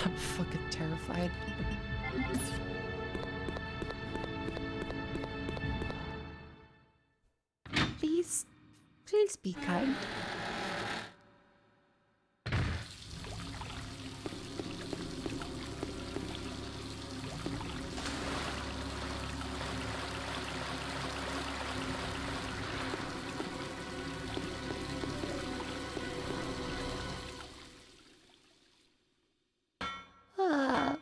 I'm fucking terrified. Please be kind. Ah.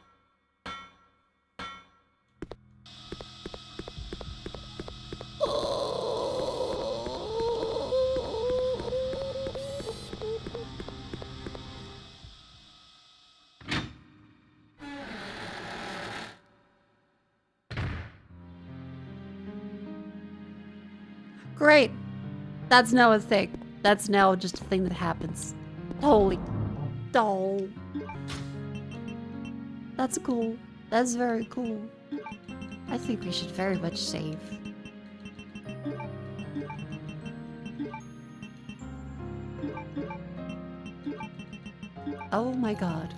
Great. That's now a thing. That's now just a thing that happens. Holy. Oh. That's cool. That's very cool. I think we should very much save. Oh my god.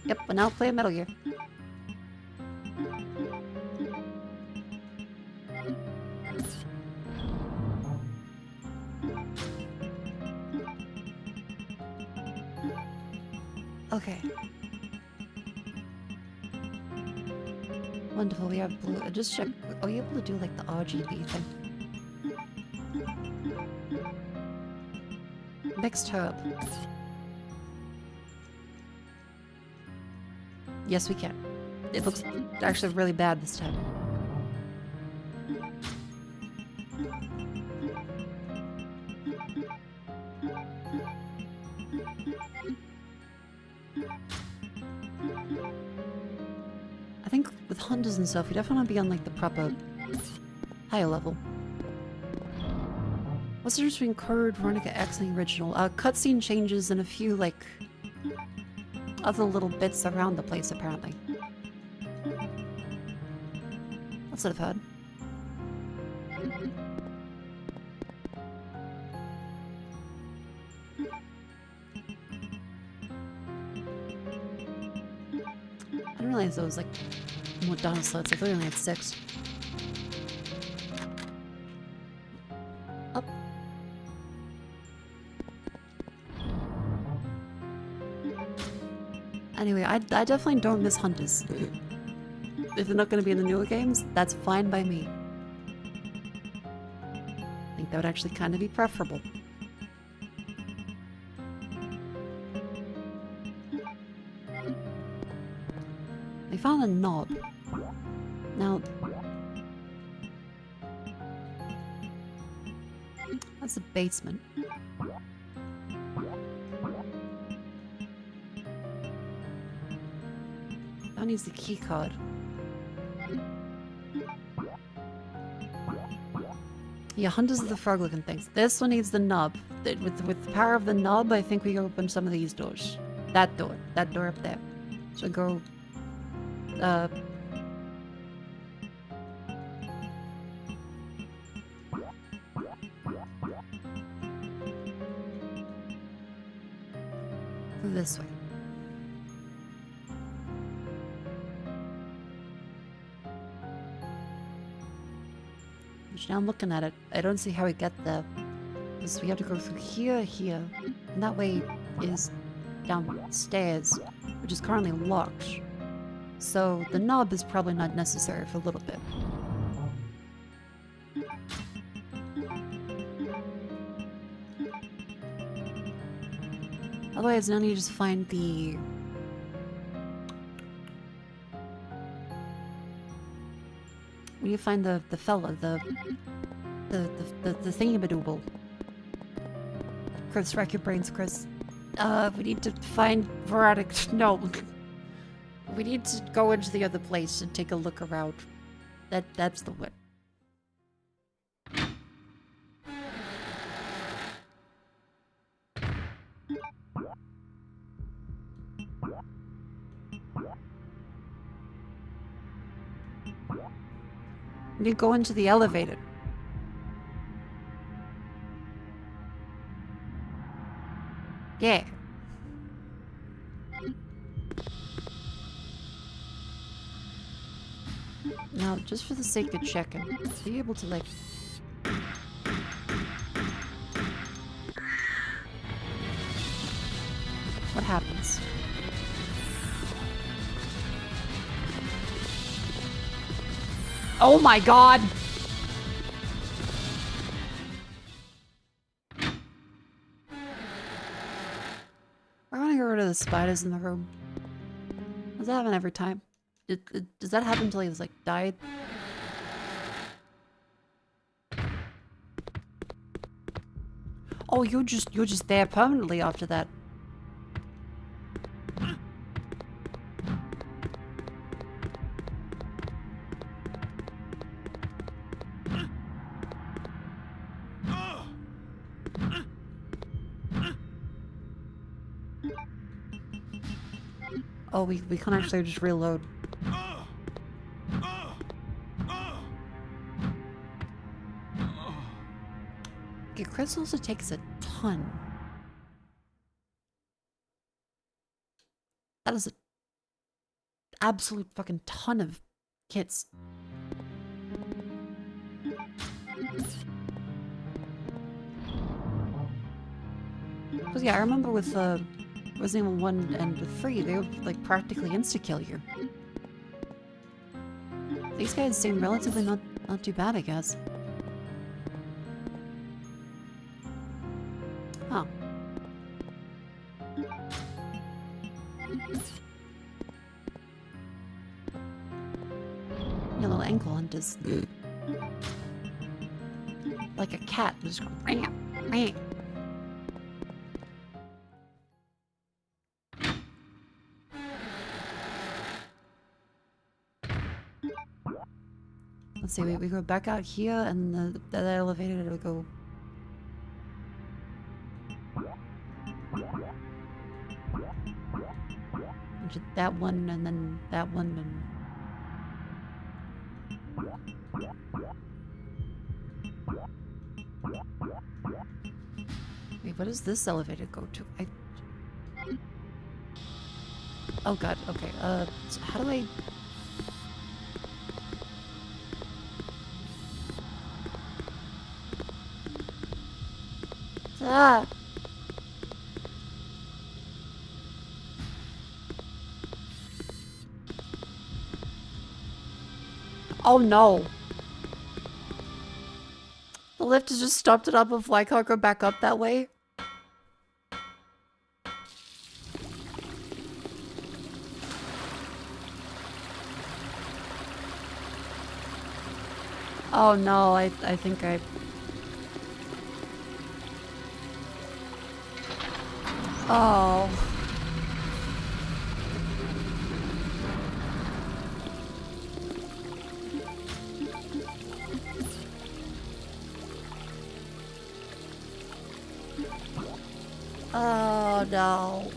Yep, we're now playing Metal Gear. Okay. Wonderful, we have blue. Just check. Are you able to do like the RGB thing? Mixed herb. Yes, we can. It looks actually really bad this time. I think with Hondas and stuff, we definitely want to be on like the proper higher level. What's the difference between Code Veronica X and the original? Cutscene changes and a few like other little bits around the place apparently. That's what I've heard. I didn't realize there was like more Donald slots. I thought we only had 6. Up. Anyway, I definitely don't miss Hunters. If they're not going to be in the newer games, that's fine by me. I think that would actually kind of be preferable. We found a knob. Now... that's the basement. That needs the key card. Yeah, hundreds of the frog-looking things. This one needs the nub. With the power of the nub, I think we can open some of these doors. That door up there. So go, this way. Which now I'm looking at it, I don't see how we get there. Because we have to go through here, here, and that way is downstairs, which is currently locked. So the knob is probably not necessary for a little bit. Otherwise, now you just find the... When you find the fella, the thingy-badooble. Chris, rack your brains, Chris. We need to find Veronica. No. We need to go into the other place and take a look around. That's the one. We need to go into the elevator. Yeah. Now, just for the sake of checking, be able to, like... What happens? Oh my god! I want to get rid of the spiders in the room. Does that happen every time? Does that happen until he's like died? Oh, you're just there permanently after that. Oh, we can't actually just reload. Okay, Chris also takes a ton. That is an absolute fucking ton of kits. Because yeah, I remember with Resident Evil 1 and 3, they would like practically insta-kill you. These guys seem relatively not too bad, I guess. Huh. Your little ankle hunt is like a cat, just going ring. Let's see, we go back out here, and the elevator will go. That one, and then that one, and. Wait, what does this elevator go to? Oh god, okay, so how do I... Ah! Oh no! The lift has just stopped it up, if I can't go back up that way. Oh no, I think I... Oh. Oh no.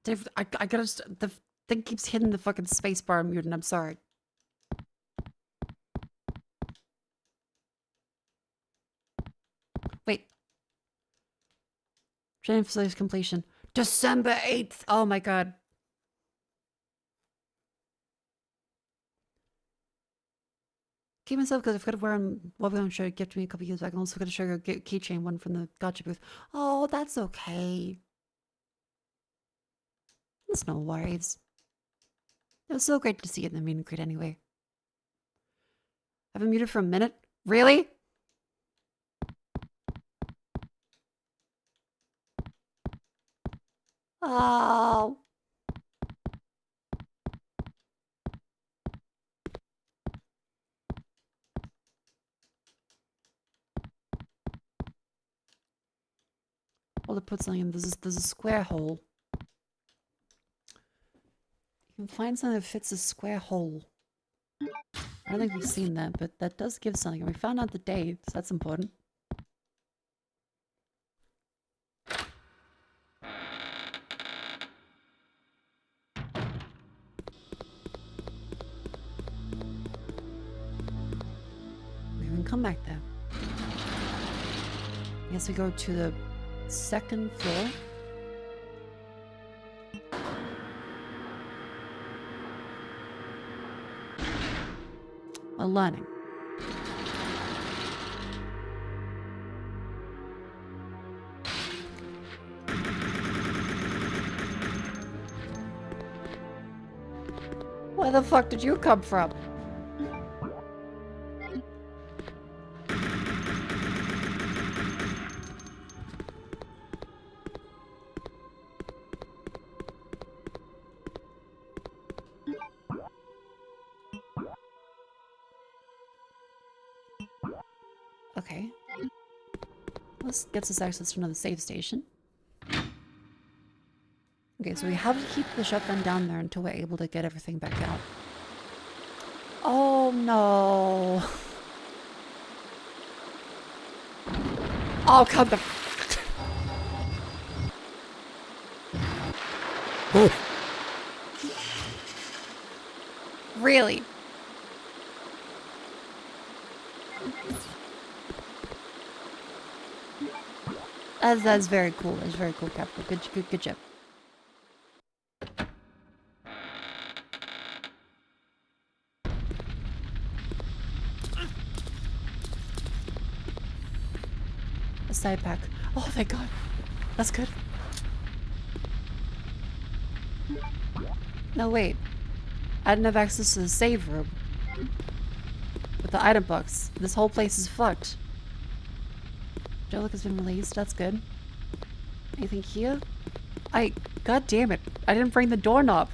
Dave, I gotta. The thing keeps hitting the fucking spacebar. I'm muted. I'm sorry. Wait. Training facilities completion. December 8th. Oh my god. Keep myself because I forgot to wear what we don't show gift me a couple years back. I also forgot to show you a keychain one from the gotcha booth. Oh, that's okay. There's no worries. It was so great to see you in the meet and greet anyway. I've been muted for a minute? Really? Oh. Well, to put something in, there's a square hole. You can find something that fits a square hole. I don't think we've seen that, but that does give something. And we found out the date, so that's important. We can come back there. I guess we go to the second floor. Learning. Where the fuck did you come from? Okay. This gets us access to another save station. Okay, so we have to keep the shotgun down there until we're able to get everything back out. Oh no. Oh, come the... Really? That's very cool. That's very cool, Captain. Good job. A side pack. Oh, thank God. That's good. No, wait. I didn't have access to the save room. With the item box. This whole place is fucked. Relic has been released. That's good. Anything here? God damn it. I didn't bring the doorknob.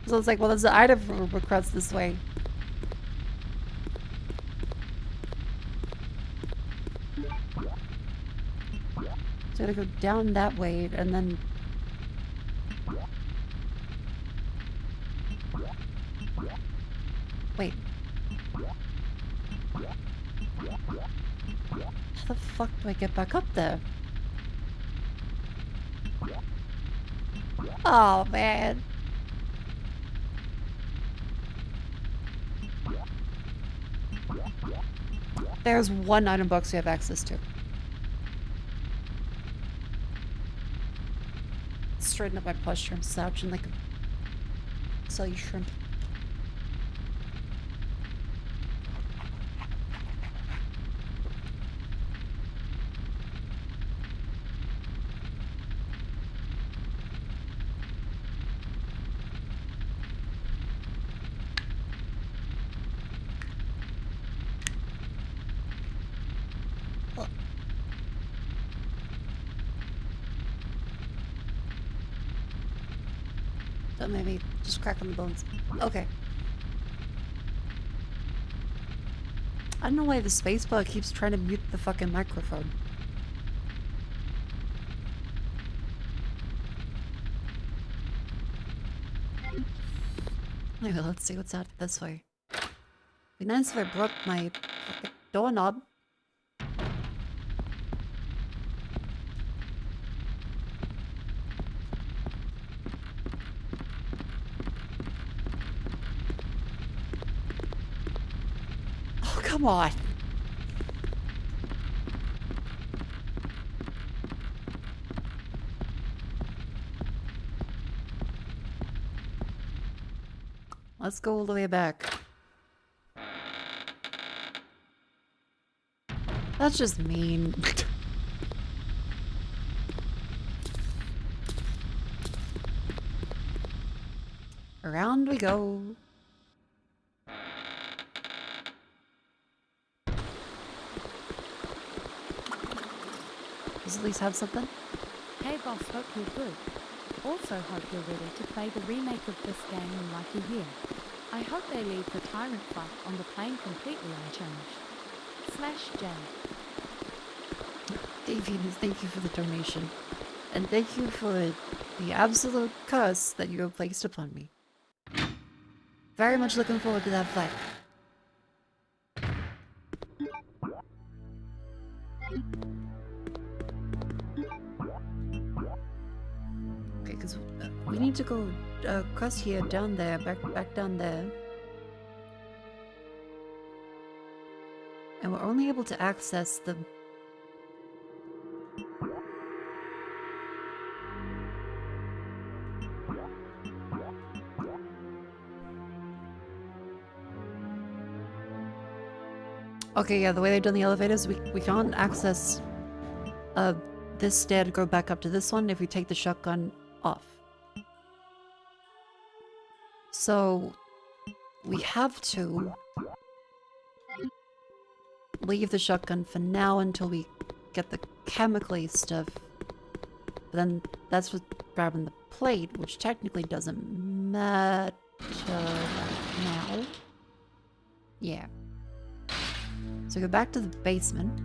So it's like, well, there's the item room across this way. So I gotta go down that way and then... Wait. How the fuck do I get back up there? Oh, man. There's one item box we have access to. Straighten up my posture. I'm slouching like a silly shrimp. So maybe just crack on the bones. Okay. I don't know why the spacebar keeps trying to mute the fucking microphone. Anyway, let's see what's out this way. Be nice if I brought my fucking doorknob. Come on. Let's go all the way back. That's just mean. Around we go. Does at least have something? Hey boss, hope you're good. Also hope you're ready to play the remake of this game and like you here. I hope they leave the tyrant fight on the plane completely unchanged. /J. Davian, thank you for the donation. And thank you for the absolute curse that you have placed upon me. Very much looking forward to that fight. Okay, because we need to go across here, down there, back down there. And we're only able to access the... Okay, yeah, the way they've done the elevators, we can't access this stair to go back up to this one if we take the shotgun off. So, we have to leave the shotgun for now until we get the chemically stuff. But then that's what's grabbing the plate, which technically doesn't matter right now. Yeah. So go back to the basement. Go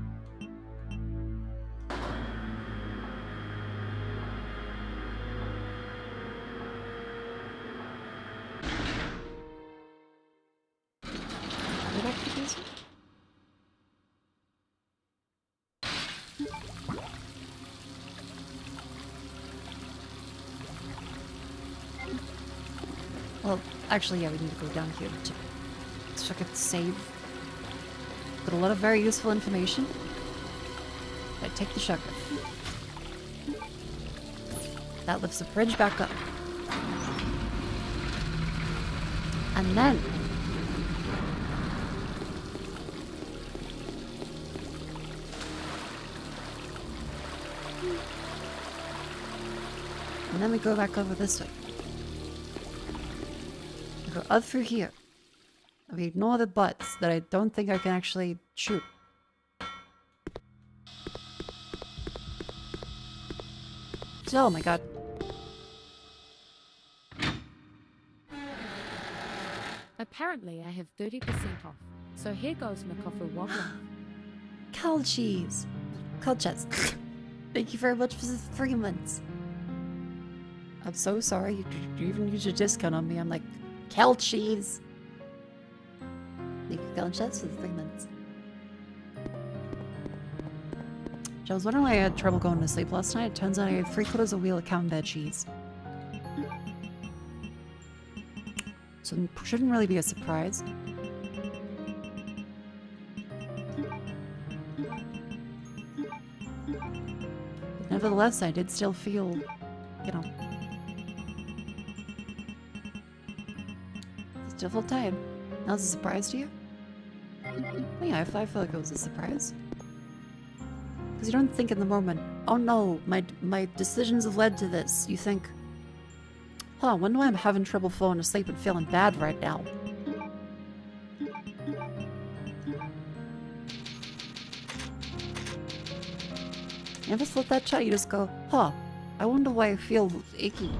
back to the basement. Well, actually, yeah, we need to go down here to fucking save. Got a lot of very useful information. I take the shotgun. That lifts the bridge back up. And then... and then we go back over this way. go up through here. We ignore the butts that I don't think I can actually shoot. Oh my god. Apparently I have 30% off, so here goes Makofu Wobbler. Cow cheese. Cow chest. Thank you very much for the 3 months. I'm so sorry you even used a discount on me. I'm like, cow cheese. Thank you, cow chest, for the 3 months. I was wondering why I had trouble going to sleep last night. It turns out I had 3/4 of a wheel of camembert cheese. So it shouldn't really be a surprise. But nevertheless, I did still feel, you know, still feel tired. That was a surprise to you? Well, yeah, I feel like it was a surprise. Because you don't think in the moment, oh no, my decisions have led to this. You think, huh, I wonder why I'm having trouble falling asleep and feeling bad right now. You ever thought that chat? You just go, huh, I wonder why I feel icky.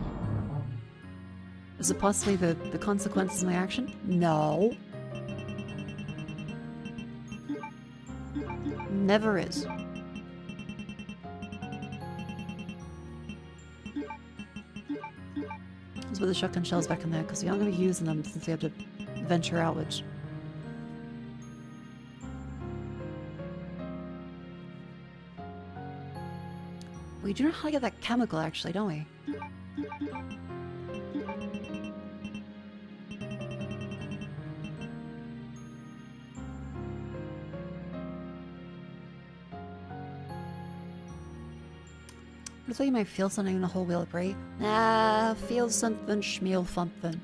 Is it possibly the consequences of my action? No. Never is. Let's put the shotgun shells back in there because we aren't going to be using them since we have to venture outwards. We do know how to get that chemical actually, don't we? I thought you might feel something in the whole wheel of brie. Ah, feel something, schmeal something.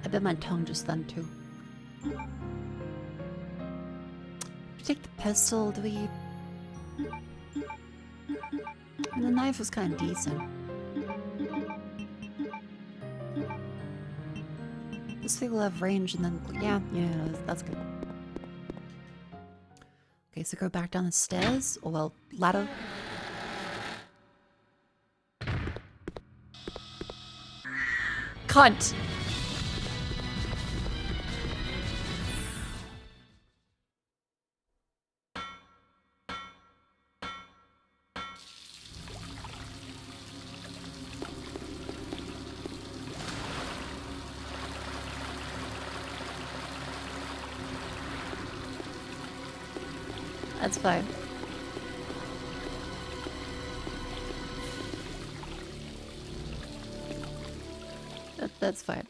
I bit my tongue just then too. Do we take the pistol? Do we? And the knife was kind of decent. This thing will have range and then yeah, that's good. Okay, so go back down the stairs, or well, ladder. Cunt! That's fine. That's fine.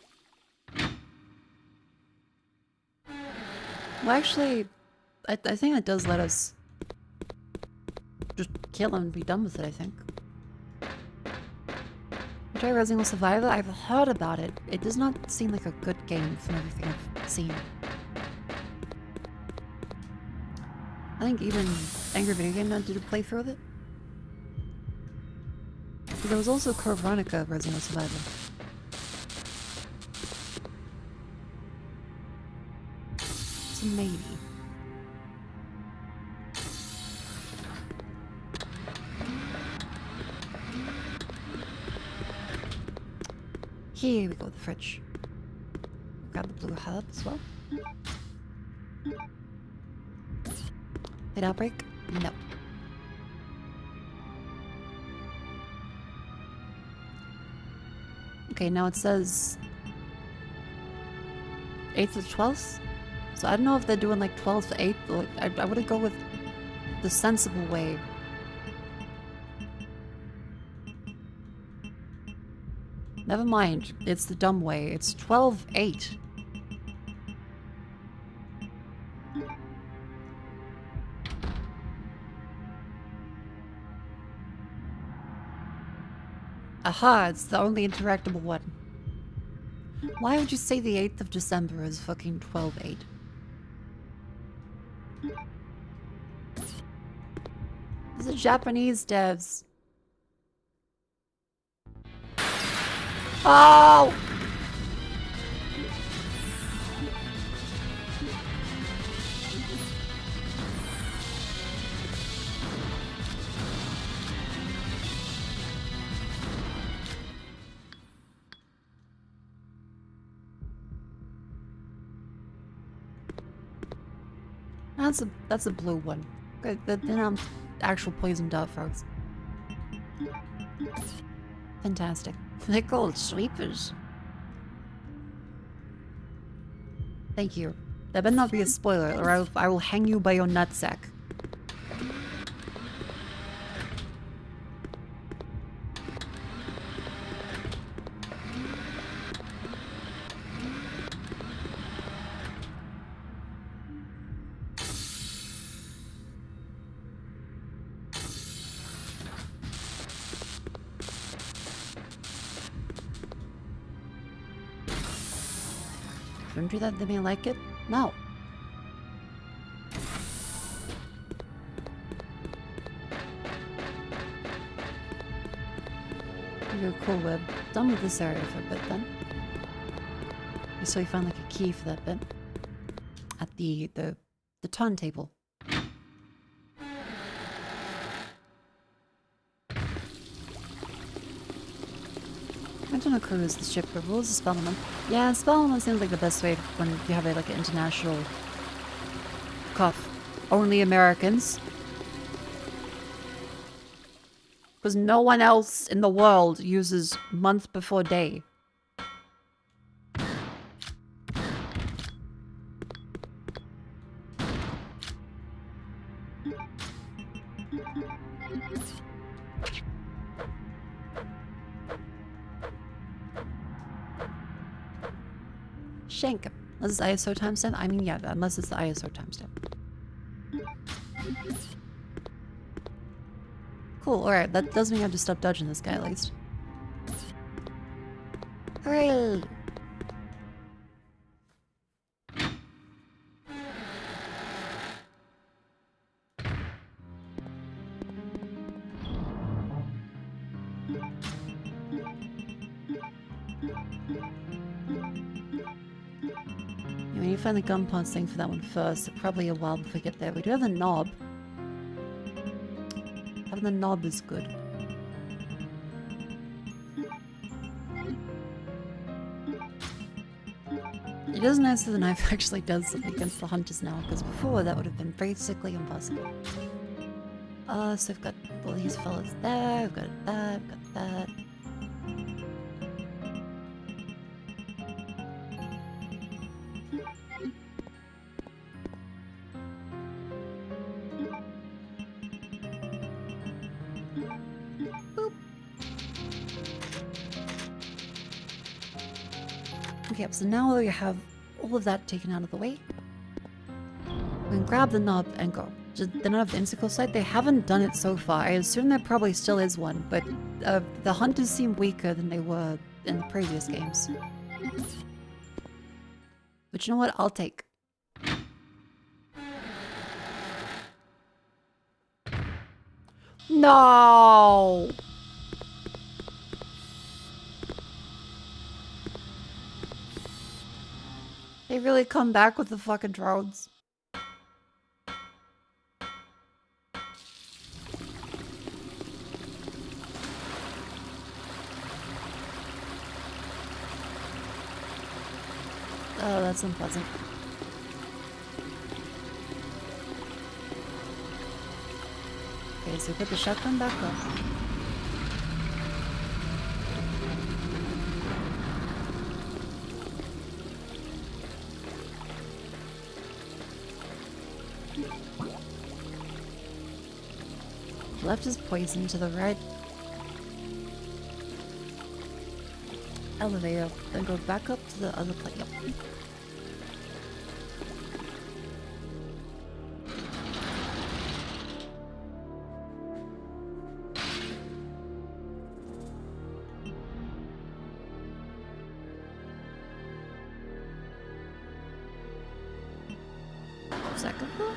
Well, actually, I think it does let us just kill him and be done with it, I think. Try Resident Evil Survivor? I've heard about it. It does not seem like a good game from everything I've seen. I think even Angry Video Game Man did a playthrough of it. But there was also Code Veronica Resident Evil Survivor. So maybe. Here we go with the fridge. Grab the blue herb as well. Did outbreak? No. Okay, now it says 8th to 12th. So I don't know if they're doing like 12th to 8th. Like, I wouldn't go with the sensible way. Never mind, it's the dumb way. It's 12-8. Aha, it's the only interactable one. Why would you say the 8th of December is fucking 12-8? These are Japanese devs. Oh! that's a blue one. Good, then actual poison dart frogs. Fantastic. They're called sweepers. Thank you. That better not be a spoiler, or I will hang you by your nutsack. Don't do that, they may like it. No. You're cool, Web. Done with this area for a bit then. So you found like a key for that bit. At the turntable. I don't know crew is the ship, but rules of Spellman. Yeah, Spellman seems like the best way when you have like an international cuff. Only Americans. Because no one else in the world uses month before day. Shank. Unless it's ISO timestamp? I mean, yeah, unless it's the ISO timestamp. Cool, alright, that does mean I have to stop dodging this guy at least. Hooray! We need to find the gun parts thing for that one first. So probably a while before we get there. We do have the knob. Having the knob is good. It is nice that the knife actually does something against the hunters now, because before that would have been basically impossible. So we've got all these fellas there, we've got that, we've got that. Okay, so now we have all of that taken out of the way. We can grab the knob and go. They don't have the Insicle site. They haven't done it so far. I assume there probably still is one, but the hunters seem weaker than they were in the previous games. But you know what? I'll take. No! They really come back with the fucking drones. Oh, that's unpleasant. Okay, so put the shotgun back up. Left is poison, to the right. Elevator, then go back up to the other place. Yep. Second floor?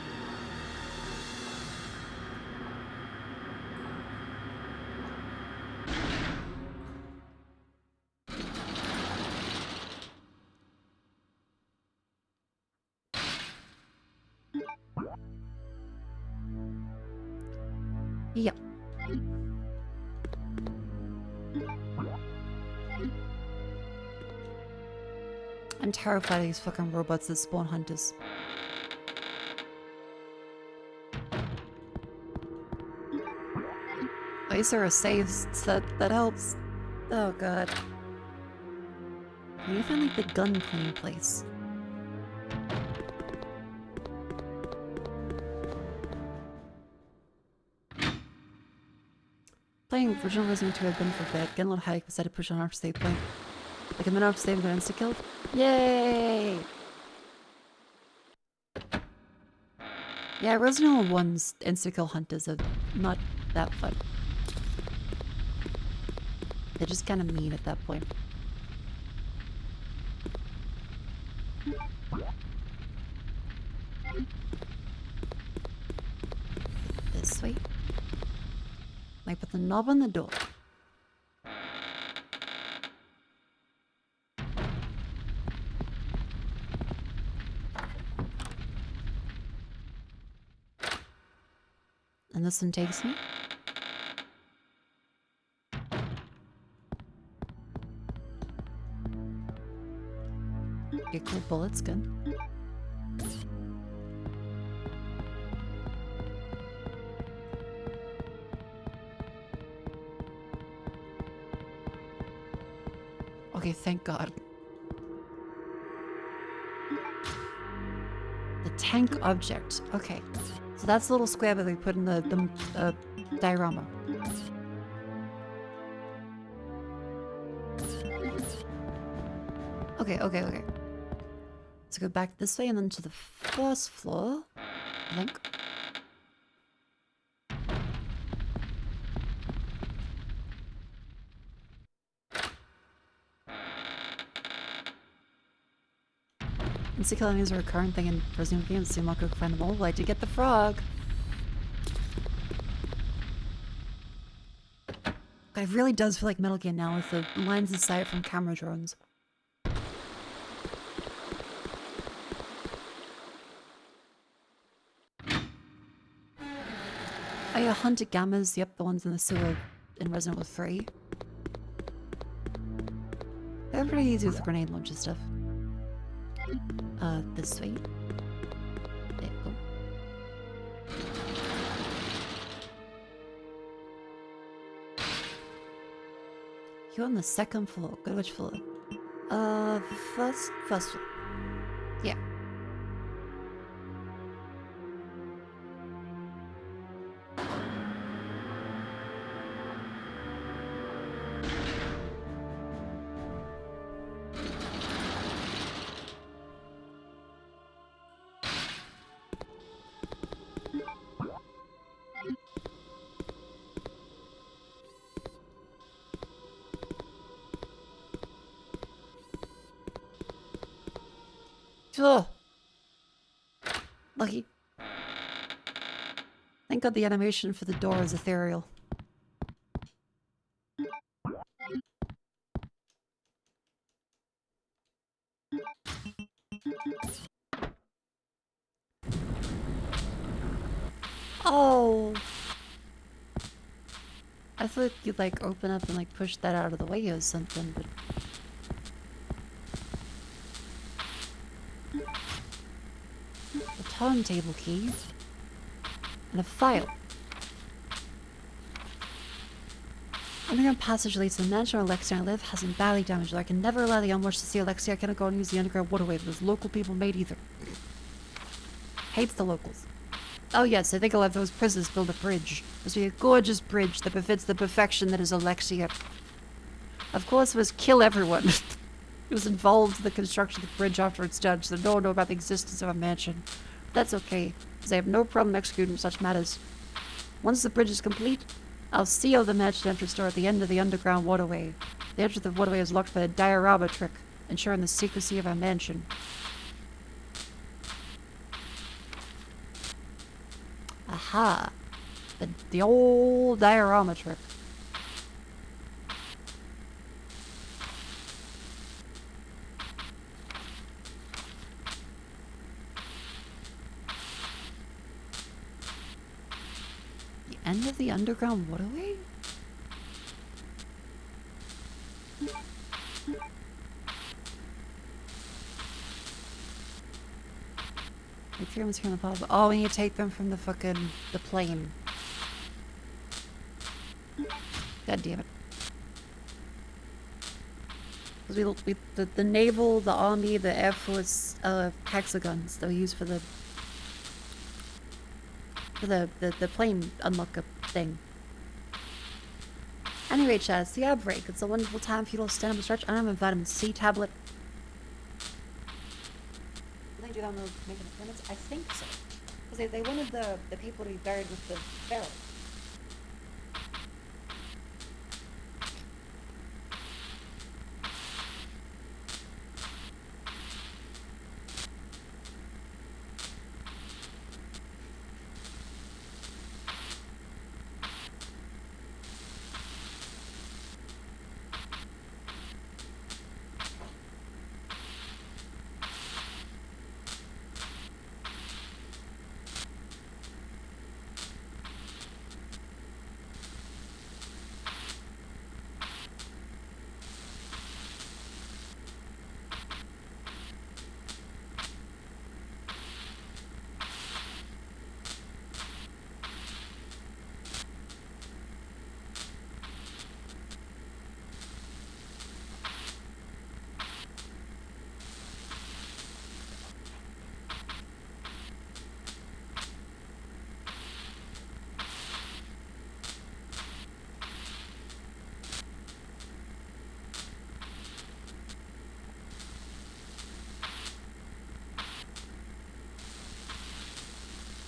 Yep. I'm terrified of these fucking robots that spawn hunters. At least there are saves, so that helps. Oh god. Can you find like the gun cleaning place? Playing original Resident 2 had been for bit. Getting a little high because I had to push on our save point. Like a minute after save and got insta-killed. Yay! Yeah, Resident Evil 1's insta-kill hunt is not that fun. They're just kind of mean at that point. This way. Like put the knob on the door. And this one takes me. Okay, cool bullets, good. Okay, thank God. The tank object. Okay. So that's the little square that we put in the diorama. Okay. Let's go back this way and then to the first floor, I think. Insta-killing is a recurrent thing in Resident Evil games, so Mako can find them all. I did get the frog! But it really does feel like Metal Gear now with the lines of sight from camera drones. Oh yeah, hunted gammas, yep, the ones in the sewer in Resident Evil 3. They're pretty easy with the grenade launcher stuff. This way. There we go. You're on the second floor. Go to which floor? First floor. Yeah. Oh. Lucky. Thank God the animation for the door is ethereal. Oh. I thought you'd like open up and like push that out of the way or something, but turntable key and a file. Underground passage leads to the mansion where Alexia and I live has been badly damaged. I can never allow the unwashed to see Alexia. I cannot go and use the underground waterway that those local people made either. Hates the locals. Oh yes, I think I'll have those prisoners build a bridge. Must be a gorgeous bridge that befits the perfection that is Alexia. Of course, it was kill everyone. He was involved in the construction of the bridge after it's done, so they don't know about the existence of a mansion. That's okay, because I have no problem executing such matters. Once the bridge is complete, I'll seal the mansion entrance door at the end of the underground waterway. The entrance of the waterway is locked by a diorama trick, ensuring the secrecy of our mansion. Aha! The old diorama trick. End of the underground waterway? Wait for here on the pub. Oh, we need to take them from the fucking the plane. God damn it. Because the naval, the army, the air force, hexagons that we use for the plane unlocker thing. Anyway, chat, it's the ad break. It's a wonderful time for you to stand up and stretch. I don't have a vitamin C tablet. Will they do that on the making appointments? I think so. Because they wanted the people to be buried with the barrel.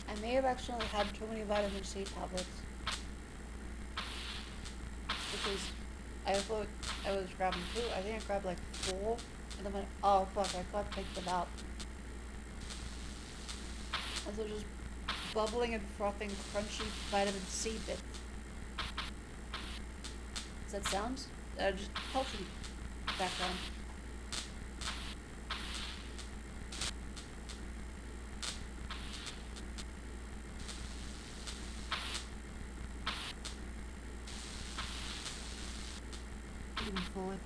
I may have actually had too many vitamin C tablets. Because I thought I was grabbing 2. I think I grabbed like 4. And then went, oh fuck, I can't take them out. And so just bubbling and frothing crunchy vitamin C bits. Does that sound? Just healthy background. Moving forward.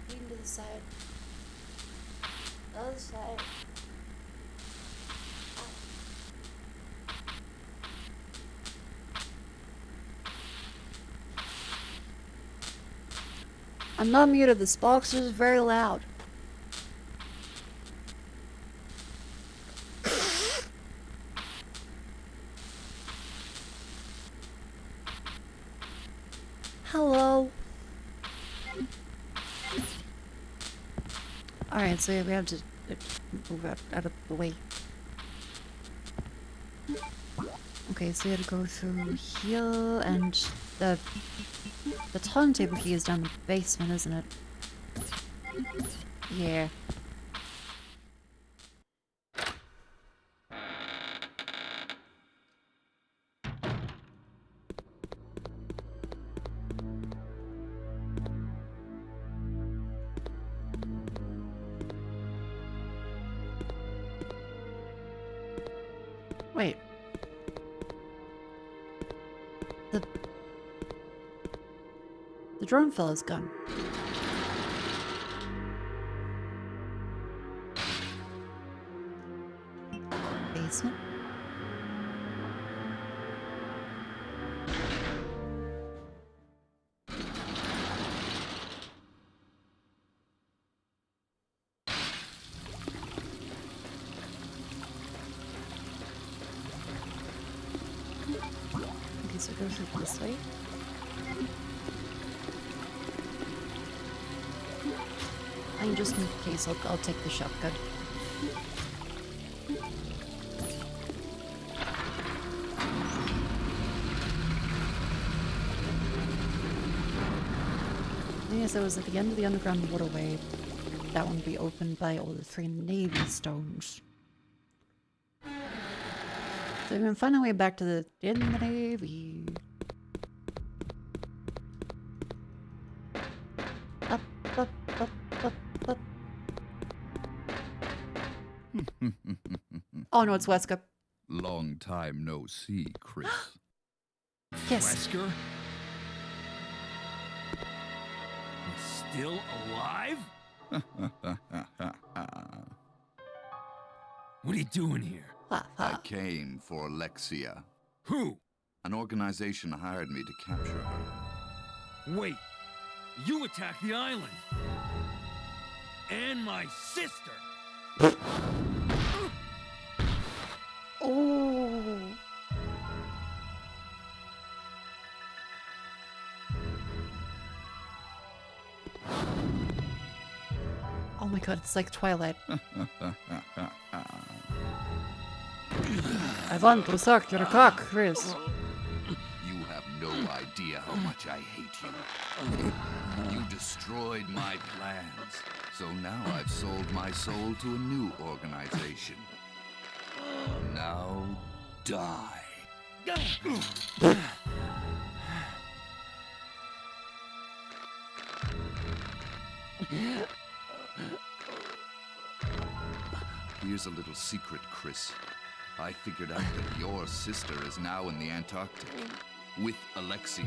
Lean to the side. Other side. I'm not muted. This box is very loud. Hello. Alright, so we have to move out of the way. Okay, so we have to go through here, and the turntable key is down the basement, isn't it? Yeah. Wait. The drone fella's gone. Basement. Okay, so go through this way. And just in case, I'll take the shotgun. Yes, it was at the end of the underground waterway. That one would be opened by all the 3 Navy stones. So we can find our way back to the in the Navy. Up, up, up, up, up. Oh no, it's Wesker. Long time no see, Chris. Yes. Wesker? He's still alive? What are you doing here? I came for Alexia. Who? An organization hired me to capture her. Wait, you attacked the island. And my sister. Oh. Oh my god, it's like Twilight. I want to suck your cock, Chris. You have no idea how much I hate you. You destroyed my plans. So now I've sold my soul to a new organization. Now die. Here's a little secret, Chris. I figured out that your sister is now in the Antarctic with Alexia.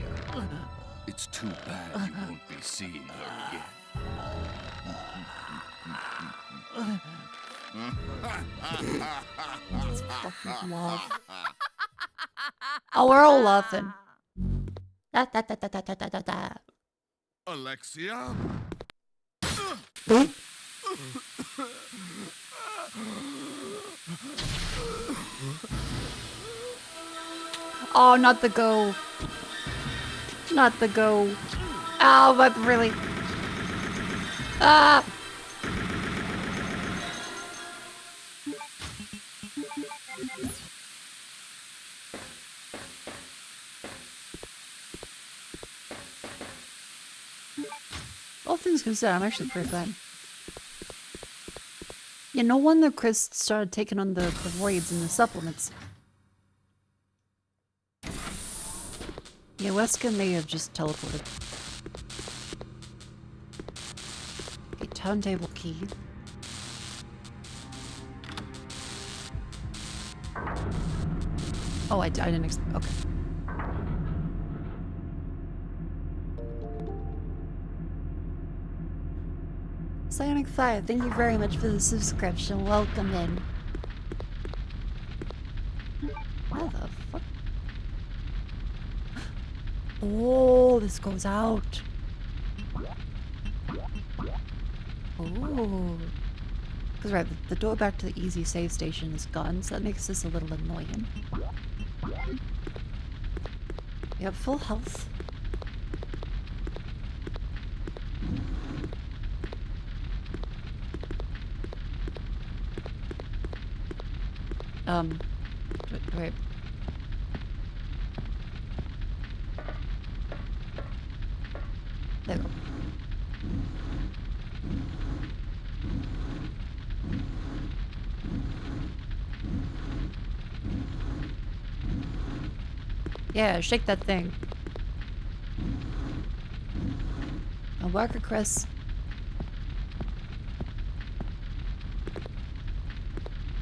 It's too bad you won't be seeing her again. That's fucking love. Oh, we're all laughing. Da, da, da, da, da, da, da, da. Alexia? Oh, not the go. Not the go. Oh, but really. Ah! All things considered, I'm actually pretty glad. Yeah, no wonder Chris started taking on the roids and the supplements. Yeah, Wesker may have just teleported. Okay, turntable key. Oh, I didn't okay. Sonic Fire, thank you very much for the subscription. Welcome in. What the fuck? Oh, this goes out. Oh. Because right, the door back to the easy save station is gone, so that makes this a little annoying. We have full health. Wait. There we go. Yeah, shake that thing. A worker, Chris.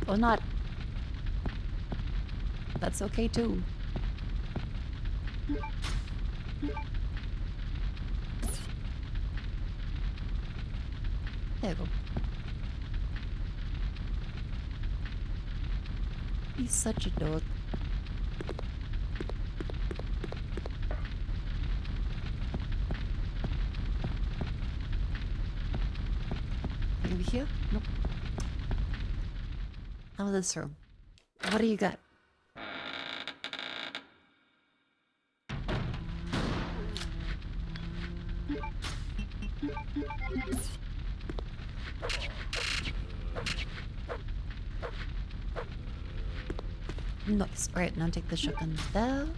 Or not. That's okay too. There we go. He's such a dog. Maybe here? Nope. How about this room? What do you got? Nice. Alright, now take the shotgun there.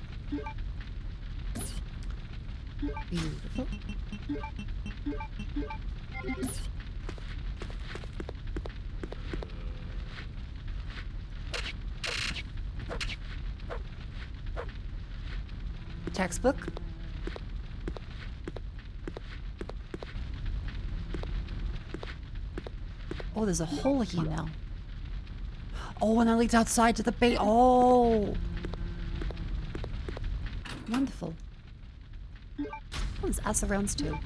Beautiful. Textbook. Oh, there's a hole here now. Oh, and that leads outside to the bait. Oh! Wonderful. Oh, there's ass rounds too.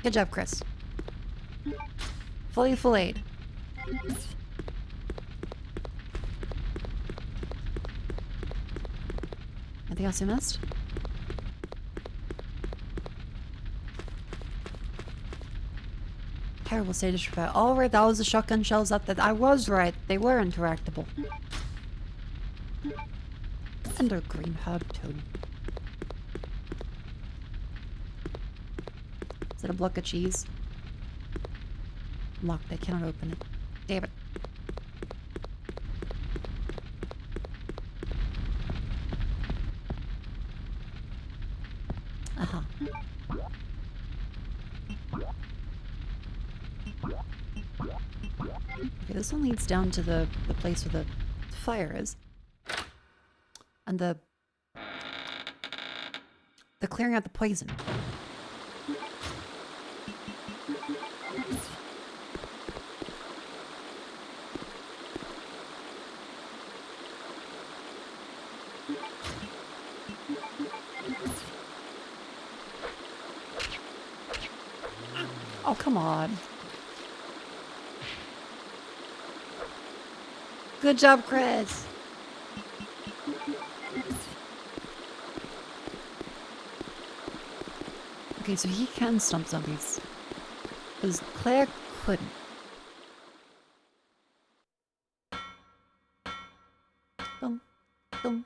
Good job, Chris. Fully filleted. Anything else you missed? Terrible stage repair. Oh, right, that was the shotgun shells up there. I was right. They were interactable. And a green herb too. Is it a block of cheese? Locked. I cannot open it. Damn it. Uh-huh. Okay, this one leads down to the place where the fire is. And the clearing out the poison. Oh, come on. Good job, Chris. Okay, so he can stomp zombies. Because Claire couldn't. Boom. Boom.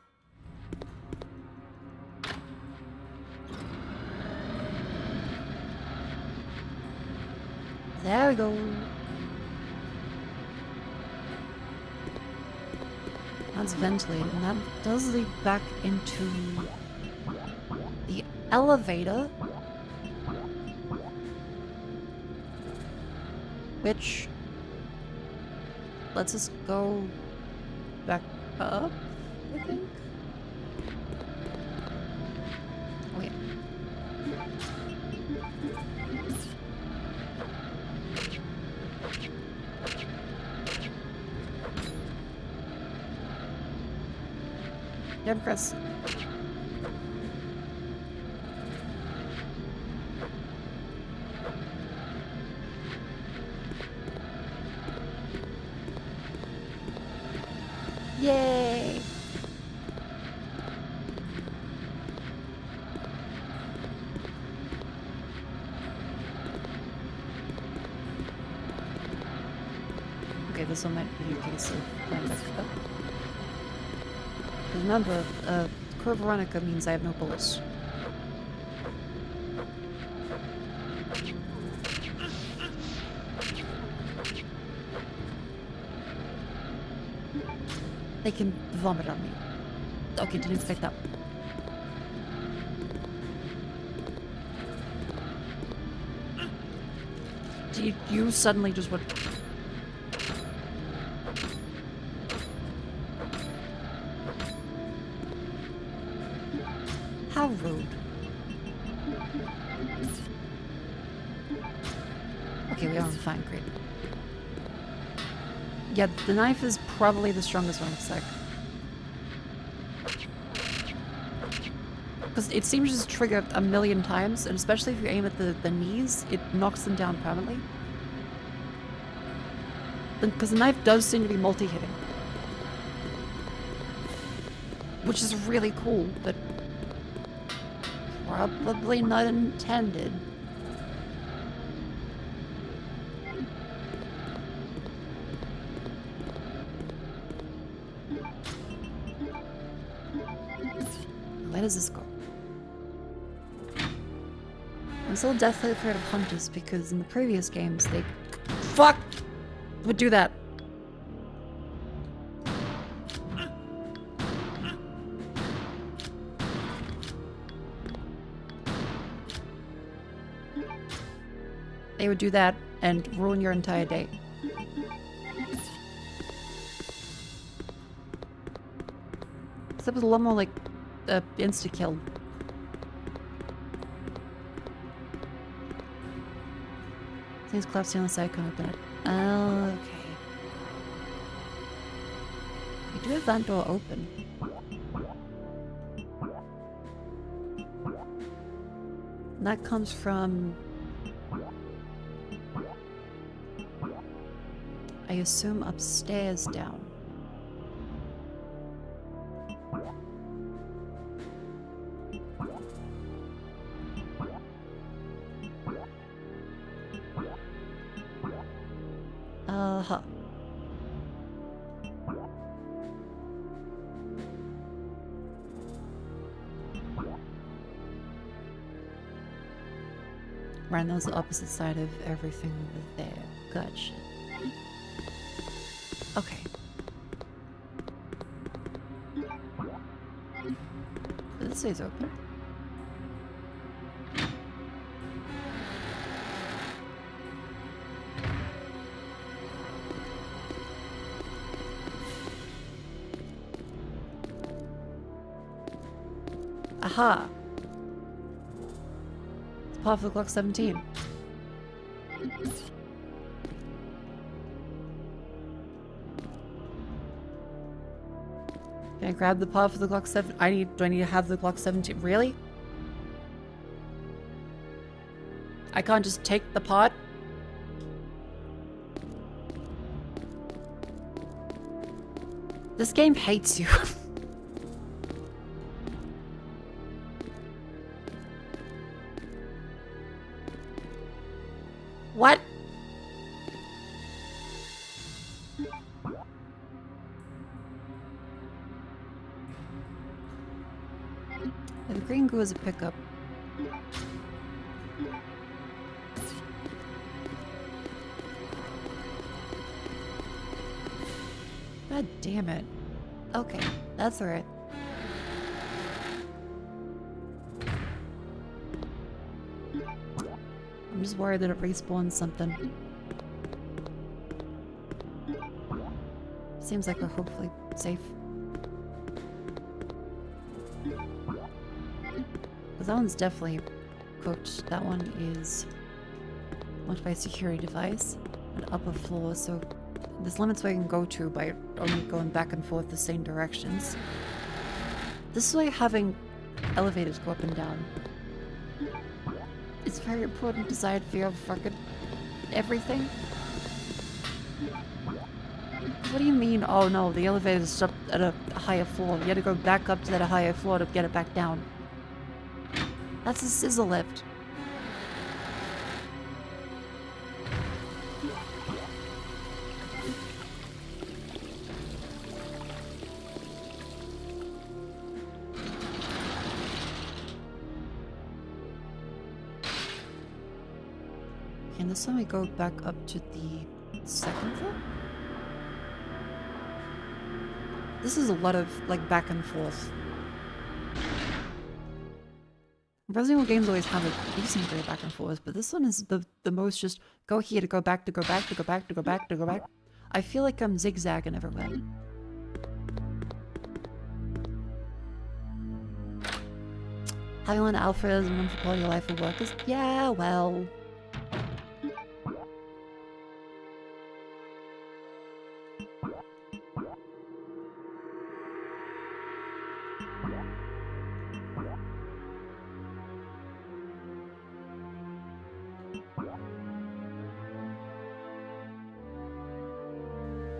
There we go. That's ventilated, and that does lead back into the elevator. Which lets us go back up, I think? Oh, yeah. Yep, Chris. Yay! Okay, this one might be a case of playing back up. Remember, Code Veronica means I have no bullets. They can vomit on me. Okay, didn't expect that. You suddenly just went... How rude. Okay, we are on fine, great. Yeah, the knife is probably the strongest one, looks like. Because it seems to just trigger a million times, and especially if you aim at the knees, it knocks them down permanently. Because the knife does seem to be multi-hitting. Which is really cool, but probably not intended. Where does this go? I'm still deathly afraid of hunters because in the previous games they would do that. They would do that and ruin your entire day. Except with a lot more like insta-kill. Things collapsing on the side, can't open it. Oh, okay. do have that door open. And that comes from... I assume upstairs down. Uh-huh. Right, that was the opposite side of everything over there. Gotcha. Okay. This stays open. Aha! It's part of the clock 17. Can I grab the pot for the Glock 7? Do I need to have the Glock 17? Really? I can't just take the pot? This game hates you. What? The green goo is a pickup. God damn it. Okay, that's alright. I'm just worried that it respawns something. Seems like we're hopefully safe. Because that one's definitely cooked. That one is locked by a security device. An upper floor, so there's limits where I can go to by only going back and forth the same directions. This is why having elevators go up and down. It's very important desire to figure out fucking everything. What do you mean? Oh no, the elevator's up at a higher floor. You had to go back up to that higher floor to get it back down. That's a scissor lift. And this time we go back up to the second floor? This is a lot of, like, back and forth. Resident Evil games always have a decent degree of back and forth, but this one is the most just go here to go back, to go back, to go back, to go back, to go back. I feel like I'm zigzagging everywhere. Having one alpha is one for quality of life for workers? Yeah, well...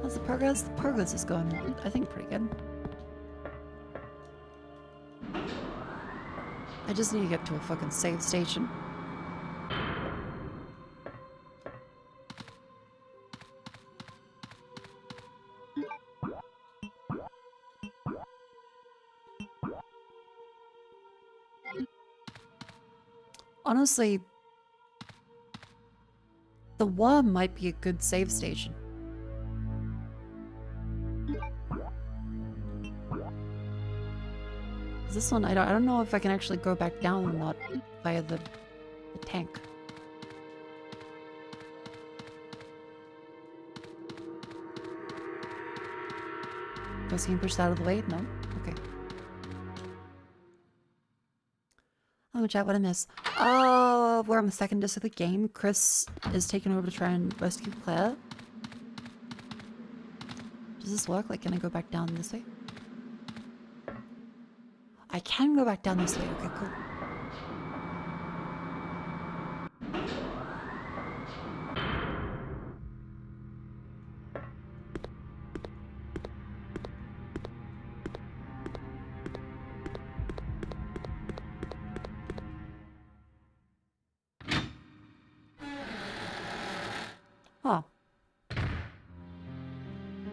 How's the progress? The progress is going, I think, pretty good. I just need to get to a fucking save station. Honestly, the worm might be a good save station. This one, I don't know if I can actually go back down or not via the tank. Does he push that out of the way? No? Okay. Oh, chat, what I miss? Oh, we're on the second disc of the game. Chris is taking over to try and rescue Claire. Does this work? Like, can I go back down this way? I can go back down this way. Okay, cool. Huh.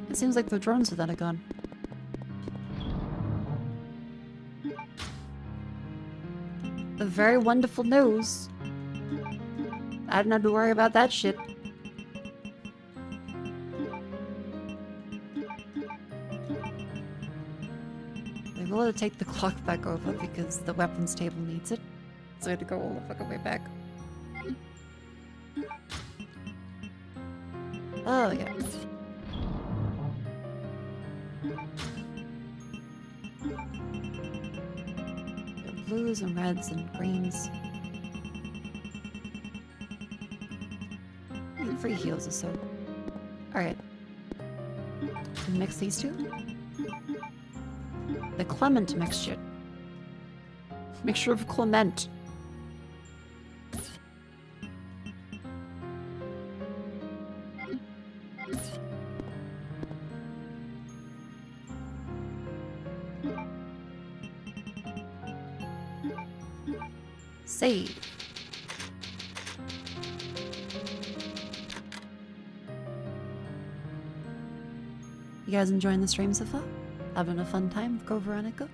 It seems like the drones are then gone. A very wonderful nose. I didn't have to worry about that shit. They will take the clock back over because the weapons table needs it. So I had to go all the fucking way back. Oh, yeah. Blues and reds and greens. And free heals or so. Alright. Mix these two. The Clement mixture. Mixture of Clement. Save. You guys enjoying the stream so far? Having a fun time with Code Veronica?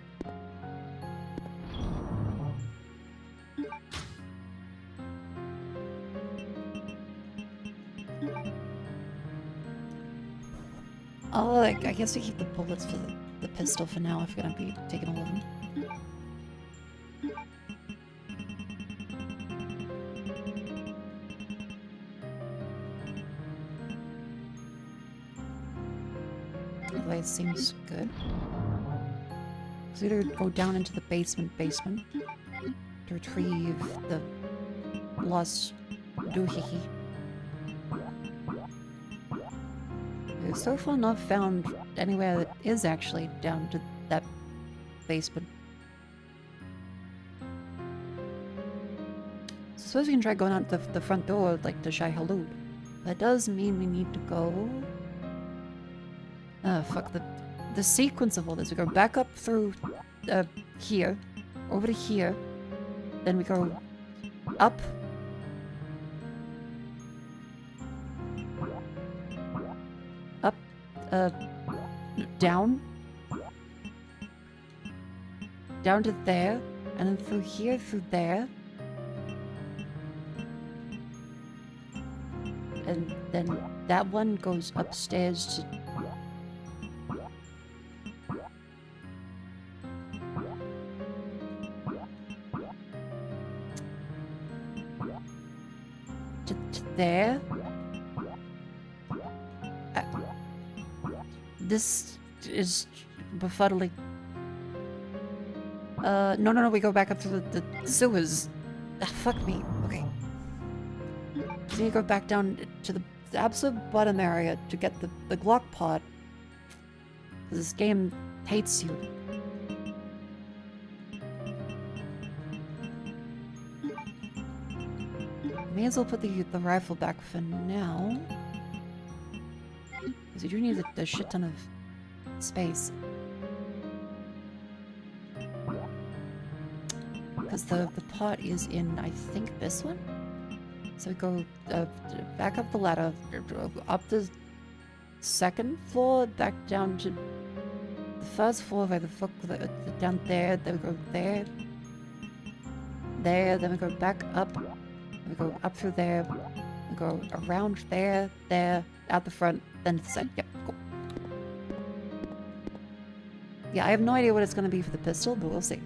Oh, like, I guess we keep the bullets for the pistol for now if we're gonna be taking 11. Otherwise, seems good. So either go down into the basement to retrieve the lost doohickey. We've so far not found anywhere that is actually down to that basement. So suppose we can try going out the front door, like to Shai Halud. That does mean we need to go... fuck, the sequence of all this. We go back up through here, over to here, then we go up, down to there, and then through here, through there, and then that one goes upstairs to there. This is befuddling. No, we go back up to the sewers. Ah, fuck me. Okay. So you go back down to the absolute bottom area to get the Glock pod. This game hates you. May as well put the rifle back for now. Because you do need a shit ton of space. Because the pot is in, I think, this one? So we go back up the ladder, up the second floor, back down to the first floor, where the fuck, down there, then we go there, then we go back up. We go up through there, we go around there, out the front, then to the side. Yep, cool. Yeah, I have no idea what it's going to be for the pistol, but we'll see.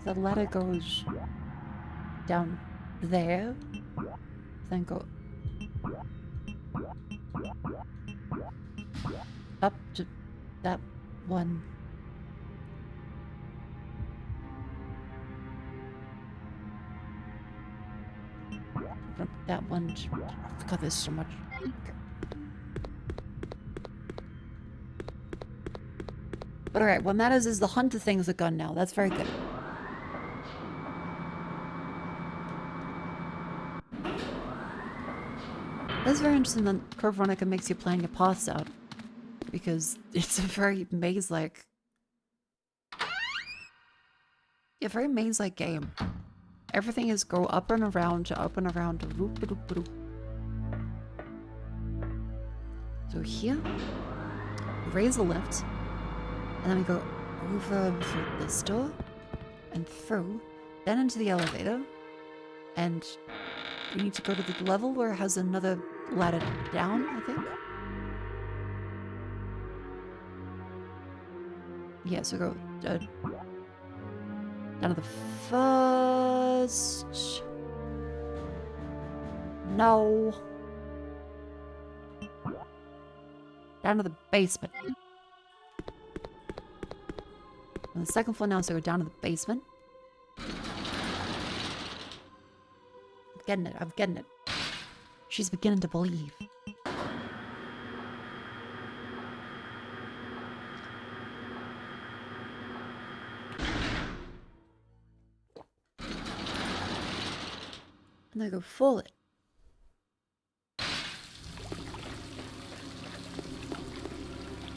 The ladder goes down there. Then go up to that one. That one. I forgot this so much. Okay. But alright, what matters is the hunt the thing's a gun now. That's very good. That's very interesting that Code Veronica makes you plan your paths out. Because it's a very maze-like... Yeah, very maze-like game. Everything is go up and around to up and around to whoop-a-doop-a-doop. So here, we raise the lift, and then we go over through this door, and through, then into the elevator, and we need to go to the level where it has another ladder down, I think. Yeah, so go down to the first... No. Down to the basement. On the second floor now, so go down to the basement. I'm getting it, I'm getting it. She's beginning to believe. And I go forward.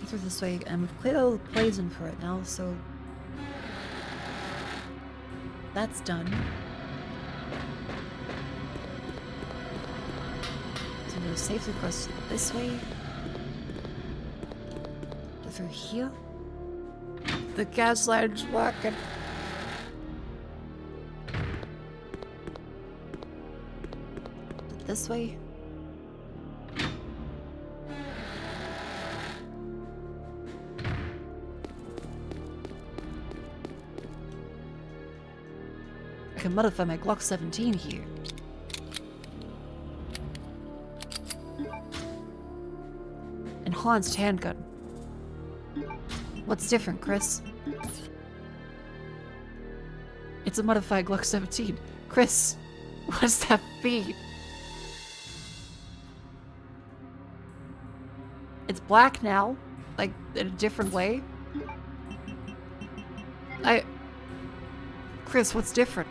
Through this way, and we've cleared all the poison for it now, so that's done. So we'll go safely across this way. Go through here. The gas line's working. This way. I can modify my Glock 17 here. Enhanced handgun. What's different, Chris? It's a modified Glock 17. Chris, what does that mean? It's black now, like in a different way. Chris, what's different?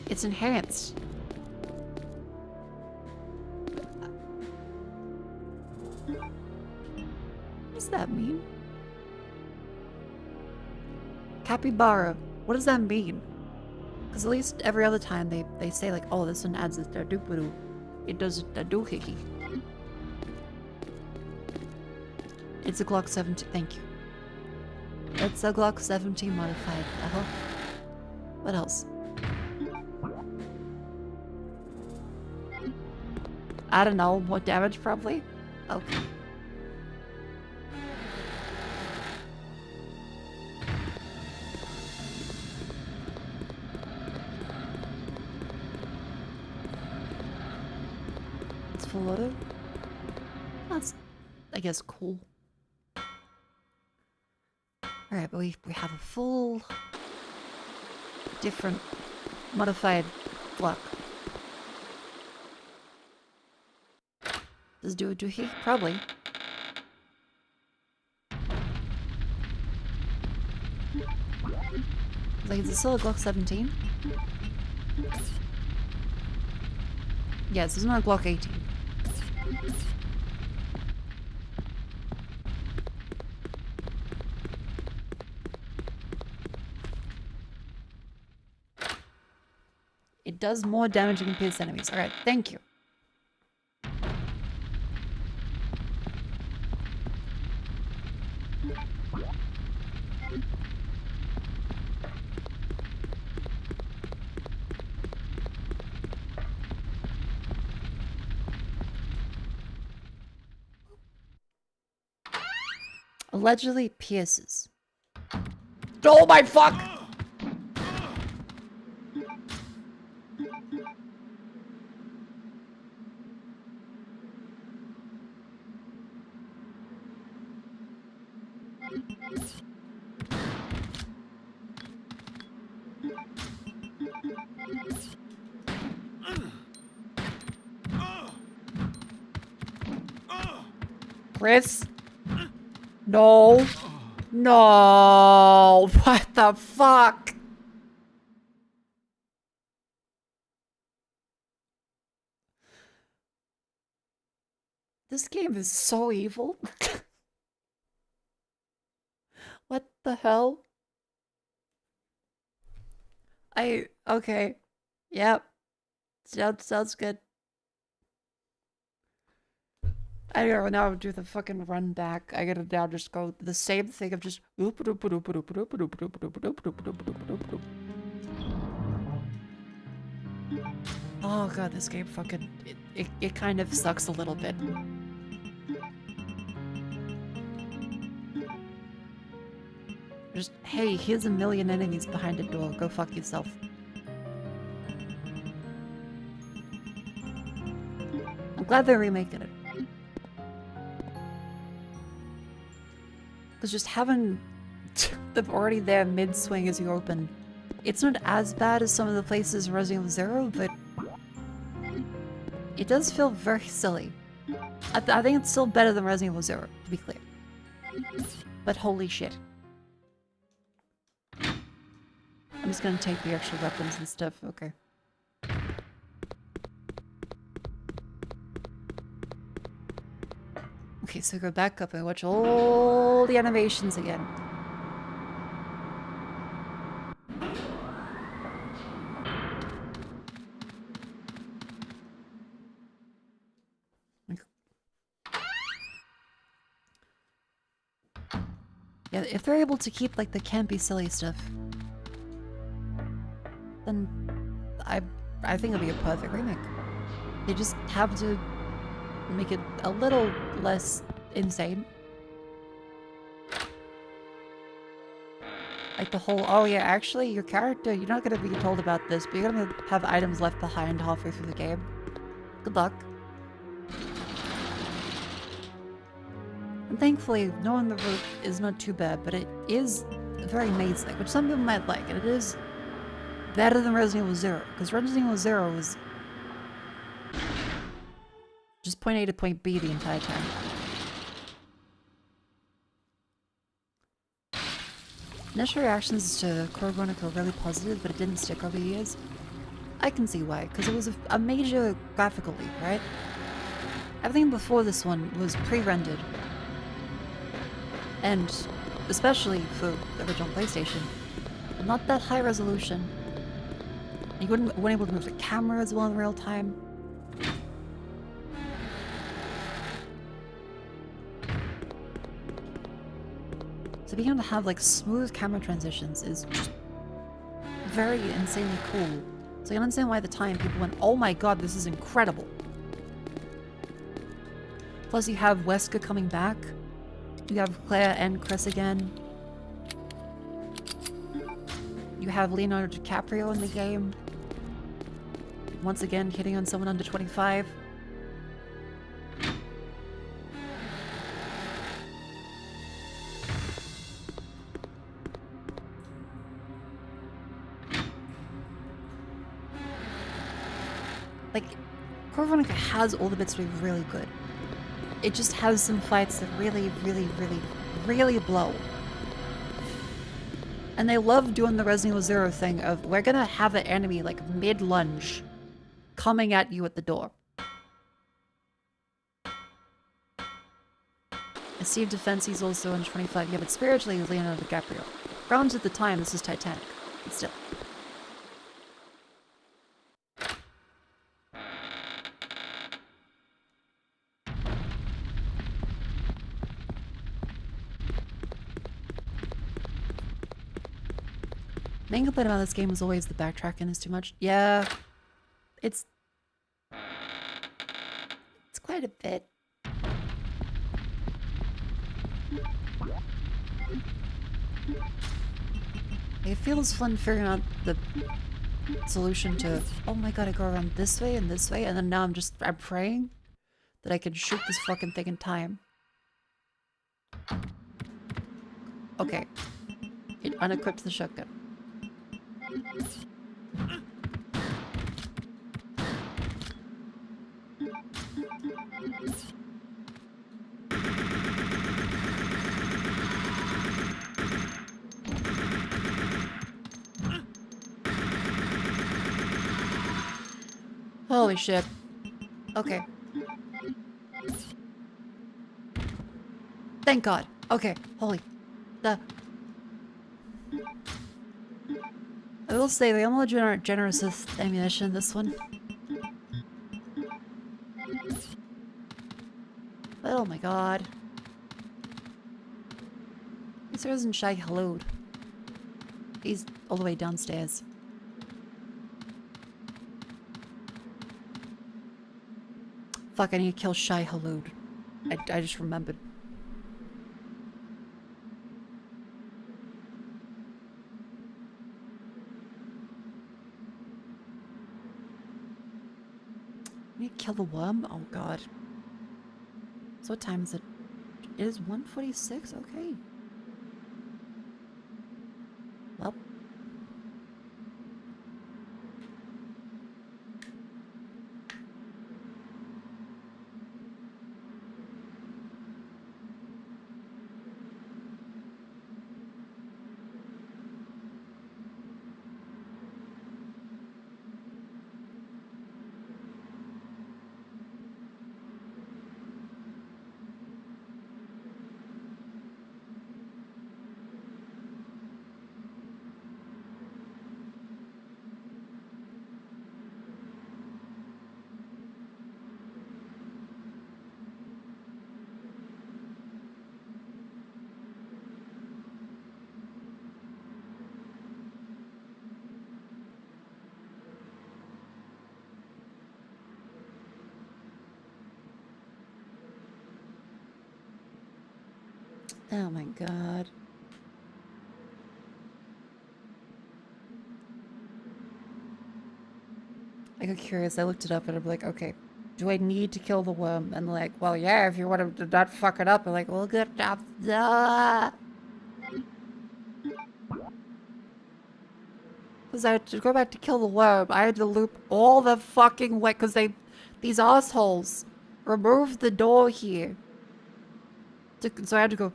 It's enhanced. What does that mean? Capybara. What does that mean? Because at least every other time they say like, oh, this one adds this da-doop-a-doo. It does a doohickey. It's a Glock 17. Thank you. It's a Glock 17 modified. What else? I don't know. More damage, probably? Okay. It's full auto. That's, I guess, cool. Alright, but we have a full... different modified Glock. Does it do a doohickey? Probably. Like, is it still a Glock 17? Yes, it's not a Glock 18. It does more damage than pierce enemies. Alright, thank you. Allegedly pierces. Oh my fuck! Chris? No. No. What the fuck? This game is so evil. What the hell? Okay. Yep. Sounds good. I gotta now do the fucking run back. I gotta now just go the same thing of just oh god, this game fucking it kind of sucks a little bit. Just hey, here's a million enemies behind a door. Go fuck yourself. I'm glad they're remaking it. Because just having them already there mid-swing as you open, it's not as bad as some of the places in Resident Evil 0, but it does feel very silly. I think it's still better than Resident Evil 0, to be clear. But holy shit. I'm just gonna take the extra weapons and stuff, okay. Okay, so go back up and watch all the animations again. Yeah, if they're able to keep like the campy silly stuff, then I think it'll be a perfect remake. They just have to make it a little less insane. Like the whole, oh yeah, actually your character, you're not gonna be told about this, but you're gonna have items left behind halfway through the game. Good luck. And thankfully, knowing the route is not too bad, but it is very maze-like, which some people might like, and it is better than Resident Evil 0, because Resident Evil 0 was just point A to point B the entire time. Initial reactions to Code Veronica were really positive, but it didn't stick over the years. I can see why, because it was a major graphical leap, right? Everything before this one was pre-rendered. And, especially for the original PlayStation, not that high resolution. You weren't able to move the camera as well in real time. So being able to have like smooth camera transitions is just very insanely cool. So I understand why at the time people went, oh my god, this is incredible. Plus you have Wesker coming back. You have Claire and Chris again. You have Leonardo DiCaprio in the game. Once again, hitting on someone under 25. Like, Code Veronica has all the bits to be really good. It just has some fights that really blow. And they love doing the Resident Evil 0 thing of, we're gonna have an enemy, like, mid-lunge, coming at you at the door. I see Defense, he's also in 25, yeah, but spiritually he's Leonardo DiCaprio. Granted at the time, this is Titanic, but still. Main complaint about this game was always the backtracking is too much. Yeah, it's quite a bit. It feels fun figuring out the solution to, oh my god, I go around this way, and then now I'm praying that I can shoot this fucking thing in time. Okay. It unequips the shotgun. Holy shit. Okay. Thank God. Okay, holy. I will say, the ammo generous with ammunition, this one. Oh my god. At least there isn't Shy Halud. He's all the way downstairs. Fuck, I need to kill Shy Halud. I just remembered. I need to kill the worm? Oh god. So what time is it? It is 1:46? Okay. Well. Oh my god. I got curious, I looked it up and I'm like, okay, do I need to kill the worm? And like, well, yeah, if you want to not fuck it up, I'm like, well, good job. Because I had to go back to kill the worm, I had to loop all the fucking way, because these assholes removed the door here. So I had to go.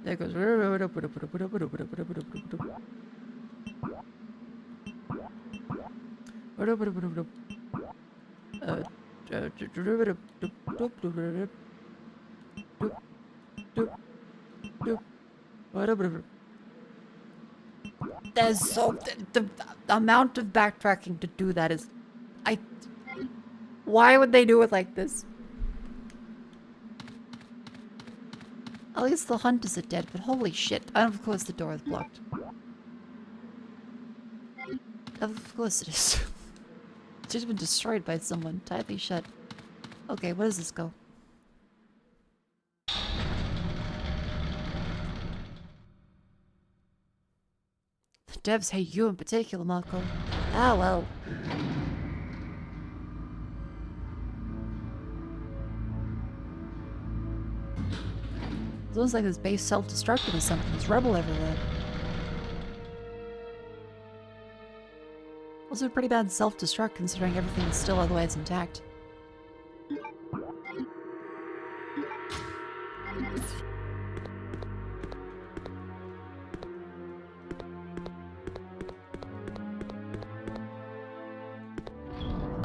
There it goes. There's so the amount of backtracking to do that is, why would they do it like this? At least the hunt is dead, but holy shit! And of course the door is blocked. Of course it is. It's just been destroyed by someone, tightly shut. Okay, where does this go? The devs hate you in particular, Mako. Ah, well. It looks like this base self-destructed or something. There's rubble everywhere. Also pretty bad self-destruct considering everything is still otherwise intact.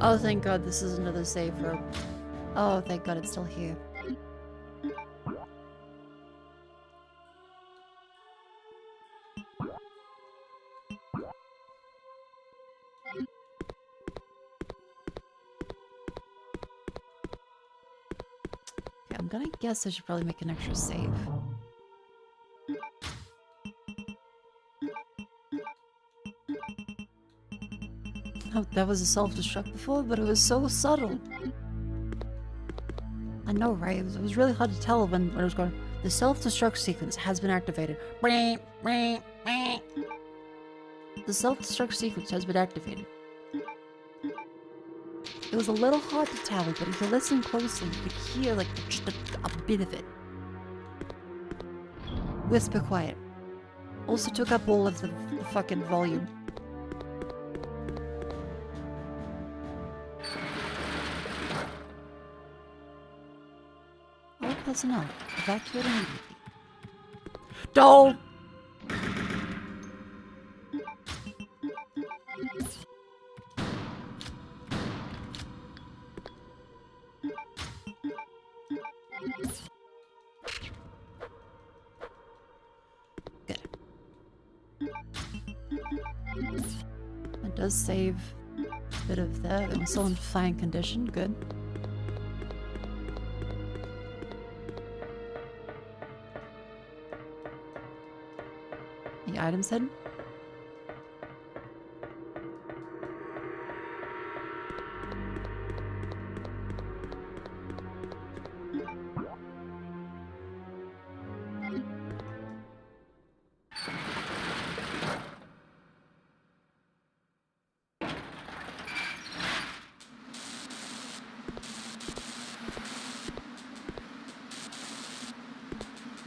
Oh, thank God this is another save room. Oh, thank God it's still here. Okay, I'm gonna guess I should probably make an extra save. Oh, that was a self-destruct before, but it was so subtle. I know, right? It was really hard to tell when it was going. The self-destruct sequence has been activated. The self-destruct sequence has been activated. It was a little hard to tell, but if you listen closely, you could hear like just a bit of it. Whisper quiet. Also took up all of the fucking volume. All personnel, evacuate immediately. Don't! Good. It does save a bit of that. It was still in fine condition. Good. The items hidden?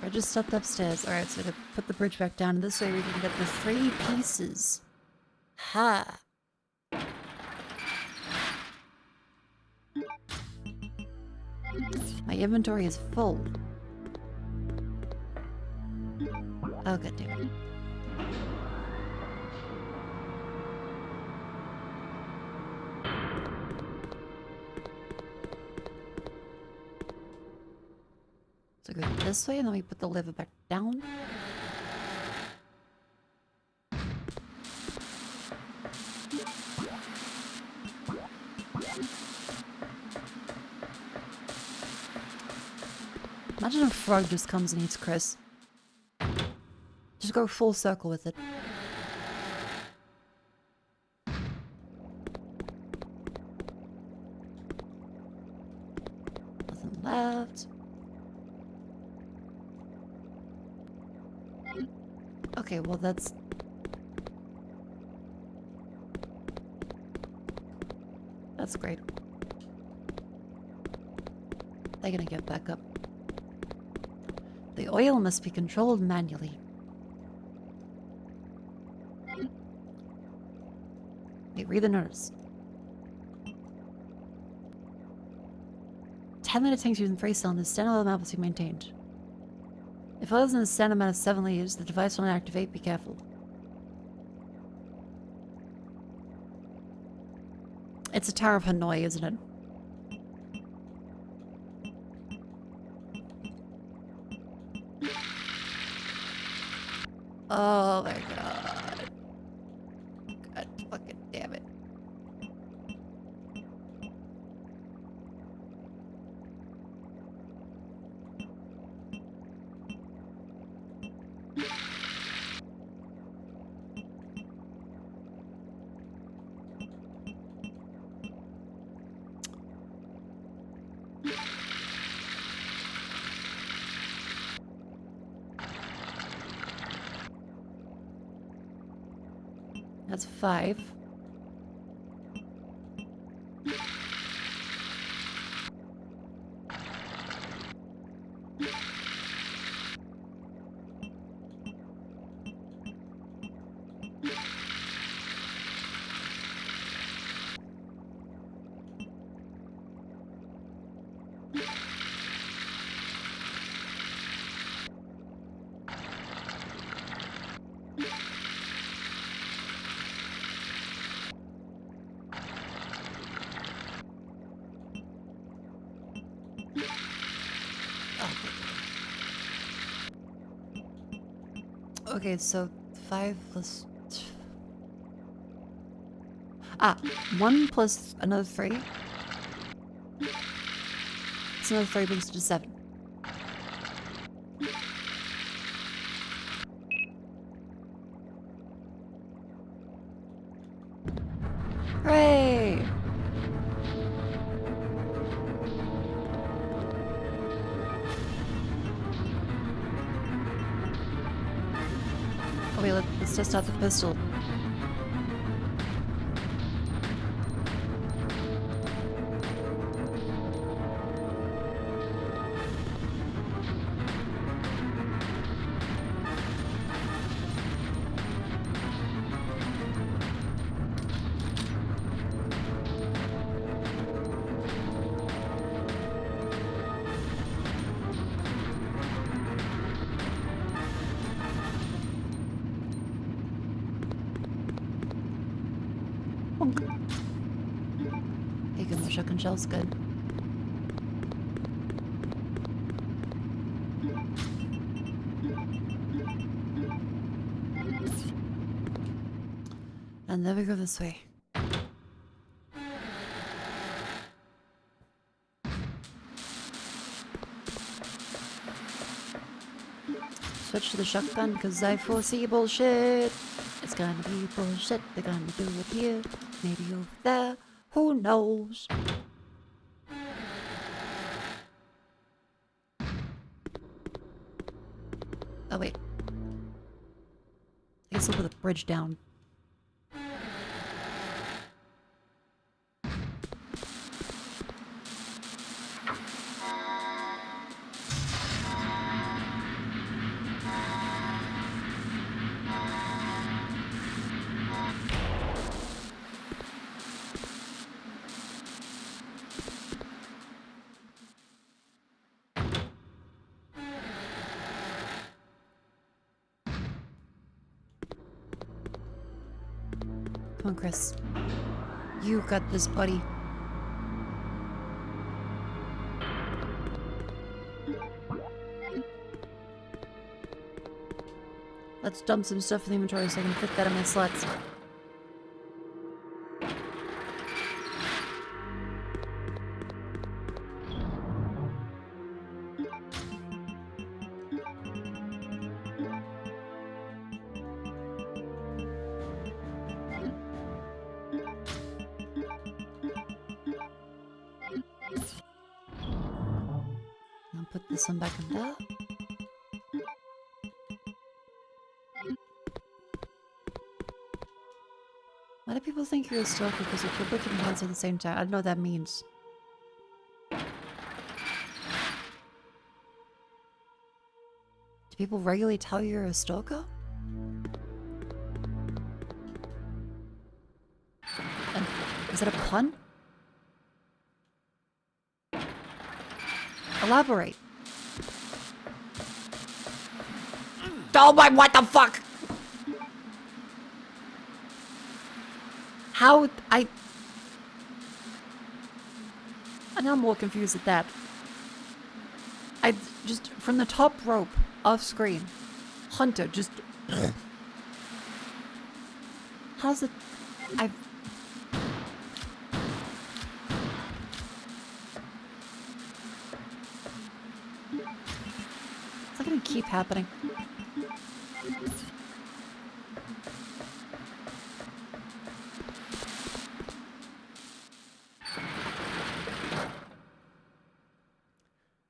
I just stepped upstairs. Alright, so to put the bridge back down. This way we can get the 3 pieces. Ha! My inventory is full. Oh, god damn it. So go this way, and then we put the lever back down. Imagine if a frog just comes and eats Chris. Just go full circle with it. Nothing left. Okay, well that's... That's great. They're gonna get back up. The oil must be controlled manually. Okay, read the notice. 10-minute tanks using free cylinders, standalone map must be maintained. If oil is in a standard amount of 7 liters, the device will not activate. Be careful. It's a Tower of Hanoi, isn't it? Oh my god. God fucking damn it. That's 5. Okay, so 5 plus... 1 plus another 3. So another 3 brings it to 7. Hooray! Let's test out the pistol. Hey, good, my shotgun shell's good. And then we go this way. Switch to the shotgun because I foresee bullshit. It's gonna be bullshit. They're gonna do it here, maybe over there. Who knows? Oh wait. I guess I'll put the bridge down. Come on, Chris. You got this, buddy. Let's dump some stuff in the inventory so I can fit that in my slots. I'll put this one back in there. Why do people think you're a stalker because you're good looking hands at the same time? I don't know what that means. Do people regularly tell you you're a stalker? And is that a pun? Elaborate. Oh my, what the fuck? How I'm now more confused at that. I just, from the top rope, off screen, Hunter just... How's it... It's not gonna keep happening.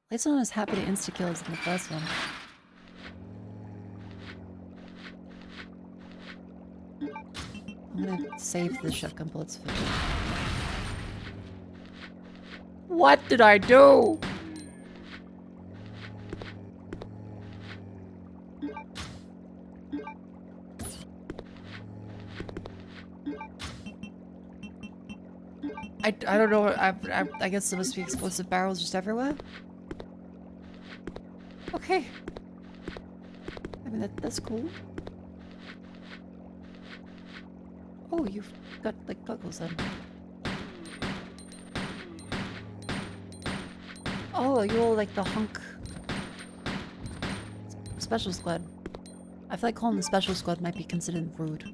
At least I'm not as happy to insta-kill as in the first one. I'm gonna save the shotgun bullets for you. What did I do? I don't know. I guess there must be explosive barrels just everywhere. Okay. I mean, that's cool. Oh, you've got, like, goggles then. Oh, you're all like the hunk... Special squad. I feel like calling the special squad might be considered rude.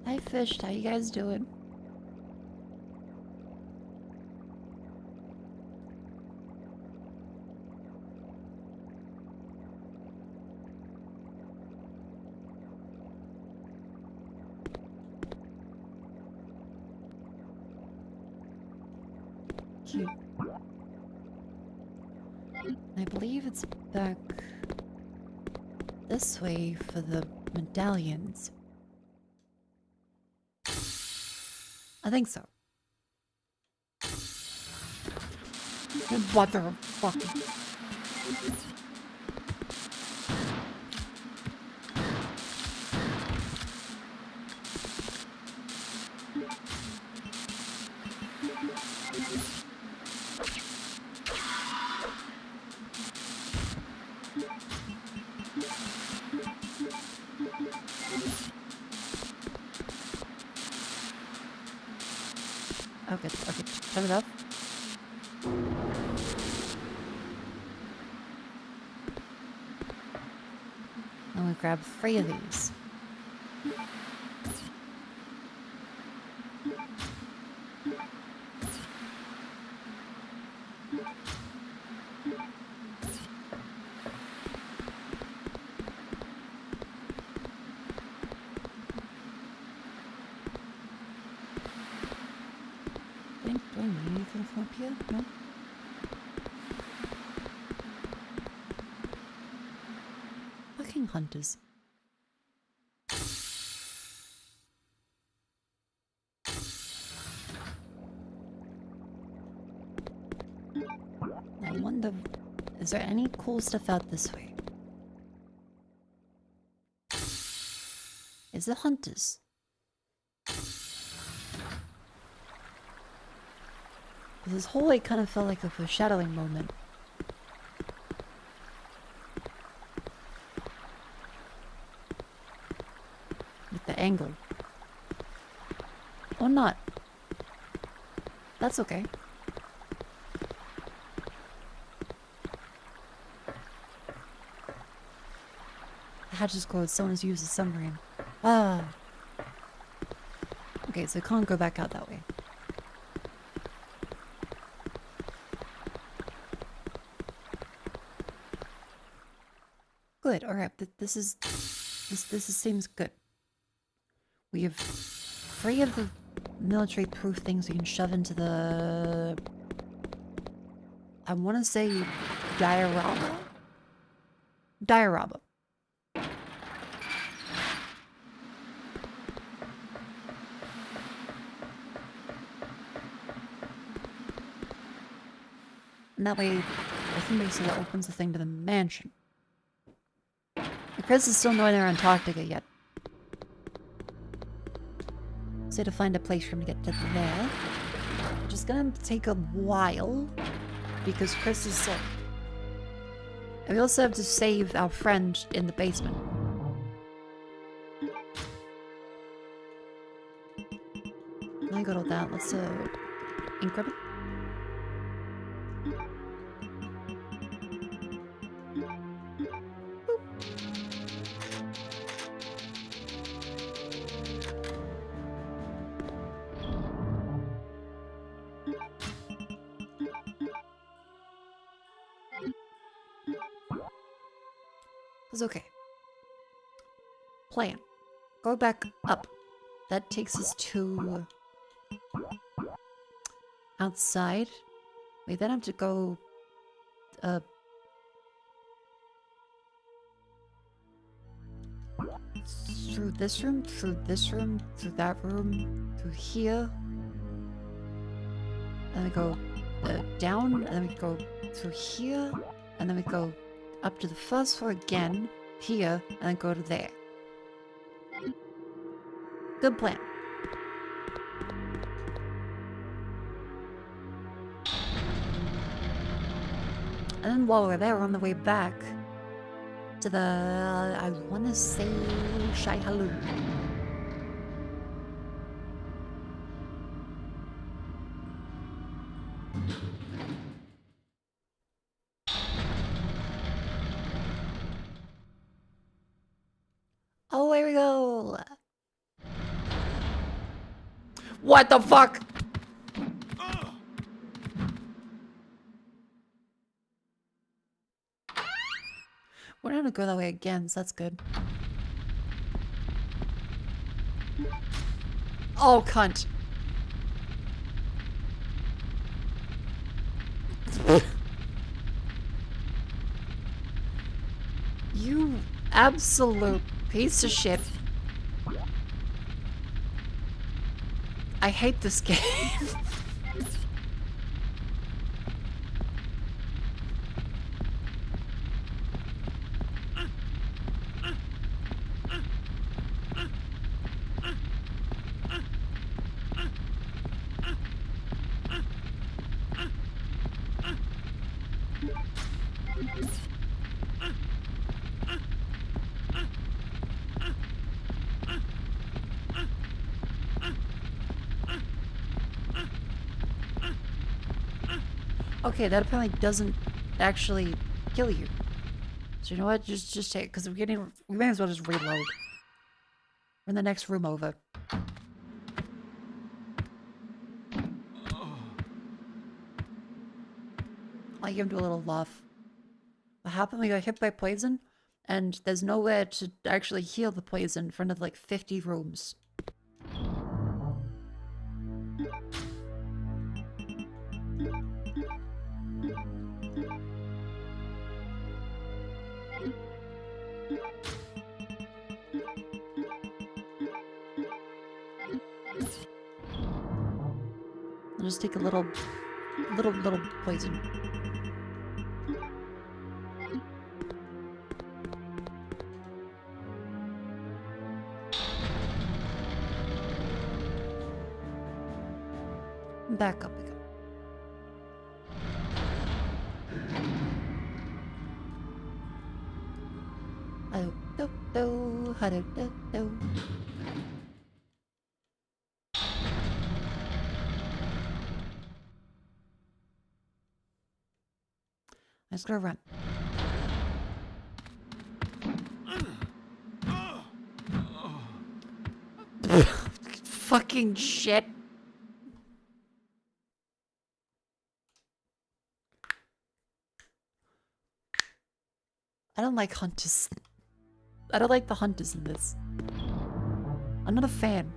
Hi Fish, how you guys doing? cute. I believe it's back this way for the medallions. I think so. Motherfucker. Okay, okay, turn it off. I'm gonna grab 3 of these. Do I need anything from up here? No? Fucking hunters. I wonder, is there any cool stuff out this way? Is it hunters? This whole way kind of felt like a foreshadowing moment. With the angle. Or not. That's okay. The hatch is closed. Someone's used a submarine. Ah. Okay, so I can't go back out that way. Good. All right. This seems good. We have 3 of the military-proof things we can shove into the. I want to say diorama. Diorama. And that way, I think basically that opens the thing to the mansion. Chris is still nowhere near Antarctica yet. So I had to find a place for him to get to there. Which is gonna take a while. Because Chris is sick. And we also have to save our friend in the basement. I got all that. Let's increment. It's okay. Plan. Go back up. That takes us to outside. We then have to go through this room, through this room, through that room, through here. And we go down, and then we go through here, and then we go up to the first floor again, here, and then go to there. Good plan. And then while we're there, we're on the way back to the, I want to say, Shai Halou. Oh, here we go. What the fuck? We're not gonna go that way again, so that's good. Oh, cunt. absolute piece of shit. I hate this game. Okay, that apparently doesn't actually kill you. So you know what? Just take, because we may as well just reload. We're in the next room over. I give him a little laugh. What happened? We got hit by poison, and there's nowhere to actually heal the poison for another like 50 rooms. I'll just take a little poison. Back up again. I'm just gonna run. Fucking shit. I don't like hunters. I don't like the hunters in this. I'm not a fan.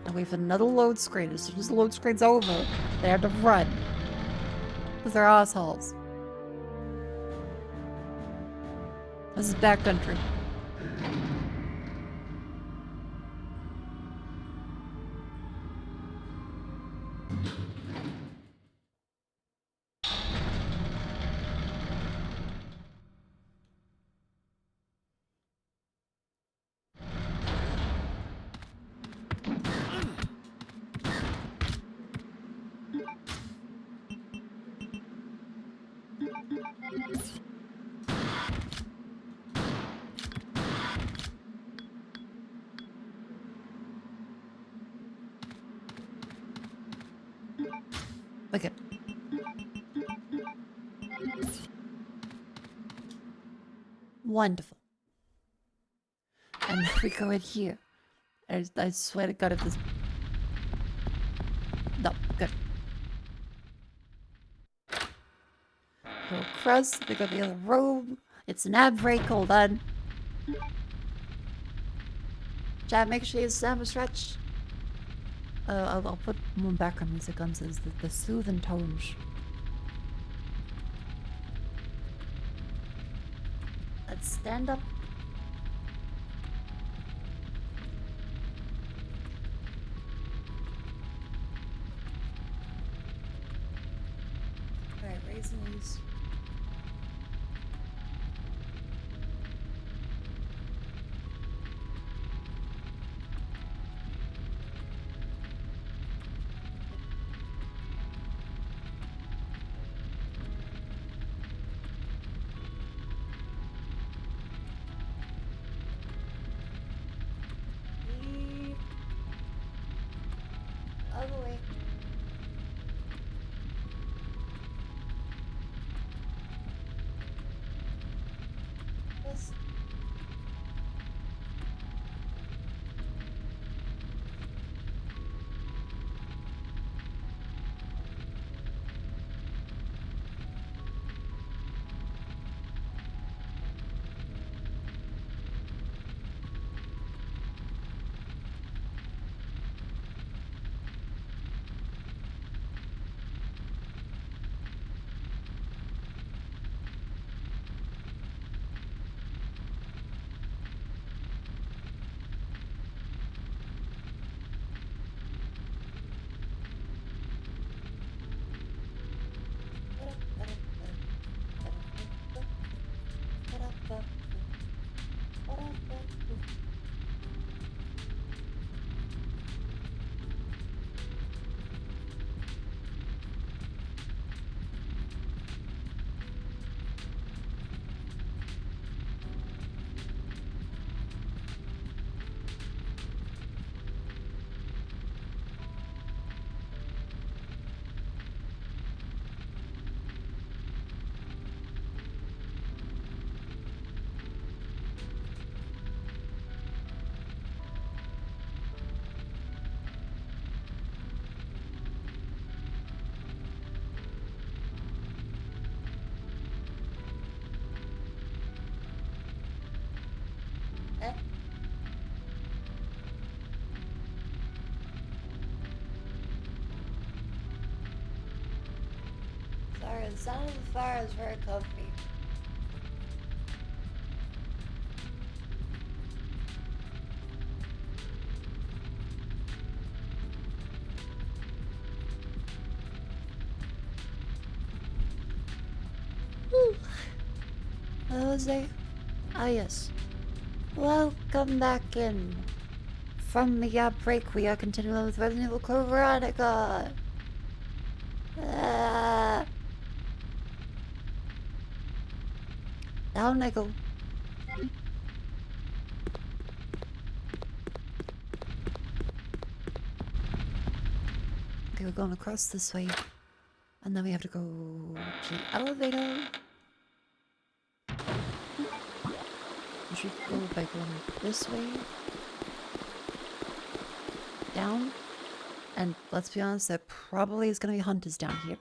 And we have another load screen. As soon as the load screen's over, they have to run. Because they're assholes. This is backcountry. Look at. Wonderful. And then we go in here. I swear to God if this... No, good. Go across, they go to the other room. It's an ad break, hold on. Chat, make sure you stand stretch. I'll put more background music on so the soothing tones. Let's stand up. Alright, raise knees. The sound of the fire is very comfy. Jose? Ah, yes. Welcome back in. From the break, we are continuing with Resident Evil Code Veronica. Down I go. Okay, we're going across this way. And then we have to go to the elevator. We should go by going this way. Down. And let's be honest, there probably is going to be hunters down here.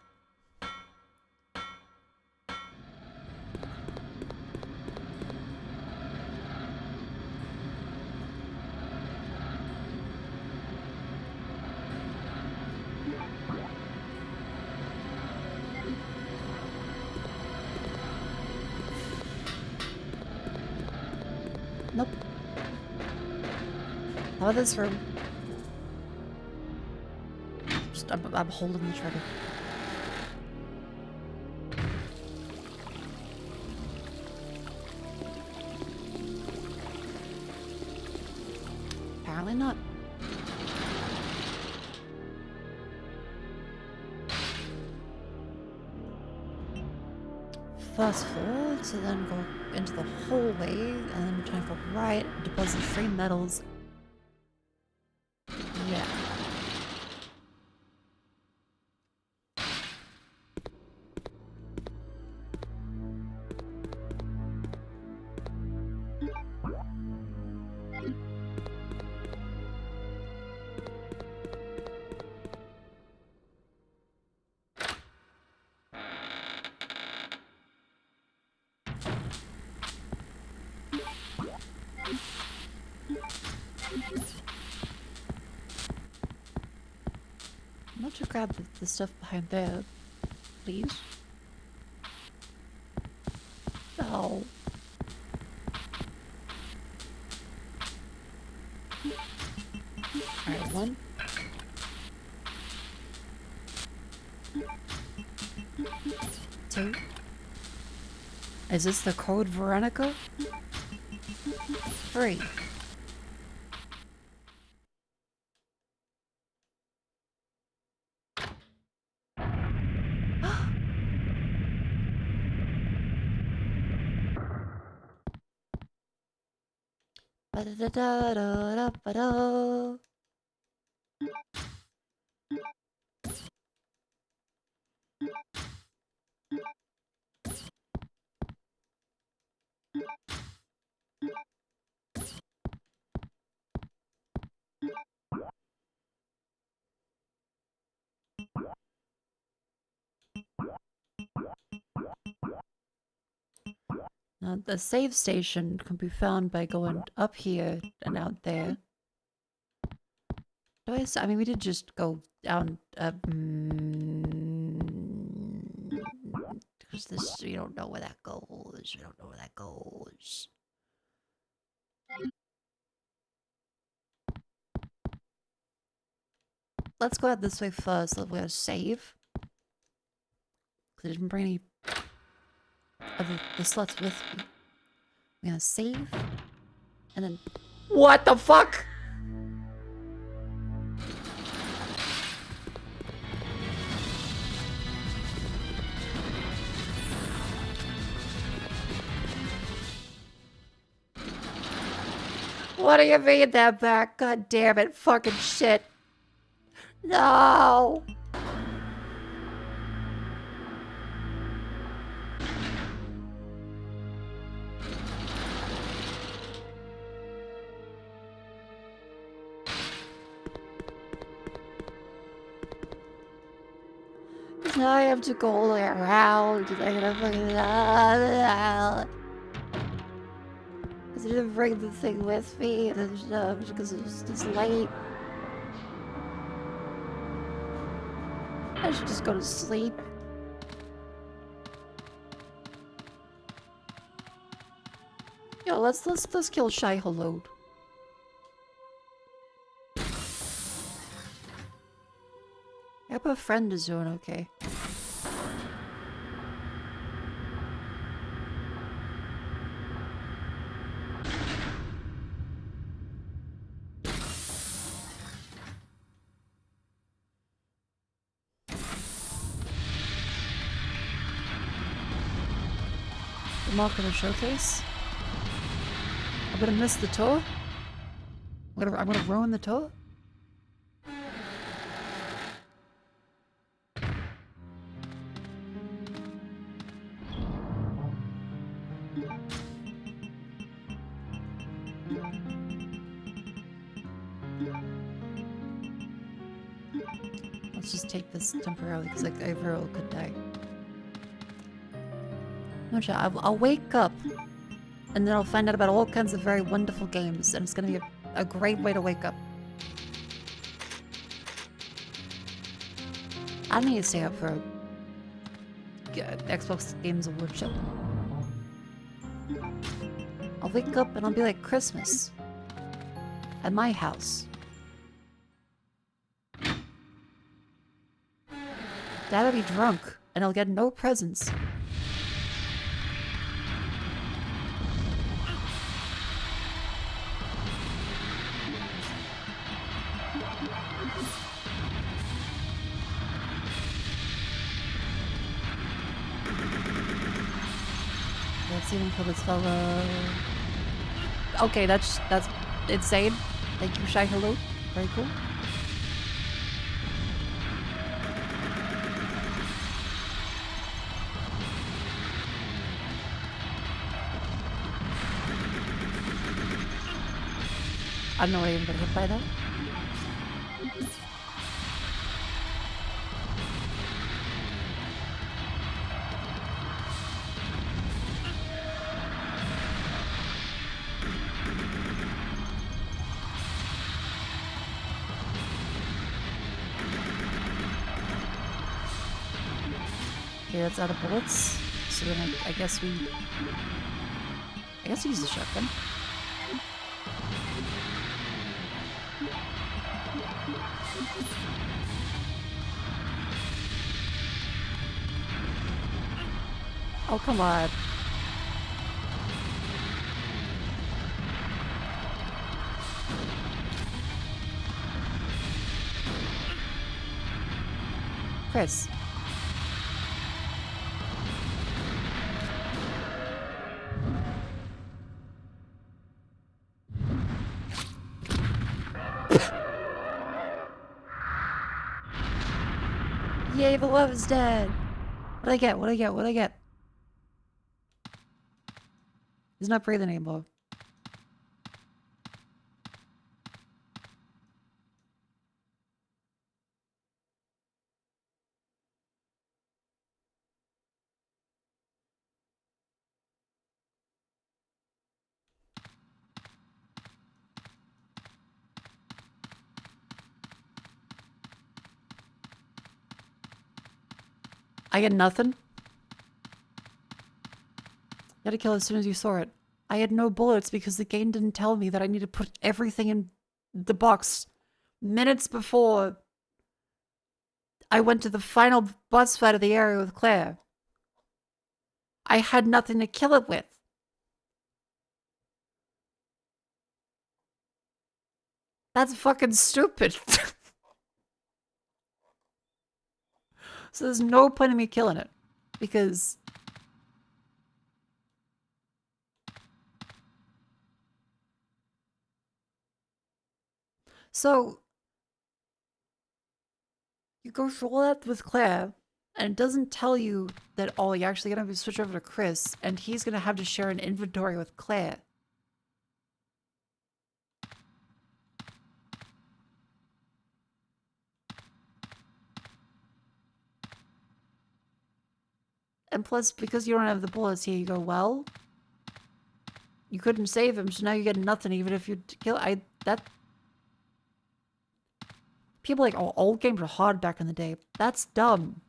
Nope. How about this room? I'm holding the trigger. Apparently not. Fast forward to then go into the hallway and then turn for right, deposit 3 metals. Yeah. Not to grab the stuff behind there, please. No. Alright, 1. 2. Is this the Code Veronica? 3. Ba-da-da-da-da-da-ba-da. Now, the save station can be found by going up here and out there. I mean, we did just go down, because this, we don't know where that goes. We don't know where that goes. Let's go out this way first. We're gonna save. Because I didn't bring any of the slots with me. We're gonna save. And then... What the fuck?! What do you mean that back? God damn it. Fucking shit. No! Because now I have to go all the way around. And I'm gonna fucking... I didn't bring the thing with me, and because it was just late. I should just go to sleep. Yo, let's kill Shy Hello. I hope a friend is doing okay. The Mako showcase. I'm gonna miss the tour. I'm gonna ruin the tour. Let's just take this temporarily because like I very well could die. No chat. I'll wake up and then I'll find out about all kinds of very wonderful games, and it's gonna be a great way to wake up. I need to stay up for Xbox Games Award show. I'll wake up and I'll be like Christmas at my house. Dad'll be drunk and I'll get no presents. Let's even kill this fella. Okay, that's insane. Thank you, Shy Hello. Very cool. I don't know what I even got hit by that. Okay, that's out of bullets. So then I guess we use the shotgun. Oh, come on. Chris. Yay, the love is dead. What'd I get? What'd I get? What'd I get? He's not breathing anymore. I get nothing. You had to kill it as soon as you saw it. I had no bullets because the game didn't tell me that I need to put everything in the box minutes before I went to the final boss fight of the area with Claire. I had nothing to kill it with. That's fucking stupid. So there's no point in me killing it. Because... So... You go through all that with Claire, and it doesn't tell you that, oh, you're actually going to switch over to Chris, and he's going to have to share an inventory with Claire. And plus, because you don't have the bullets here, you go, well, you couldn't save him, so now you get nothing, even if you kill... People like, oh, old games were hard back in the day. That's dumb.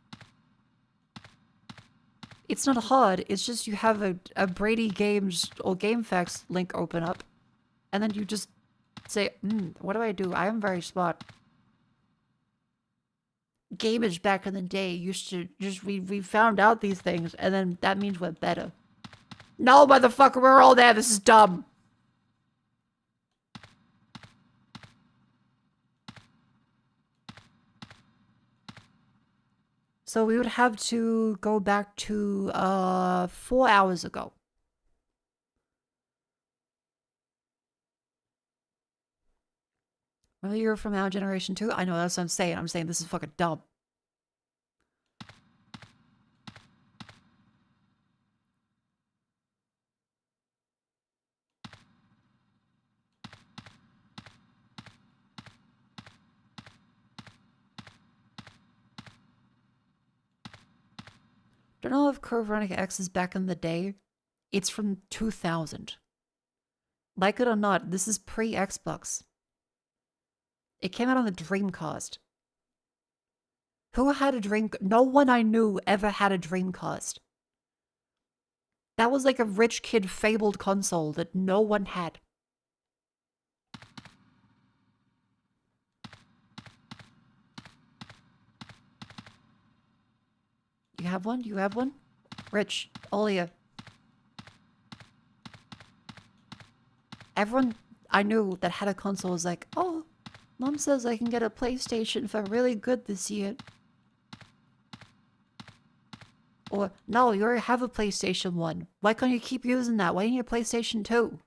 It's not hard. It's just you have a Brady Games or GameFAQs link open up, and then you just say, what do I do? I am very smart. Gamers back in the day used to just, we found out these things, and then that means we're better. No, motherfucker, we're all there. This is dumb. So we would have to go back to 4 hours ago. Well, you're from our generation too? I know, that's what I'm saying. I'm saying this is fucking dumb. Don't know if Code Veronica X is back in the day. It's from 2000. Like it or not, this is pre-Xbox. It came out on the Dreamcast. Who had a Dreamcast? No one I knew ever had a Dreamcast. That was like a rich kid fabled console that no one had. You have one? You have one? Rich, Olia. Everyone I knew that had a console was like, oh, Mom says I can get a PlayStation if I'm really good this year. Or, no, you already have a PlayStation 1. Why can't you keep using that? Why don't you have a PlayStation 2?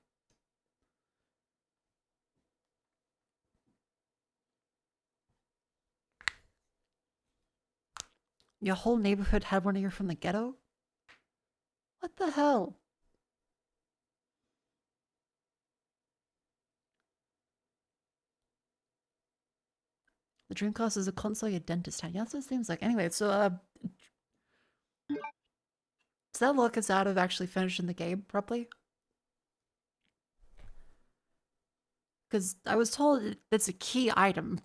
Your whole neighborhood had one of you from the ghetto? What the hell? The Dreamcast is a console your dentist had. Yeah, that's what it seems like. Anyway, so, does that look us out of actually finishing the game properly? Because I was told it's a key item.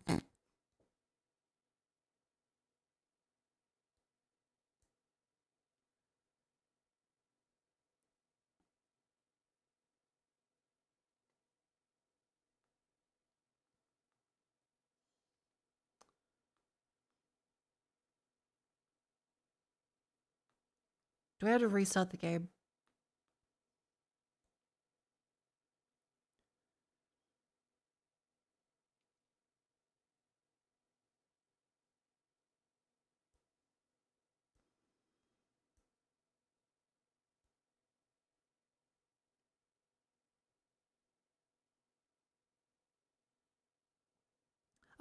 Do I have to restart the game?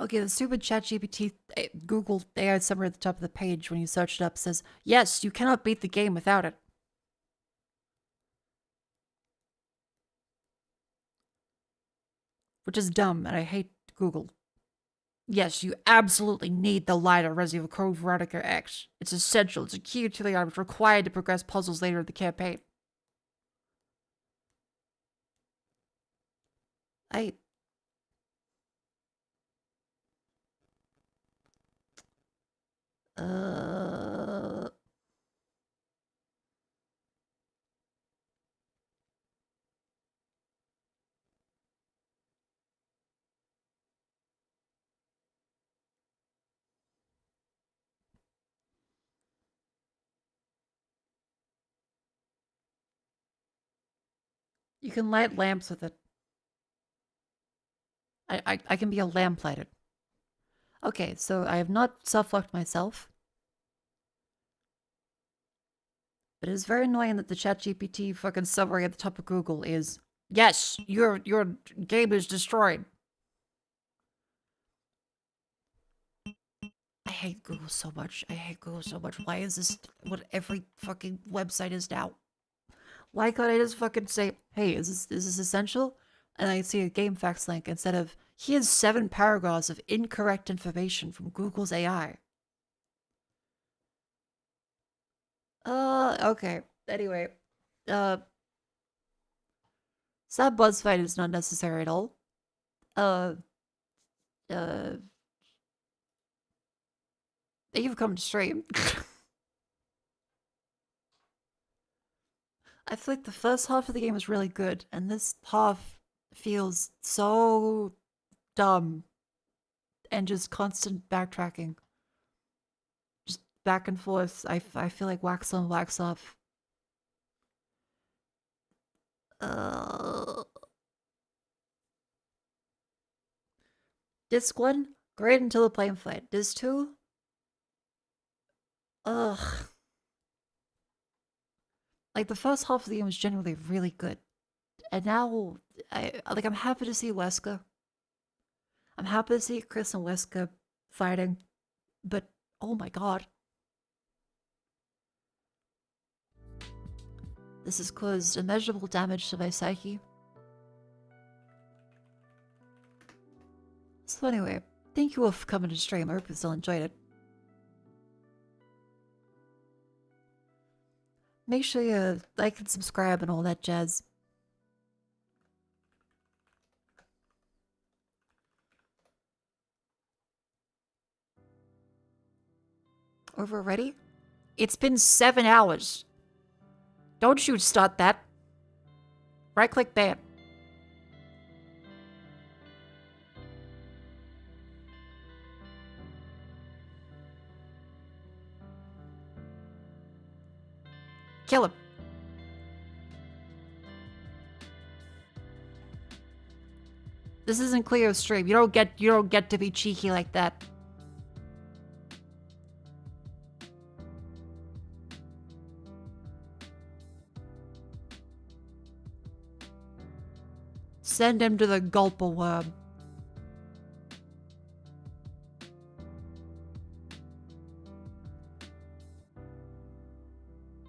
Okay, the stupid ChatGPT Google AI summary at the top of the page when you search it up says, yes, you cannot beat the game without it. Which is dumb, and I hate Google. Yes, you absolutely need the lighter resi of Code Veronica X. It's essential. It's a key utility item. It's required to progress puzzles later in the campaign. You can light lamps with it. I can be a lamplighter. Okay, so I have not self-locked myself. But it is very annoying that the ChatGPT fucking summary at the top of Google is, yes, your game is destroyed. I hate Google so much. I hate Google so much. Why is this what every fucking website is now? Why can't I just fucking say, hey, is this essential? And I see a GameFAQs link instead of, here's 7 paragraphs of incorrect information from Google's AI. Okay. Anyway. So that buzz fight is not necessary at all. You've come to stream. I feel like the first half of the game was really good, and this half feels so dumb and just constant backtracking. Just back and forth. I feel like wax on, wax off. Disc 1, great until the plane fight. Disc 2, ugh. Like, the first half of the game was genuinely really good. And now, I'm happy to see Wesker. I'm happy to see Chris and Wesker fighting. But, oh my god. This has caused immeasurable damage to my psyche. So anyway, thank you all for coming to stream. I hope you still enjoyed it. Make sure you like and subscribe and all that jazz. Over already? It's been 7 hours. Don't you start that. Right click ban. Kill him. This isn't Cleo's stream. You don't get to be cheeky like that. Send him to the gulpa worm.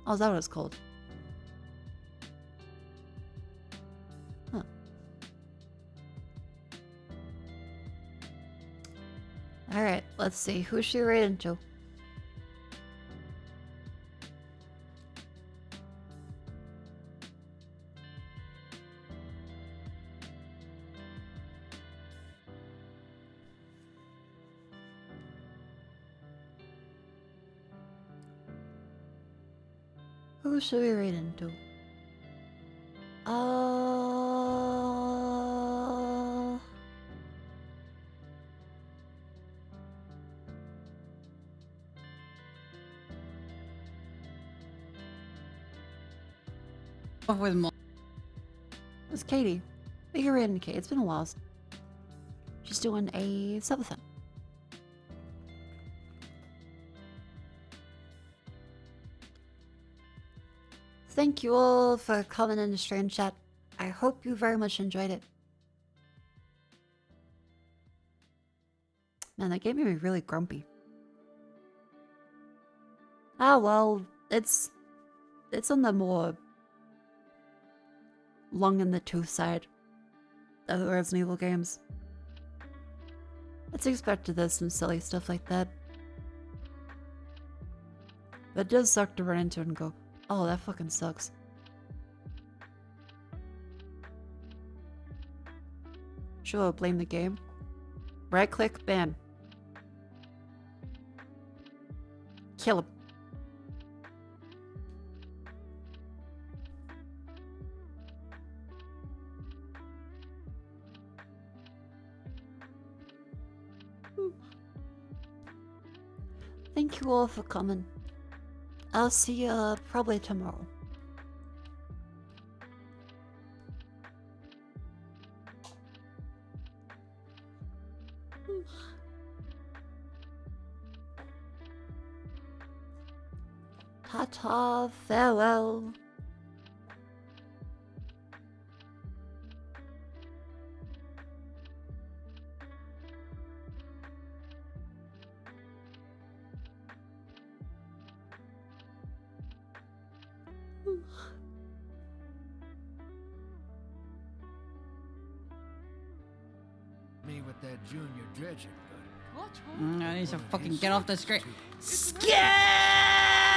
Oh, is that what it's called? Huh. Alright, let's see. Who's she right into? Who should we read into? With It's Katie. We can read into Katie. It's been a while. She's doing a subathon. Thank you all for coming in the stream chat. I hope you very much enjoyed it. Man, that game made me really grumpy. Ah, well, it's on the more long in the tooth side of the Resident Evil games. It's expected there's some silly stuff like that. But it does suck to run into it and go, oh, that fucking sucks. Sure, blame the game. Right click, ban. Kill him. Thank you all for coming. I'll see you probably tomorrow. Ta-ta, farewell. Me with that junior dredging, but I need to fucking get off the screen. Scared!